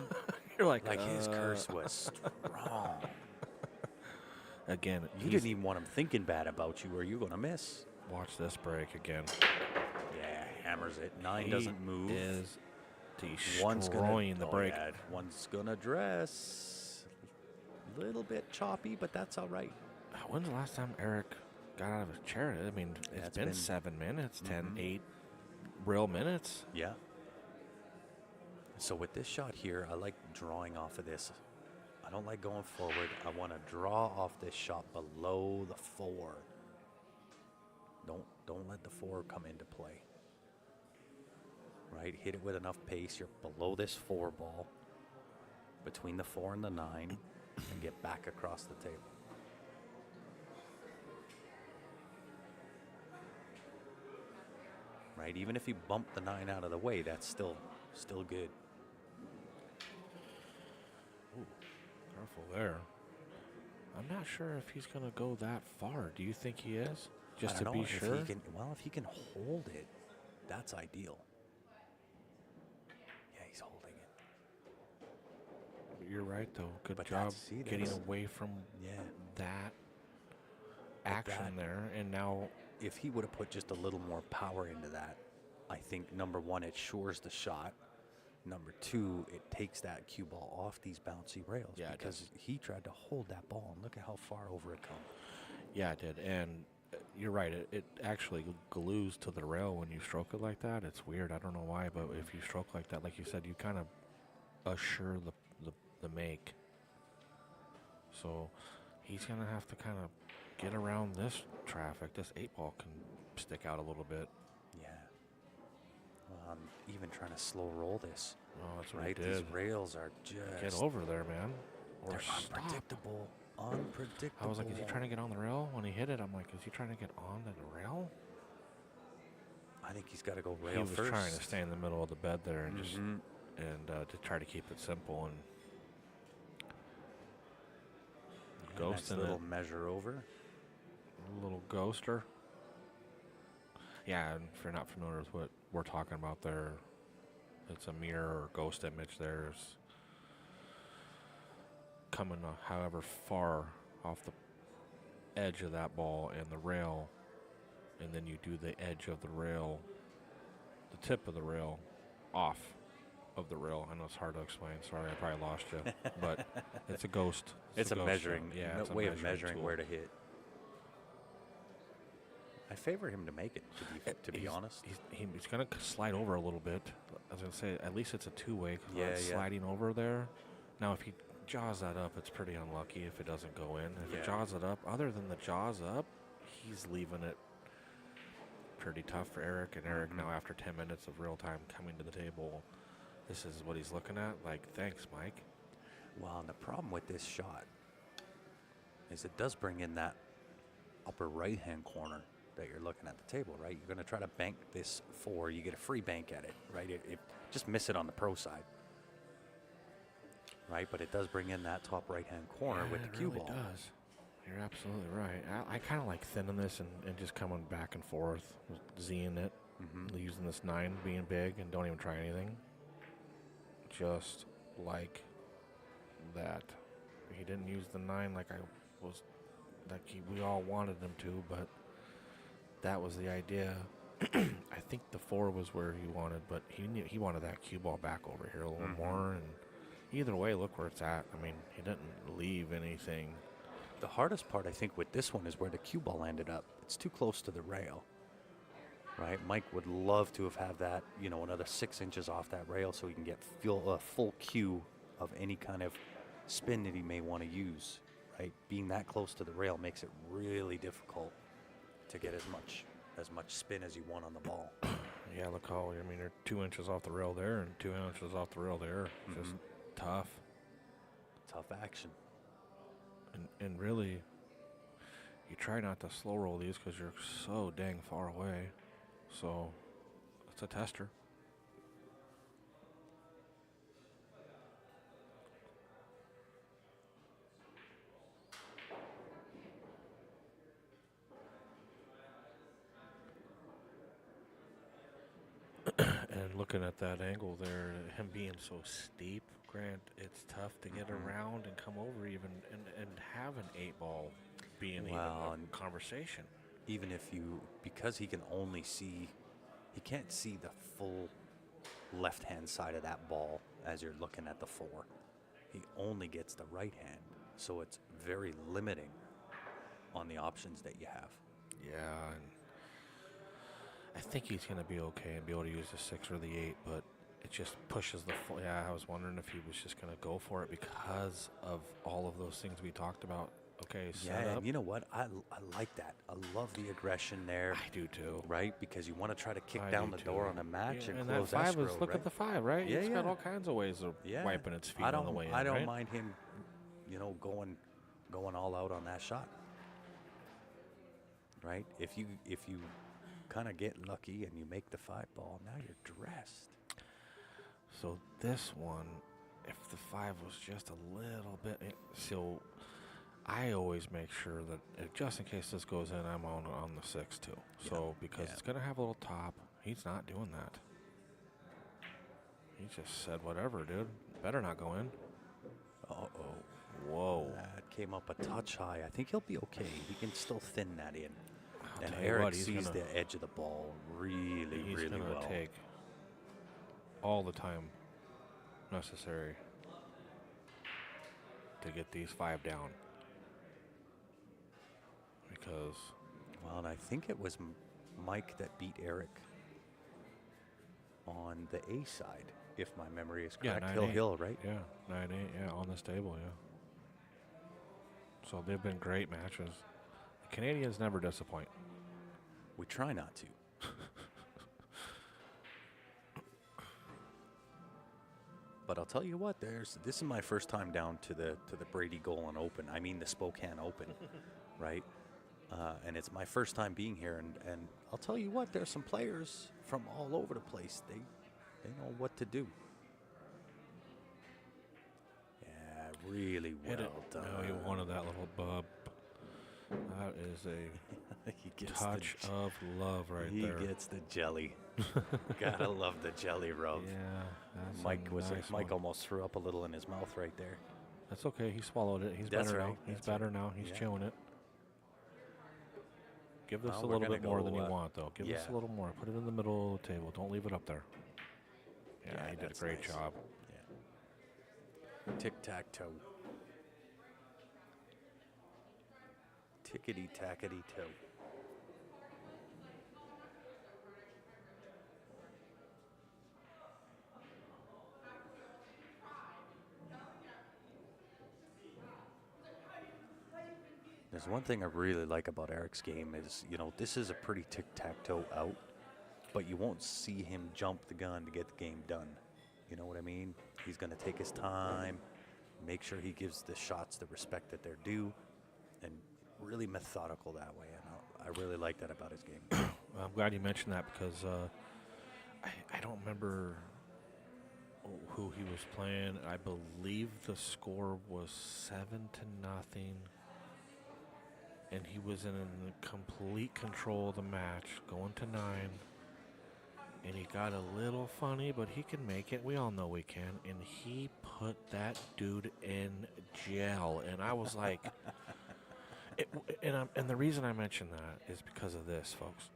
You're like, Like, his curse was strong. Again, You didn't even want him thinking bad about you, or you're going to miss. watch this break again. Yeah, hammers it. 9 He doesn't move. is One's destroying the break. Yeah, one's going to dress. A little bit choppy, but that's all right. When's the last time Eric got out of his chair? I mean, Yeah, it's been 7 minutes, 10, Mhm. 8 real minutes. Yeah. So with this shot here, I like drawing off of this. I don't like going forward. I want to draw off this shot below the 4. Don't let the 4 come into play. Right? Hit it with enough pace. You're below this 4 ball, between the 4 and the 9, and get back across the table. Right? Even if you bump the 9 out of the way, that's still good. Careful there. I'm not sure if he's going to go that far. Do you think he is? Just I to don't be know if sure? he can, if he can hold it, that's ideal. Yeah, he's holding it. You're right, though. Good But job see, getting that's- away from Yeah. that action there. And now, If he would have put just a little more power into that, I think, number one, it shores the shot. Number two, it takes that cue ball off these bouncy rails. Yeah, it because he tried to hold that ball, and look at how far over it comes. yeah, it did. And you're right. It actually glues to the rail when you stroke it like that. It's weird. I don't know why, but if you stroke like that, like you said, you kind of assure the make. So he's going to have to kind of get around this traffic. This 8-ball can stick out a little bit. Yeah. Well, I'm even trying to slow roll this. Oh, that's what Right? he These did. rails are just... Get over there, man. Or They're stop. unpredictable. Unpredictable. I was like, is he trying to get on the rail? When he hit it, I'm like, is he trying to get onto the rail? I think he's got to go rail He was first. trying to stay in the middle of the bed there and just Mhm. to try to keep it simple and Nice ghosting little it. measure over. A little ghoster. Yeah, and if you're not familiar with what we're talking about there, it's a mirror or ghost image. There's coming however far off the edge of that ball and the rail, and then you do the edge of the rail, the tip of the rail, off of the rail. I know it's hard to explain. Sorry, I probably lost you, but it's a ghost. It's a ghost measuring, shot. Yeah, it's a way of measuring tool. where to hit. I favor him to make it, to be He's- honest. He's going to slide over a little bit. I was going to say, at least it's a two-way. 'Cause Yeah, it's yeah. sliding over there. Now, if he jaws that up, it's pretty unlucky if it doesn't go in. If Yeah. he jaws it up, other than the jaws up, he's leaving it pretty tough for Eric. And Eric, Mhm. now after 10 minutes of real time coming to the table, this is what he's looking at. Like, thanks, Mike. Well, and the problem with this shot is it does bring in that upper right-hand corner that you're looking at the table, right? You're going to try to bank this 4. You get a free bank at it, right? It just miss it on the pro side, right? But it does bring in that top right-hand corner Yeah, with the it cue really ball. does. You're absolutely right. I kind of like thinning this and just coming back and forth, Zing it, Mhm. using this 9 being big and don't even try anything. Just like that. He didn't use the 9 like we all wanted him to, but that was the idea. I think the 4 was where he wanted, but he wanted that cue ball back over here a little Mhm. more. And either way, look where it's at. I mean, he didn't leave anything. The hardest part, I think, with this one is where the cue ball ended up. It's too close to the rail, right? Mike would love to have had that, another 6 inches off that rail so he can get a full cue of any kind of spin that he may want to use, right? Being that close to the rail makes it really difficult to get as much spin as you want on the ball. Yeah, look how, you're 2 inches off the rail there and 2 inches off the rail there. Just tough. Tough action. And really, you try not to slow roll these because you're so dang far away. So, it's a tester. looking at that angle there, him being so steep, Grant, it's tough to get around and come over even and have an 8-ball being even Well, a conversation. Even if you, because he can only see, he can't see the full left-hand side of that ball as you're looking at the 4. He only gets the right hand, so it's very limiting on the options that you have. Yeah, and I think he's going to be okay and be able to use the 6 or the 8, but it just pushes the full. Yeah, I was wondering if he was just going to go for it because of all of those things we talked about. Okay, set up. And you know what? I like that. I love the aggression there. I do too. Right? Because you want to try to kick I down do the door too. on a match Yeah, and that close 5 escrow, is, look right? at the 5, right? Yeah, It's got yeah. all kinds of ways of wiping its feet on the way in, I don't right? mind him, going all out on that shot. Right? If you kind of get lucky and you make the 5 ball, now you're dressed. So this one, if the 5 was just a little bit, so I always make sure that just in case this goes in, I'm on the 6 too. So because it's gonna have a little top, he's not doing that. He just said whatever, dude. Better not go in. Whoa. That came up a touch high. I think he'll be okay. He can still thin that in. I'll And tell you Eric what, he's sees gonna- the edge of the ball really, He's really gonna well. take all the time necessary to get these 5 down. Because Well, and I think it was Mike that beat Eric on the A side, if my memory is correct. 9-8. Hill, right? Yeah, 9-8, yeah, on this table, yeah. So they've been great matches. The Canadians never disappoint. We try not to. But I'll tell you what, this is my first time down to the Brady Golan Open. I mean the Spokane Open, right? And it's my first time being here, and I'll tell you what, there's some players from all over the place. They know what to do. Yeah, really well Hit it. done. No, you wanted that little bub. That is a He gets touch of love right he there. gets the jelly. Gotta love the jelly rub. Yeah, that's a Mike nice one. almost threw up a little in his mouth right there. That's okay. He swallowed it. He's That's better now. right, He's that's better right. now. He's Yeah. chewing it. Give this Well, a we're little gonna bit more than go, you want, though. Give this a yeah. little more. Put it in the middle of the table. Don't leave it up there. Yeah, Yeah, he did a that's great nice. job. Yeah. Tic-tac-toe. Tickety-tackety-toe. There's one thing I really like about Eric's game is, this is a pretty tic-tac-toe out, but you won't see him jump the gun to get the game done. You know what I mean? He's going to take his time, make sure he gives the shots the respect that they're due, and really methodical that way. And I really like that about his game. I'm glad you mentioned that because I don't remember who he was playing. I believe the score was 7-0. And he was in complete control of the match, going to 9. And he got a little funny, but he can make it. We all know we can. And he put that dude in jail. And I was like, and the reason I mention that is because of this, folks.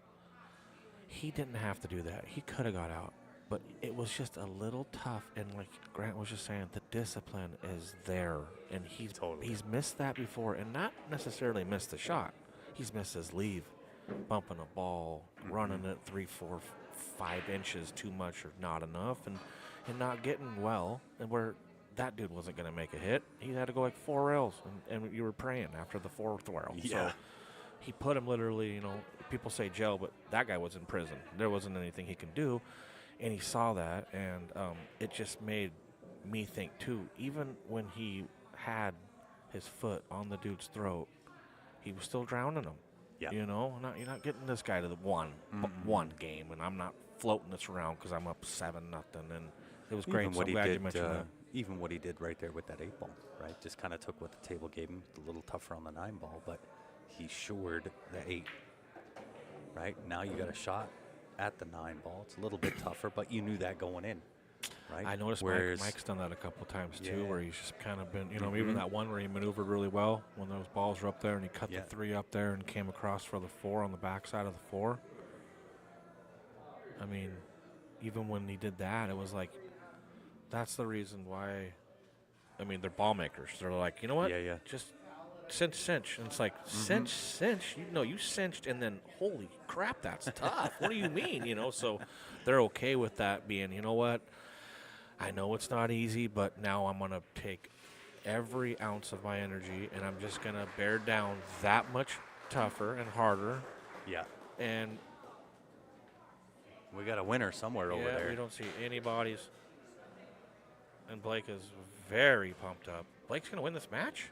He didn't have to do that. He could have got out. But it was just a little tough, and like Grant was just saying, the discipline is there, and he's missed that before, and not necessarily missed the shot. He's missed his leave, bumping a ball, running it 3, 4, 5 inches too much or not enough, and not getting well, and where that dude wasn't going to make a hit. He had to go like 4 rails, and you were praying after the 4th rail. Yeah. So he put him literally, people say jail, but that guy was in prison. There wasn't anything he can do. And he saw that, and it just made me think, too, even when he had his foot on the dude's throat, he was still drowning him. Yeah. You're not getting this guy to the one game, and I'm not floating this around because I'm up 7-0, and it was great. So I'm glad you mentioned that. Even what he did right there with that 8 ball, right? Just kind of took what the table gave him, a little tougher on the 9 ball, but he shored the 8, right? Now you got a shot. at the 9 ball. It's a little bit tougher, but you knew that going in, right? I noticed Mike's done that a couple times too, where he's just kind of been, even that one where he maneuvered really well when those balls were up there and he cut the 3 up there and came across for the 4 on the backside of the 4. I mean, even when he did that, it was like, that's the reason why. I mean, they're ball makers. They're like, you know what? Yeah. Just cinch. And it's like, cinch. You cinched, and then, holy crap, that's tough. What do you mean? So they're okay with that being, you know what? I know it's not easy, but now I'm going to take every ounce of my energy, and I'm just going to bear down that much tougher and harder. Yeah. And we got a winner somewhere over there. We don't see any bodies. And Blake is very pumped up. Blake's going to win this match?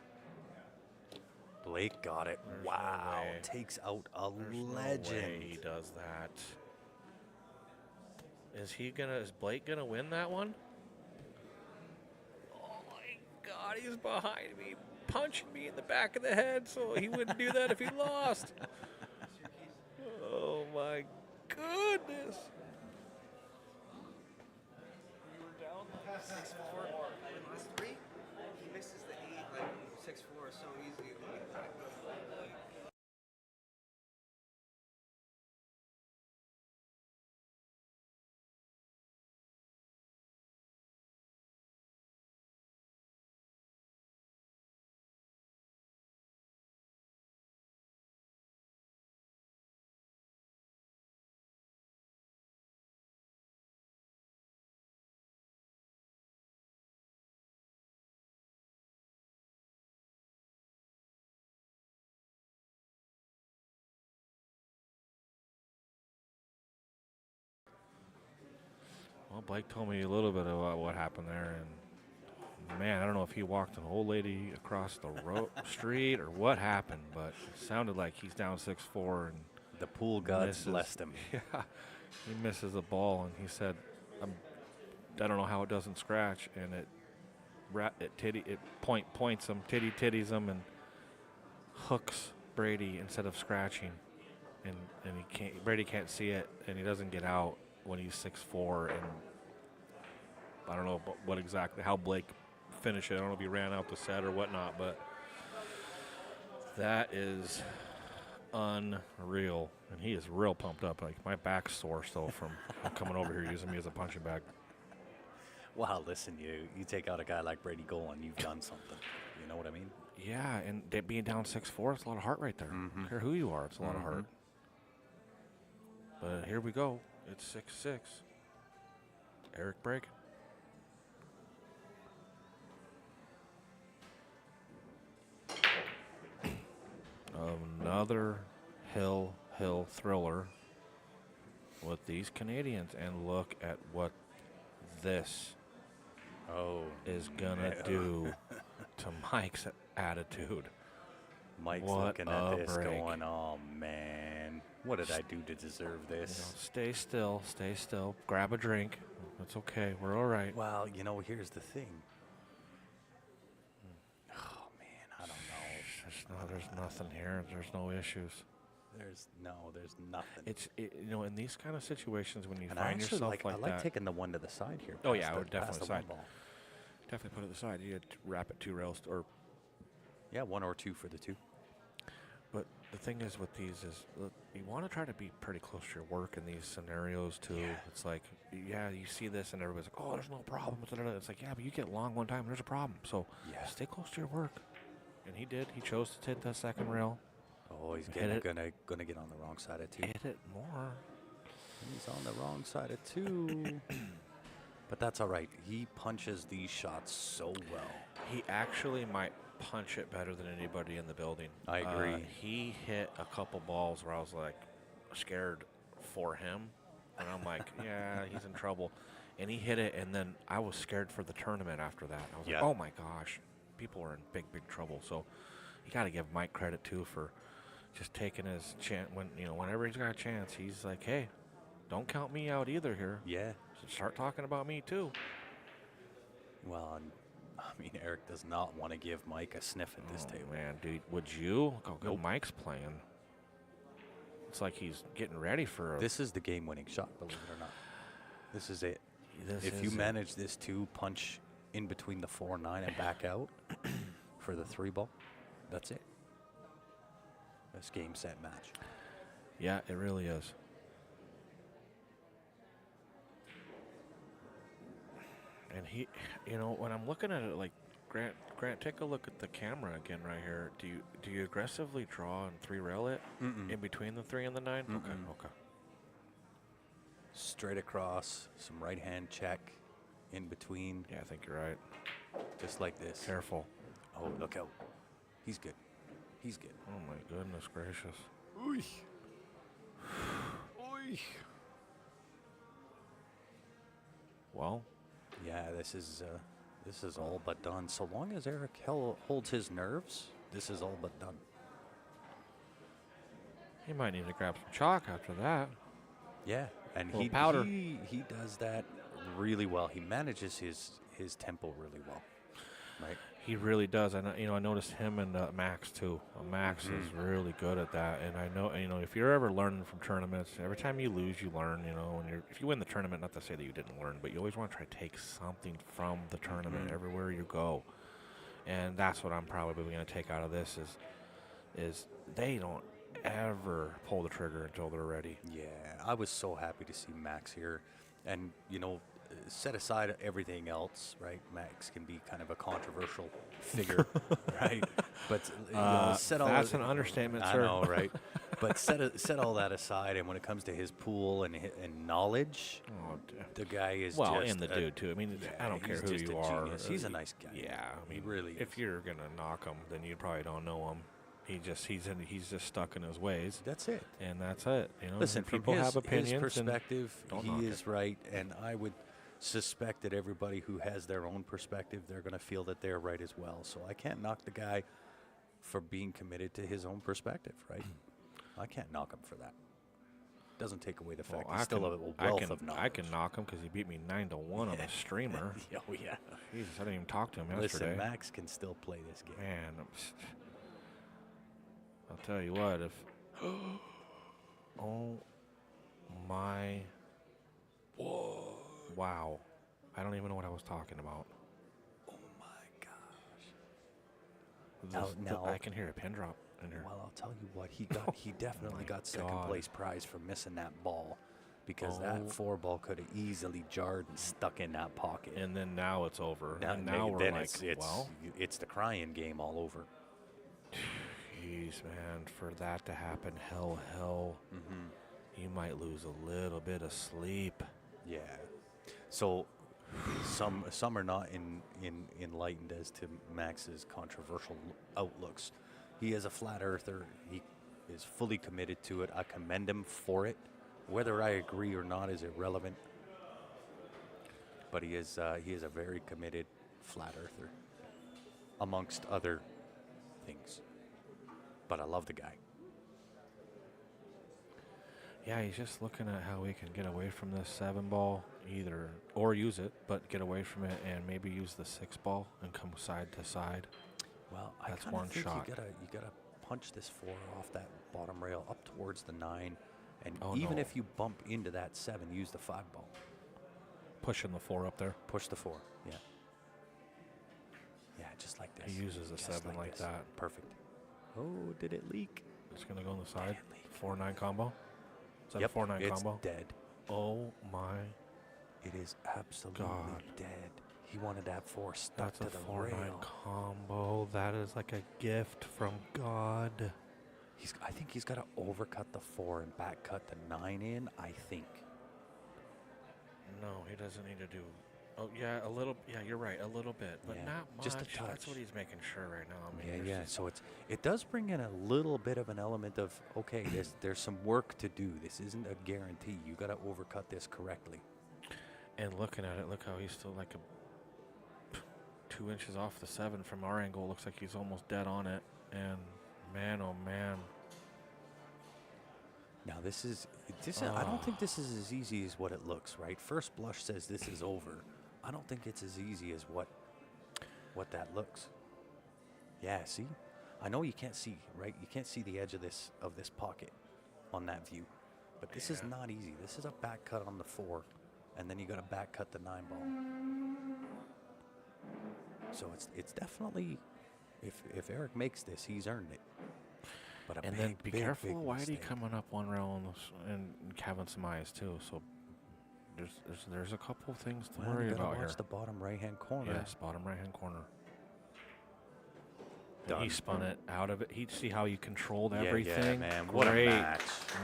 Blake got it. There's wow. no way. Takes out a There's legend. No way he does that. Is Blake going to win that one? Oh my God, he's behind me, punching me in the back of the head, so he wouldn't do that if he lost. Oh my goodness. You were down like 6-4 last 3. He misses the 8, like 6-4 so easy. Well, Blake told me a little bit about what happened there, and man, I don't know if he walked an old lady across the street or what happened, but it sounded like he's down 6-4 and The pool gods blessed him. Yeah, he misses the ball, and he said, "I don't know how it doesn't scratch," and it points him, titties him, and hooks Brady instead of scratching, and Brady can't see it, and he doesn't get out when he's 6'4", and I don't know how Blake finished it. I don't know if he ran out the set or whatnot, but that is unreal, and he is real pumped up. Like, my back's sore still from coming over here using me as a punching bag. Wow, listen, you take out a guy like Brady Golan, you've done something. You know what I mean? Yeah, and being down 6'4", it's a lot of heart right there. I don't care who you are, it's a lot of heart. But here we go. It's 6-6. Eric break. Another hill thriller with these Canadians, and look at what this is gonna do to Mike's attitude. Mike's What looking at this break. going, oh man, what did I do to deserve this? Stay still, grab a drink. It's okay, we're all right. Well, here's the thing. Oh man, I don't know. There's nothing here. There's no issues. There's nothing. It's in these kind of situations when you And find yourself I like that. taking the one to the side here. Oh, yeah, past I would the- past definitely the one side. ball. Definitely put it aside. You wrap it 2 rails, Yeah, 1 or 2 for the 2. but the thing is with these is look, you want to try to be pretty close to your work in these scenarios too. Yeah. It's like, you see this and everybody's like, oh, there's no problem. It's like, yeah, but you get long one time and there's a problem. So Yeah. stay close to your work. And he did. He chose to hit that second rail. Oh, he's Hit it. gonna get on the wrong side of 2. Hit it more. He's on the wrong side of 2. But that's all right. He punches these shots so well. He actually might punch it better than anybody in the building. I agree. He hit a couple balls where I was like scared for him, and I'm like, yeah, he's in trouble. And he hit it, and then I was scared for the tournament after that. I was Yeah. like, oh my gosh, people are in big trouble. So you got to give Mike credit too for just taking his chance. Whenever he's got a chance, he's like, hey, don't count me out either here. Yeah. So start talking about me too. Well, Eric does not want to give Mike a sniff at this table. Man, dude, would you? Look how good Mike's playing. It's like he's getting ready for a. This is the game-winning shot, believe it or not. This is it. This If you is it. manage this 2 punch in between the 4-9 and back out for the 3 ball, that's it. That's game, set, match. Yeah, it really is. And he, when I'm looking at it, like Grant, take a look at the camera again right here. Do you aggressively draw and 3-rail it in between the 3 and the 9? Okay. Straight across, some right hand check in between, Yeah, I think you're right. just like this. Careful. Oh, look out. He's good. He's good. Oh my goodness gracious. Oy. Oy. Well, Yeah, this is all but done. So long as Eric holds his nerves, this is all but done. he might need to grab some chalk after that. Yeah, and Little powder. he does that really well. He manages his tempo really well, right? He really does. And I noticed him and Max too. Max is really good at that. And I know, if you're ever learning from tournaments, every time you lose, you learn. If you win the tournament, not to say that you didn't learn, but you always want to try to take something from the tournament everywhere you go. And that's what I'm probably going to take out of this is they don't ever pull the trigger until they're ready. Yeah, I was so happy to see Max here, and set aside everything else, right? Max can be kind of a controversial figure, right? But set all that's an understatement, I sir. know, right? But set all that aside, and when it comes to his pool and knowledge, Oh, the guy is well, just and the dude too. I mean, I don't care he's who just you a are. genius. He's a nice guy. Yeah, I mean, He really if is. you're gonna knock him, then you probably don't know him. He's just stuck in his ways, That's it. and that's it. Listen, people from have opinions. his perspective, don't knock he it. is right, and I would suspect that everybody who has their own perspective, they're going to feel that they're right as well. So I can't knock the guy for being committed to his own perspective, right? I can't knock him for that. Doesn't take away the fact he's still a wealth of knowledge. I can knock him because he beat me 9-1 on a streamer. Oh yeah. Jesus, I didn't even talk to him Listen, yesterday. Max can still play this game. Man, I'll tell you what. If oh my, wow, I don't even know what I was talking about. Oh my gosh. Now- I can hear a pin drop in here. Well, I'll tell you what, he definitely my got second God. place prize for missing that ball, because that 4 ball could have easily jarred and stuck in that pocket. And then now it's over. Now- and now we're then like, well, it's the crying game all over. jeez, man, for that to happen, hell, you might lose a little bit of sleep. Yeah. So some are not enlightened as to Max's controversial outlooks. He is a flat earther. He is fully committed to it. I commend him for it. Whether I agree or not is irrelevant. But he is a very committed flat earther, amongst other things. But I love the guy. Yeah, he's just looking at how we can get away from this 7 ball, or use it, but get away from it and maybe use the 6 ball and come side to side. Well, That's I kind one of think shot. you gotta punch this 4 off that bottom rail up towards the 9, and Oh, even no. if you bump into that 7, use the 5 ball. Pushing the 4 up there. Push the 4. Yeah. Yeah, just like this. He uses a Just 7 like this. that. Perfect. Oh, did it leak? It's going to go on the side. Did it leak? 4-9 combo. Is that Yep, a 4-9 it's combo? dead. Oh, my. It is absolutely God. dead. He wanted that 4 stuck That's a to the 4-9 rail. combo. That is like a gift from God. I think he's got to overcut the 4 and back cut the 9 in, I think. No, he doesn't need to do. Oh, yeah, a little. Yeah, you're right, a little bit, but Yeah, not much. just a That's touch. what he's making sure right now. I mean, Yeah, there's yeah. just- So it does bring in a little bit of an element of, okay, there's some work to do. This isn't a guarantee. You got to overcut this correctly. And looking at it, look how he's still like 2 inches off the 7 from our angle. Looks like he's almost dead on it. And man, oh man. Now I don't think this is as easy as what it looks, right? First blush says this is over. I don't think it's as easy as what that looks. Yeah, see? I know you can't see, right? You can't see the edge of this pocket on that view. But this is not easy. This is a back cut on the 4, and then you got to back cut the 9 ball. So it's definitely, if Eric makes this, he's earned it. But a And big, then be big, careful big Whitey mistake. coming up one round and having some eyes too. So there's a couple of things to Well, worry you gotta about watch here. the bottom right-hand corner. Yes, bottom right-hand corner. Done. He spun it out of it. He'd see how you controlled Yeah, everything. man. What a Great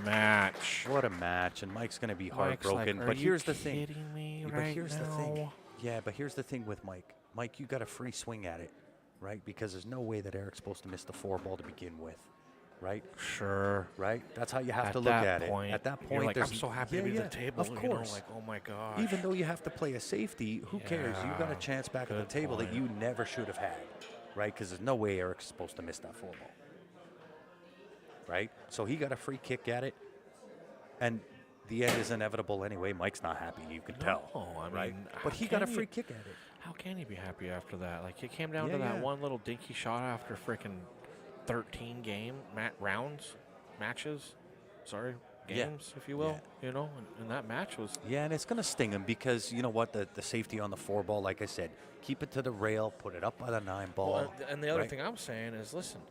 match. What a match. And Mike's going to be Mike's heartbroken. like, but Are here's you the thing. kidding me But right here's the now? thing. Yeah, but here's the thing with Mike. Mike, you got a free swing at it, right? Because there's no way that Eric's supposed to miss the 4 ball to begin with, right? Sure. Right? That's how you have At to look that at point, it. At that you're point, like, I'm there's so happy to be at the table. Of You know, course. like, oh my gosh. Even though you have to play a safety, who cares? You got a Yeah, chance back at the good table that point. you never should have had, right? Because there's no way Eric's supposed to miss that 4 ball. Right? So he got a free kick at it, and the end is inevitable anyway. Mike's not happy, you can tell. I mean, right? how But he got a can free you- kick at it. How can he be happy after that? Like, it came down Yeah, to that yeah. one little dinky shot after freaking 13 matches, Yeah. games, if you will. You know, and that match was Yeah, and it's going to sting him because, you know what, the safety on the 4 ball, like I said, keep it to the rail, put it up by the 9 ball. Well, and the other right? thing I'm saying is, listen,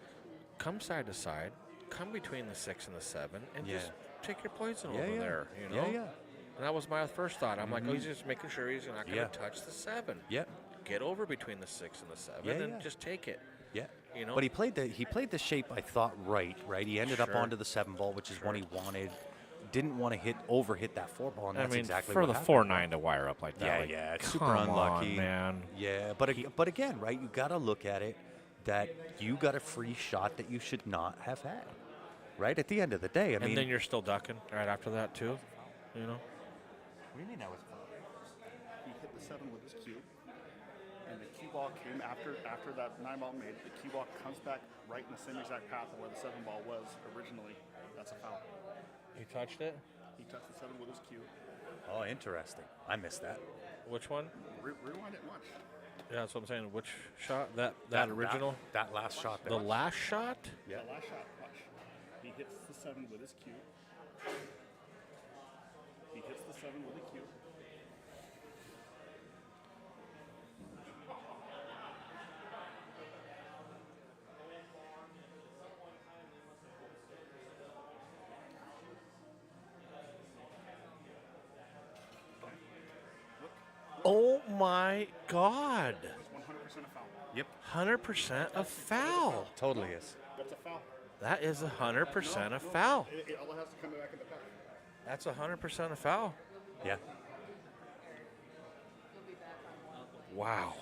come side to side, come between the 6 and the 7, and Yeah. just take your poison Yeah, over yeah. there. You know. Yeah. And that was my first thought. I'm like, oh, he's just making sure he's not going to Yeah. touch the 7. Yeah. Get over between the 6 and the 7, Yeah, and yeah. just take it. Yeah. You know. But he played the shape, I thought, right? He ended up Sure. onto the 7 ball, which is one he wanted. Didn't want to overhit that 4 ball, and I that's mean, exactly for what the happened. 4-9 to wire up like that. Yeah, like, yeah, it's come super unlucky, on, man. Yeah, but again, right? You got to look at it that you got a free shot that you should not have had, right? At the end of the day, I mean, And then you're still ducking right after that too, you know. what do you mean that was? He hit the 7 with his cue, and the cue ball came after that 9 ball made. The cue ball comes back right in the same exact path of where the 7 ball was originally. That's a foul. You touched it. He touched the 7 with his cue. Oh, interesting. I missed that. Which one? Rewind it once. Yeah, that's what I'm saying. Which shot? That original? That last shot there. The last shot? Yeah. The last shot, watch. He hits the 7 with his cue. He hits the 7 with a cue. Oh my God! It's 100% a foul. Yep. 100% a foul. Totally is. That's a foul. That is 100% a foul. It all has to come back in the path. That's 100% a foul. Yeah. Wow.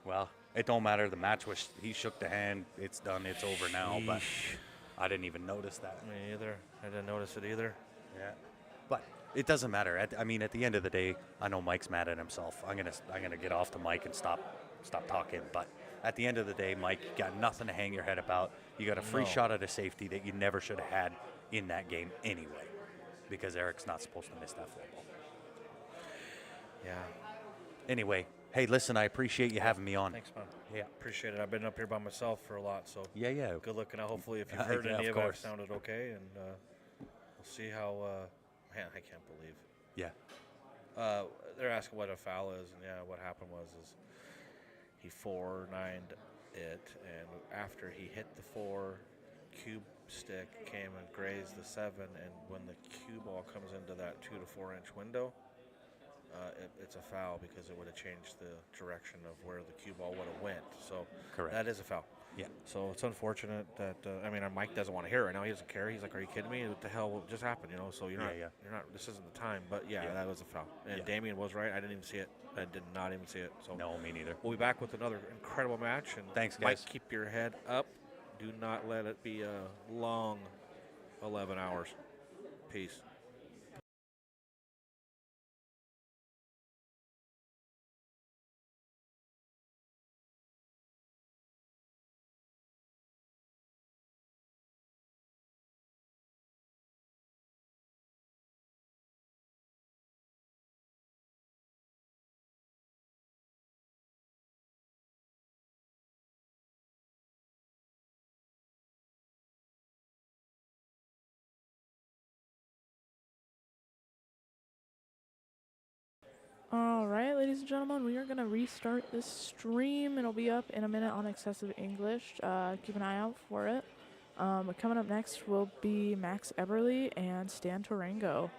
Well, it don't matter. The match was. He shook the hand. It's done. It's over now. But Sheesh. I didn't even notice that. Me either. I didn't notice it either. Yeah. But it doesn't matter. At the end of the day, I know Mike's mad at himself. I'm gonna get off the mic and stop talking. But at the end of the day, Mike, you got nothing to hang your head about. You got a free No. shot at a safety that you never should have had in that game anyway, because Eric's not supposed to miss that 4 ball. Yeah. Anyway, hey, listen, I appreciate you having me on. Thanks, man. Yeah. Appreciate it. I've been up here by myself for a lot, so Yeah. good looking out. Hopefully, if you've Yeah, heard yeah, any of of it, course. sounded okay, and we'll see how. Man, I can't believe. Yeah. They're asking what a foul is, and yeah, what happened was he 4-9'd it, and after he hit the 4, cube stick came and grazed the 7, and when the cue ball comes into that 2 to 4 inch window, it's a foul because it would have changed the direction of where the cue ball would have went. So Correct. that is a foul. Yeah. So it's unfortunate that our Mike doesn't want to hear it right now. He doesn't care. He's like, "Are you kidding me? What the hell just happened?" You know. So you're Yeah. not. This isn't the time. But yeah, Yeah. that was a foul. And Yeah. Damien was right. I didn't even see it. I did not even see it. So No, me neither. we'll be back with another incredible match. And Thanks, Mike, guys. keep your head up. Do not let it be a long 11 hours. Peace. Alright, ladies and gentlemen, we are going to restart this stream. It'll be up in a minute on Excessive English. Keep an eye out for it. Coming up next will be Max Eberly and Stan Torango.